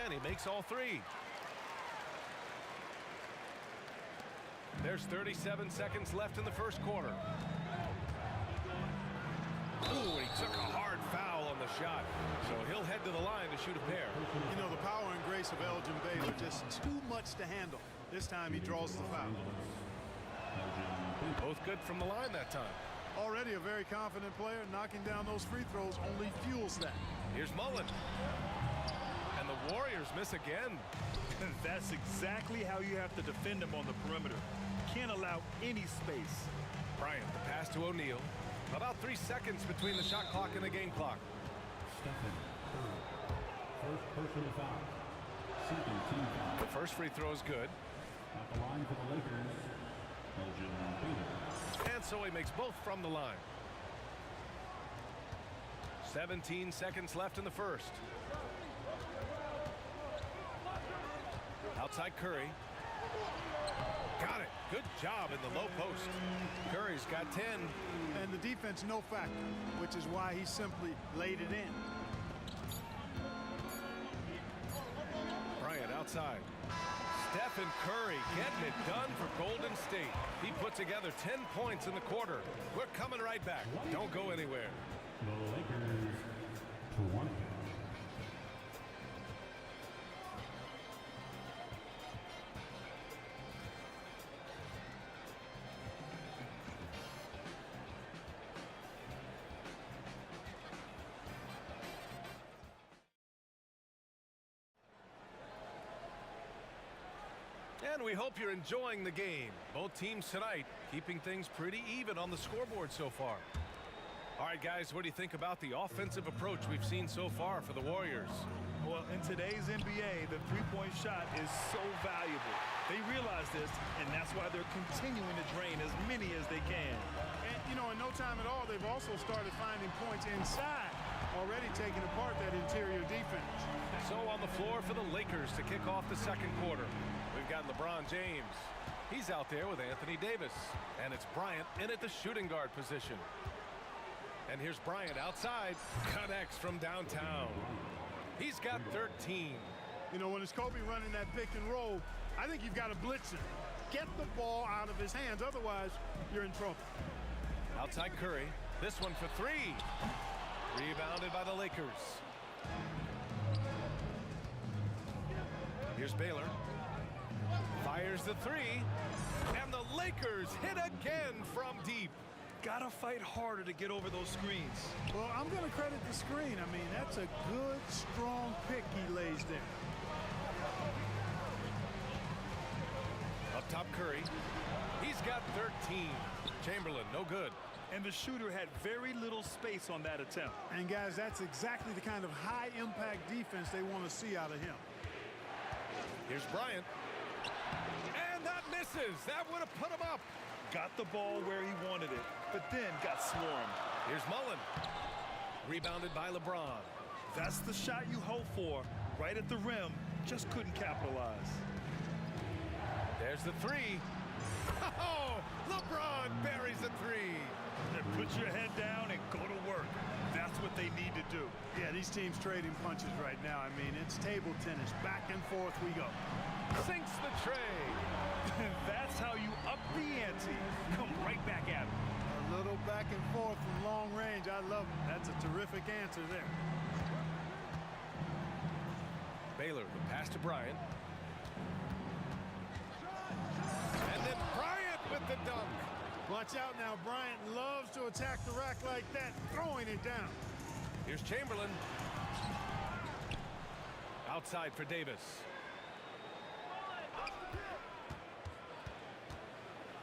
And he makes all 3. There's 37 seconds left in the first quarter. Ooh, he took a hard foul on the shot. So he'll head to the line to shoot a pair. You know, the power and grace of Elgin Baylor, just too much to handle. This time he draws the foul. Both good from the line that time. Already a very confident player. Knocking down those free throws only fuels that. Here's Mullen. And the Warriors miss again. And that's exactly how you have to defend him on the perimeter. Can't allow any space. Bryant, the pass to O'Neal. About 3 seconds between the shot clock and the game clock. Stephen Curry. First personal foul. Second team foul. The first free throw is good. At the line for the Lakers, Elgin Baylor. And so he makes both from the line. 17 seconds left in the first. Outside Curry. Got it. Good job in the low post. Curry's got 10. And the defense no factor, which is why he simply laid it in. Bryant outside. Stephen Curry getting it done for Golden State. He put together 10 points in the quarter. We're coming right back. Don't go anywhere. The Lakers to 1. And we hope you're enjoying the game. Both teams tonight keeping things pretty even on the scoreboard so far. All right, guys, what do you think about the offensive approach we've seen so far for the Warriors? Well, in today's NBA, the three-point shot is so valuable. They realize this, and that's why they're continuing to drain as many as they can. And, you know, in no time at all, they've also started finding points inside, already taking apart that interior defense. So on the floor for the Lakers to kick off the second quarter, we've got LeBron James. He's out there with Anthony Davis. And it's Bryant in at the shooting guard position. And here's Bryant outside. Connects from downtown. He's got 13. You know, when it's Kobe running that pick and roll, I think you've got to blitz him. Get the ball out of his hands. Otherwise, you're in trouble. Outside Curry. This one for three. Rebounded by the Lakers. Here's Baylor. Fires the three. And the Lakers hit again from deep. Gotta fight harder to get over those screens. Well, I'm going to credit the screen. I mean, that's a good, strong pick he lays there. Up top, Curry. He's got 13. Chamberlain, no good. And the shooter had very little space on that attempt. And, guys, that's exactly the kind of high-impact defense they want to see out of him. Here's Bryant. And that misses. That would have put him up. Got the ball where he wanted it, but then got swarmed. Here's Mullen. Rebounded by LeBron. That's the shot you hope for. Right at the rim, just couldn't capitalize. There's the three. Oh, LeBron buries the three. Then put your head down and go to work. That's what they need to do. Yeah, these teams trading punches right now. I mean, it's table tennis. Back and forth we go. Sinks the tray. That's how you up the ante. Come right back at him. A little back and forth from long range. I love it. That's a terrific answer there. Baylor, the pass to Bryant. And then Bryant with the dunk. Watch out now. Bryant loves to attack the rack like that, throwing it down. Here's Chamberlain. Outside for Davis.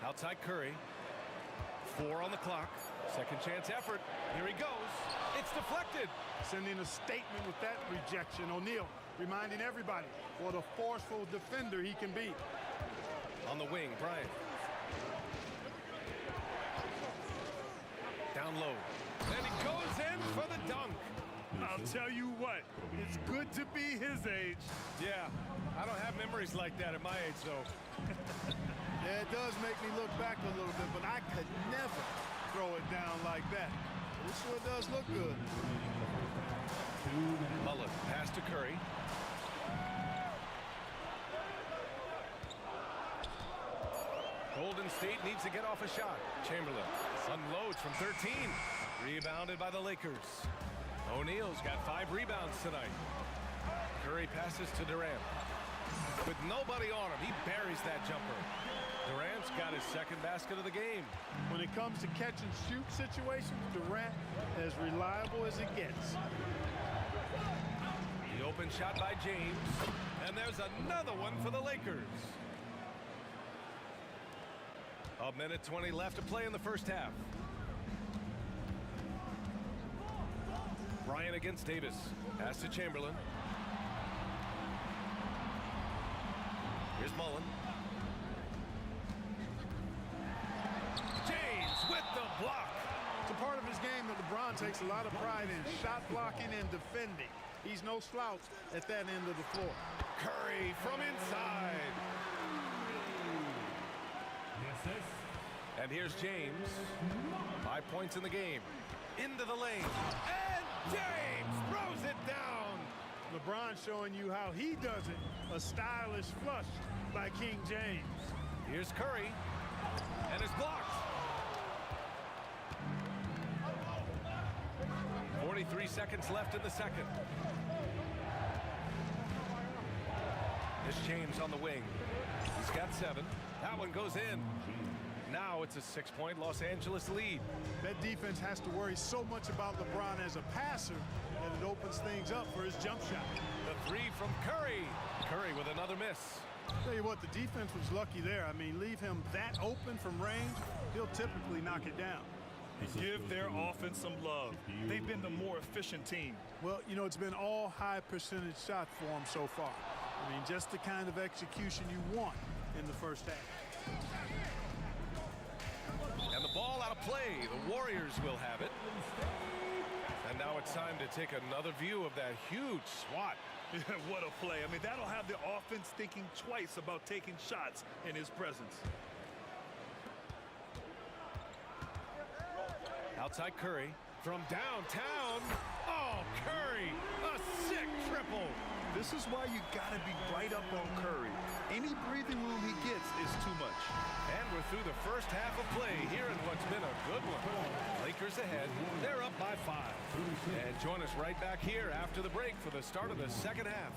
Outside Curry. 4 on the clock. Second chance effort. Here he goes. It's deflected. Sending a statement with that rejection. O'Neal reminding everybody what a forceful defender he can be. On the wing, Bryant. Down low. And he goes in for the dunk. I'll tell you what, it's good to be his age. Yeah, I don't have memories like that at my age, though. Yeah, it does make me look back a little bit, but I could never throw it down like that. It sure does look good. Mullen, pass to Curry. Golden State needs to get off a shot. Chamberlain unloads from 13. Rebounded by the Lakers. O'Neal's got 5 rebounds tonight. Curry passes to Durant. With nobody on him, he buries that jumper. Durant's got his second basket of the game. When it comes to catch and shoot situations, Durant as reliable as it gets. The open shot by James. And there's another one for the Lakers. A minute 20 left to play in the first half. Bryant against Davis. Pass to Chamberlain. Here's Mullen. James with the block. It's a part of his game that LeBron takes a lot of pride in. Shot blocking and defending. He's no slouch at that end of the floor. Curry from inside. And here's James. 5 points in the game. Into the lane. And James throws it down. LeBron showing you how he does it. A stylish flush by King James. Here's Curry. And it's blocked. 43 seconds left in the second. There's James on the wing. He's got 7. That one goes in. Now it's a 6-point Los Angeles lead. That defense has to worry so much about LeBron as a passer that it opens things up for his jump shot. The 3 from Curry. Curry with another miss. Tell you what, the defense was lucky there. I mean, leave him that open from range, he'll typically knock it down. Give their offense some love. They've been the more efficient team. Well, you know, it's been all high percentage shots for them so far. I mean, just the kind of execution you want in the first half. And the ball out of play. The Warriors will have it. And now it's time to take another view of that huge swat. What a play. I mean, that'll have the offense thinking twice about taking shots in his presence. Outside Curry from downtown. Oh, Curry, a sick triple. This is why you got to be right up on Curry. Any breathing room he gets is too much. And we're through the first half of play here in what's been a good one. Lakers ahead. They're up by 5. And join us right back here after the break for the start of the second half.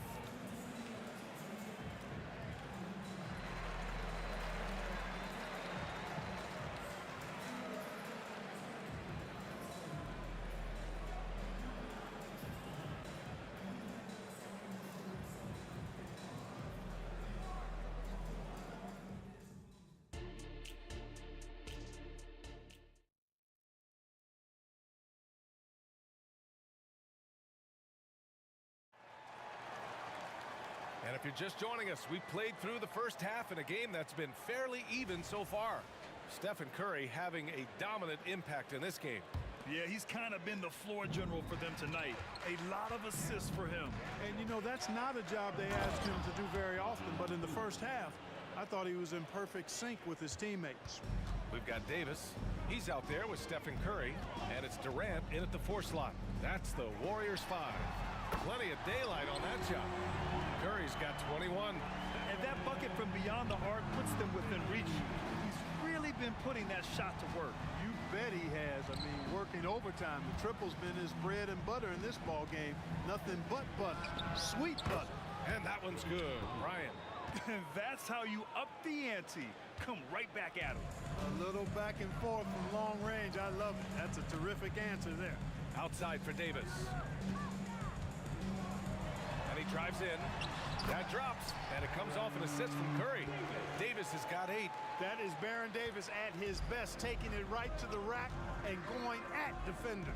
And if you're just joining us, we played through the first half in a game that's been fairly even so far. Stephen Curry having a dominant impact in this game. Yeah, he's kind of been the floor general for them tonight. A lot of assists for him. And, you know, that's not a job they asked him to do very often. But in the first half, I thought he was in perfect sync with his teammates. We've got Davis. He's out there with Stephen Curry. And it's Durant in at the 4 slot. That's the Warriors 5. Plenty of daylight on that shot. Curry's got 21. And that bucket from beyond the arc puts them within reach. He's really been putting that shot to work. You bet he has. I mean, working overtime. The triple's been his bread and butter in this ball game. Nothing but butter. Sweet butter. And that one's good. Bryant. And that's how you up the ante. Come right back at him. A little back and forth from long range. I love it. That's a terrific answer there. Outside for Davis. And he drives in. That drops. And it comes off an assist from Curry. Davis has got 8. That is Baron Davis at his best, taking it right to the rack and going at defenders.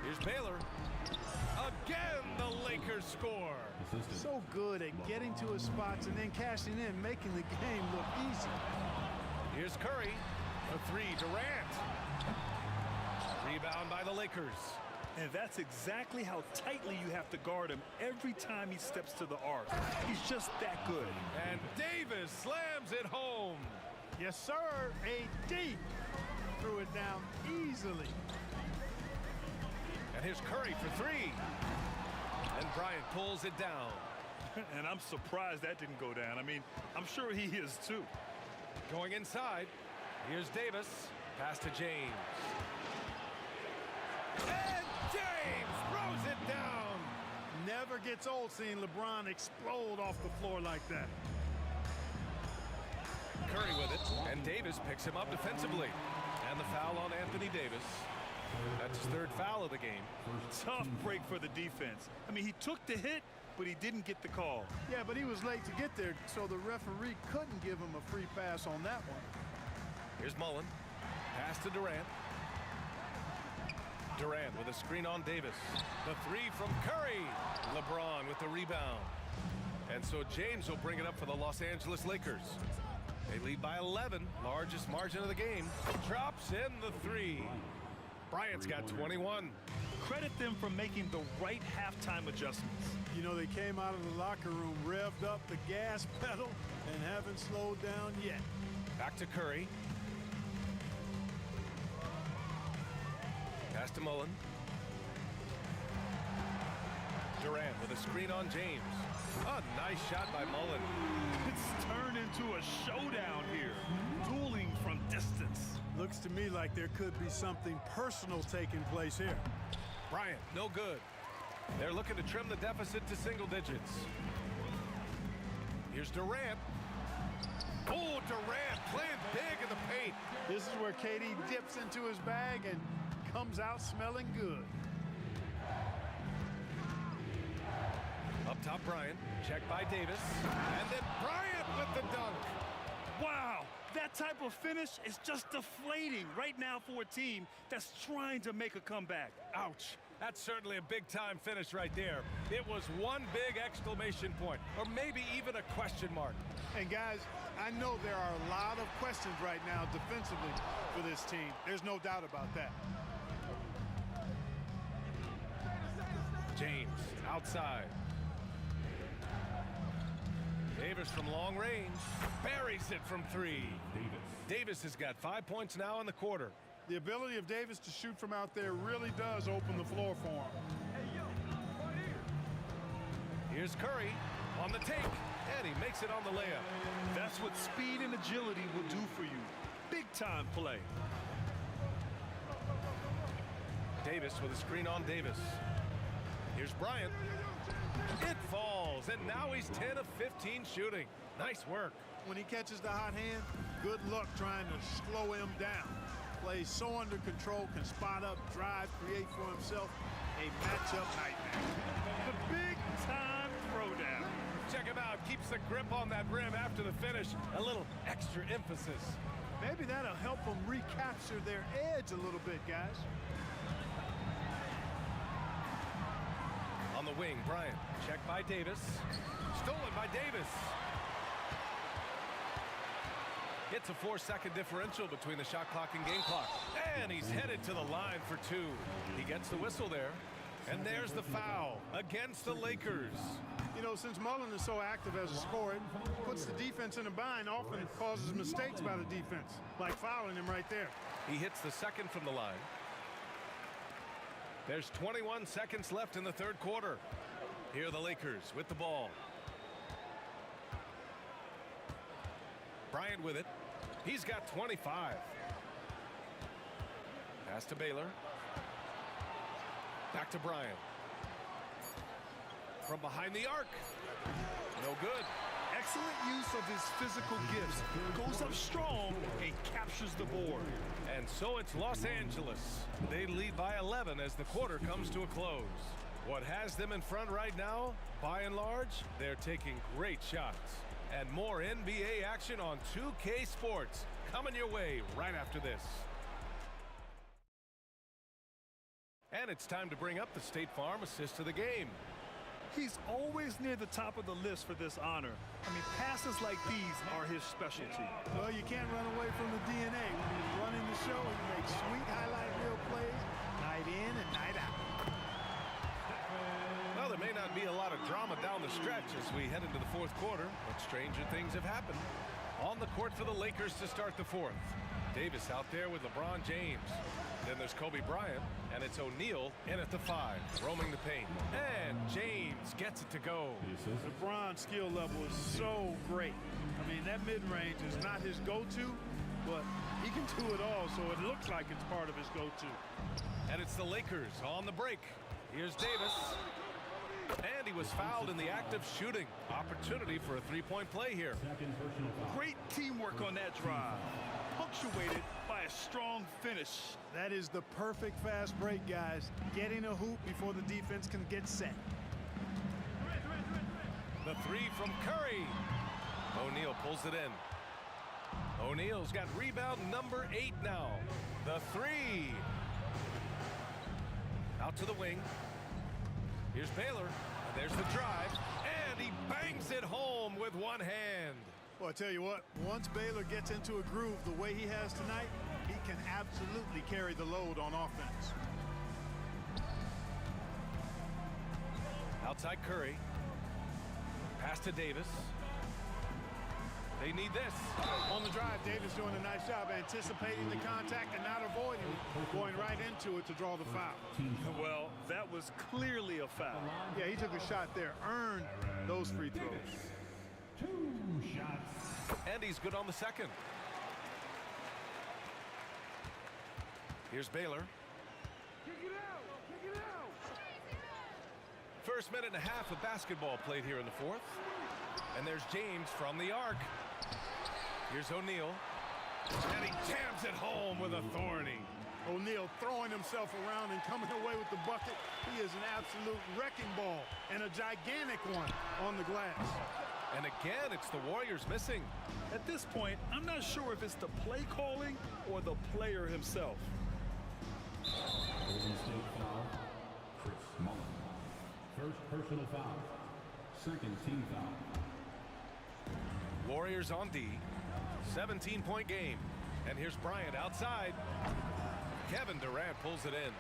Here's Baylor. Again, the Lakers score. So good at getting to his spots and then cashing in, making the game look easy. Here's Curry. A 3, Durant. Rebound by the Lakers. And that's exactly how tightly you have to guard him every time he steps to the arc. He's just that good. And Davis slams it home. Yes, sir. AD threw it down easily. And here's Curry for 3. And Bryant pulls it down. And I'm surprised that didn't go down. I mean, I'm sure he is too. Going inside. Here's Davis. Pass to James. And James throws it down. Never gets old seeing LeBron explode off the floor like that. Curry with it, and Davis picks him up defensively. And the foul on Anthony Davis. That's his 3rd foul of the game. Tough break for the defense. I mean, he took the hit, but he didn't get the call. Yeah, but he was late to get there, so the referee couldn't give him a free pass on that one. Here's Mullen. Pass to Durant. Durant with a screen on Davis. The 3 from Curry. LeBron with the rebound. And so James will bring it up for the Los Angeles Lakers. They lead by 11, largest margin of the game. Drops in the 3. Bryant's got 21. Credit them for making the right halftime adjustments. You know, they came out of the locker room, revved up the gas pedal, and haven't slowed down yet. Back to Curry. Pass to Mullen. Durant with a screen on James. A nice shot by Mullen. It's turned into a showdown here. Dueling from distance. Looks to me like there could be something personal taking place here. Bryant, no good. They're looking to trim the deficit to single digits. Here's Durant. Oh, Durant playing big in the paint. This is where KD dips into his bag and comes out smelling good. Up top, Bryant. Checked by Davis. And then Bryant with the dunk. Wow, that type of finish is just deflating right now for a team that's trying to make a comeback. Ouch. That's certainly a big-time finish right there. It was one big exclamation point, or maybe even a question mark. And guys, I know there are a lot of questions right now defensively for this team. There's no doubt about that. James outside. Davis from long range buries it from 3. Davis has got 5 points now in the quarter. The ability of Davis to shoot from out there really does open the floor for him. Here's Curry on the take, and he makes it on the layup. That's what speed and agility will do for you. Big time play. Davis with a screen on Davis. Here's Bryant. It falls, and now he's 10 of 15 shooting. Nice work. When he catches the hot hand, good luck trying to slow him down. Plays so under control, can spot up, drive, create for himself. A matchup nightmare. The big-time throwdown. Check him out. Keeps the grip on that rim after the finish. A little extra emphasis. Maybe that'll help them recapture their edge a little bit, guys. On the wing, Bryant. Checked by Davis. Stolen by Davis. It's a 4-second differential between the shot clock and game clock. And he's headed to the line for 2. He gets the whistle there. And there's the foul against the Lakers. You know, since Mullen is so active as a scorer, it puts the defense in a bind, often causes mistakes by the defense, like fouling him right there. He hits the second from the line. There's 21 seconds left in the third quarter. Here are the Lakers with the ball. Bryant with it. He's got 25. Pass to Baylor. Back to Bryant. From behind the arc. No good. Excellent use of his physical gifts. Goes up strong and captures the board. And so it's Los Angeles. They lead by 11 as the quarter comes to a close. What has them in front right now, by and large, they're taking great shots. And more NBA action on 2K Sports coming your way right after this. And it's time to bring up the State Farm assist of the game. He's always near the top of the list for this honor. I mean, passes like these are his specialty. Well, you can't run away from the DNA. When he's running the show, he makes sweet highlight reel plays night in and night out. Well, there may not be a lot of drama down the stretch as we head into the fourth quarter, but stranger things have happened. On the court for the Lakers to start the fourth. Davis out there with LeBron James. Then there's Kobe Bryant, and it's O'Neal in at the 5, roaming the paint. And James gets it to go. LeBron's skill level is so great. I mean, that mid-range is not his go-to, but he can do it all, so it looks like it's part of his go-to. And it's the Lakers on the break. Here's Davis. And he was fouled in the act of shooting. Opportunity for a three-point play here. Great teamwork on that drive. Punctuated by a strong finish. That is the perfect fast break, guys. Getting a hoop before the defense can get set. The 3 from Curry. O'Neal pulls it in. O'Neal's got rebound number 8 now. The 3. Out to the wing. Here's Baylor. And there's the drive. And he bangs it home with one hand. Well, I tell you what, once Baylor gets into a groove the way he has tonight, he can absolutely carry the load on offense. Outside Curry. Pass to Davis. They need this. On the drive, Davis doing a nice job anticipating the contact and not avoiding it, going right into it to draw the foul. Well, that was clearly a foul. Yeah, he took a shot there, earned those free throws. 2 shots. And he's good on the second. Here's Baylor. First minute and a half of basketball played here in the fourth. And there's James from the arc. Here's O'Neal. And he jams it home with authority. O'Neal throwing himself around and coming away with the bucket. He is an absolute wrecking ball and a gigantic one on the glass. And again, it's the Warriors missing. At this point, I'm not sure if it's the play calling or the player himself. Golden State foul, Chris Mullin. First personal foul. Second team foul. Warriors on D. 17-point game. And here's Bryant outside. Kevin Durant pulls it in.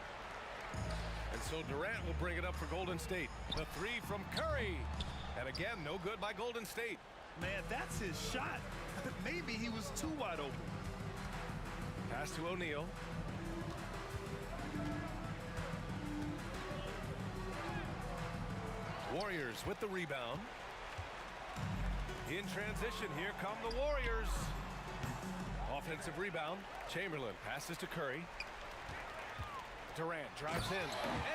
And so Durant will bring it up for Golden State. The three from Curry. And again, no good by Golden State. Man, that's his shot. Maybe he was too wide open. Pass to O'Neal. Warriors with the rebound. In transition, here come the Warriors. Offensive rebound. Chamberlain passes to Curry. Durant drives in.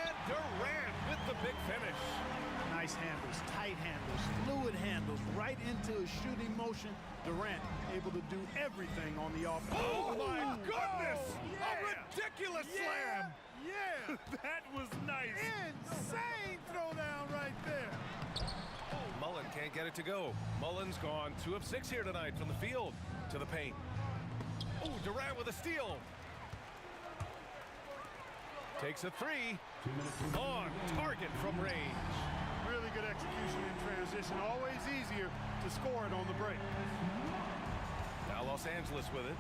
And Durant with the big finish. Nice handles, tight handles, fluid handles, right into his shooting motion. Durant able to do everything on the offense. Oh my goodness! Yeah. A ridiculous slam! Yeah! That was nice. Insane throwdown right there. Mullen can't get it to go. Mullen's gone 2 of 6 here tonight from the field to the paint. Oh, Durant with a steal. Takes a 3. On target from range. Really good execution in transition. Always easier to score it on the break. Now Los Angeles with it.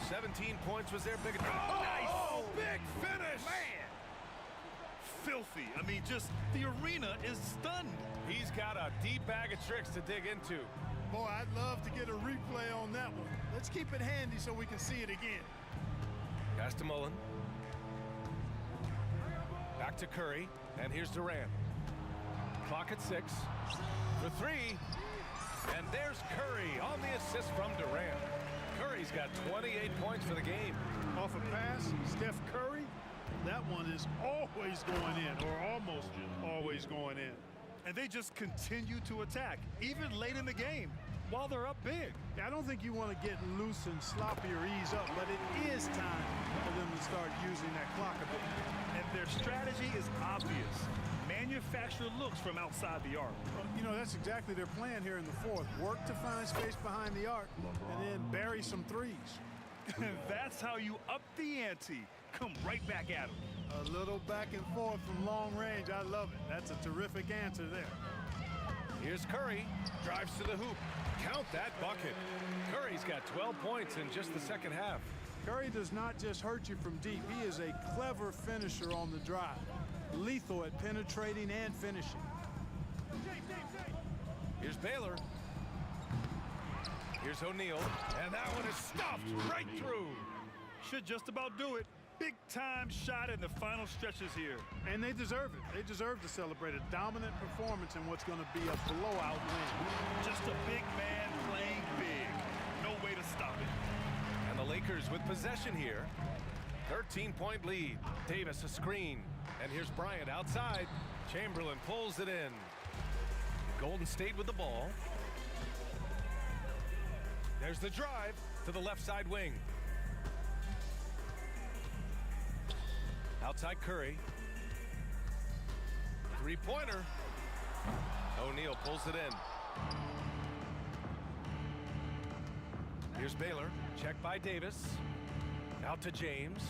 17 points was their biggest. Oh, nice! Big finish! Man! Filthy. I mean, just the arena is stunned. He's got a deep bag of tricks to dig into. Boy, I'd love to get a replay on that one. Let's keep it handy so we can see it again. Pass to Mullen. Back to Curry, and here's Durant. Clock at 6. For 3. And there's Curry on the assist from Durant. Curry's got 28 points for the game. Off a pass, Steph Curry, that one is always going in, or almost always going in. And they just continue to attack, even late in the game, while they're up big. I don't think you want to get loose and sloppy or ease up, but it is time for them to start using that clock a bit. And their strategy is obvious. Manufacture looks from outside the arc. Well, you know, that's exactly their plan here in the fourth. Work to find space behind the arc and then bury some threes. That's how you up the ante. Come right back at them. A little back and forth from long range. I love it. That's a terrific answer there. Here's Curry. Drives to the hoop. Count that bucket. Curry's got 12 points in just the second half. Curry does not just hurt you from deep. He is a clever finisher on the drive. Lethal at penetrating and finishing. Here's Baylor. Here's O'Neal. And that one is stuffed right through. Should just about do it. Big time shot in the final stretches here. And they deserve it. They deserve to celebrate a dominant performance in what's going to be a blowout win. Just a big man playing big. No way to stop it. And the Lakers with possession here. 13-point lead. Davis a screen. And here's Bryant outside. Chamberlain pulls it in. Golden State with the ball. There's the drive to the left side wing. Outside Curry. Three-pointer. O'Neal pulls it in. Here's Baylor. Check by Davis. Out to James.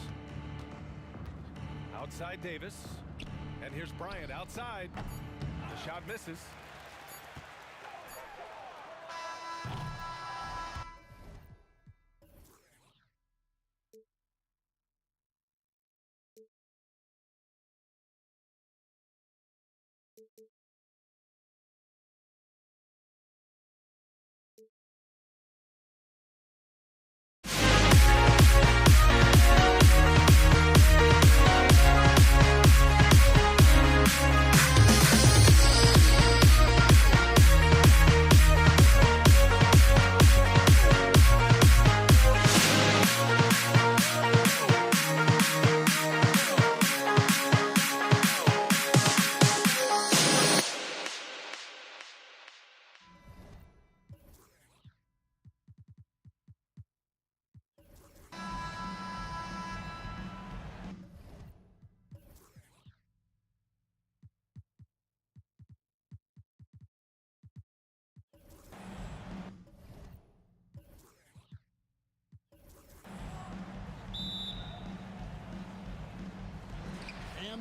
Outside Davis. And here's Bryant outside. The shot misses.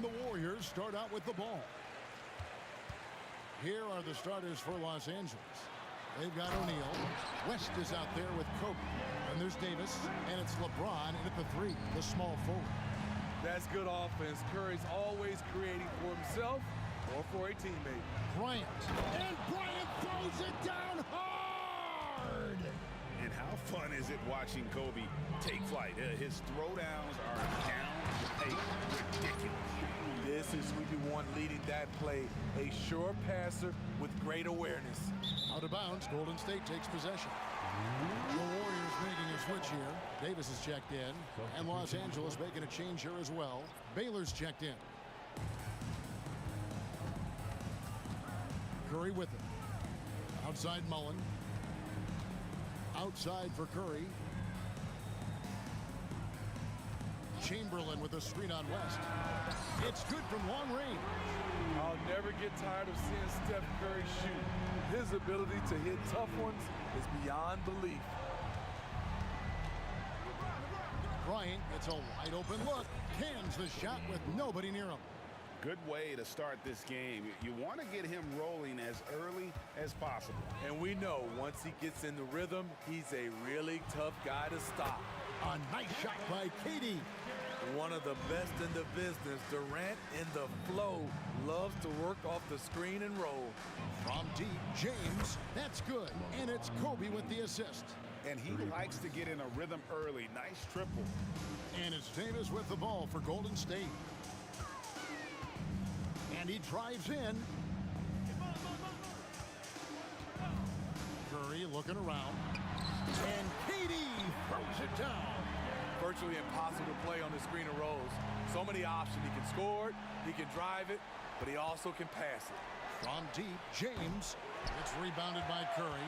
And the Warriors start out with the ball. Here are the starters for Los Angeles. They've got O'Neal. West is out there with Kobe. And there's Davis. And it's LeBron in at the 3, the small forward. That's good offense. Curry's always creating for himself or for a teammate. Bryant. And Bryant throws it down hard. And how fun is it watching Kobe take flight? His throwdowns are down ridiculous. This is who you want leading that play. A sure passer with great awareness. Out of bounds, Golden State takes possession. The Warriors making a switch here. Davis is checked in. And Los Angeles making a change here as well. Baylor's checked in. Curry with it. Outside Mullen. Outside for Curry. Chamberlain with a screen on West. It's good from long range. I'll never get tired of seeing Steph Curry shoot. His ability to hit tough ones is beyond belief. Bryant gets a wide open look. Cans the shot with nobody near him. Good way to start this game. You want to get him rolling as early as possible. And we know once he gets in the rhythm, he's a really tough guy to stop. A nice shot by KD. One of the best in the business, Durant in the flow, loves to work off the screen and roll. From deep, James, that's good. And it's Kobe with the assist. And he likes to get in a rhythm early. Nice triple. And it's Davis with the ball for Golden State. And he drives in. Curry looking around. And KD throws it down. Virtually impossible to play on the screen and rolls. So many options. He can score it, he can drive it, but he also can pass it. From deep, James. It's rebounded by Curry.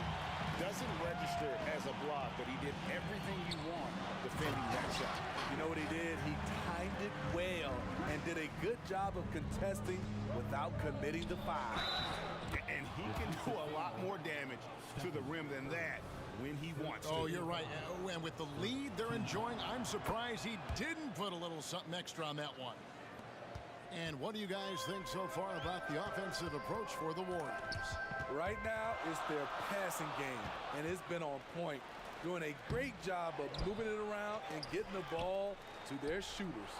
Doesn't register as a block, but he did everything you want defending that shot. You know what he did? He timed it well and did a good job of contesting without committing the foul. And he can do a lot more damage to the rim than that when he wants to. Oh, you're right. And with the lead they're enjoying, I'm surprised he didn't put a little something extra on that one. And what do you guys think so far about the offensive approach for the Warriors? Right now, it's their passing game, and it's been on point. Doing a great job of moving it around and getting the ball to their shooters.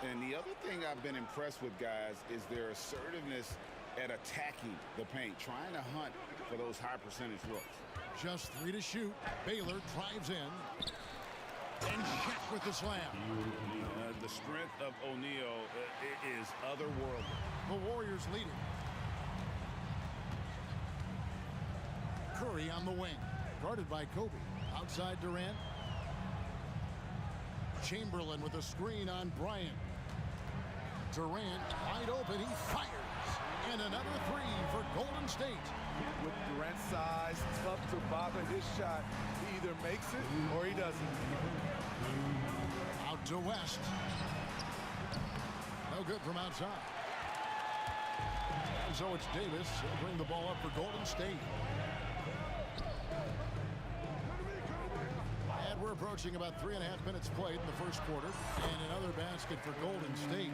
And the other thing I've been impressed with, guys, is their assertiveness at attacking the paint, trying to hunt for those high-percentage looks. Just 3 to shoot. Baylor drives in. And Shaq with the slam. The strength of O'Neal is otherworldly. The Warriors leading. Curry on the wing. Guarded by Kobe. Outside Durant. Chamberlain with a screen on Bryant. Durant wide open. He fires. And another 3 for Golden State. With Durant's size, tough to bother his shot. He either makes it or he doesn't. Out to West. No good from outside. And so it's Davis. He'll bring the ball up for Golden State. And we're approaching about 3.5 minutes played in the first quarter. And another basket for Golden State.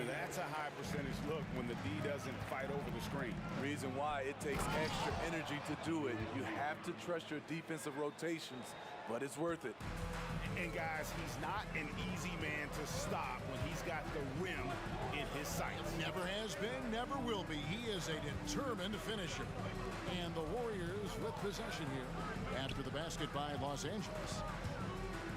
That's a high percentage look when the D doesn't fight over the screen. Reason why it takes extra energy to do it. You have to trust your defensive rotations, but it's worth it. And guys, he's not an easy man to stop when he's got the rim in his sights. Never has been, never will be. He is a determined finisher. And the Warriors with possession here after the basket by Los Angeles.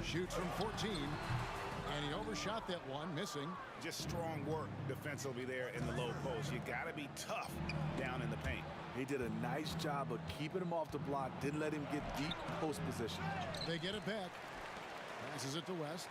Shoots from 14, and he overshot that one, missing. Just strong work defensively there in the low post. You got to be tough down in the paint. He did a nice job of keeping him off the block, didn't let him get deep post position. They get it back. Passes it to West.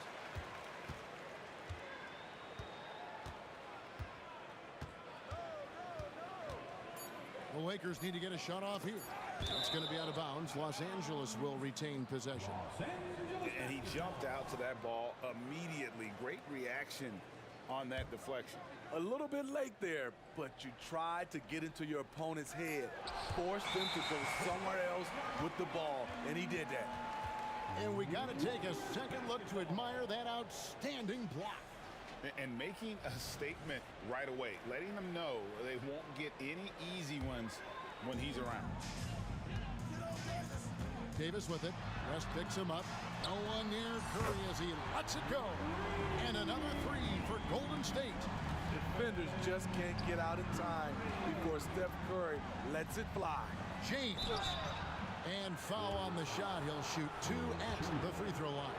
The Lakers need to get a shot off here. It's going to be out of bounds. Los Angeles will retain possession. And he jumped out to that ball immediately. Great reaction on that deflection. A little bit late there, but you tried to get into your opponent's head. Forced them to go somewhere else with the ball, and he did that. And we got to take a second look to admire that outstanding block. and making a statement right away, letting them know they won't get any easy ones when he's around. Davis with it. West picks him up. No one near Curry as he lets it go. And another three for Golden State. Defenders just can't get out in time before Steph Curry lets it fly. James. And foul on the shot. He'll shoot two at the free throw line.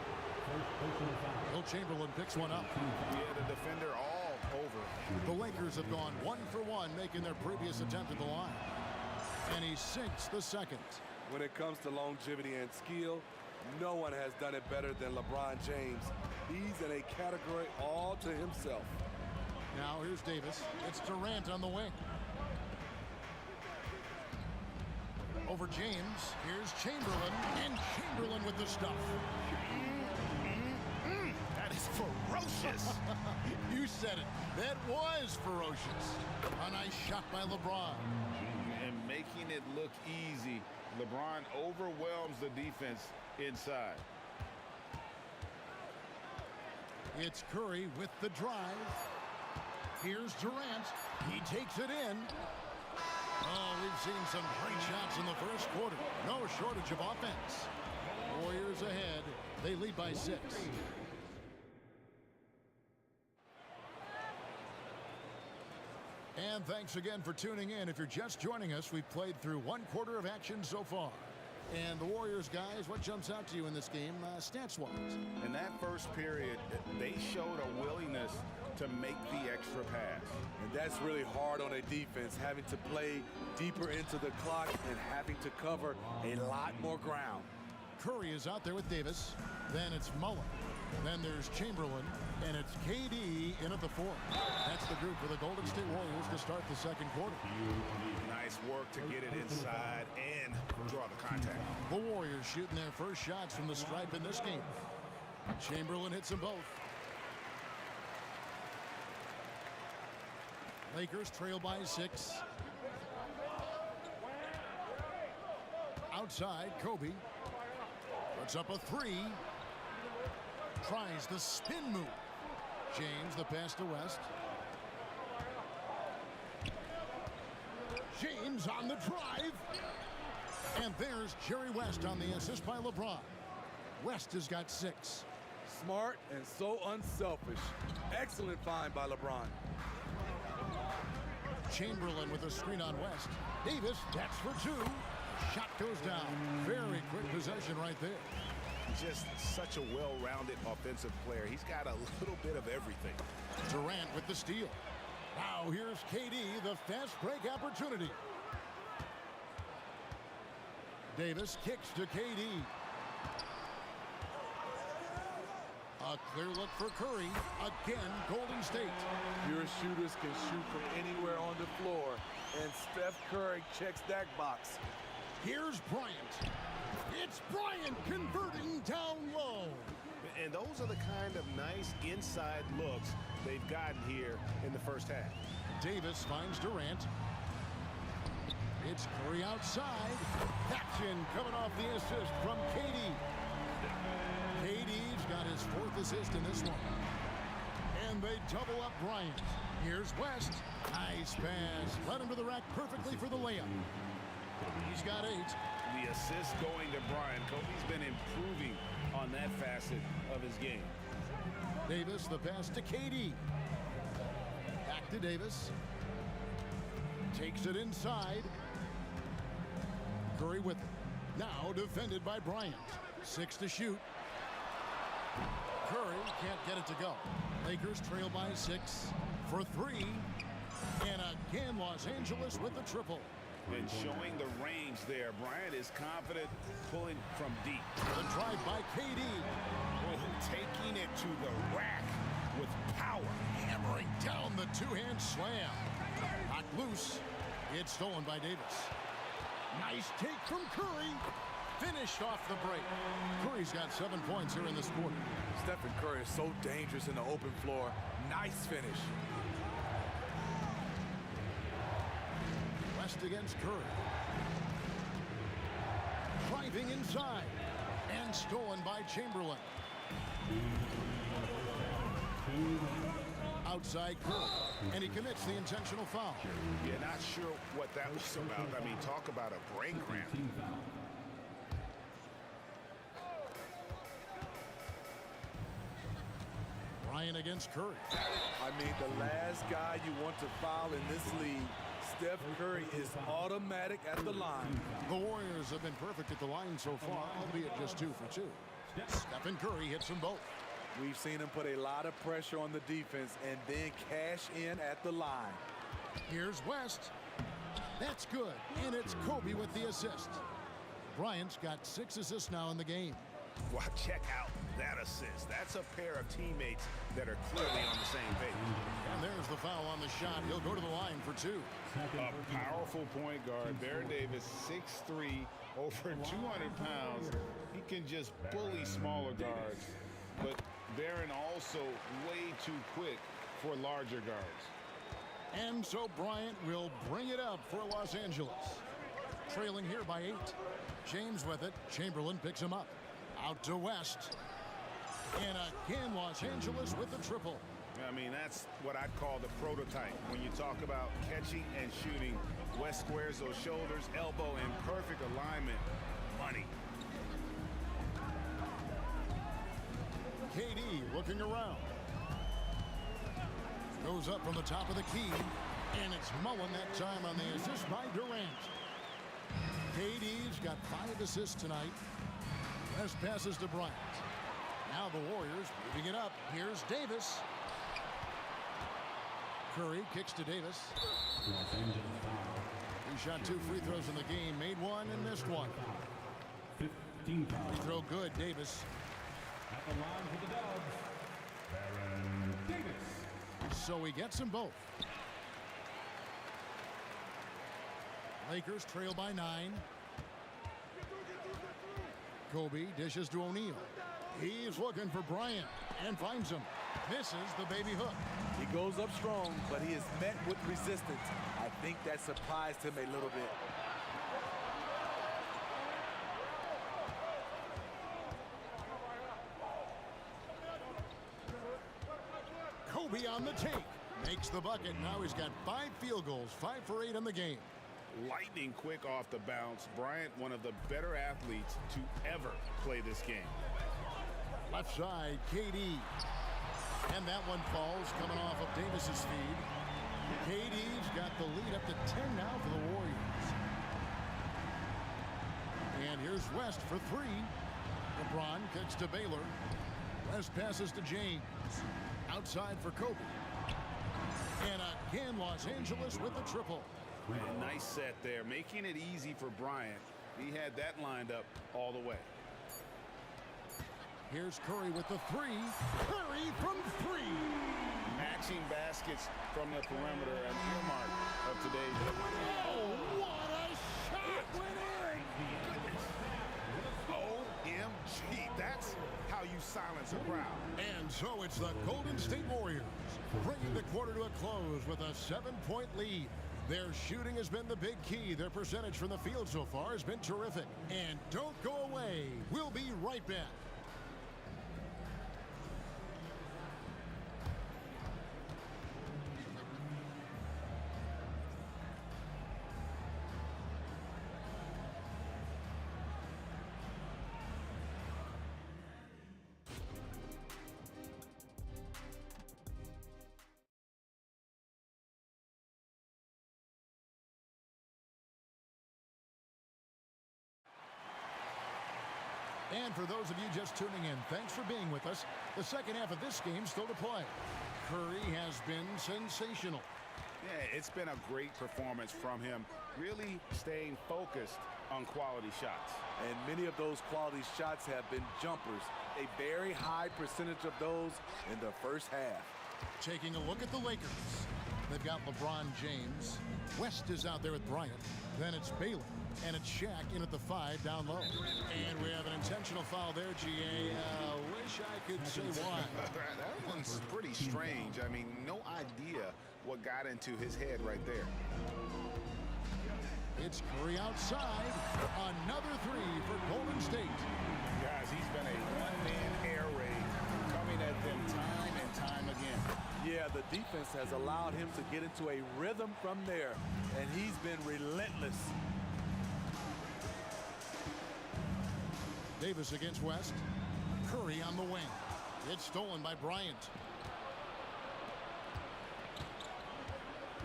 Will Chamberlain picks one up. Yeah, the defender all over. The Lakers have gone 1 for 1, making their previous attempt at the line. And he sinks the second. When it comes to longevity and skill, no one has done it better than LeBron James. He's in a category all to himself. Now here's Davis. It's Durant on the wing. Over James. Here's Chamberlain. And Chamberlain with the stuff. That is ferocious. You said it. That was ferocious. A nice shot by LeBron. And making it look easy. LeBron overwhelms the defense inside. It's Curry with the drive. Here's Durant. He takes it in. Oh, we've seen some great shots in the first quarter. No shortage of offense. Warriors ahead. They lead by 6. And thanks again for tuning in. If you're just joining us, we've played through 1 quarter of action so far. And the Warriors, guys, what jumps out to you in this game stats-wise? In that first period, they showed a willingness to make the extra pass. And that's really hard on a defense, having to play deeper into the clock and having to cover a lot more ground. Curry is out there with Davis. Then it's Mullen. Then there's Chamberlain. And it's KD in at the 4. That's the group for the Golden State Warriors to start the second quarter. Nice work to get it inside and draw the contact. The Warriors shooting their first shots from the stripe in this game. Chamberlain hits them both. Lakers trail by 6. Outside, Kobe puts up a 3. Tries the spin move. James, the pass to West. James on the drive. And there's Jerry West on the assist by LeBron. West has got 6. Smart and so unselfish. Excellent find by LeBron. Chamberlain with a screen on West. Davis, that's for 2. Shot goes down. Very quick possession right there. Just such a well-rounded offensive player. He's got a little bit of everything. Durant with the steal. Now here's KD, the fast break opportunity. Davis kicks to KD. A clear look for Curry. Again, Golden State. Your shooters can shoot from anywhere on the floor, and Steph Curry checks that box. Here's Bryant. It's Bryant converting down low. And those are the kind of nice inside looks they've gotten here in the first half. Davis finds Durant. It's Curry outside. Action coming off the assist from KD. KD's got his 4th assist in this one. And they double up Bryant. Here's West. Nice pass. Led him to the rack perfectly for the layup. He's got 8. The assist going to Bryant. Kobe's been improving on that facet of his game. Davis, the pass to KD. Back to Davis. Takes it inside. Curry with it. Now defended by Bryant. 6 to shoot. Curry can't get it to go. Lakers trail by 6 for 3. And again, Los Angeles with the triple. And showing the range there. Bryant is confident pulling from deep. The drive by KD. Taking it to the rack with power. Hammering down the 2-hand slam. Knocked loose. It's stolen by Davis. Nice take from Curry. Finished off the break. Curry's got 7 points here in this quarter. Stephen Curry is so dangerous in the open floor. Nice finish. West against Curry. Driving inside. And stolen by Chamberlain. Outside Curry, and he commits the intentional foul. Yeah, not sure what that was about. I mean, talk about a brain cramp. Bryant against Curry. I mean, the last guy you want to foul in this league, Steph Curry, is automatic at the line. The Warriors have been perfect at the line so far, albeit just 2 for 2. Stephen Curry hits them both. We've seen him put a lot of pressure on the defense and then cash in at the line. Here's West. That's good, and it's Kobe with the assist. Bryant's got 6 assists now in the game. Wow, check out that assist. That's a pair of teammates that are clearly on the same page. And there's the foul on the shot. He'll go to the line for 2. A powerful point guard. Bear Davis, 6'3", over 200 pounds. He can just bully smaller guards. But Barron also way too quick for larger guards. And so Bryant will bring it up for Los Angeles. Trailing here by 8. James with it. Chamberlain picks him up. Out to West. And again, Los Angeles with the triple. I mean, that's what I'd call the prototype. When you talk about catching and shooting, West squares those shoulders, elbow in perfect alignment. Money. KD looking around. Goes up from the top of the key. And it's Mullen that time on the assist by Durant. KD's got 5 assists tonight. West passes to Bryant. Now the Warriors moving it up. Here's Davis. Curry kicks to Davis. He shot 2 free throws in the game. Made 1 and missed 1. 15 Free throw good, Davis. At the line for the Dubs, Baron Davis. So he gets them both. Lakers trail by 9. Kobe dishes to O'Neal. He's looking for Bryant and finds him. Misses the baby hook. He goes up strong, but he is met with resistance. I think that surprised him a little bit. Kobe on the take. Makes the bucket. Now he's got 5 field goals. 5 for 8 in the game. Lightning quick off the bounce. Bryant, one of the better athletes to ever play this game. Left side, KD. And that one falls coming off of Davis's feed. KD's got the lead up to 10 now for the Warriors. And here's West for 3. LeBron kicks to Baylor. West passes to James. Outside for Kobe. And again, Los Angeles with the triple. And nice set there, making it easy for Bryant. He had that lined up all the way. Here's Curry with the 3. Curry from 3. Matching baskets from the perimeter, an earmark of today's. Oh, what a shot went in! OMG, that's how you silence a crowd. And so it's the Golden State Warriors bringing the quarter to a close with a 7-point lead. Their shooting has been the big key. Their percentage from the field so far has been terrific. And don't go away. We'll be right back. And for those of you just tuning in, thanks for being with us. The second half of this game still to play. Curry has been sensational. Yeah, it's been a great performance from him, really staying focused on quality shots. And many of those quality shots have been jumpers. A very high percentage of those in the first half. Taking a look at the Lakers. They've got LeBron James. West is out there with Bryant. Then it's Baylor. And it's Shaq in at the 5 down low. And we have an intentional foul there, GA. Wish I could say why. That one's pretty strange. I mean, no idea what got into his head right there. It's Curry outside. Another 3 for Golden State. Guys, he's been a one-man air raid coming at them time and time again. Yeah, the defense has allowed him to get into a rhythm from there, and he's been relentless. Davis against West. Curry on the wing. It's stolen by Bryant.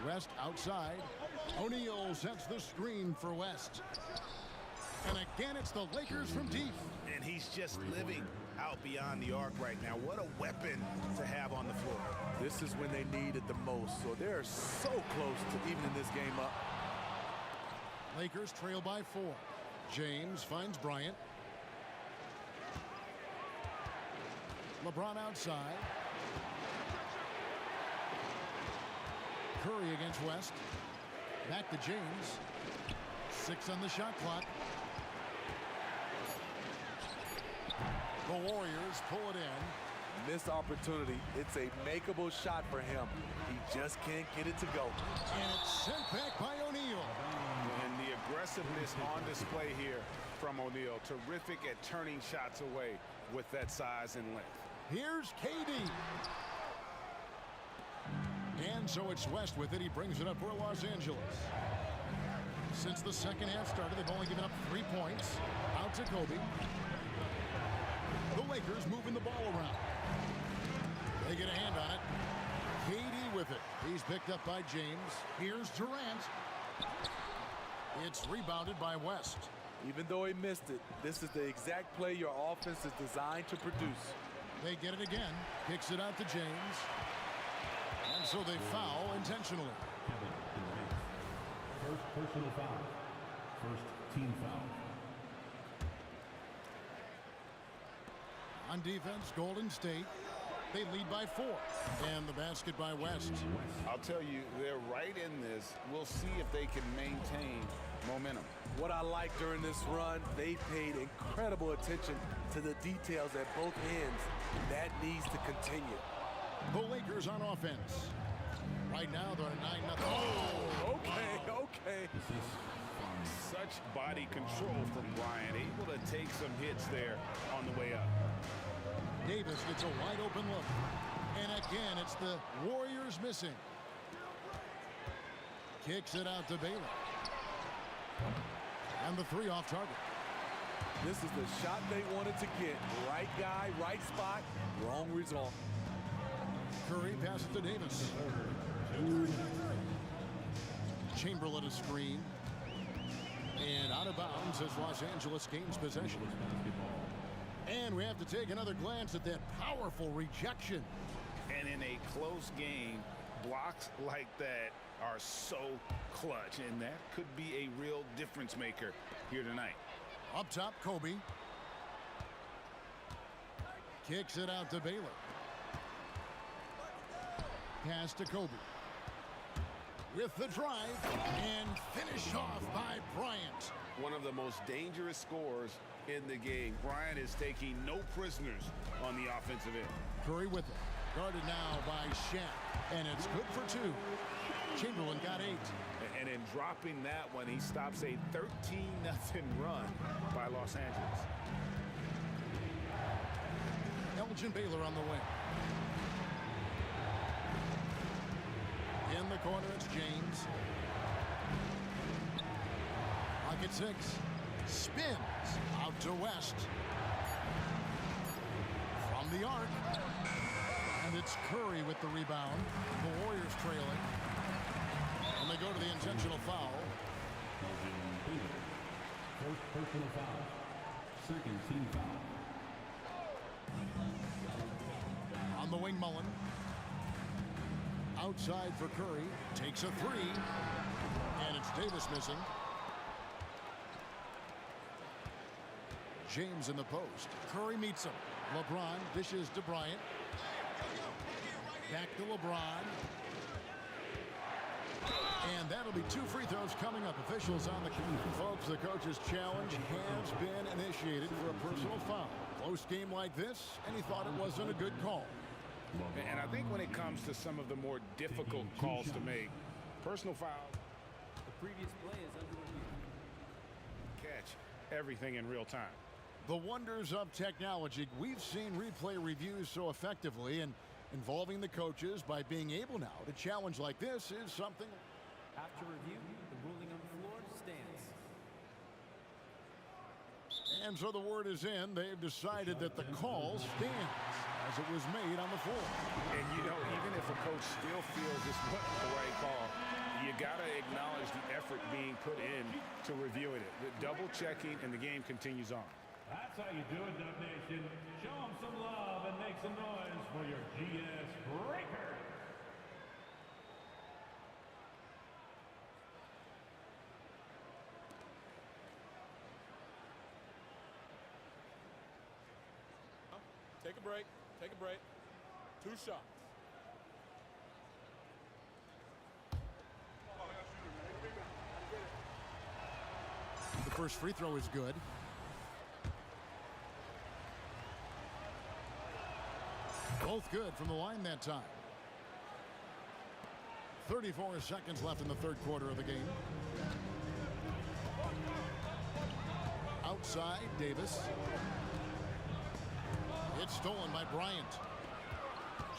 West outside. O'Neal sets the screen for West. And again, it's the Lakers from deep. And he's just living out beyond the arc right now. What a weapon to have on the floor. This is when they need it the most, so they're so close to evening this game up. Lakers trail by 4. James finds Bryant. LeBron outside. Curry against West. Back to James. 6 on the shot clock. The Warriors pull it in. Missed opportunity. It's a makeable shot for him. He just can't get it to go. And it's sent back by O'Neal. And the aggressiveness on display here from O'Neal. Terrific at turning shots away with that size and length. Here's KD. And so it's West with it. He brings it up for Los Angeles. Since the second half started, they've only given up 3 points. Out to Kobe. The Lakers moving the ball around. They get a hand on it. KD with it. He's picked up by James. Here's Durant. It's rebounded by West. Even though he missed it, this is the exact play your offense is designed to produce. They get it again. Kicks it out to James. And so they foul intentionally. First personal foul. First team foul. On defense, Golden State. They lead by 4. And the basket by West. I'll tell you, they're right in this. We'll see if they can maintain momentum. What I like during this run, they paid incredible attention to the details at both ends. That needs to continue. The Lakers on offense. Right now, they're 9-0. Oh, okay. Such body control from Bryant. Able to take some hits there on the way up. Davis gets a wide open look. And again, it's the Warriors missing. Kicks it out to Baylor. And the 3 off target. This is the shot they wanted to get. Right guy, right spot, wrong result. Curry passes to Davis. Chamberlain a screen. And out of bounds as Los Angeles gains possession. And we have to take another glance at that powerful rejection. And in a close game, blocks like that are so clutch. And that could be a real difference maker here tonight. Up top, Kobe. Kicks it out to Baylor. Pass to Kobe. With the drive and finish off by Bryant. One of the most dangerous scorers in the game. Bryant is taking no prisoners on the offensive end. Curry with it. Guarded now by Shaq. And it's good for 2. Chamberlain got 8. And in dropping that one, he stops a 13-0 run by Los Angeles. Elgin Baylor on the wing. In the corner, it's James. Pocket 6. Spins out to West. From the arc. And it's Curry with the rebound. The Warriors trailing. And they go to the intentional foul. First personal foul. Second team foul. On the wing, Mullen. Outside for Curry. Takes a 3. And it's Davis missing. James in the post. Curry meets him. LeBron dishes to Bryant. Back to LeBron. And that'll be 2 free throws coming up. Officials on the folks, the coach's challenge has been initiated for a personal foul. Close game like this, and he thought it wasn't a good call. And I think when it comes to some of the more difficult calls to make, personal foul. The previous play is under review. Catch everything in real time. The wonders of technology. We've seen replay reviews so effectively, and Involving the coaches by being able now to challenge like this is something. After review, the ruling on the floor stands. And so the word is in. They've decided that the call stands as it was made on the floor. And, you know, even if a coach still feels this wasn't the right call, you got to acknowledge the effort being put in to reviewing it. The double checking, and the game continues on. That's how you do it, Dub Nation. Show them some love and make some noise for your GS Breaker. Take a break. Take a break. 2 shots. The first free throw is good. Both good from the line that time. 34 seconds left in the third quarter of the game. Outside, Davis. It's stolen by Bryant.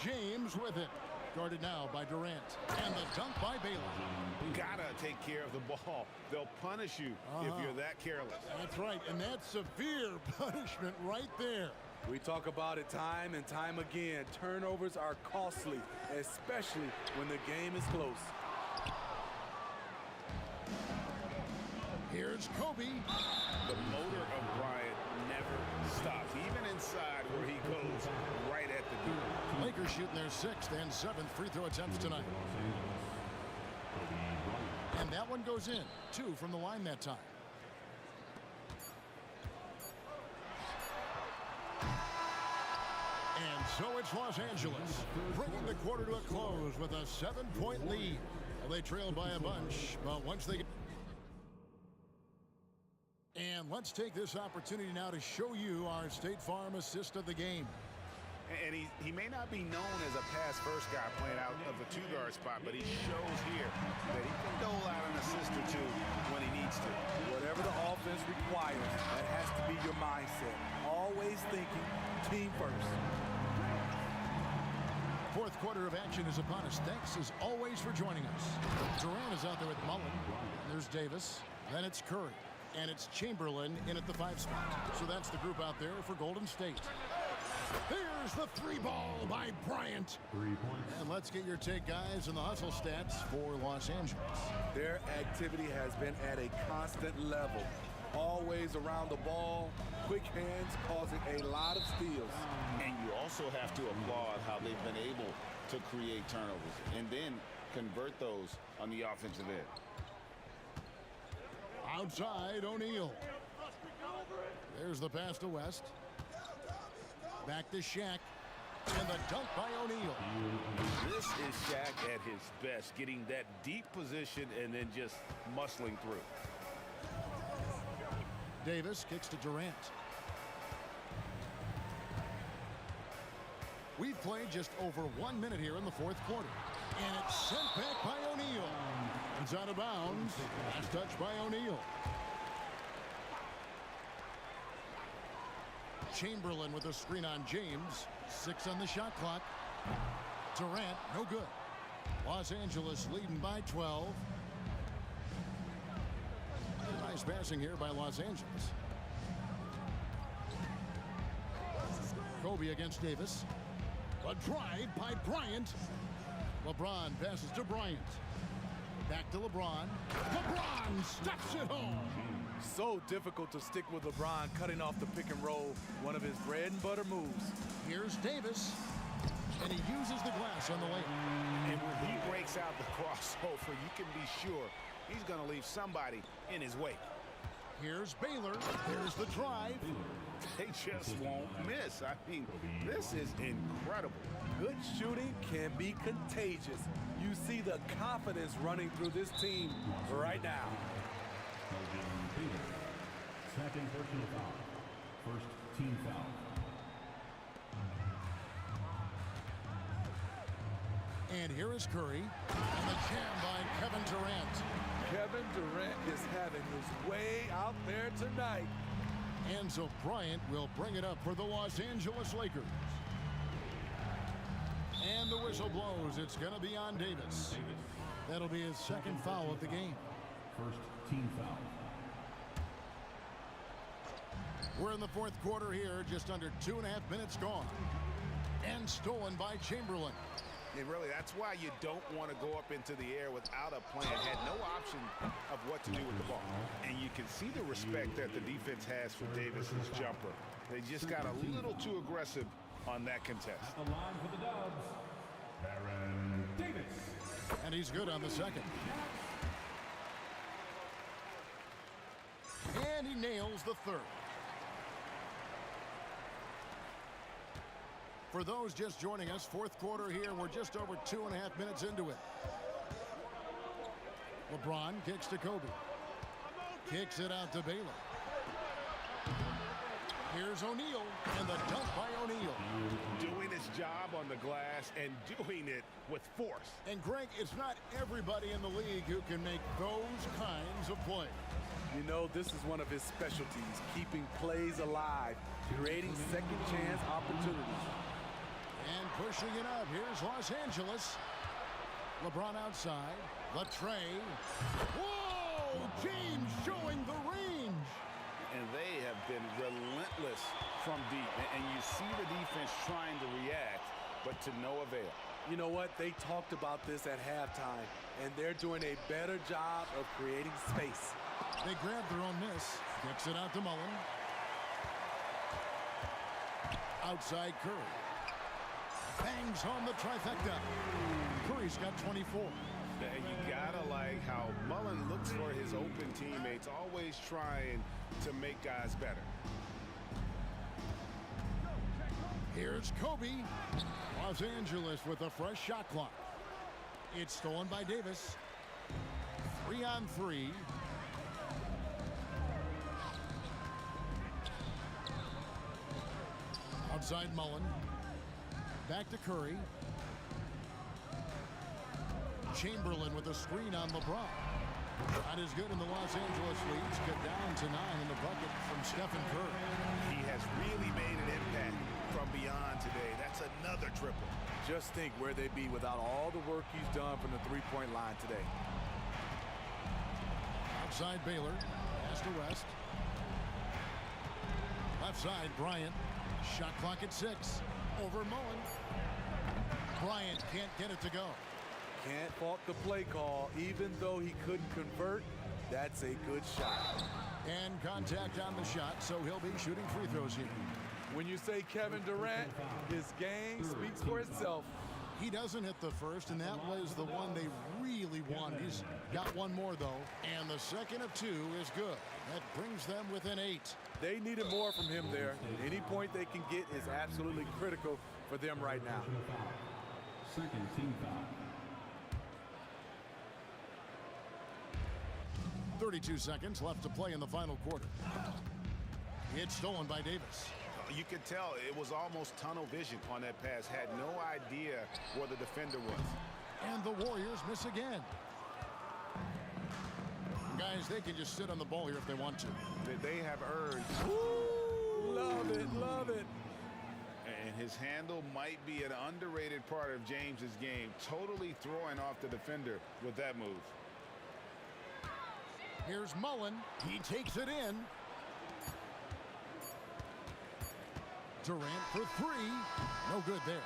James with it. Guarded now by Durant. And the dunk by Baylor. Gotta take care of the ball. They'll punish you if you're that careless. That's right, and that's severe punishment right there. We talk about it time and time again. Turnovers are costly, especially when the game is close. Here's Kobe. The motor of Bryant never stops, even inside where he goes right at the door. Lakers shooting their 6th and 7th free throw attempts tonight. And that one goes in. 2 from the line that time. And so it's Los Angeles, bringing the quarter to a close with a 7-point lead. Well, they trailed by a bunch, but once they get... And let's take this opportunity now to show you our State Farm assist of the game. And he may not be known as a pass-first guy playing out of the 2-guard spot, but he shows here that he can dole out an assist or 2 when he needs to. Whatever the offense requires, that has to be your mindset. Always thinking team first. Fourth quarter of action is upon us. Thanks as always for joining us. Durant is out there with Mullen. There's Davis. Then it's Curry. And it's Chamberlain in at the 5 spot. So that's the group out there for Golden State. There's the 3 ball by Bryant. 3 points. And let's get your take, guys, in the hustle stats for Los Angeles. Their activity has been at a constant level. Always around the ball, quick hands causing a lot of steals. And you also have to applaud how they've been able to create turnovers and then convert those on the offensive end. Outside, O'Neal. There's the pass to West. Back to Shaq. And the dunk by O'Neal. This is Shaq at his best, getting that deep position and then just muscling through. Davis kicks to Durant. We've played just over 1 minute here in the fourth quarter. And it's sent back by O'Neal. It's out of bounds. Last touch by O'Neal. Chamberlain with a screen on James. 6 on the shot clock. Durant, no good. Los Angeles leading by 12. Nice passing here by Los Angeles. Kobe against Davis. A drive by Bryant. LeBron passes to Bryant. Back to LeBron. LeBron stuffs it home. So difficult to stick with LeBron cutting off the pick and roll. One of his bread and butter moves. Here's Davis. And he uses the glass on the lane. And when he breaks out the crossover, you can be sure he's going to leave somebody in his wake. Here's Baylor. Here's the drive. They just won't miss. I mean, this is incredible. Good shooting can be contagious. You see the confidence running through this team right now. Second personal foul. First team foul. And here is Curry. And the jam by Kevin Durant. Kevin Durant is having his way out there tonight. And so Bryant will bring it up for the Los Angeles Lakers. And the whistle blows. It's going to be on Davis. That'll be his second foul of the game. First team foul. We're in the fourth quarter here, just under 2.5 minutes gone. And stolen by Chamberlain. And really, that's why you don't want to go up into the air without a plan. Had no option of what to do with the ball. And you can see the respect that the defense has for Davis's jumper. They just got a little too aggressive on that contest. At the line for the Dubs, Baron Davis. And he's good on the second. And he nails the third. For those just joining us, fourth quarter here, we're just over 2.5 minutes into it. LeBron kicks to Kobe. Kicks it out to Baylor. Here's O'Neal, and the dunk by O'Neal. Doing his job on the glass and doing it with force. And Greg, it's not everybody in the league who can make those kinds of plays. You know, this is one of his specialties, keeping plays alive, creating second chance opportunities. And pushing it up. Here's Los Angeles. LeBron outside. The tray. Whoa! James showing the range. And they have been relentless from deep. And you see the defense trying to react, but to no avail. You know what? They talked about this at halftime, and they're doing a better job of creating space. They grab their own miss. Kicks it out to Mullen. Outside Curry. Bangs home the trifecta. Curry's got 24. And you gotta like how Mullen looks for his open teammates, always trying to make guys better. Here's Kobe. Los Angeles with a fresh shot clock. It's stolen by Davis. 3-on-3. Outside Mullen. Back to Curry. Chamberlain with a screen on LeBron. Not as good in the Los Angeles leads. Get down to 9 in the bucket from Stephen Curry. He has really made an impact from beyond today. That's another triple. Just think where they'd be without all the work he's done from the three-point line today. Outside Baylor. Pass to West. Left side Bryant. Shot clock at 6. Over Mullen. Bryant can't get it to go. Can't fault the play call. Even though he couldn't convert, that's a good shot. And contact on the shot, so he'll be shooting free throws here. When you say Kevin Durant, his game speaks for itself. He doesn't hit the first, and that was the one they really wanted. He's got one more, though, and the second of 2 is good. That brings them within 8. They needed more from him there. Any point they can get is absolutely critical for them right now. Second team foul. 32 seconds left to play in the final quarter. It's stolen by Davis. You could tell it was almost tunnel vision on that pass. Had no idea where the defender was. And the Warriors miss again. Guys, they can just sit on the ball here if they want to. They have earned. Ooh, love it, love it. And his handle might be an underrated part of James's game. Totally throwing off the defender with that move. Here's Mullen. He takes it in. Durant for 3. No good there.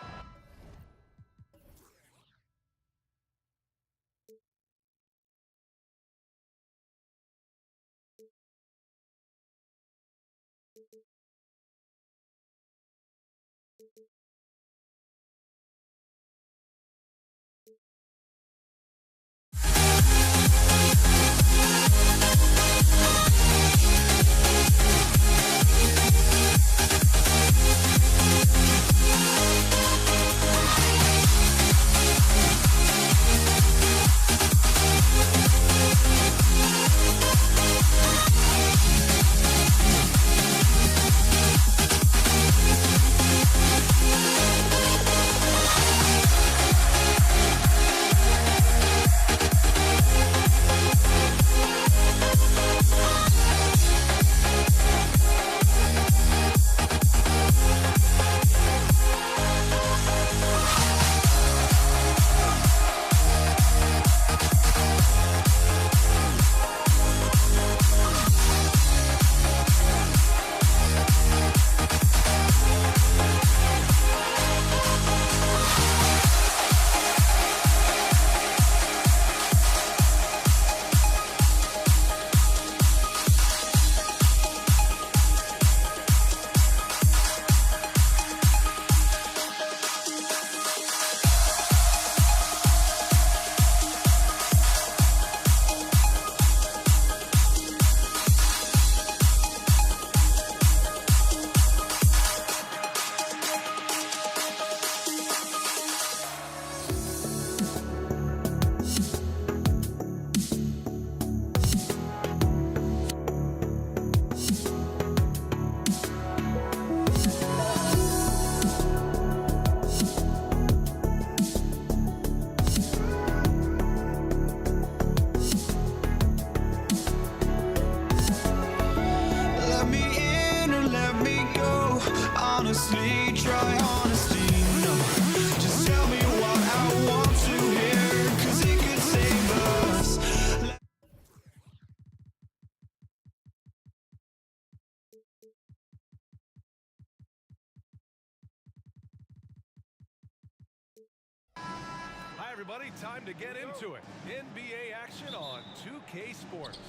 everybody, time to get into it. NBA action on 2K Sports.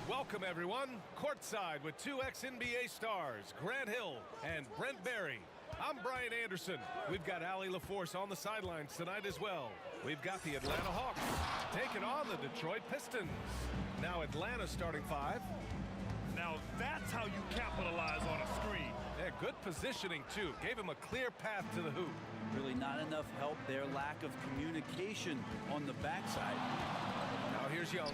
Welcome, everyone. Courtside with two ex-NBA stars, Grant Hill and Brent Barry. I'm Brian Anderson. We've got Allie LaForce on the sidelines tonight as well. We've got the Atlanta Hawks taking on the Detroit Pistons. Now Atlanta's starting five. Now that's how you capitalize on a screen. Yeah, good positioning, too. Gave him a clear path to the hoop. Really not enough help. Their lack of communication on the backside. Now here's Young.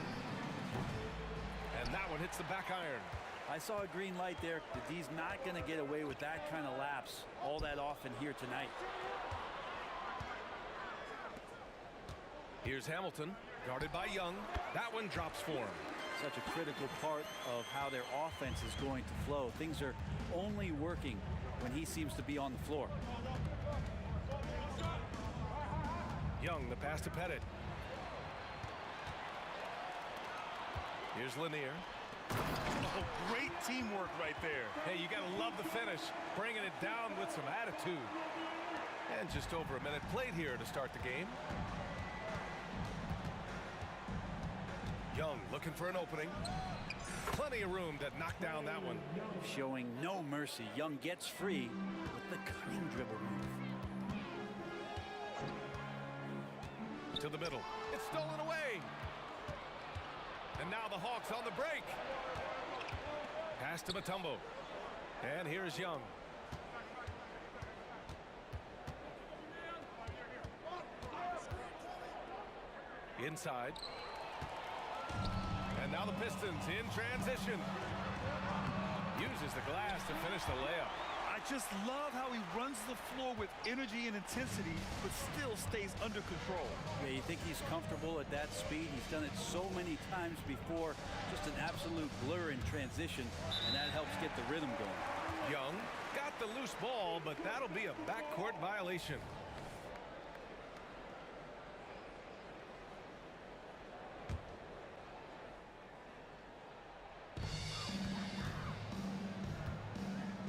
And that one hits the back iron. I saw a green light there. The D's not going to get away with that kind of lapse all that often here tonight. Here's Hamilton, guarded by Young. That one drops for him. Such a critical part of how their offense is going to flow. Things are only working when he seems to be on the floor. Young, the pass to Pettit. Here's Lanier. Oh, great teamwork right there. Hey, you got to love the finish. Bringing it down with some attitude. And just over a minute played here to start the game. Young looking for an opening. Plenty of room to knock down that one. Showing no mercy. Young gets free with the cutting dribble move. To the middle. It's stolen away. And now the Hawks on the break. Pass to Mutombo. And here's Young. Inside. And now the Pistons in transition. Uses the glass to finish the layup. I just love how he runs the floor with energy and intensity, but still stays under control. Yeah, you think he's comfortable at that speed? He's done it so many times before. Just an absolute blur in transition, and that helps get the rhythm going. Young got the loose ball, but that'll be a backcourt violation.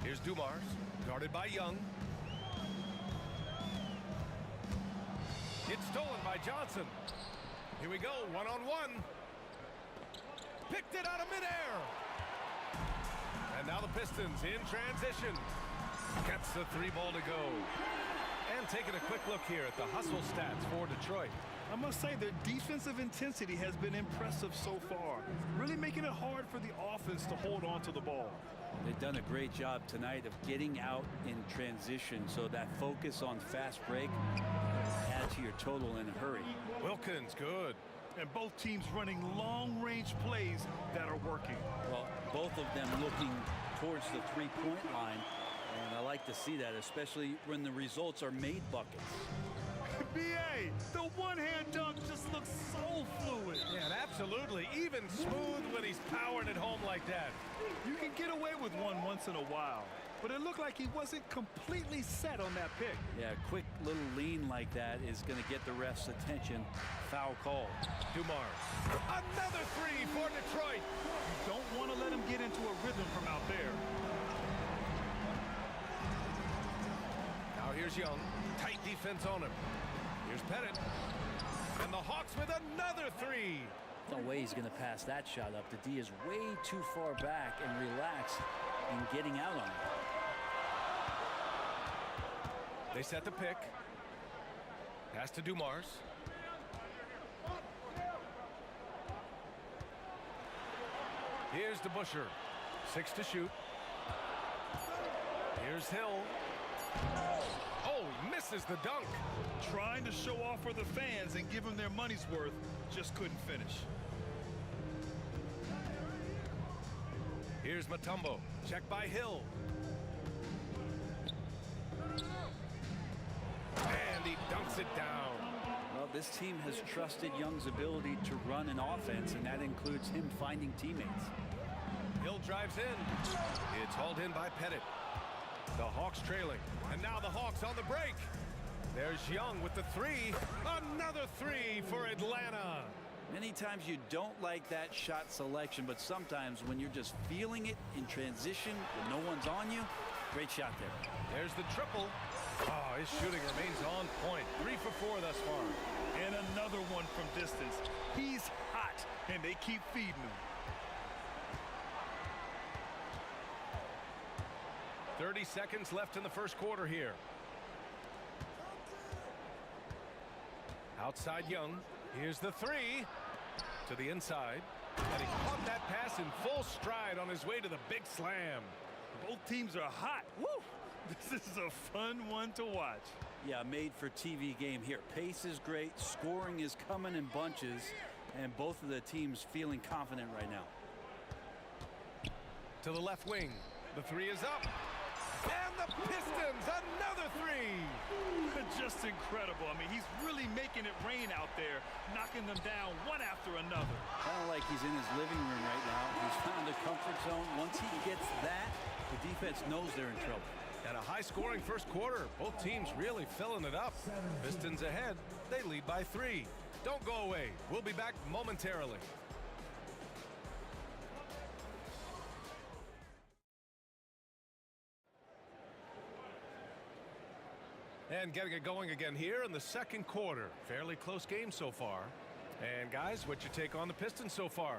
Here's Dumars, guarded by Young. It's stolen by Johnson. Here we go, one-on-one. Picked it out of midair. And now the Pistons in transition. Gets the three ball to go. And taking a quick look here at the hustle stats for Detroit. I must say their defensive intensity has been impressive so far, really making it hard for the offense to hold on to the ball. They've done a great job tonight of getting out in transition, so that focus on fast break adds to your total in a hurry. Wilkins, good. And both teams running long-range plays that are working. Well, both of them looking towards the three-point line, and I like to see that, especially when the results are made buckets. B.A., the one-hand dunk just looks so fluid. Yeah, and absolutely. Even smooth when he's powering it home like that. You can get away with one once in a while, but it looked like he wasn't completely set on that pick. Yeah, a quick little lean like that is going to get the ref's attention. Foul call. Dumars. Another three for Detroit. You don't want to let him get into a rhythm from out there. Now here's Young. Tight defense on him. Here's Pettit. And the Hawks with another three. No way he's going to pass that shot up. The D is way too far back and relaxed in getting out on it. They set the pick. Pass to Dumars. Here's DeBusschere. 6 to shoot. Here's Hill. Oh, misses the dunk. Trying to show off for the fans and give them their money's worth, just couldn't finish. Here's Mutombo. Check by Hill. And he dunks it down. Well, this team has trusted Young's ability to run an offense, and that includes him finding teammates. Hill drives in. It's hauled in by Pettit. The Hawks trailing. And now the Hawks on the break. There's Young with the three. Another three for Atlanta. Many times you don't like that shot selection, but sometimes when you're just feeling it in transition when no one's on you, great shot there. There's the triple. Oh, his shooting remains on point. 3 for 4 thus far. And another from distance. He's hot, and they keep feeding him. 30 seconds left in the first quarter here. Outside Young. Here's the three. To the inside. And he caught that pass in full stride on his way to the big slam. Both teams are hot. Woo! This is a fun one to watch. Yeah, made for TV game here. Pace is great. Scoring is coming in bunches. And both of the teams feeling confident right now. To the left wing. The three is up. And the Pistons, another three. Just incredible. I mean, he's really making it rain out there, knocking them down one after another. Kind of like he's in his living room right now. He's found a comfort zone. Once he gets that, the defense knows they're in trouble. And a high-scoring first quarter. Both teams really filling it up. Pistons ahead. They lead by 3. Don't go away. We'll be back momentarily. And getting it going again here in the second quarter. Fairly close game so far. And guys, what's your take on the Pistons so far?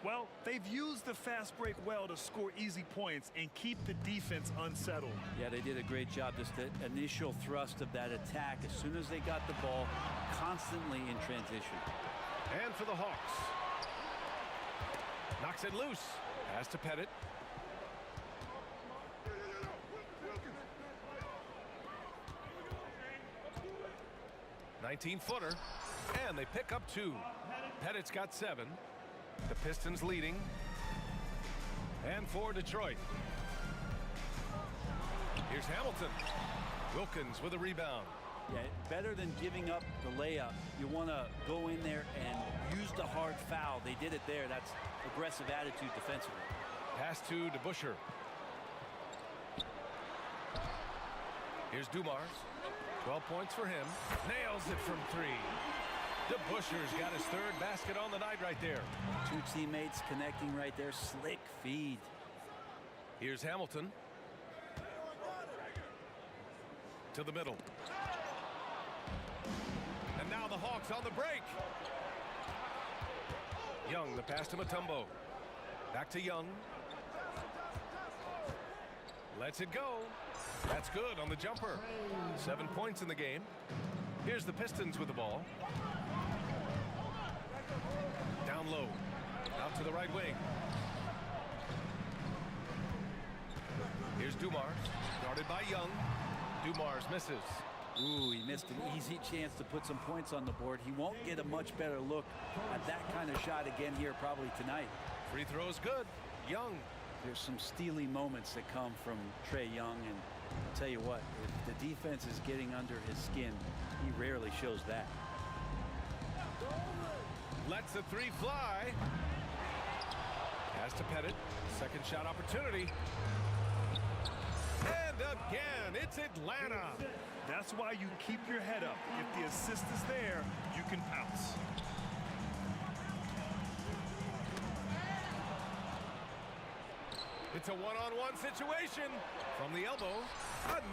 Well, they've used the fast break well to score easy points and keep the defense unsettled. Yeah, they did a great job. Just the initial thrust of that attack, as soon as they got the ball, constantly in transition. And for the Hawks. Knocks it loose. Pass to Pettit. "19-footer, and they pick up 2. Pettit's got 7. The Pistons leading. And for Detroit. Here's Hamilton. Wilkins with a rebound. Yeah, better than giving up the layup. You want to go in there and use the hard foul. They did it there. That's aggressive attitude defensively. Pass to DeBusschere. Here's Dumars. 12 points for him. Nails it from 3. DeBusschere's got his 3rd basket on the night right there. 2 teammates connecting right there. Slick feed. Here's Hamilton. To the middle. And now the Hawks on the break. Young, the pass to Mutombo. Back to Young. Lets it go. That's good on the jumper. 7 points in the game. Here's the Pistons with the ball. Down low. Out to the right wing. Here's Dumars. Guarded by Young. Dumars misses. Ooh, he missed an easy chance to put some points on the board. He won't get a much better look at that kind of shot again here probably tonight. Free throw is good. Young. There's some steely moments that come from Trae Young, and I'll tell you what, if the defense is getting under his skin, he rarely shows that. Lets the 3 fly. Pass to Pettit. Second shot opportunity. And again, it's Atlanta. That's why you keep your head up. If the assist is there, you can pounce. It's a one-on-one situation. From the elbow,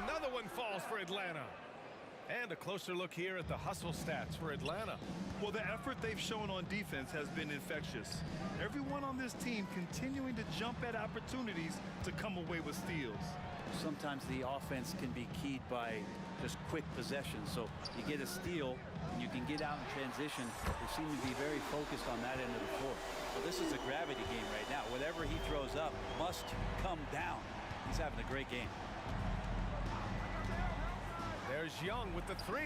another one falls for Atlanta. And a closer look here at the hustle stats for Atlanta. Well, the effort they've shown on defense has been infectious. Everyone on this team continuing to jump at opportunities to come away with steals. Sometimes the offense can be keyed by just quick possessions. So you get a steal, and you can get out in transition. They seem to be very focused on that end of the floor. Well, this is a gravity game right now. Whatever he throws up must come down. He's having a great game. There's Young with the 3.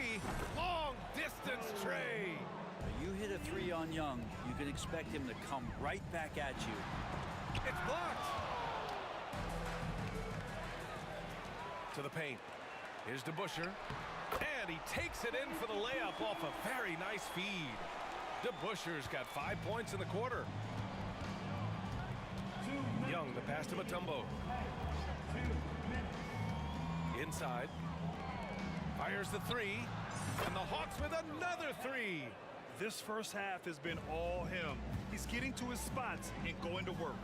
Long distance Trae. You hit a 3 on Young, you can expect him to come right back at you. It's blocked. To the paint. Here's DeBusschere. And he takes it in for the layup off a very nice feed. DeBusschere's got 5 points in the quarter. Young, the pass to Mutombo. Inside. Fires the 3. And the Hawks with another 3. This first half has been all him. He's getting to his spots and going to work.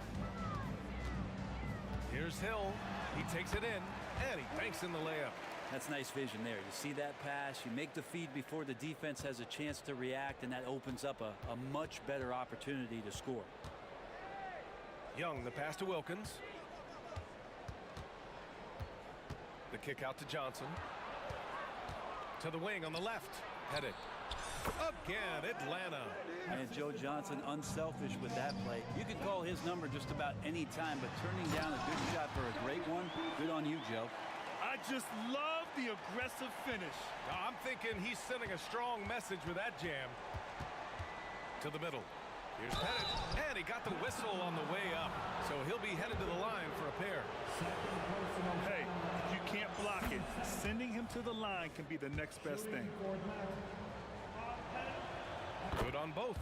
Here's Hill. He takes it in, and he banks in the layup. That's nice vision there. You see that pass, you make the feed before the defense has a chance to react, and that opens up a much better opportunity to score. Young, the pass to Wilkins. The kick out to Johnson. To the wing on the left. Headed. Again, Atlanta. And Joe Johnson unselfish with that play. You can call his number just about any time, but turning down a good shot for a great one, good on you, Joe. I just love the aggressive finish. I'm thinking he's sending a strong message with that jam. To the middle. Here's Pettit, and he got the whistle on the way up, so he'll be headed to the line for a pair. Hey, if you can't block it, sending him to the line can be the next best thing. Good on both.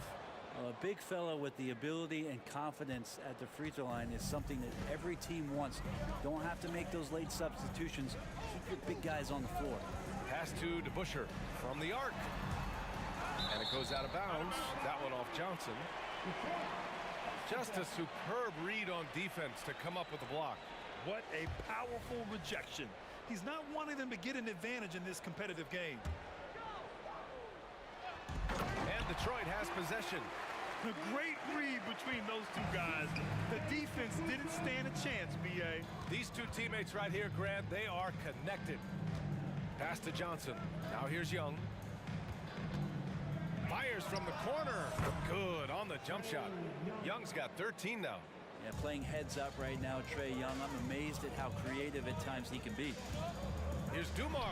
A big fella with the ability and confidence at the free throw line is something that every team wants. Don't have to make those late substitutions. Keep your big guys on the floor. Pass to DeBusschere from the arc. And it goes out of bounds. That one off Johnson. Just a superb read on defense to come up with the block. What a powerful rejection. He's not wanting them to get an advantage in this competitive game. And Detroit has possession. A great read between those two guys. The defense didn't stand a chance, B.A. These two teammates right here, Grant, they are connected. Pass to Johnson. Now here's Young. Fires from the corner. Good on the jump shot. Young's got 13 now. Yeah, playing heads up right now, Trae Young. I'm amazed at how creative at times he can be. Here's Dumars.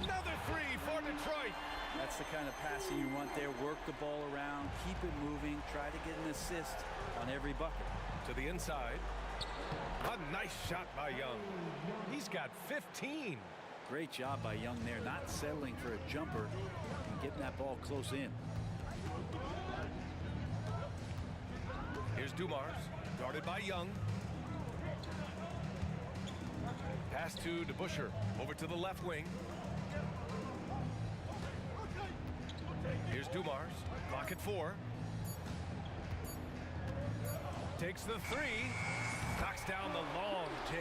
Another three for Detroit. That's the kind of passing you want there. Work the ball around, keep it moving, try to get an assist on every bucket. To the inside. A nice shot by Young. He's got 15. Great job by Young there, not settling for a jumper and getting that ball close in. Here's Dumars, guarded by Young. Pass to DeBusschere, over to the left wing. Here's Dumars, clock at 4. Takes the 3, knocks down the long J.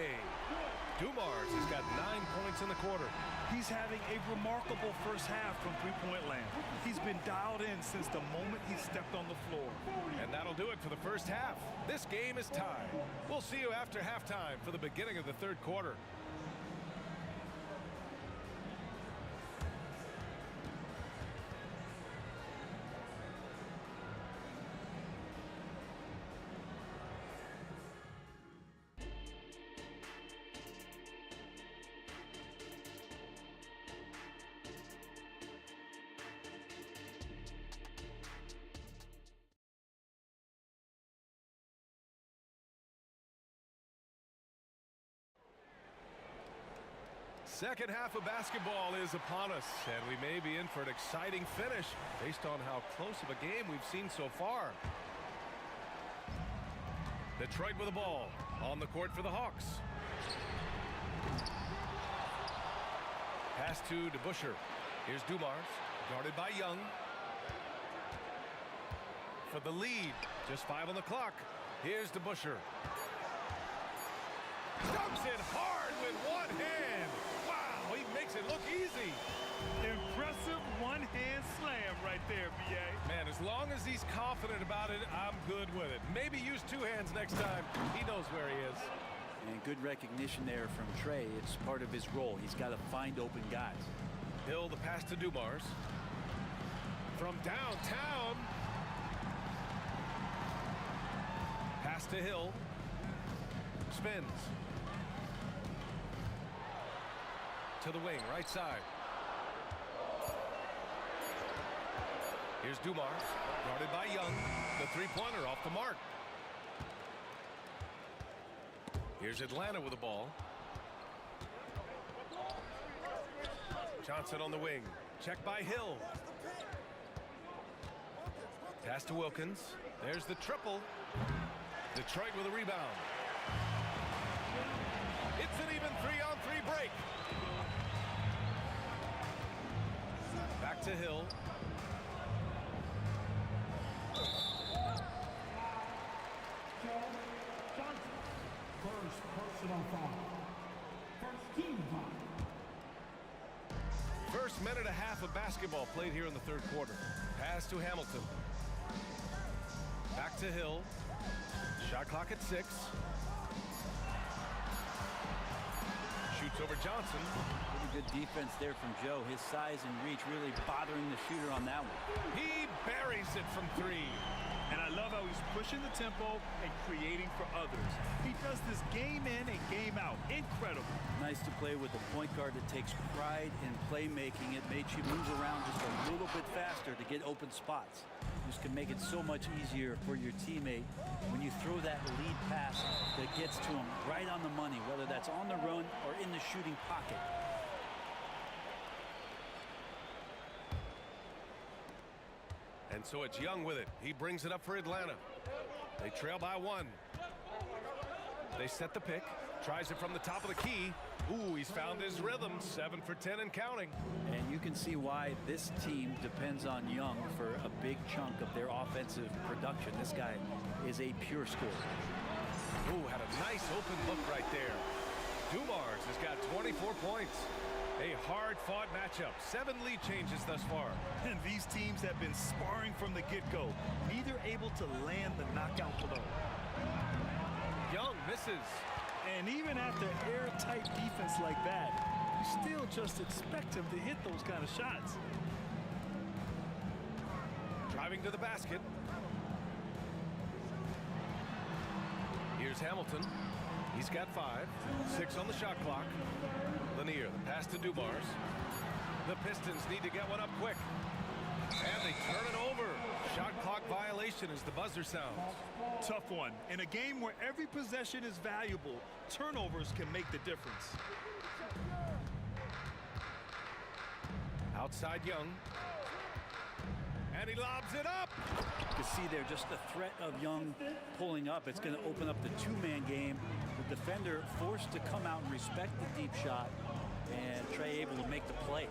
Dumars has got 9 points in the quarter. He's having a remarkable first half from three-point land. He's been dialed in since the moment he stepped on the floor. And that'll do it for the first half. This game is tied. We'll see you after halftime for the beginning of the third quarter. Second half of basketball is upon us, and we may be in for an exciting finish based on how close of a game we've seen so far. Detroit with the ball on the court for the Hawks. Pass to DeBusschere. Here's Dumars, guarded by Young. For the lead, just 5 on the clock. Here's DeBusschere. Dumps it hard with one hand. Wow, he makes it look easy. Impressive one-hand slam right there, B.A. Man, as long as he's confident about it, I'm good with it. Maybe use 2 hands next time. He knows where he is. And good recognition there from Trae. It's part of his role. He's got to find open guys. Hill, the pass to Dumars. From downtown. Pass to Hill. Spins. To the wing, right side. Here's Dumars, guarded by Young. The three-pointer off the mark. Here's Atlanta with the ball. Johnson on the wing. Check by Hill. Pass to Wilkins. There's the triple. Detroit with a rebound. It's an even 3-on-3 break. Back to Hill. First personal foul. First team foul. basketball played here in the third quarter. Pass to Hamilton. Back to Hill. Shot clock at 6. Shoots over Johnson. Pretty good defense there from Joe. His size and reach really bothering the shooter on that one. He buries it from 3. And I love how he's pushing the tempo and creating for others. He does this game in and game out. Incredible. Nice to play with a point guard that takes pride in playmaking. It makes you move around just a little bit faster to get open spots. This can make it so much easier for your teammate when you throw that lead pass that gets to him right on the money, whether that's on the run or in the shooting pocket. And so it's Young with it. He brings it up for Atlanta. They trail by 1. They set the pick. Tries it from the top of the key. Ooh, he's found his rhythm. 7 for 10 and counting. And you can see why this team depends on Young for a big chunk of their offensive production. This guy is a pure scorer. Ooh, had a nice open look right there. Dumars has got 24 points. A hard-fought matchup. 7 lead changes thus far. And these teams have been sparring from the get-go. Neither able to land the knockout blow. Young misses. And even after airtight defense like that, you still just expect him to hit those kind of shots. Driving to the basket. Here's Hamilton. He's got 5. 6 on the shot clock. Lanier, the pass to Dumars. The Pistons need to get one up quick. And they turn it over. Shot clock violation as the buzzer sounds. Tough one. In a game where every possession is valuable, turnovers can make the difference. Outside Young. And he lobs it up. You can see there just the threat of Young pulling up. It's going to open up the 2-man game. The defender forced to come out and respect the deep shot. And Trey able to make the play.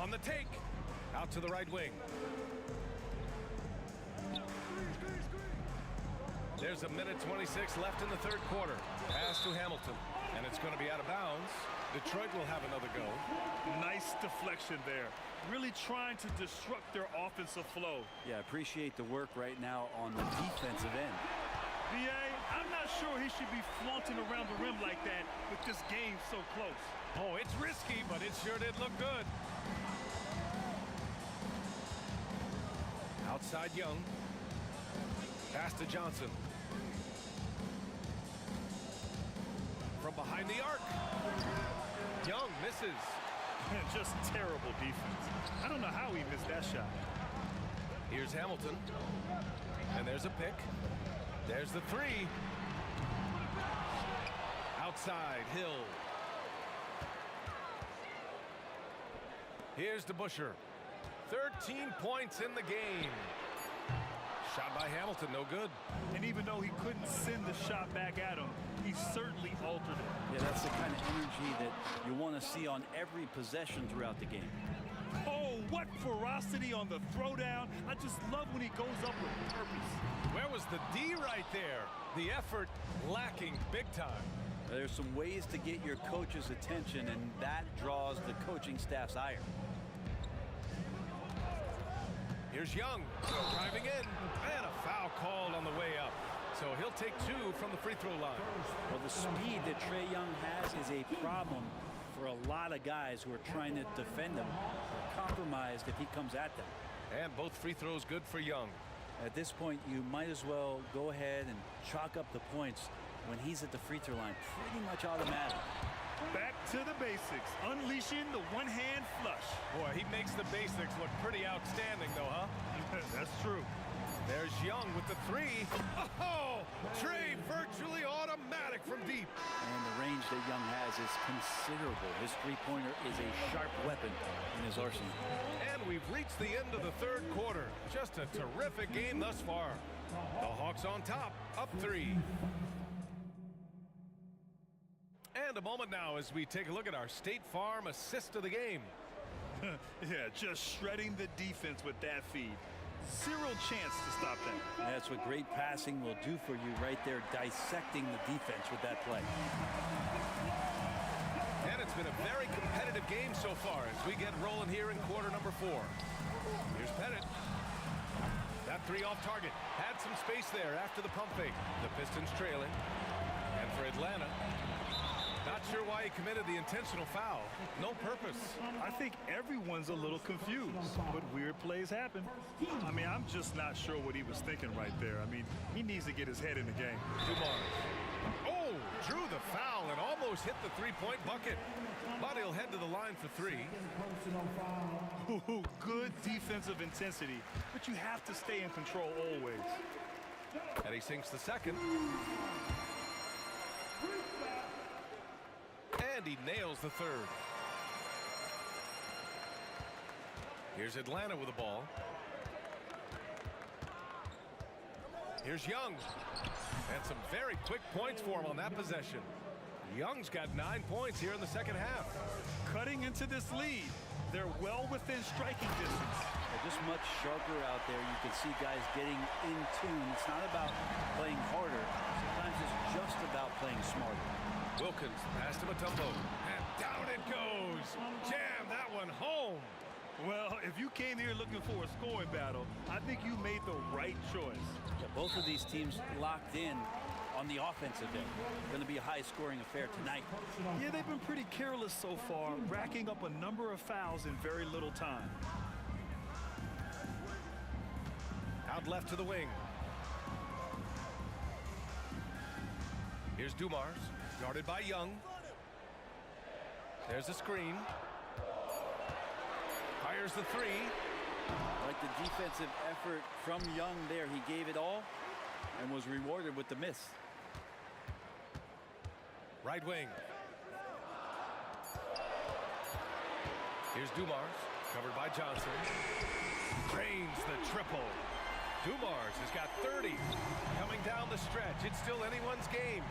On the take. Out to the right wing. There's a minute 26 left in the third quarter. Pass to Hamilton. And it's going to be out of bounds. Detroit will have another go. Nice deflection there. Really trying to disrupt their offensive flow. Yeah, appreciate the work right now on the defensive end. B.A., I'm not sure he should be flaunting around the rim like that with this game so close. Oh, it's risky, but it sure did look good. Outside Young. Pass to Johnson. From behind the arc. Young misses. Just terrible defense. I don't know how he missed that shot. Here's Hamilton. And there's a pick. There's the 3. Outside Hill. Here's DeBusschere. 13 points in the game. Shot by Hamilton, no good. And even though he couldn't send the shot back at him, he certainly altered it. Yeah, that's the kind of energy that you want to see on every possession throughout the game. Oh, what ferocity on the throwdown. I just love when he goes up with purpose. Where was the D right there? The effort lacking big time. There's some ways to get your coach's attention, and that draws the coaching staff's ire. Here's Young driving in, and a foul called on the way up. So he'll take 2 from the free throw line. Well, the speed that Trey Young has is a problem for a lot of guys who are trying to defend him. They're compromised if he comes at them. And both free throws good for Young. At this point, you might as well go ahead and chalk up the points when he's at the free throw line. Pretty much automatic. Back to the basics, unleashing the one-hand flush. Boy, he makes the basics look pretty outstanding, though, huh? That's true. There's Young with the 3. Oh, Trey virtually automatic from deep. And the range that Young has is considerable. His three-pointer is a sharp weapon in his arsenal. And we've reached the end of the third quarter. Just a terrific game thus far. The Hawks on top, up 3. And a moment now as we take a look at our State Farm assist of the game. Yeah, just shredding the defense with that feed. Zero chance to stop that. That's what great passing will do for you right there, dissecting the defense with that play. And it's been a very competitive game so far as we get rolling here in quarter number 4. Here's Pettit. That three off target. Had some space there after the pump fake. The Pistons trailing. And for Atlanta, not sure why he committed the intentional foul. No purpose. I think everyone's a little confused, but weird plays happen. I mean, I'm just not sure what he was thinking right there. I mean, he needs to get his head in the game. Dumars. Oh, drew the foul and almost hit the three-point bucket. But he'll head to the line for 3. Ooh, good defensive intensity, but you have to stay in control always. And he sinks the second. And he nails the third. Here's Atlanta with the ball. Here's Young. And some very quick points for him on that possession. Young's got 9 points here in the second half. Cutting into this lead. They're well within striking distance. They're just much sharper out there. You can see guys getting in tune. It's not about playing harder. Sometimes it's just about playing smarter. Wilkins pass to Mutombo. And down it goes. Jam that one home. Well, if you came here looking for a scoring battle, I think you made the right choice. Yeah, both of these teams locked in on the offensive end. Going to be a high-scoring affair tonight. Yeah, they've been pretty careless so far, racking up a number of fouls in very little time. Out left to the wing. Here's Dumars, guarded by Young. There's a screen. Fires the three. Like the defensive effort from Young there. He gave it all and was rewarded with the miss. Right wing. Here's Dumars, covered by Johnson. Drains the triple. Dumars has got 30. Coming down the stretch. It's still anyone's game.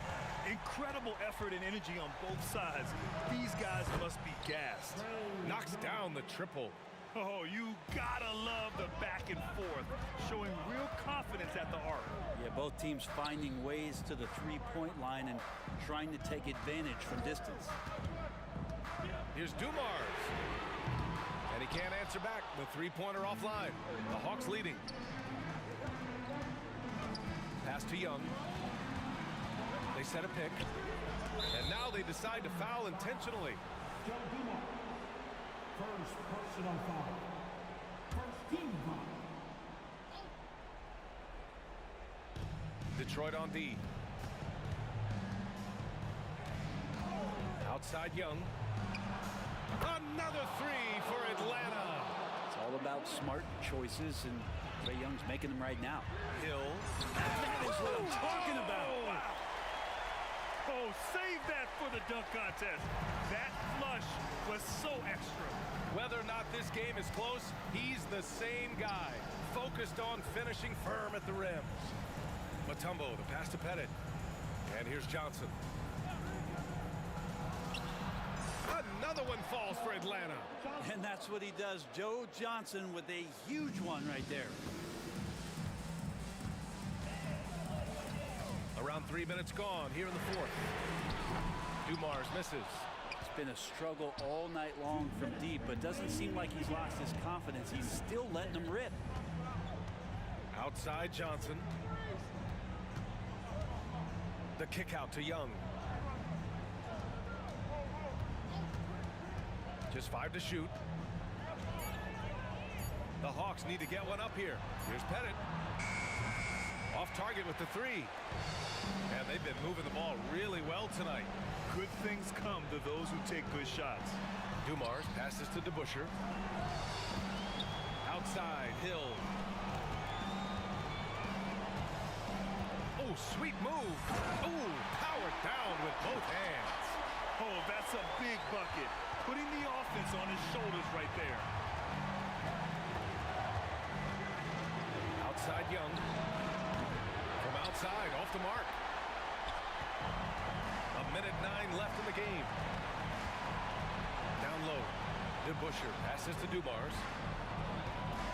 Incredible effort and energy on both sides. These guys must be gassed. Knocks down the triple. Oh, you gotta love the back and forth, showing real confidence at the arc. Yeah, both teams finding ways to the three-point line and trying to take advantage from distance. Here's Dumars. And he can't answer back. The three-pointer offline. The Hawks leading. Pass to Young. They set a pick. And now they decide to foul intentionally. First personal foul. First team foul. Detroit on D. Outside Young. Another three for Atlanta. It's all about smart choices, and Trae Young's making them right now. Hill. That is what I'm talking about. Wow. Oh, save that for the dunk contest. That flush was so extra. Whether or not this game is close, he's the same guy. Focused on finishing firm at the rim. Mutombo, the pass to Pettit. And here's Johnson. Another one falls for Atlanta. And that's what he does. Joe Johnson with a huge one right there. Around 3 minutes gone here in the fourth. Dumars misses. It's been a struggle all night long from deep, but doesn't seem like he's lost his confidence. He's still letting them rip. Outside Johnson. The kick out to Young. Just 5 to shoot. The Hawks need to get one up here. Here's Pettit. Off target with the three. And they've been moving the ball really well tonight. Good things come to those who take good shots. Dumars passes to DeBusschere. Outside, Hill. Oh, sweet move. Oh, powered down with both hands. Oh, that's a big bucket. Putting the offense on his shoulders right there. Outside Young. From outside, off the mark. 1:09 left in the game. Down low. DeBusschere passes to Dumars.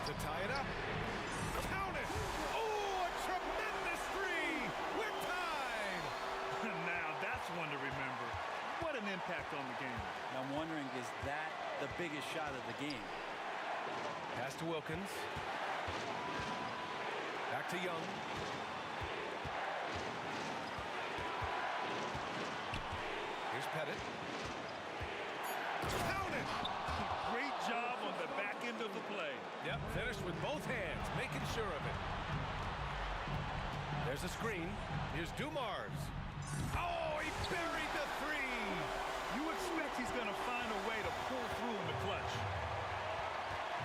To tie it up. Count it! Oh, a tremendous three! We're tied! Now that's one to remember. What an impact on the game. Now biggest shot of the game. Pass to Wilkins. Back to Young. Here's Pettit. Count it! Great job on the back end of the play. Yep, finished with both hands, making sure of it. There's a screen. Here's Dumars. Oh, he buried the three! You expect he's going to find a way to pull through in the clutch.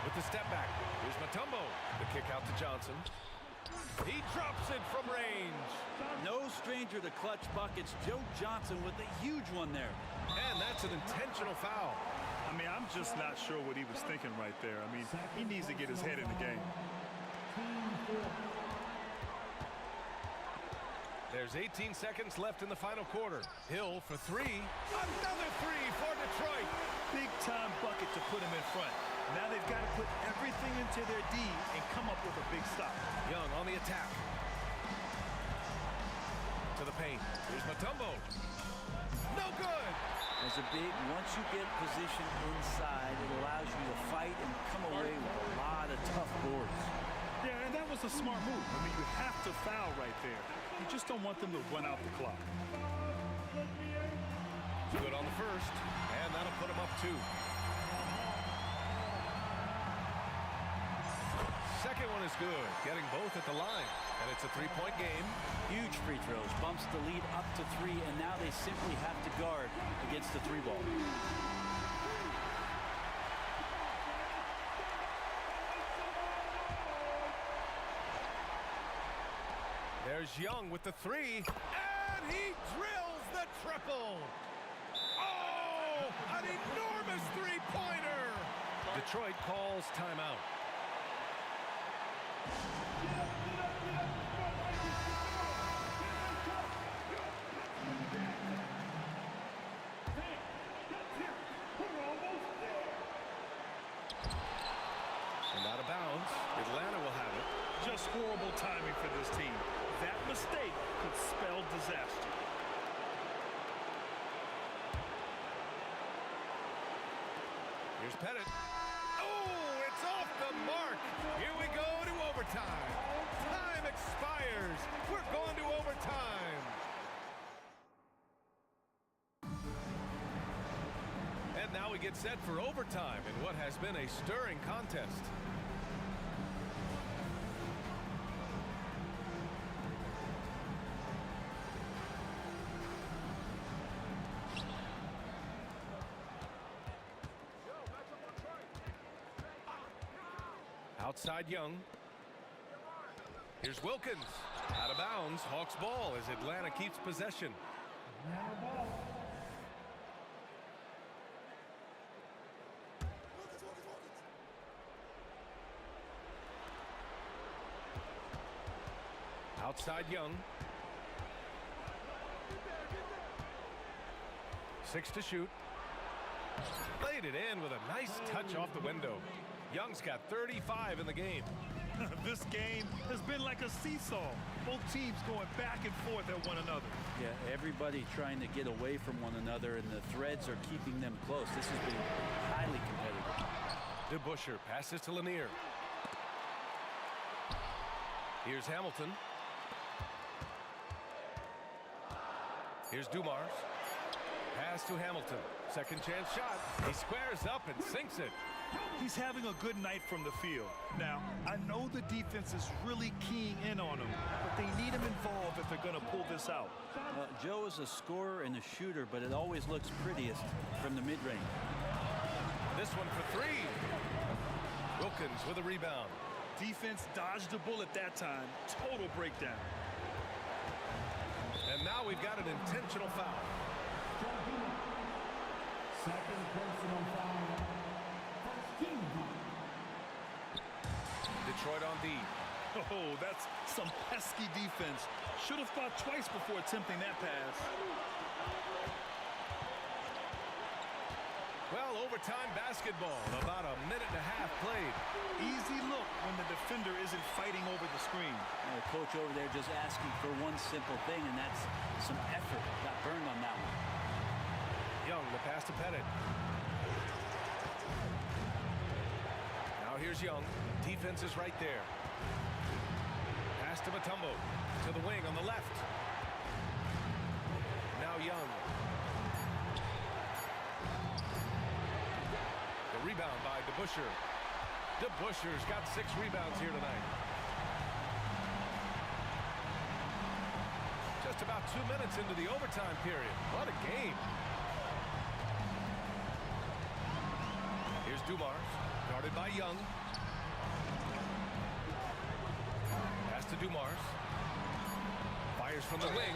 With the step back, here's Mutombo. The kick out to Johnson. He drops it from range. No stranger to clutch buckets. Joe Johnson with a huge one there. And that's an intentional foul. I mean, I'm just not sure what he was thinking right there. I mean, he needs to get his head in the game. There's 18 seconds left in the final quarter. Hill for three. Another three for Detroit. Big time bucket to put him in front. Now they've got to put everything into their D and come up with a big stop. Young on the attack. To the paint. Here's Mutombo. No good. There's a big, once you get position inside, it allows you to fight and come away with a lot of tough boards. Yeah, and that was a smart move. I mean, you have to foul right there. You just don't want them to run out the clock. Good on the first, and that'll put him up 2. Second one is good, getting both at the line. And it's a three-point game. Huge free throws, bumps the lead up to 3, and now they simply have to guard against the 3 ball. There's Young with the 3, and he drills the triple. Oh, an enormous three-pointer. Detroit calls timeout. And out of bounds, Atlanta will have it. Just horrible timing for this team. That mistake could spell disaster. Here's Pettit. Oh, it's off the mark. Here we go to overtime. Time expires. We're going to overtime. And now we get set for overtime in what has been a stirring contest. Outside Young. Here's Wilkins. Out of bounds. Hawks ball as Atlanta keeps possession. Outside Young. 6 to shoot. Laid it in with a nice touch off the window. Young's got 35 in the game. This game has been like a seesaw. Both teams going back and forth at one another. Yeah, everybody trying to get away from one another, and the threads are keeping them close. This has been highly competitive. DeBusschere passes to Lanier. Here's Hamilton. Here's Dumars. Pass to Hamilton. Second chance shot. He squares up and sinks it. He's having a good night from the field. Now, I know the defense is really keying in on him, but they need him involved if they're going to pull this out. Joe is a scorer and a shooter, but it always looks prettiest from the mid-range. This one for 3. Wilkins with a rebound. Defense dodged a bullet that time. Total breakdown. And now we've got an intentional foul. Second personal foul. Detroit on D. Oh, that's some pesky defense. Should have thought twice before attempting that pass. Well, overtime basketball. About a minute and a half played. Easy look when the defender isn't fighting over the screen. The coach over there just asking for one simple thing, and that's some effort. Got burned on that one. Young, the pass to Pettit. here's Young. Defense is right there. Pass to Mutombo. To the wing on the left. Now Young. The rebound by DeBusschere. DeBusschere's got 6 rebounds here tonight. Just about 2 minutes into the overtime period. What a game. Here's Dumars, guarded by Young. Pass to Dumars. Fires from the wing,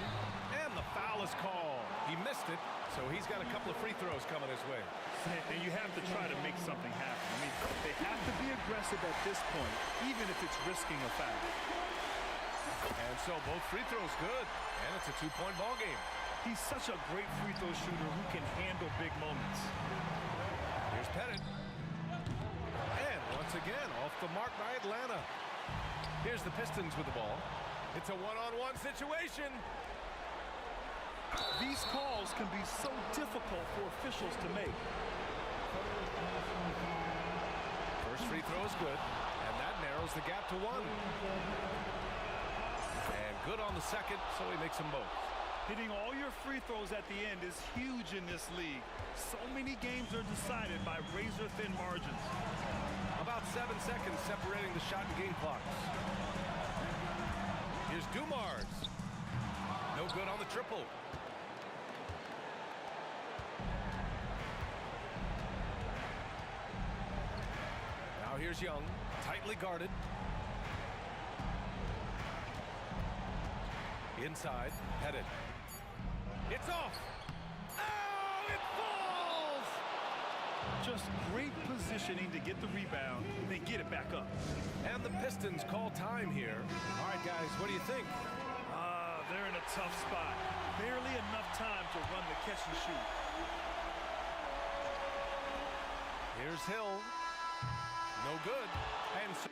and the foul is called. He missed it, so he's got a couple of free throws coming his way. And you have to try to make something happen. I mean, they have to be aggressive at this point, even if it's risking a foul. And so both free throws good, and it's a 2-point ball game. He's such a great free throw shooter who can handle big moments. Here's Pettit. And once again, off the mark by Atlanta. Here's the Pistons with the ball. It's a one-on-one situation. These calls can be so difficult for officials to make. First free throw is good, and that narrows the gap to 1. And good on the second, so he makes them both. Hitting all your free throws at the end is huge in this league. So many games are decided by razor-thin margins. About 7 seconds separating the shot and game clocks. Here's Dumars. No good on the triple. Now here's Young, tightly guarded. Inside, Pettit. It's off. Oh, it falls! Just great positioning to get the rebound, then get it back up. And the Pistons call time here. All right, guys, what do you think? They're in a tough spot. Barely enough time to run the catch and shoot. Here's Hill. No good. And so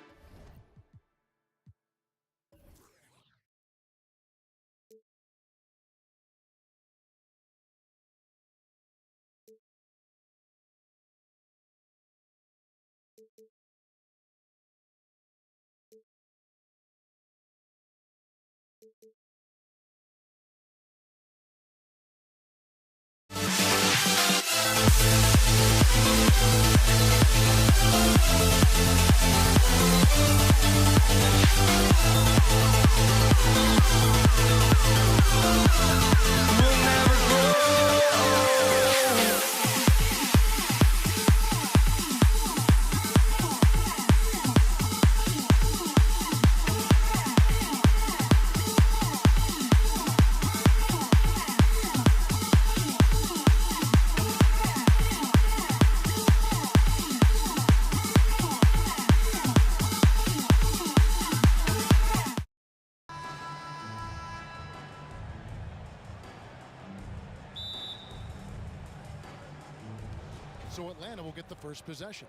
So Atlanta will get the first possession.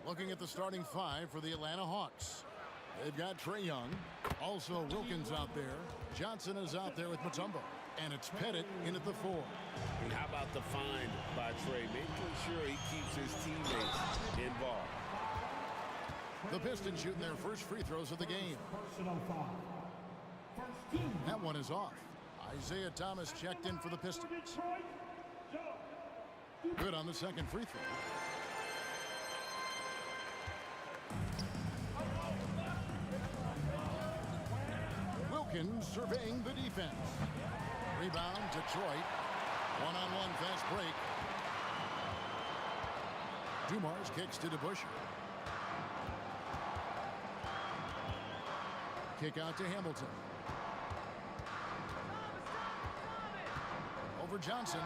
Looking at the starting 5 for the Atlanta Hawks. They've got Trae Young. Also Wilkins out there. Johnson is out there with Mutombo. And it's Pettit in at the 4. And how about the find by Trae? Making sure he keeps his teammates involved. The Pistons shooting their first free throws of the game. That one is off. Isaiah Thomas checked in for the Pistons. Good on the second free throw. Wilkins surveying the defense. Rebound, Detroit. One-on-one fast break. Dumars kicks to DeBusschere. Kick out to Hamilton. Over Johnson.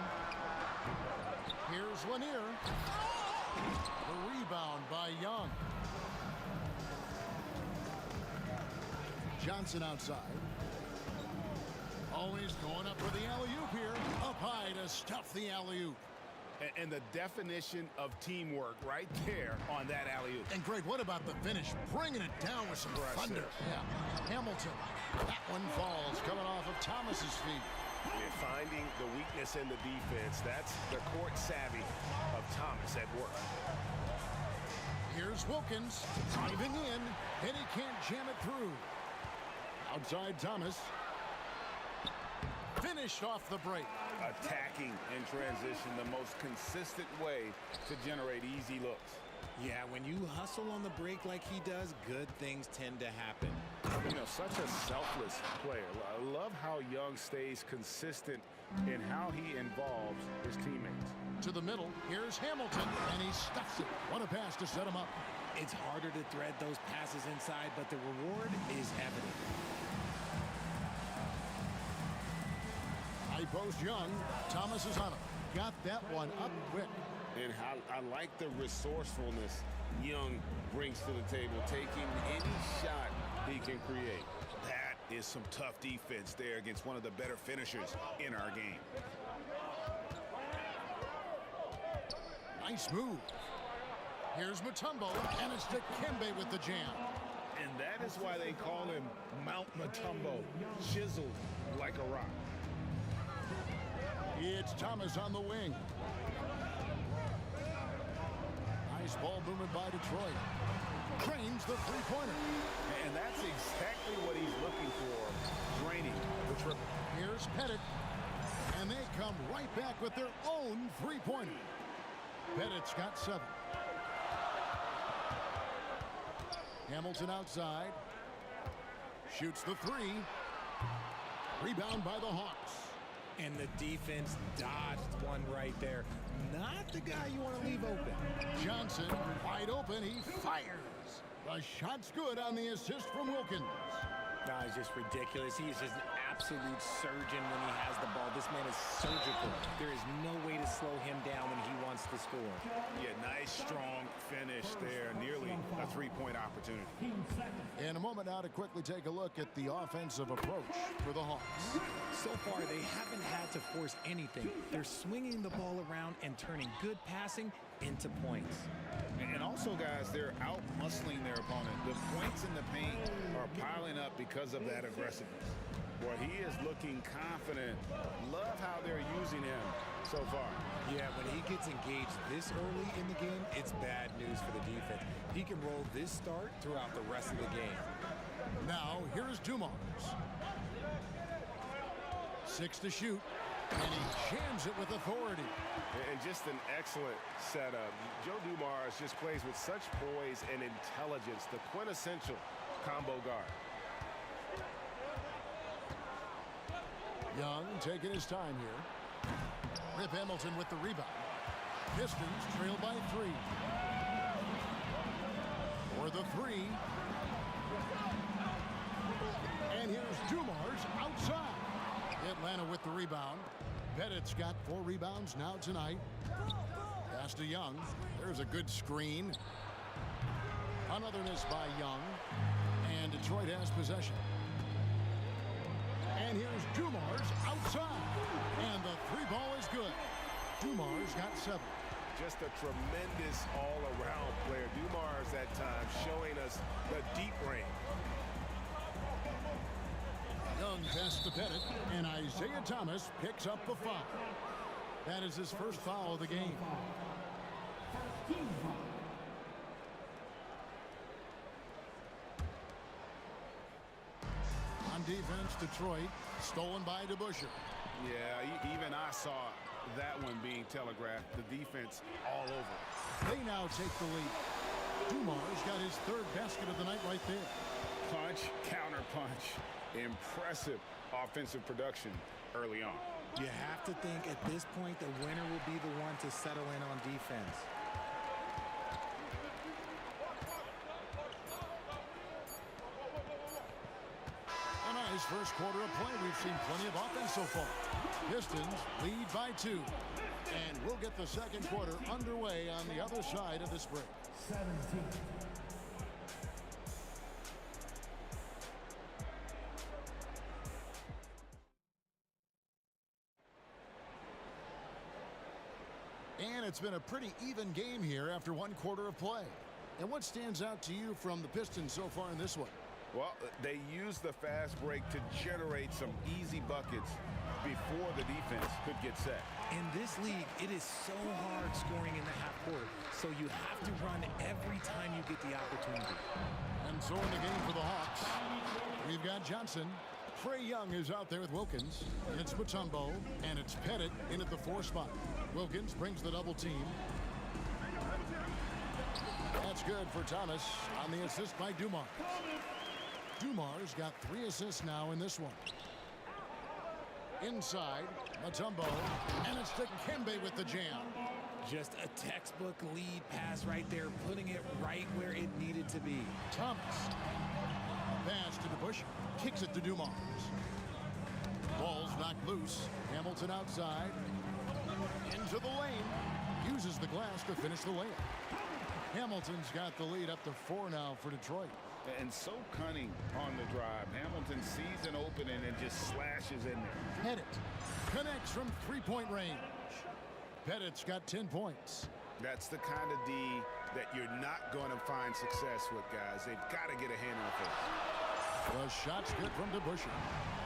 Here's Lanier. The rebound by Young. Johnson outside. Always going up for the alley-oop here. Up high to stuff the alley-oop. And the definition of teamwork right there on that alley-oop. And Greg, what about the finish? Bringing it down with some thunder. Yeah. Hamilton. That one falls coming off of Thomas's feet. Yeah, finding the weakness in the defense. That's the court savvy of Thomas at work. Here's Wilkins driving in, and he can't jam it through. Outside Thomas. Finished off the break. Attacking in transition, the most consistent way to generate easy looks. Yeah, when you hustle on the break like he does, good things tend to happen. You know, such a selfless player. I love how Young stays consistent in how he involves his teammates. To the middle, here's Hamilton, and he stuffs it. What a pass to set him up. It's harder to thread those passes inside, but the reward is evident. High post Young. Thomas is on him. Got that one up quick. And I like the resourcefulness Young brings to the table, taking any shot he can create. That is some tough defense there against one of the better finishers in our game. Nice move. Here's Mutombo, and it's Dikembe with the jam. And that is why they call him Mount Mutombo, chiseled like a rock. It's Thomas on the wing. Nice ball movement by Detroit. Cranes the three-pointer. And that's exactly what he's looking for, draining the triple. Here's Pettit. And they come right back with their own three-pointer. Pettit's got 7. Hamilton outside. Shoots the 3. Rebound by the Hawks. And the defense dodged one right there. Not the guy you want to leave open. Johnson, wide open, he fires. The shot's good on the assist from Wilkins. Nah, it's just ridiculous. He is just an absolute surgeon when he has the ball. This man is surgical. There is no way to slow him down when he wants to score. Yeah, nice, strong finish there. Nearly a three-point opportunity. In a moment now to quickly take a look at the offensive approach for the Hawks. So far, they haven't had to force anything. They're swinging the ball around and turning good passing into points. And also, guys, they're out-muscling their opponent. The points in the paint are piling up because of that aggressiveness. Boy, he is looking confident. Love how they're using him so far. Yeah, when he gets engaged this early in the game, it's bad news for the defense. He can roll this start throughout the rest of the game. Now, here's Dumars. 6 to shoot, and he jams it with authority. And just an excellent setup. Joe Dumars just plays with such poise and intelligence, the quintessential combo guard. Young taking his time here. Rip Hamilton with the rebound. Pistons trail by 3. For the 3. And here's Dumars outside. Atlanta with the rebound. Pettit's got 4 rebounds now tonight. Pass to Young. There's a good screen. Another miss by Young. And Detroit has possession. And here's Dumars outside. And the 3 ball is good. Dumars got 7. Just a tremendous all-around player. Dumars at times showing us the deep range. Young pass to Pettit, and Isaiah Thomas picks up the foul. That is his first foul of the game. On defense, Detroit, stolen by DeBusschere. Yeah, even I saw that one being telegraphed. The defense all over. They now take the lead. Dumars got his 3rd basket of the night right there. Punch, counter punch. Impressive offensive production early on. You have to think at this point the winner will be the one to settle in on defense. A nice first quarter of play. We've seen plenty of offense so far. Pistons lead by 2. And we'll get the second quarter underway on the other side of this break. 17. And it's been a pretty even game here after 1 quarter of play. And what stands out to you from the Pistons so far in this one? Well, they used the fast break to generate some easy buckets before the defense could get set. In this league, it is so hard scoring in the half court, so you have to run every time you get the opportunity. And so in the game for the Hawks, we've got Johnson. Trae Young is out there with Wilkins. It's Mutombo, and it's Pettit in at the 4 spot. Wilkins brings the double team. That's good for Thomas on the assist by Dumars. Dumars got 3 assists now in this one. Inside, Mutombo, and it's Dikembe with the jam. Just a textbook lead pass right there, putting it right where it needed to be. Thomas. Pass to DeBusschere. Kicks it to Dumars. Ball's knocked loose. Hamilton outside. Into the lane. Uses the glass to finish the layup. Hamilton's got the lead up to 4 now for Detroit. And so cunning on the drive. Hamilton sees an opening and just slashes in there. Pettit connects from 3-point range. Pettit's got 10 points. That's the kind of D that you're not going to find success with, guys. They've got to get a hand on it. The shot's good from DeBusschere.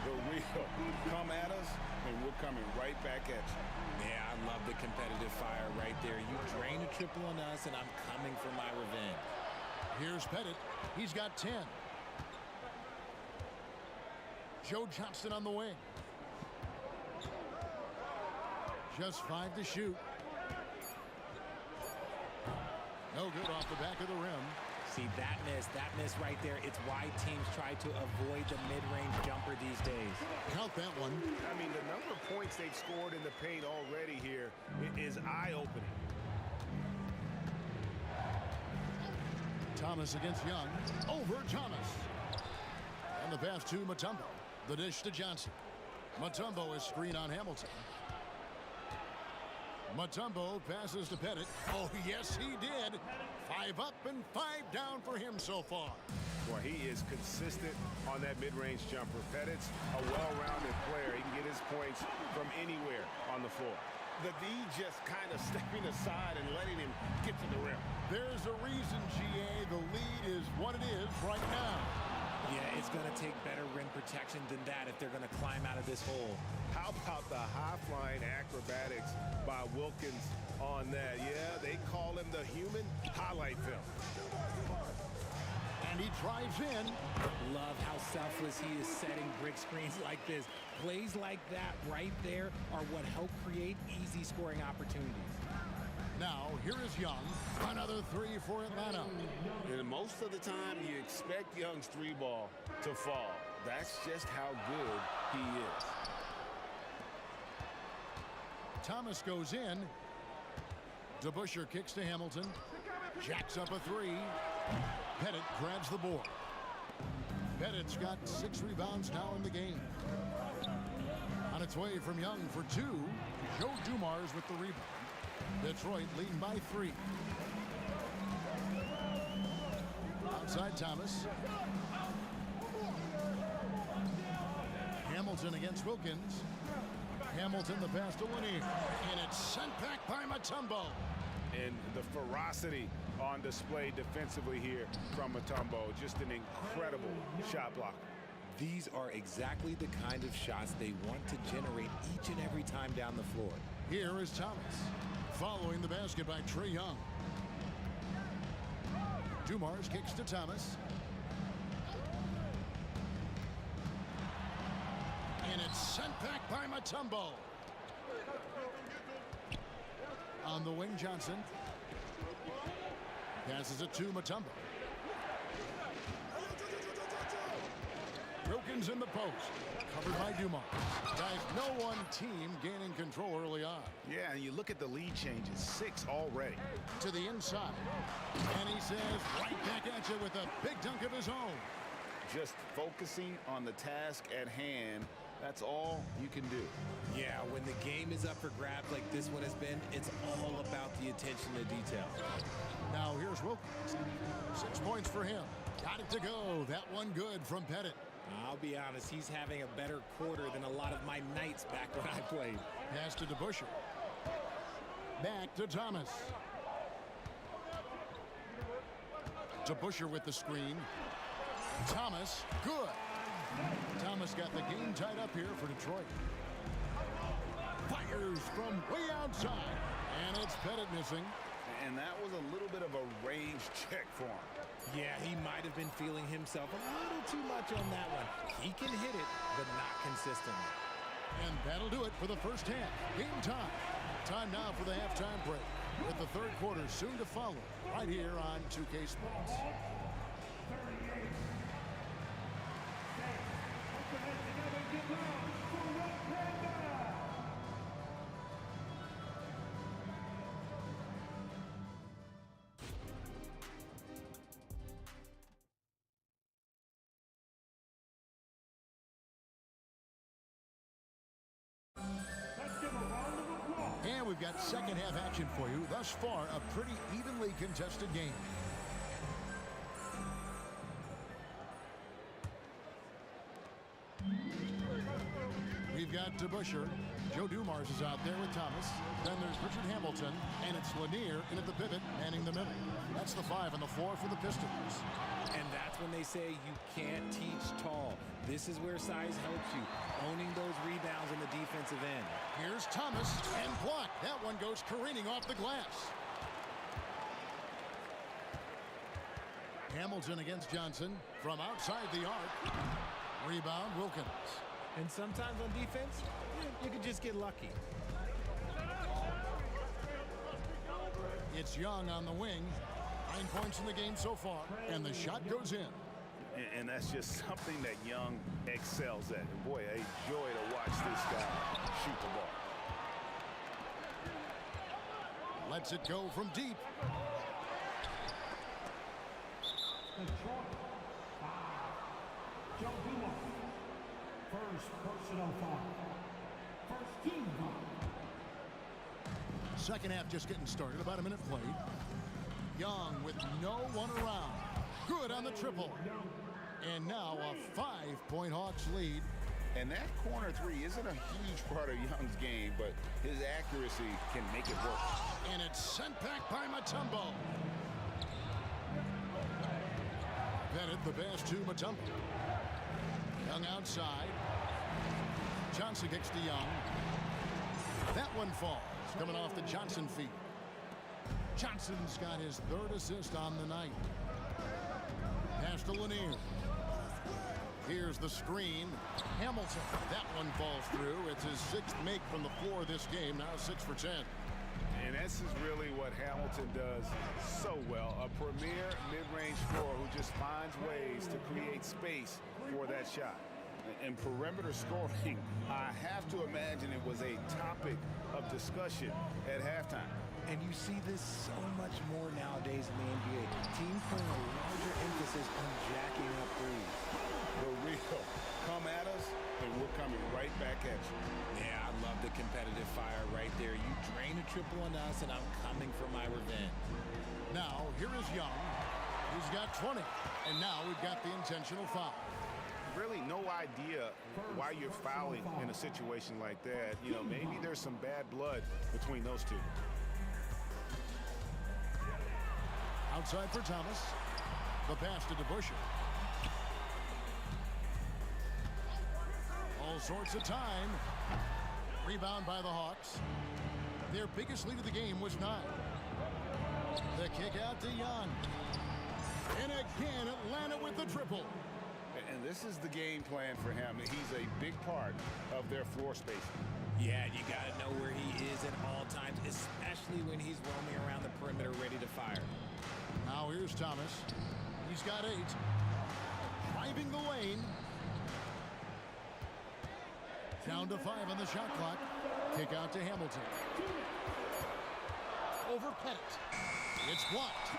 The real come at us, and we're coming right back at you. Yeah, I love the competitive fire right there. You drain a triple on us, and I'm coming for my revenge. Here's Pettit. He's got 10. Joe Johnston on the wing. Just 5 to shoot. No good off the back of the rim. See, that miss right there. It's why teams try to avoid the mid-range jumper these days. Count that one. I mean, the number of points they've scored in the paint already here is eye-opening. Thomas against Young. Over Thomas. And the pass to Mutombo. The dish to Johnson. Mutombo is screen on Hamilton. Mutombo passes to Pettit. Oh, yes, he did. 5 up and 5 down for him so far. Boy, he is consistent on that mid-range jumper. Pettit's a well-rounded player. He can get his points from anywhere on the floor. The D just kind of stepping aside and letting him get to the rim. There's a reason, GA. The lead is what it is right now. Yeah, it's going to take better rim protection than that if they're going to climb out of this hole. How about the high-flying acrobatics by Wilkins on that? Yeah, they call him the human highlight film. And he drives in. Love how selfless he is setting brick screens like this. Plays like that right there are what help create easy scoring opportunities. Now, here is Young. Another 3 for Atlanta. And most of the time, you expect Young's 3-ball to fall. That's just how good he is. Thomas goes in. DeBusschere kicks to Hamilton. Jacks up a 3. Pettit grabs the board. Pettit's got 6 rebounds now in the game. On its way from Young for 2. Joe Dumars with the rebound. Detroit leading by 3. Outside Thomas. Hamilton against Wilkins. Hamilton the pass to Lanier. And it's sent back by Mutombo. And the ferocity on display defensively here from Mutombo. Just an incredible shot blocker. These are exactly the kind of shots they want to generate each and every time down the floor. Here is Thomas. Following the basket by Trae Young. Dumars kicks to Thomas. And it's sent back by Mutombo. On the wing, Johnson. Passes it to Mutombo. Wilkins in the post. Covered by Dumars. Guys, no one team gaining control early on. Yeah, and you look at the lead changes. 6 already. To the inside. And he says right back at you with a big dunk of his own. Just focusing on the task at hand. That's all you can do. Yeah, when the game is up for grabs like this one has been, it's all about the attention to detail. Now here's Wilkins. 6 points for him. Got it to go. That one good from Pettit. I'll be honest, he's having a better quarter than a lot of my nights back when I played. Pass to DeBusschere. Back to Thomas. DeBusschere with the screen. Thomas, good. Thomas got the game tied up here for Detroit. Fires from way outside, and it's Pettit missing. And that was a little bit of a range check for him. Yeah, he might have been feeling himself a little too much on that one. He can hit it, but not consistently. And that'll do it for the first half. Game time. Time now for the halftime break, with the third quarter soon to follow, right here on 2K Sports. And we've got second half action for you. Thus far, a pretty evenly contested game. We've got DeBuscher. Joe Dumars is out there with Thomas. Then there's Richard Hamilton, and it's Lanier in at the pivot, manning the middle. That's the 5 and the 4 for the Pistons. And that's when they say you can't teach tall. This is where size helps you, owning those rebounds in the defensive end. Here's Thomas, and blocked. That one goes careening off the glass. Hamilton against Johnson from outside the arc. Rebound, Wilkins. And sometimes on defense, you can just get lucky. It's Young on the wing. 9 points in the game so far, and the shot goes in. And that's just something that Young excels at. And boy, a joy to watch this guy shoot the ball. Lets it go from deep. First personal foul. First team foul. Second half just getting started. About a minute played. Young with no one around. Good on the triple. And now a 5-point Hawks lead. And that corner three isn't a huge part of Young's game, but his accuracy can make it work. And it's sent back by Mutombo. Bennett the pass to Mutombo. Young outside. Johnson kicks to Young. That one falls, coming off the Johnson feet. Johnson's got his third assist on the night. Pass to Lanier. Here's the screen. Hamilton. That one falls through. It's his 6th make from the floor this game. Now 6 for 10. And this is really what Hamilton does so well. A premier mid-range scorer who just finds ways to create space for that shot. And perimeter scoring, I have to imagine it was a topic of discussion at halftime. And you see this so much more nowadays in the NBA. Teams putting a larger emphasis on jacking up threes. The real come at us, and we're coming right back at you. Yeah, I love the competitive fire right there. You drain a triple on us, and I'm coming for my revenge. Now, here is Young. He's got 20. And now we've got the intentional foul. Really no idea why you're fouling in a situation like that. You know, maybe there's some bad blood between those two. Outside for Thomas. The pass to DeBuscher. All sorts of time. Rebound by the Hawks. Their biggest lead of the game was 9. The kick out to Young. And again, Atlanta with the triple. And this is the game plan for him. He's a big part of their floor spacing. Yeah, you got to know where he is at all times, especially when he's roaming around the perimeter ready to fire. Now here's Thomas. He's got 8. Driving the lane. Down to 5 on the shot clock. Kick out to Hamilton. Over Pettit. It's blocked.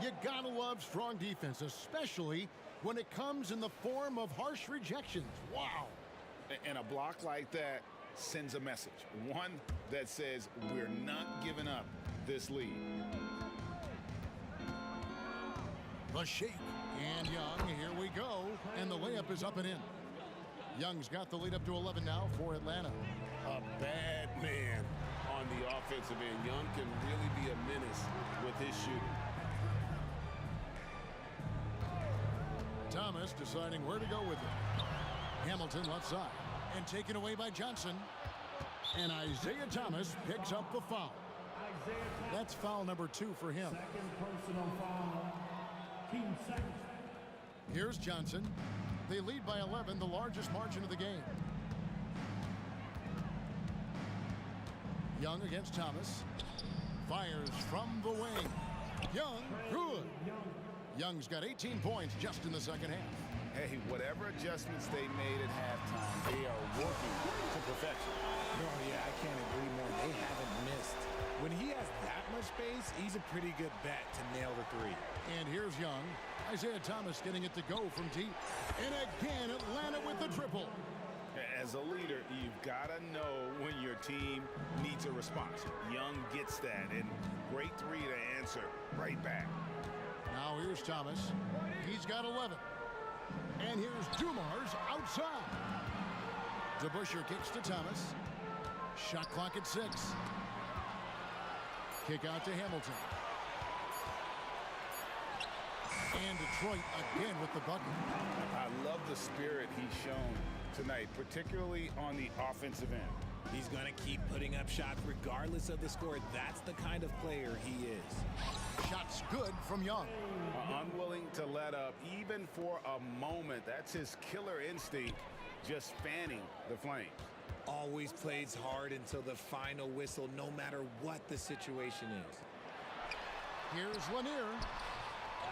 You gotta love strong defense, especially when it comes in the form of harsh rejections. Wow. And a block like that sends a message. One that says we're not giving up this lead. The shake. And Young, here we go. And the layup is up and in. Young's got the lead up to 11 now for Atlanta. A bad man on the offensive end. Young can really be a menace with his shooting. Thomas deciding where to go with it. Hamilton left side. And taken away by Johnson. And Isaiah Thomas picks up the foul. That's foul number 2 for him. Second personal foul. Team second. Here's Johnson. They lead by 11, the largest margin of the game. Young against Thomas. Fires from the wing. Young, good. Young's got 18 points just in the second half. Hey, whatever adjustments they made at halftime, they are working to perfection. Oh, yeah, I can't agree more. They haven't missed. When he has that much space, he's a pretty good bet to nail the 3. And here's Young. Isaiah Thomas getting it to go from deep. And again, Atlanta with the triple. As a leader, you've got to know when your team needs a response. Young gets that, and great 3 to answer right back. Now here's Thomas. He's got 11. And here's Dumars outside. DeBusschere kicks to Thomas. Shot clock at 6. Kick out to Hamilton. And Detroit again with the bucket. I love the spirit he's shown tonight, particularly on the offensive end. He's going to keep putting up shots regardless of the score. That's the kind of player he is. Shots good from Young. Unwilling to let up even for a moment. That's his killer instinct, just fanning the flames. Always plays hard until the final whistle, no matter what the situation is. Here's Lanier.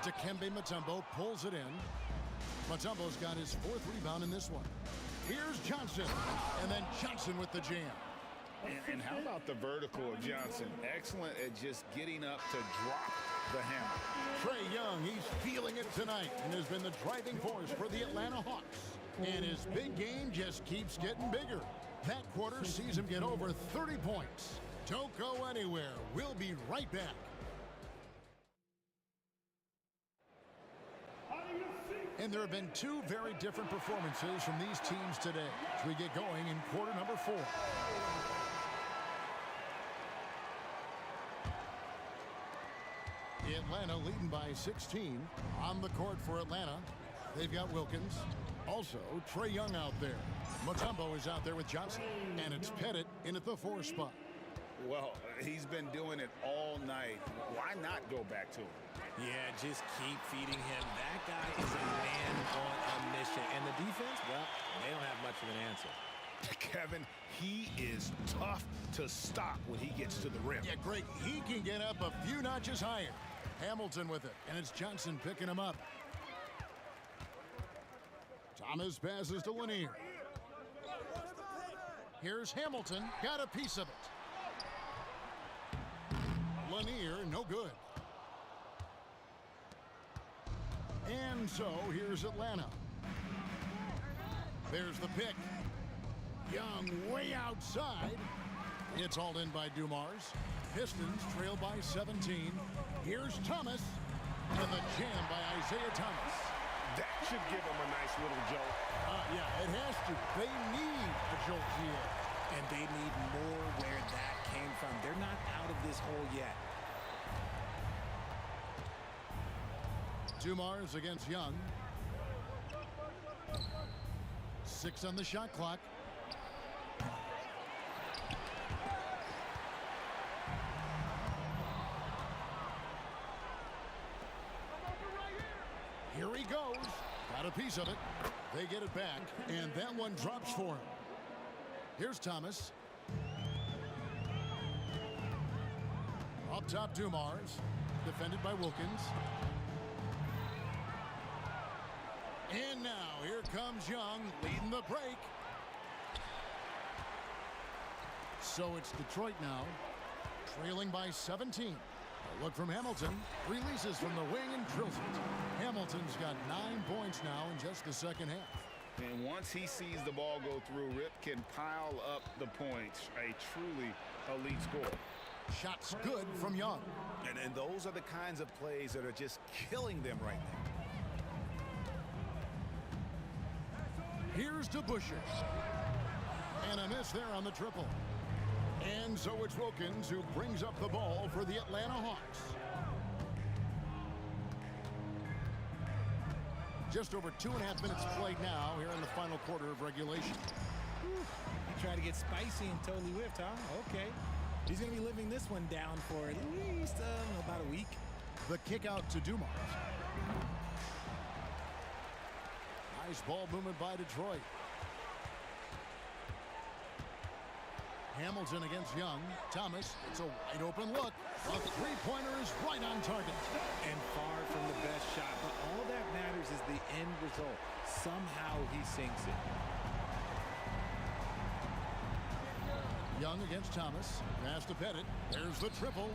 Dikembe Mutombo pulls it in. Mutombo's got his 4th rebound in this one. Here's Johnson. And then Johnson with the jam. And how about the vertical of Johnson? Excellent at just getting up to drop the hammer. Trae Young, he's feeling it tonight and has been the driving force for the Atlanta Hawks. And his big game just keeps getting bigger. That quarter sees him get over 30 points. Don't go anywhere. We'll be right back. And there have been 2 very different performances from these teams today as we get going in quarter number 4. Atlanta leading by 16. On the court for Atlanta, they've got Wilkins. Also, Trae Young out there. Mutombo is out there with Johnson. And it's Pettit in at the 4 spot. Well, he's been doing it all night. Why not go back to him? Yeah, just keep feeding him. That guy is a man on a mission. And the defense, well, they don't have much of an answer. Kevin, he is tough to stop when he gets to the rim. Yeah, Greg, he can get up a few notches higher. Hamilton with it, and it's Johnson picking him up. Thomas passes to Lanier. Here's Hamilton, got a piece of it. Lanier, no good. And so here's Atlanta. There's the pick. Young way outside. It's hauled in by Dumars. Pistons trail by 17. Here's Thomas. And the jam by Isaiah Thomas. That should give him a nice little jolt. Yeah, it has to. They need a jolt here. And they need more where that came from. They're not out of this hole yet. Dumars against Young. 6 on the shot clock. Here he goes. Got a piece of it. They get it back, and that one drops for him. Here's Thomas. Up top, Dumars. Defended by Wilkins. And now, here comes Young, leading the break. So it's Detroit now, trailing by 17. A look from Hamilton, releases from the wing and drills it. Hamilton's got 9 points now in just the second half. And once he sees the ball go through, Rip can pile up the points. A truly elite score. Shots good from Young. And those are the kinds of plays that are just killing them right now. Here's DeBusschere. And a miss there on the triple. And so it's Wilkins who brings up the ball for the Atlanta Hawks. Just over 2.5 minutes played now here in the final quarter of regulation. He tried to get spicy and totally whiffed, huh? Okay. He's going to be living this one down for at least about a week. The kick out to Dumars. Nice ball movement by Detroit. Hamilton against Young. Thomas, it's a wide open look. A three-pointer is right on target. And far from the best shot, but all that matters is the end result. Somehow he sinks it. Young against Thomas. Pass to Pettit. There's the triple.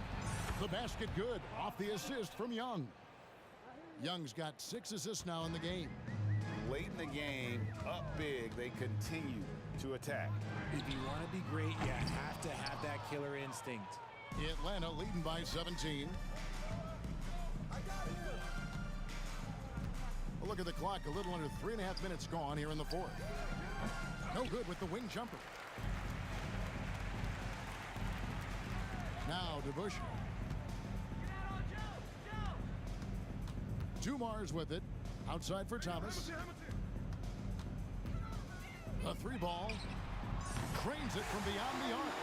The basket good. Off the assist from Young. Young's got 6 assists now in the game. Late in the game, up big, they continue to attack. If you want to be great, you have to have that killer instinct. Atlanta leading by 17. A look at the clock. A little under 3.5 minutes gone here in the fourth. No good with the wing jumper. Now DeBush. Dumars with it. Outside for Thomas. A 3-ball. Cranes it from beyond the arc.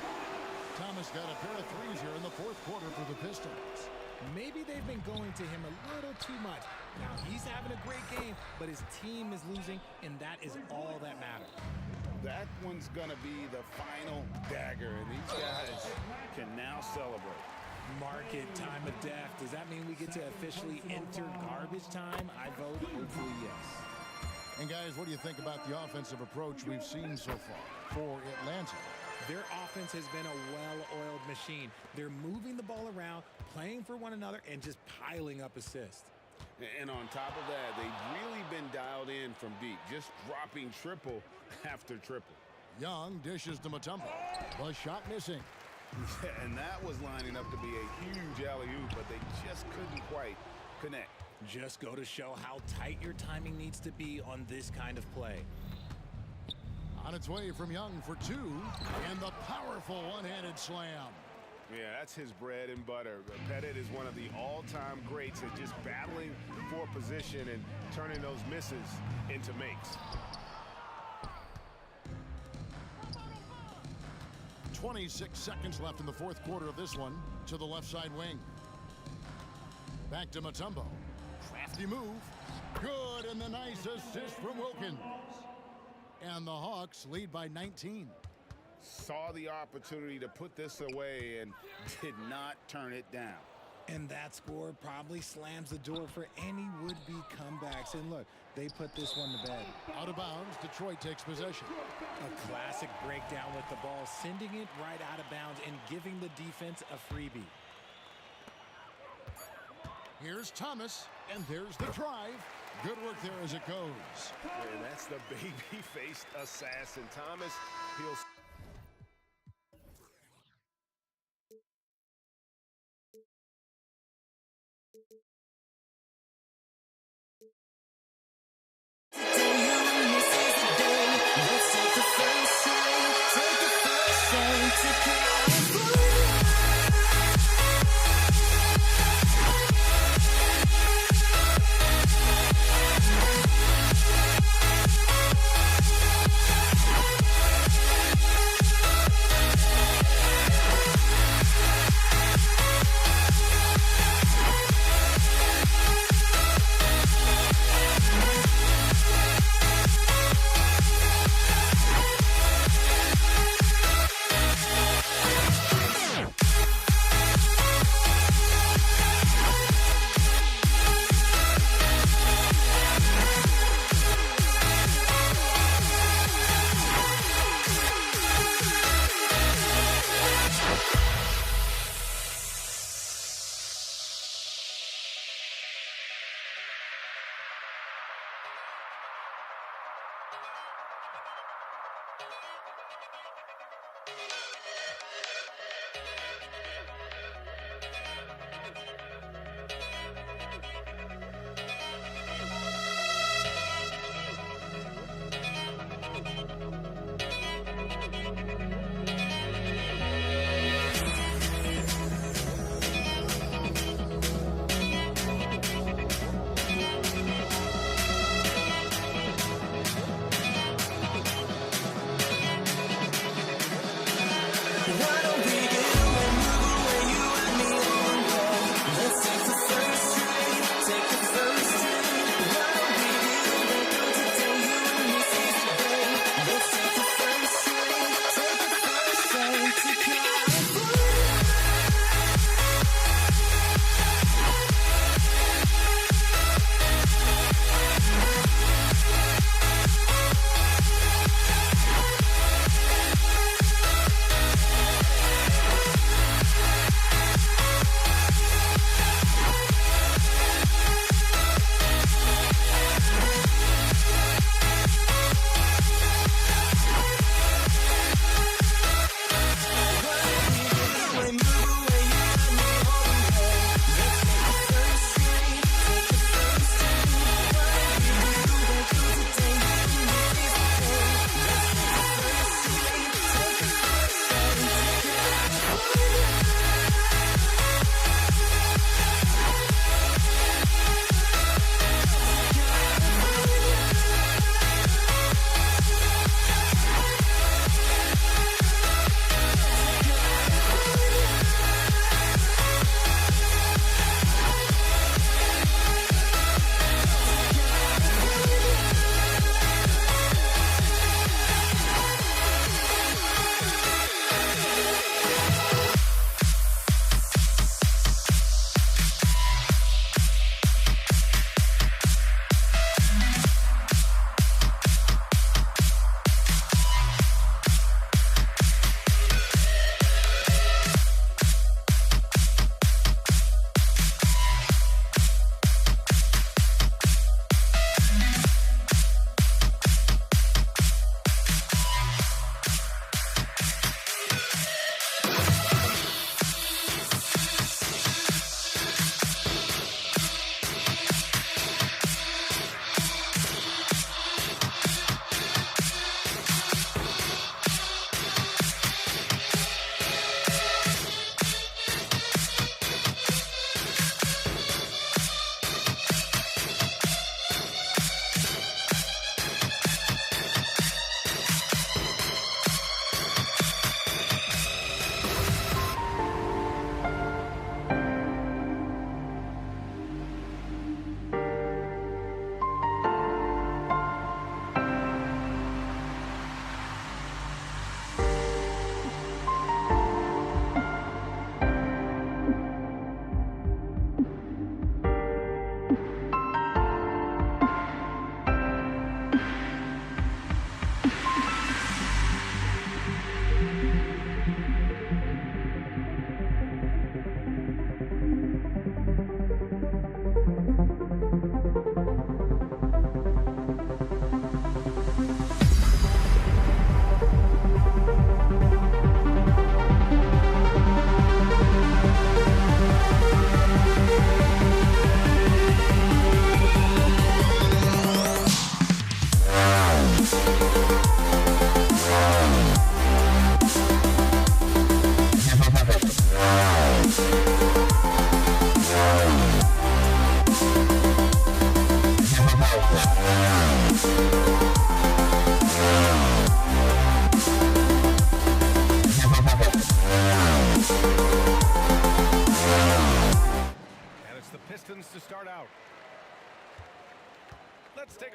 Thomas got a pair of threes here in the fourth quarter for the Pistons. Maybe they've been going to him a little too much. Now, he's having a great game, but his team is losing, and that is all that matters. That one's going to be the final dagger, and these guys can now celebrate. Market time of death. Does that mean we get to officially enter garbage time? I vote hopefully yes. And guys, what do you think about the offensive approach we've seen so far for Atlanta? Their offense has been a well-oiled machine. They're moving the ball around, playing for one another, and just piling up assists. And on top of that, they've really been dialed in from deep, just dropping triple after triple. Young dishes to Mutombo. The shot missing. And that was lining up to be a huge alley-oop, but they just couldn't quite connect. Just go to show how tight your timing needs to be on this kind of play. On its way from Young for 2, and the powerful one-handed slam. Yeah, that's his bread and butter. Pettit is one of the all-time greats at just battling for position and turning those misses into makes. 26 seconds left in the fourth quarter of this one. To the left side wing. Back to Mutombo. Crafty move. Good, and the nice assist from Wilkins. And the Hawks lead by 19. Saw the opportunity to put this away and did not turn it down. And that score probably slams the door for any would-be comebacks. And look, they put this one to bed. Out of bounds, Detroit takes possession. A classic breakdown with the ball, sending it right out of bounds and giving the defense a freebie. Here's Thomas, and there's the drive. Good work there as it goes. And that's the baby-faced assassin. Thomas, he'll...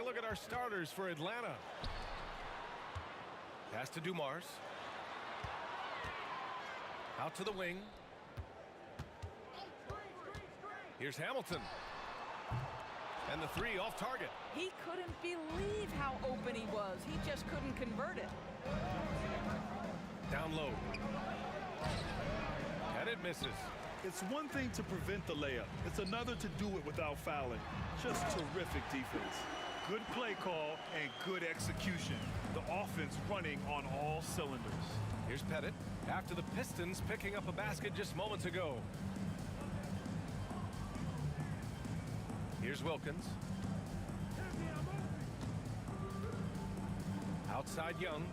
look at our starters for Atlanta. Pass to Dumars. Out to the wing. Here's Hamilton. And the three off target. He couldn't believe how open he was. He just couldn't convert it. Down low. And it misses. It's one thing to prevent the layup. It's another to do it without fouling. Just terrific defense. Good play call and good execution. The offense running on all cylinders. Here's Pettit after the Pistons picking up a basket just moments ago. Here's Wilkins. Outside Young.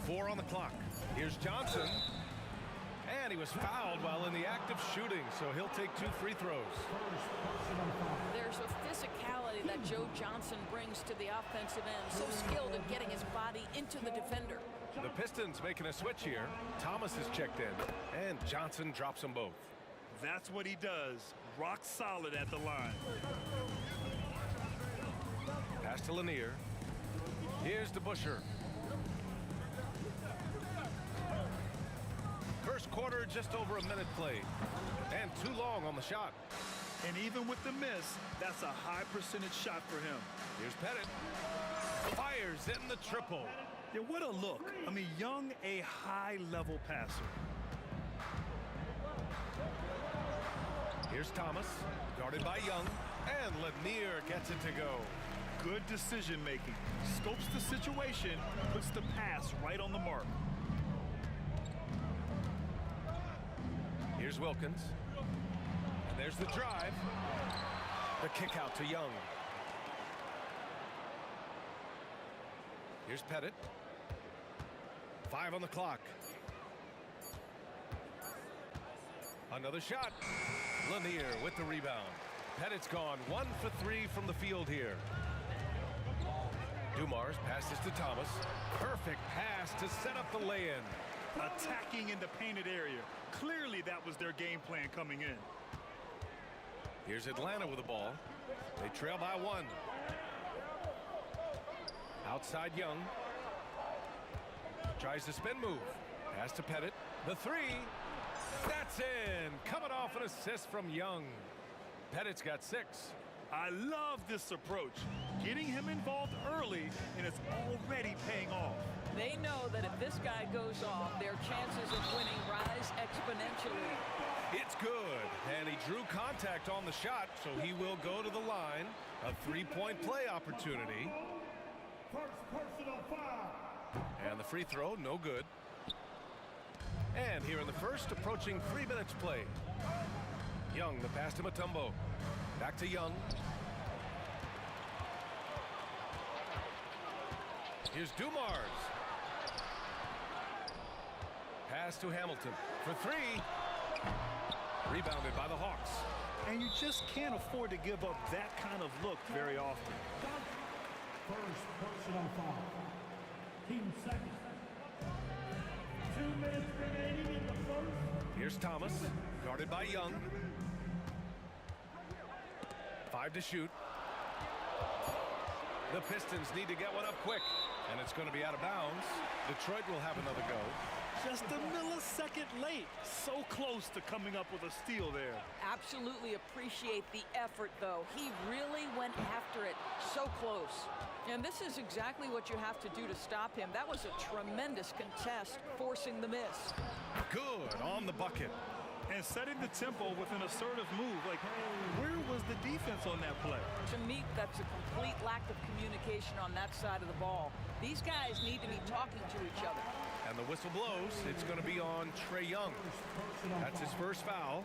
4 on the clock. Here's Johnson. And he was fouled while in the act of shooting, so he'll take 2 free throws. There's a physicality that Joe Johnson brings to the offensive end. So skilled at getting his body into the defender. The Pistons making a switch here. Thomas is checked in, and Johnson drops them both. That's what he does. Rock solid at the line. Pass to Lanier. Here's DeBusschere. First quarter, just over a minute played. And too long on the shot. And even with the miss, that's a high percentage shot for him. Here's Pettit. Fires in the triple. Yeah, what a look. I mean, Young, a high-level passer. Here's Thomas, guarded by Young, and Lanier gets it to go. Good decision-making. Scopes the situation, puts the pass right on the mark. Here's Wilkins. And there's the drive. The kick out to Young. Here's Pettit. 5 on the clock. Another shot. Lanier with the rebound. Pettit's gone 1 for 3 from the field here. Dumars passes to Thomas. Perfect pass to set up the lay-in. Attacking in the painted area. Clearly that was their game plan coming in. Here's Atlanta with the ball. They trail by 1. Outside Young. Tries the spin move. Pass to Pettit. The 3. That's in. Coming off an assist from Young. Pettit's got 6. I love this approach. Getting him involved early, and it's already paying off. They know that if this guy goes off, their chances of winning rise exponentially. It's good, and he drew contact on the shot, so he will go to the line. A 3-point play opportunity. And the free throw, no good. And here in the first, approaching 3 minutes play. Young, the pass to Mutombo. Back to Young. Here's Dumars. Pass to Hamilton for 3. Rebounded by the Hawks. And you just can't afford to give up that kind of look very often. First personal foul. Team second. 2 minutes remaining in the first. Here's Thomas, guarded by Young. 5 to shoot. The Pistons need to get one up quick, and it's going to be out of bounds. Detroit will have another go. Just a millisecond late. So close to coming up with a steal there. Absolutely appreciate the effort, though. He really went after it so close. And this is exactly what you have to do to stop him. That was a tremendous contest, forcing the miss. Good on the bucket. And setting the tempo with an assertive move. Like, where was the defense on that play? To me, that's a complete lack of communication on that side of the ball. These guys need to be talking to each other. And the whistle blows. It's going to be on Trae Young. That's his first foul.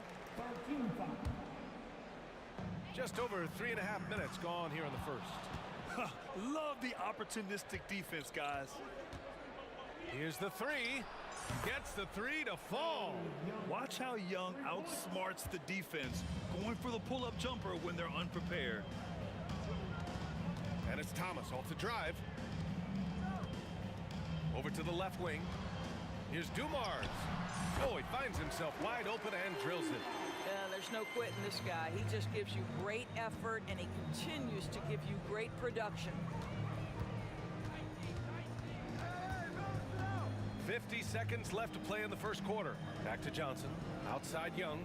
Just over 3.5 minutes gone here in the first. Love the opportunistic defense, guys. Here's the 3. Gets the 3 to fall. Watch how Young outsmarts the defense, going for the pull-up jumper when they're unprepared. And it's Thomas off the drive. Over to the left wing. Here's Dumars. Oh, he finds himself wide open and drills it. There's There's no quitting this guy. He just gives you great effort, and he continues to give you great production. 50 seconds left to play in the first quarter. Back to Johnson. Outside Young.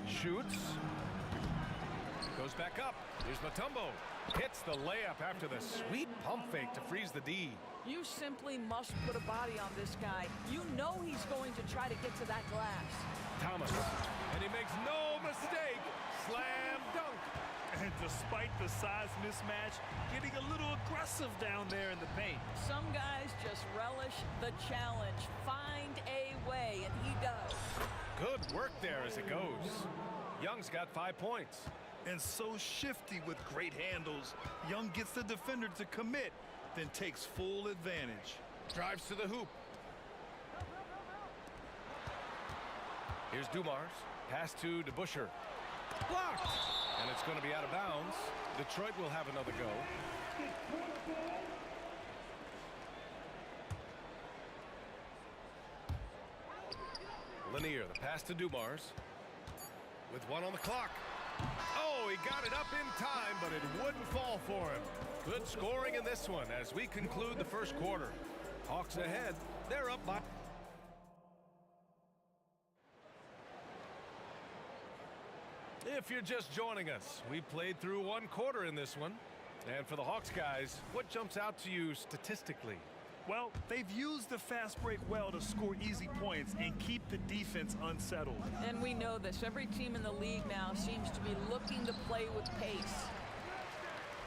Shoots. Goes back up. Here's Mutombo. Hits the layup after the sweet pump fake to freeze the D. You simply must put a body on this guy. You know he's going to try to get to that glass. Thomas. And he makes no mistake. Slam dunk. And despite the size mismatch, getting a little aggressive down there in the paint. Some guys just relish the challenge. Find a way, and he does. Good work there as it goes. Young's got 5 points. And so shifty with great handles. Young gets the defender to commit, then takes full advantage. Drives to the hoop. Here's Dumars. Pass to DeBusschere. Blocked! And it's going to be out of bounds. Detroit will have another go. Lanier, the pass to Dumars. With 1 on the clock. Oh, he got it up in time, but it wouldn't fall for him. Good scoring in this one as we conclude the first quarter. Hawks ahead. They're up by... If you're just joining us, we played through 1 quarter in this one. And for the Hawks guys, what jumps out to you statistically? Well, they've used the fast break well to score easy points and keep the defense unsettled. And we know this. Every team in the league now seems to be looking to play with pace.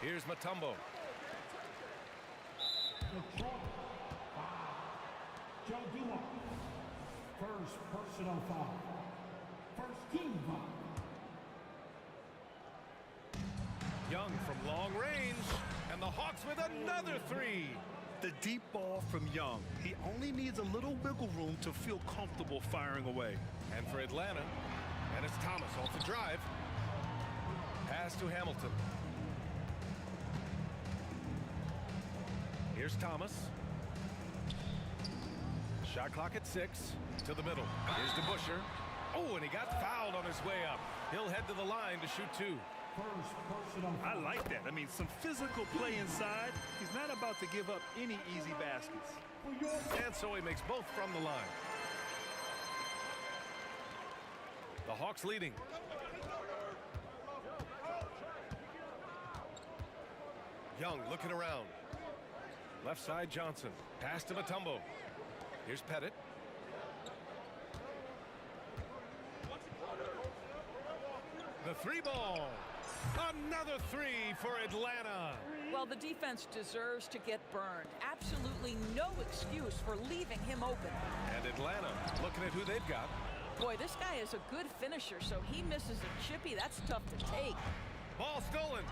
Here's Mutombo. Joe Dumars. First personal foul. First team foul. Young from long range, and the Hawks with another 3. The deep ball from Young. He only needs a little wiggle room to feel comfortable firing away. And for Atlanta, and it's Thomas off the drive. Pass to Hamilton. Here's Thomas. Shot clock at 6. To the middle. Here's DeBusschere. Oh, and he got fouled on his way up. He'll head to the line to shoot 2. I like that. I mean, some physical play inside. He's not about to give up any easy baskets. And so he makes both from the line. The Hawks leading. Young looking around. Left side Johnson. Pass to Mutombo. Here's Pettit. The 3 ball. Another 3 for Atlanta. Well, the defense deserves to get burned. Absolutely no excuse for leaving him open. And Atlanta looking at who they've got. Boy, this guy is a good finisher, so he misses a chippy. That's tough to take. Ball stolen.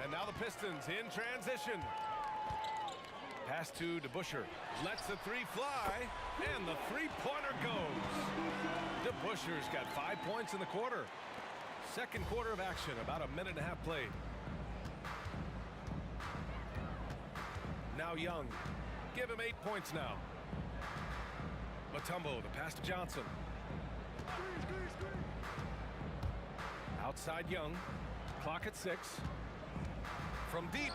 And now the Pistons in transition. Pass to DeBusschere. Lets the 3 fly. And the 3-pointer goes. DeBusschere's got 5 points in the quarter. Second quarter of action, about a minute and a half played. Now Young. Give him 8 points now. Mutombo, the pass to Johnson. Outside Young. Clock at 6. From deep.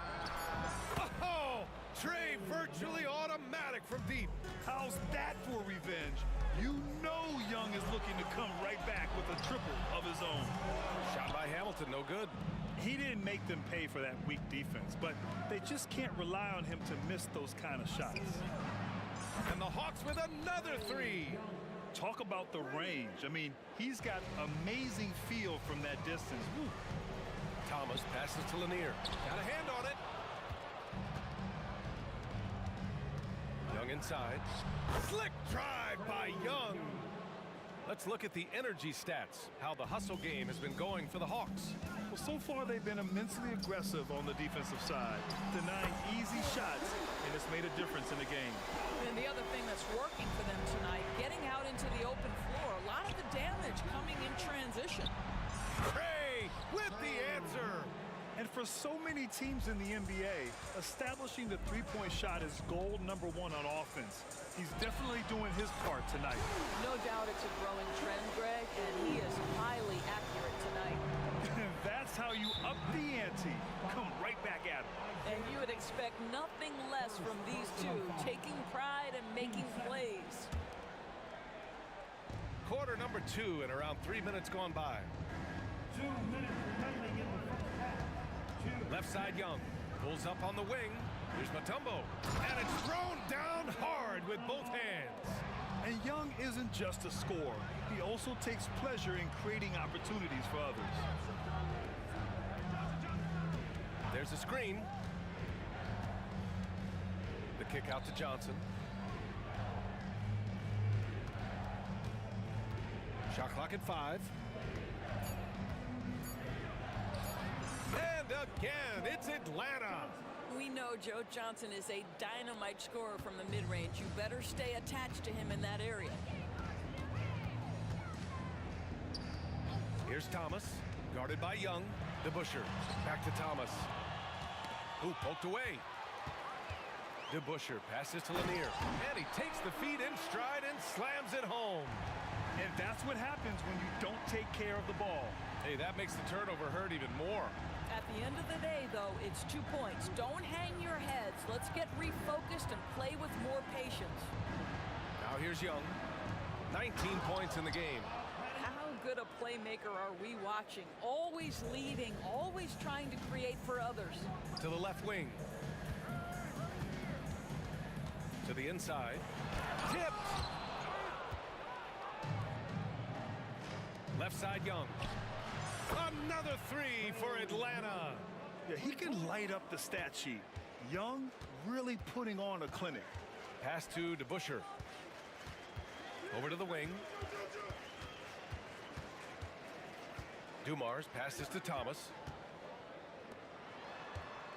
Oh! Trey virtually automatic from deep. How's that for revenge? You know Young is looking to come right back with a triple of his own. Shot by Hamilton, no good. He didn't make them pay for that weak defense, but they just can't rely on him to miss those kind of shots. And the Hawks with another 3. Talk about the range. I mean, he's got amazing feel from that distance. Woo. Thomas passes to Lanier. Got a hand on it. Young inside. Slick drive by Young. Let's look at the energy stats, how the hustle game has been going for the Hawks. Well, so far they've been immensely aggressive on the defensive side, denying easy shots, and it's made a difference in the game. And the other thing that's working for them tonight, getting out into the open floor, a lot of the damage coming in transition. Trey with the answer. And For so many teams in the NBA, establishing the three-point shot is goal number one on offense. He's definitely doing his part tonight. No doubt it's a growing trend, Greg, and he is highly accurate tonight. That's how you up the ante. Come right back at him. And you would expect nothing less from these two, taking pride and making plays. Quarter number 2 and around 3 minutes gone by. 2 minutes remaining in the first half. Left side Young pulls up on the wing. Here's Mutombo, and it's thrown down hard with both hands. And Young isn't just a scorer. He also takes pleasure in creating opportunities for others. There's a screen. The kick out to Johnson. Shot clock at 5. And again, it's Atlanta. We know Joe Johnson is a dynamite scorer from the mid-range. You better stay attached to him in that area. Here's Thomas, guarded by Young. DeBusschere, back to Thomas. Who poked away. DeBusschere passes to Lanier, and he takes the feed in stride and slams it home. And that's what happens when you don't take care of the ball. Hey, that makes the turnover hurt even more. At the end of the day, though, it's 2 points. Don't hang your heads. Let's get refocused and play with more patience. Now here's Young. 19 points in the game. How good a playmaker are we watching? Always leading, always trying to create for others. To the left wing. To the inside. Tipped. Left side Young. Another 3 for Atlanta. Yeah, he can light up the stat sheet. Young really putting on a clinic. Pass to DeBusschere. Over to the wing. Dumars passes to Thomas.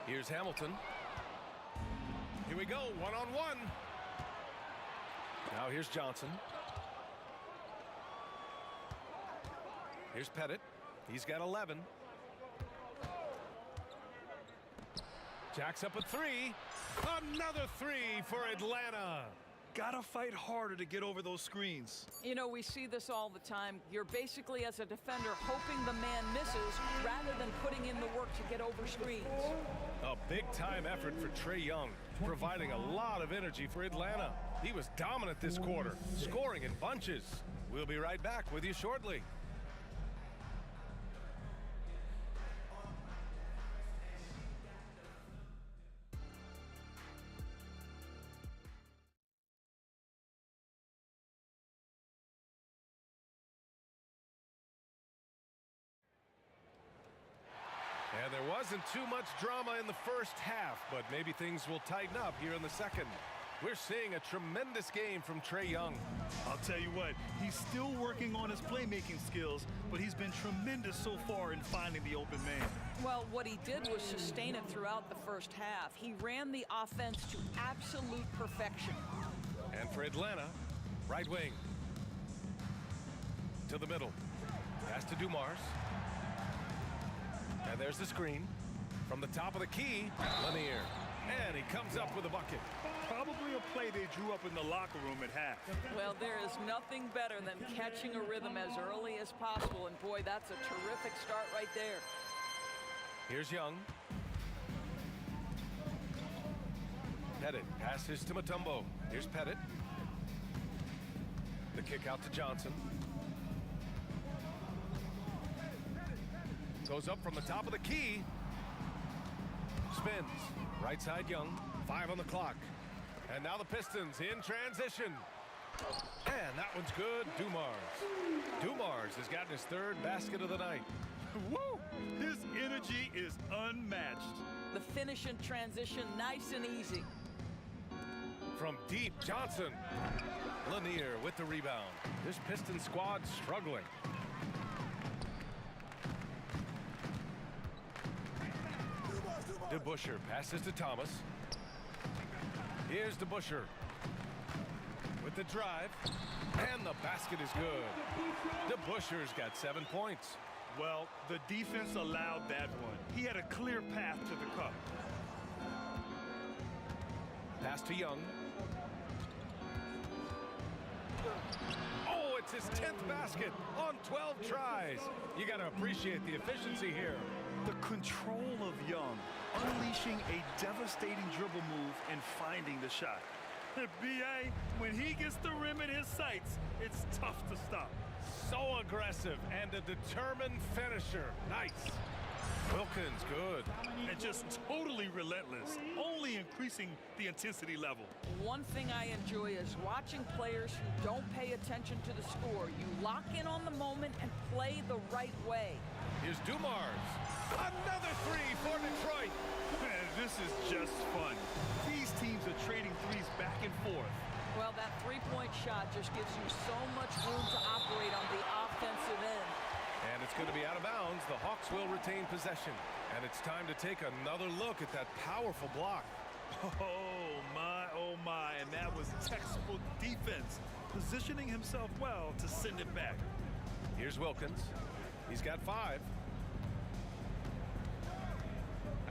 Here's Hamilton. Here we go, one-on-one. Now here's Johnson. Here's Pettit. He's got 11. Jacks up a 3. Another 3 for Atlanta. Gotta fight harder to get over those screens. You know, we see this all the time. You're basically, as a defender, hoping the man misses rather than putting in the work to get over screens. A big-time effort for Trae Young, providing a lot of energy for Atlanta. He was dominant this quarter, scoring in bunches. We'll be right back with you shortly. And there wasn't too much drama in the first half, but maybe things will tighten up here in the second. We're seeing a tremendous game from Trae Young. I'll tell you what, he's still working on his playmaking skills, but he's been tremendous so far in finding the open man. Well, what he did was sustain it throughout the first half. He ran the offense to absolute perfection. And for Atlanta, right wing. To the middle. Pass to Dumars. And there's the screen. From the top of the key, Lanier. And he comes up with a bucket. Probably a play they drew up in the locker room at half. Well, there is nothing better than catching a rhythm as early as possible. And boy, that's a terrific start right there. Here's Young. Pettit passes to Mutombo. Here's Pettit. The kick out to Johnson. Goes up from the top of the key. Spins. Right side Young. 5 on the clock. And now the Pistons in transition. And that one's good. Dumars has gotten his 3rd basket of the night. Woo! His energy is unmatched. The finish in transition, nice and easy. From deep, Johnson. Lanier with the rebound. This Piston squad struggling. DeBusschere passes to Thomas. Here's DeBusschere with the drive, and the basket is good. DeBusschere's got 7 points. Well, the defense allowed that one. He had a clear path to the cup. Pass to Young. Oh, it's his 10th basket on 12 tries. You got to appreciate the efficiency here. The control of Young, unleashing a devastating dribble move and finding the shot. B.A., when he gets the rim in his sights, it's tough to stop. So aggressive and a determined finisher. Nice. Wilkins, good. And just totally relentless, only increasing the intensity level. One thing I enjoy is watching players who don't pay attention to the score. You lock in on the moment and play the right way. Here's Dumars. Another three for Detroit. Man, this is just fun. These teams are trading threes back and forth. Well, that three-point shot just gives you so much room to operate on the offensive end. And it's going to be out of bounds. The Hawks will retain possession. And it's time to take another look at that powerful block. Oh my, and that was textbook defense, positioning himself well to send it back. Here's Wilkins. He's got 5.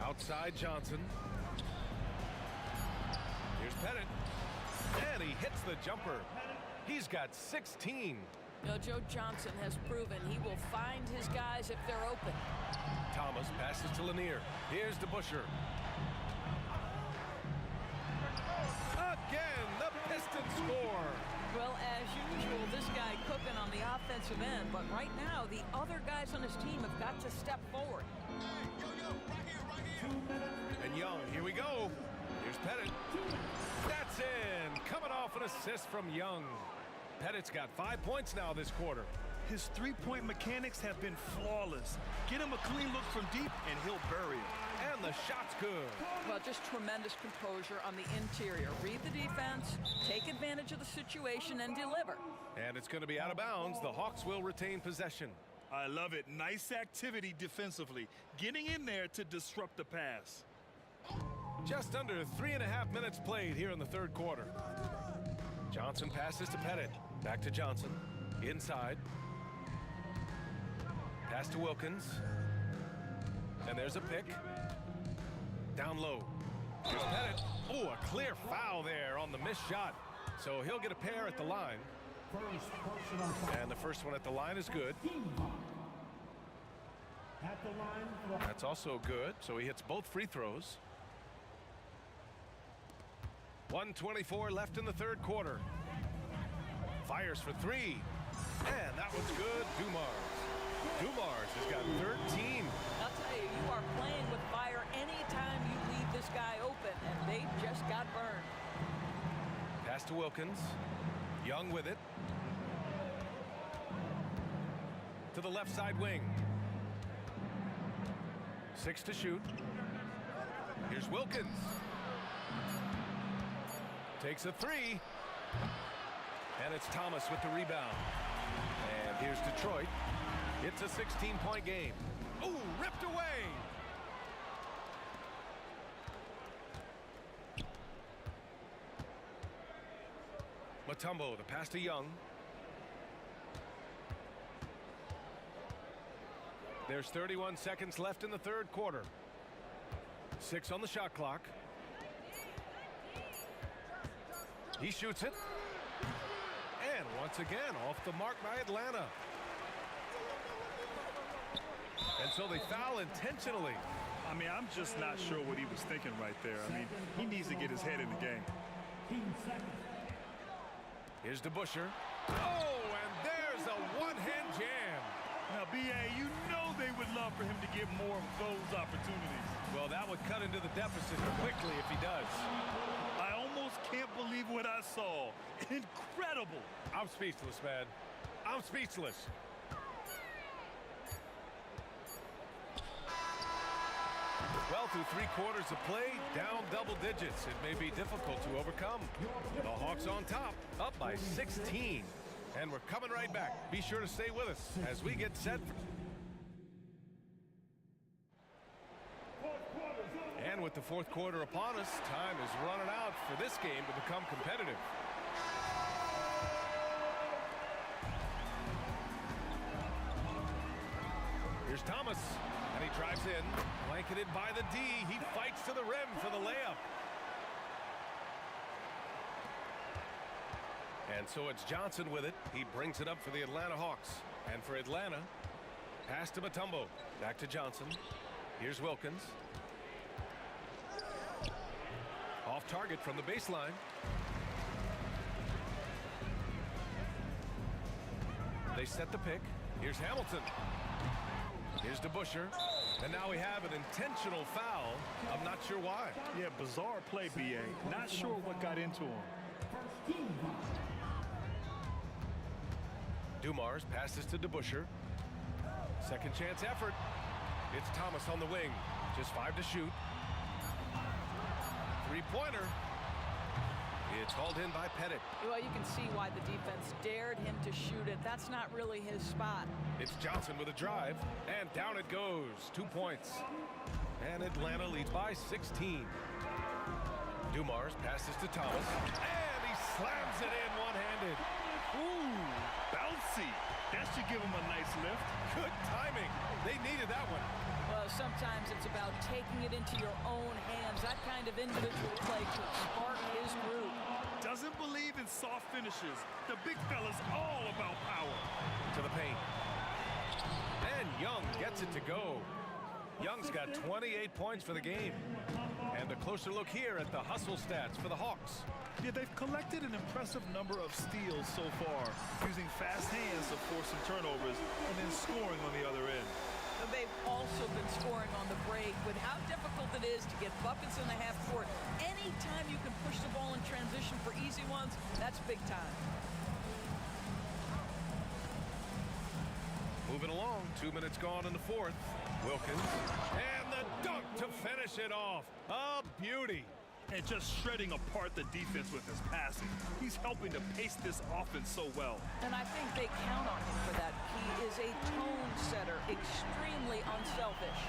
Outside Johnson. Here's Pettit. And he hits the jumper. He's got 16. You know, Joe Johnson has proven he will find his guys if they're open. Thomas passes to Lanier. Here's DeBusschere. Again, the Pistons score. Well, as usual, this guy cooking on the offensive end, but right now, the other guys on his team have got to step forward. And Young, here we go. Here's Pettit. That's in. Coming off an assist from Young. Pettit's got 5 points now this quarter. His three-point mechanics have been flawless. Get him a clean look from deep, and he'll bury it. And the shot's good. Well, just tremendous composure on the interior. Read the defense, take advantage of the situation, and deliver. And it's going to be out of bounds. The Hawks will retain possession. I love it. Nice activity defensively. Getting in there to disrupt the pass. Just under 3.5 minutes played here in the third quarter. Johnson passes to Pettit. Back to Johnson. Inside. Pass to Wilkins. And there's a pick. Down low. Here's Pettit. Oh, a clear foul there on the missed shot. So he'll get a pair at the line. And the first one at the line is good. That's also good. So he hits both free throws. 1:24 left in the third quarter. Fires for 3. And that one's good. Dumars has got 13. I'll tell you, you are playing with fire anytime you leave this guy open, and they just got burned. Pass to Wilkins. Young with it. To the left side wing. 6 to shoot. Here's Wilkins. Takes a 3. And it's Thomas with the rebound. And here's Detroit. It's a 16-point game. Ooh, ripped away. Mutombo, the pass to Young. There's 31 seconds left in the third quarter. 6 on the shot clock. He shoots it. And once again, off the mark by Atlanta. And so they foul intentionally. I mean, I'm just not sure what he was thinking right there. I mean, he needs to get his head in the game. Here's DeBusschere. Oh, and there's a one-hand jam. Now, B.A., you know they would love for him to get more of those opportunities. Well, that would cut into the deficit quickly if he does. I almost can't believe what I saw. Incredible. I'm speechless, man. I'm speechless. Well, through 3 quarters of play, down double digits. It may be difficult to overcome. The Hawks on top, up by 16. And we're coming right back. Be sure to stay with us as we get set. And with the fourth quarter upon us, time is running out for this game to become competitive. Thomas. And he drives in. Blanketed by the D. He fights to the rim for the layup. And so it's Johnson with it. He brings it up for the Atlanta Hawks. And for Atlanta, pass to Mutombo. Back to Johnson. Here's Wilkins. Off target from the baseline. They set the pick. Here's Hamilton. Here's DeBusschere. And now we have an intentional foul. I'm not sure why. Yeah, bizarre play, B.A. Not sure what got into him. Dumars passes to DeBusschere. Second chance effort. It's Thomas on the wing. Just 5 to shoot. Three-pointer. It's hauled in by Pettit. Well, you can see why the defense dared him to shoot it. That's not really his spot. It's Johnson with a drive, and down it goes. 2 points. And Atlanta leads by 16. Dumars passes to Thomas, and he slams it in one-handed. Ooh, bouncy. That should give him a nice lift. Good timing. They needed that one. Well, sometimes it's about taking it into your own hands. That kind of individual play could spark his group. Doesn't believe in soft finishes. The big fella's all about power. To the paint. And Young gets it to go. Young's got 28 points for the game. And a closer look here at the hustle stats for the Hawks. Yeah, they've collected an impressive number of steals so far, using fast hands to force some turnovers and then scoring on the other end. They've also been scoring on the break. With how difficult it is to get buckets in the half court, anytime you can push the ball in transition for easy ones, that's big time. Moving along, 2 minutes gone in the fourth. Wilkins, and the dunk to finish it off. A beauty. And just shredding apart the defense with his passing. He's helping to pace this offense so well. And I think they count on him for that. He is a tone setter, extremely unselfish.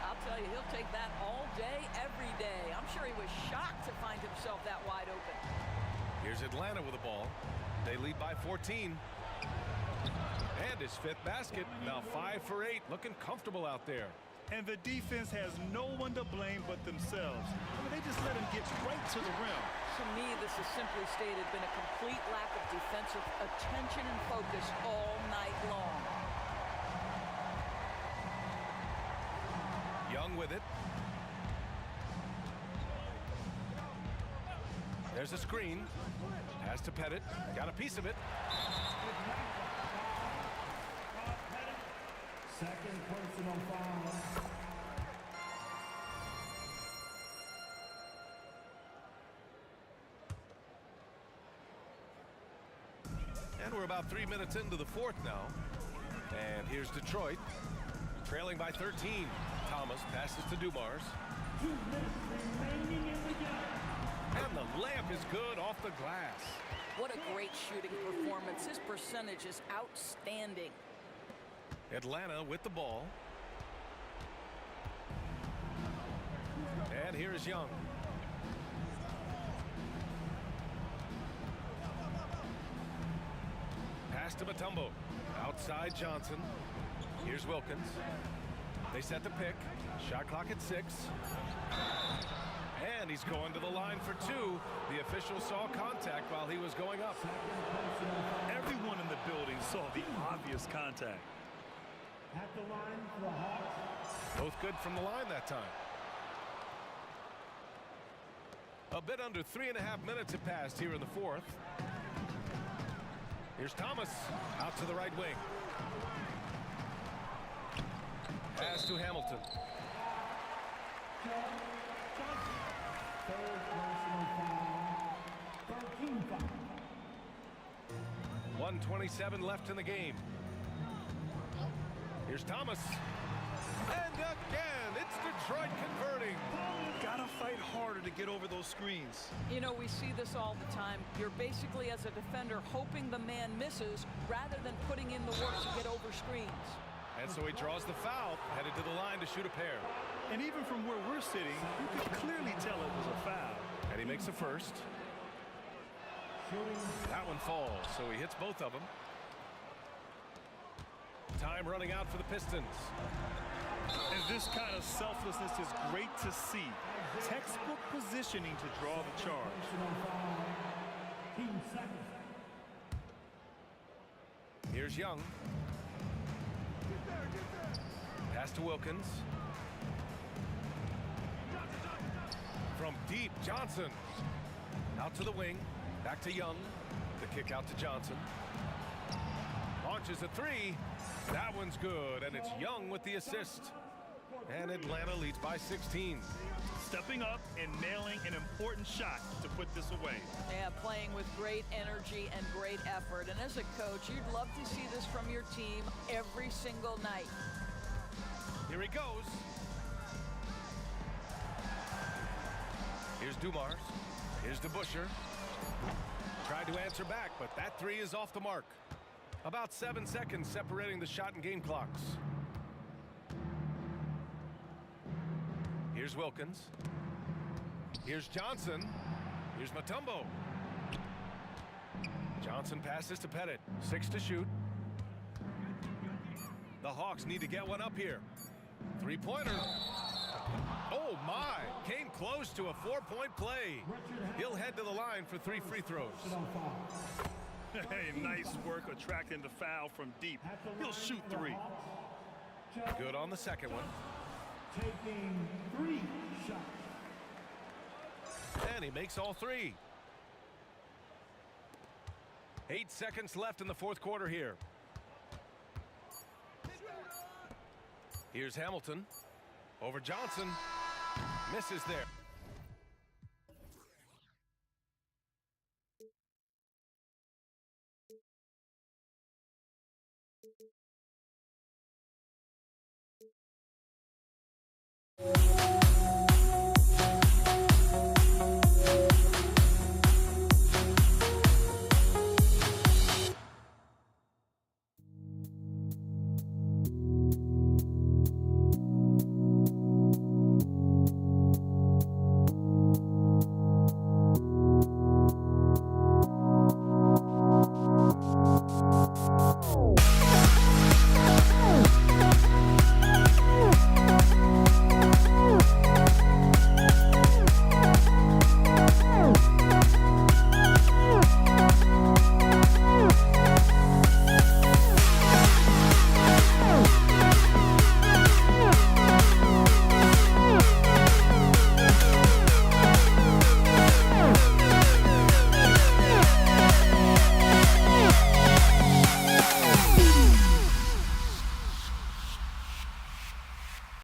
I'll tell you, he'll take that all day, every day. I'm sure he was shocked to find himself that wide open. Here's Atlanta with the ball. They lead by 14. And his 5th basket. Now 5 for 8. Looking comfortable out there. And the defense has no one to blame but themselves. I mean, they just let him get right to the rim. To me, this has simply stated been a complete lack of defensive attention and focus all night long. Young with it. There's a screen. Pass to Pettit. Got a piece of it. Second personal foul. And we're about 3 minutes into the fourth now. And here's Detroit, trailing by 13. Thomas passes to Dumars. 2 minutes remaining in the game. And the layup is good off the glass. What a great shooting performance. His percentage is outstanding. Atlanta with the ball. And here is Young. Pass to Mutombo. Outside Johnson. Here's Wilkins. They set the pick. Shot clock at 6. And he's going to the line for 2. The official saw contact while he was going up. Everyone in the building saw the obvious contact. At the line for the Hawks. Both good from the line that time. A bit under 3.5 minutes have passed here in the fourth. Here's Thomas out to the right wing. Pass to Hamilton. Third personal foul. 13 foul. 1:27 left in the game. Here's Thomas. And again, it's Detroit converting. Gotta fight harder to get over those screens. You know, we see this all the time. You're basically, as a defender, hoping the man misses rather than putting in the work to get over screens. And so he draws the foul, headed to the line to shoot a pair. And even from where we're sitting, you could clearly tell it was a foul. And he makes a first. That one falls, so he hits both of them. Time running out for the Pistons. This kind of selflessness is great to see. Textbook positioning to draw the charge. Here's Young. Pass to Wilkins. From deep, Johnson. Out to the wing. Back to Young. The kick out to Johnson. Launches a three. That one's good, and it's Young with the assist. And Atlanta leads by 16. Stepping up and nailing an important shot to put this away. Yeah, playing with great energy and great effort. And as a coach, you'd love to see this from your team every single night. Here he goes. Here's Dumars. Here's DeBuscher. Tried to answer back, but that three is off the mark. About 7 seconds separating the shot and game clocks. Here's Wilkins. Here's Johnson. Here's Mutombo. Johnson passes to Pettit. 6 to shoot. The Hawks need to get one up here. Three-pointer. Oh, my. Came close to a 4-point play. He'll head to the line for 3 free throws. Hey, nice work attracting the foul from deep. He'll shoot 3. Good on the second one. Taking 3 shots. And he makes all 3. 8 seconds left in the fourth quarter here. Here's Hamilton. Over Johnson. Misses there.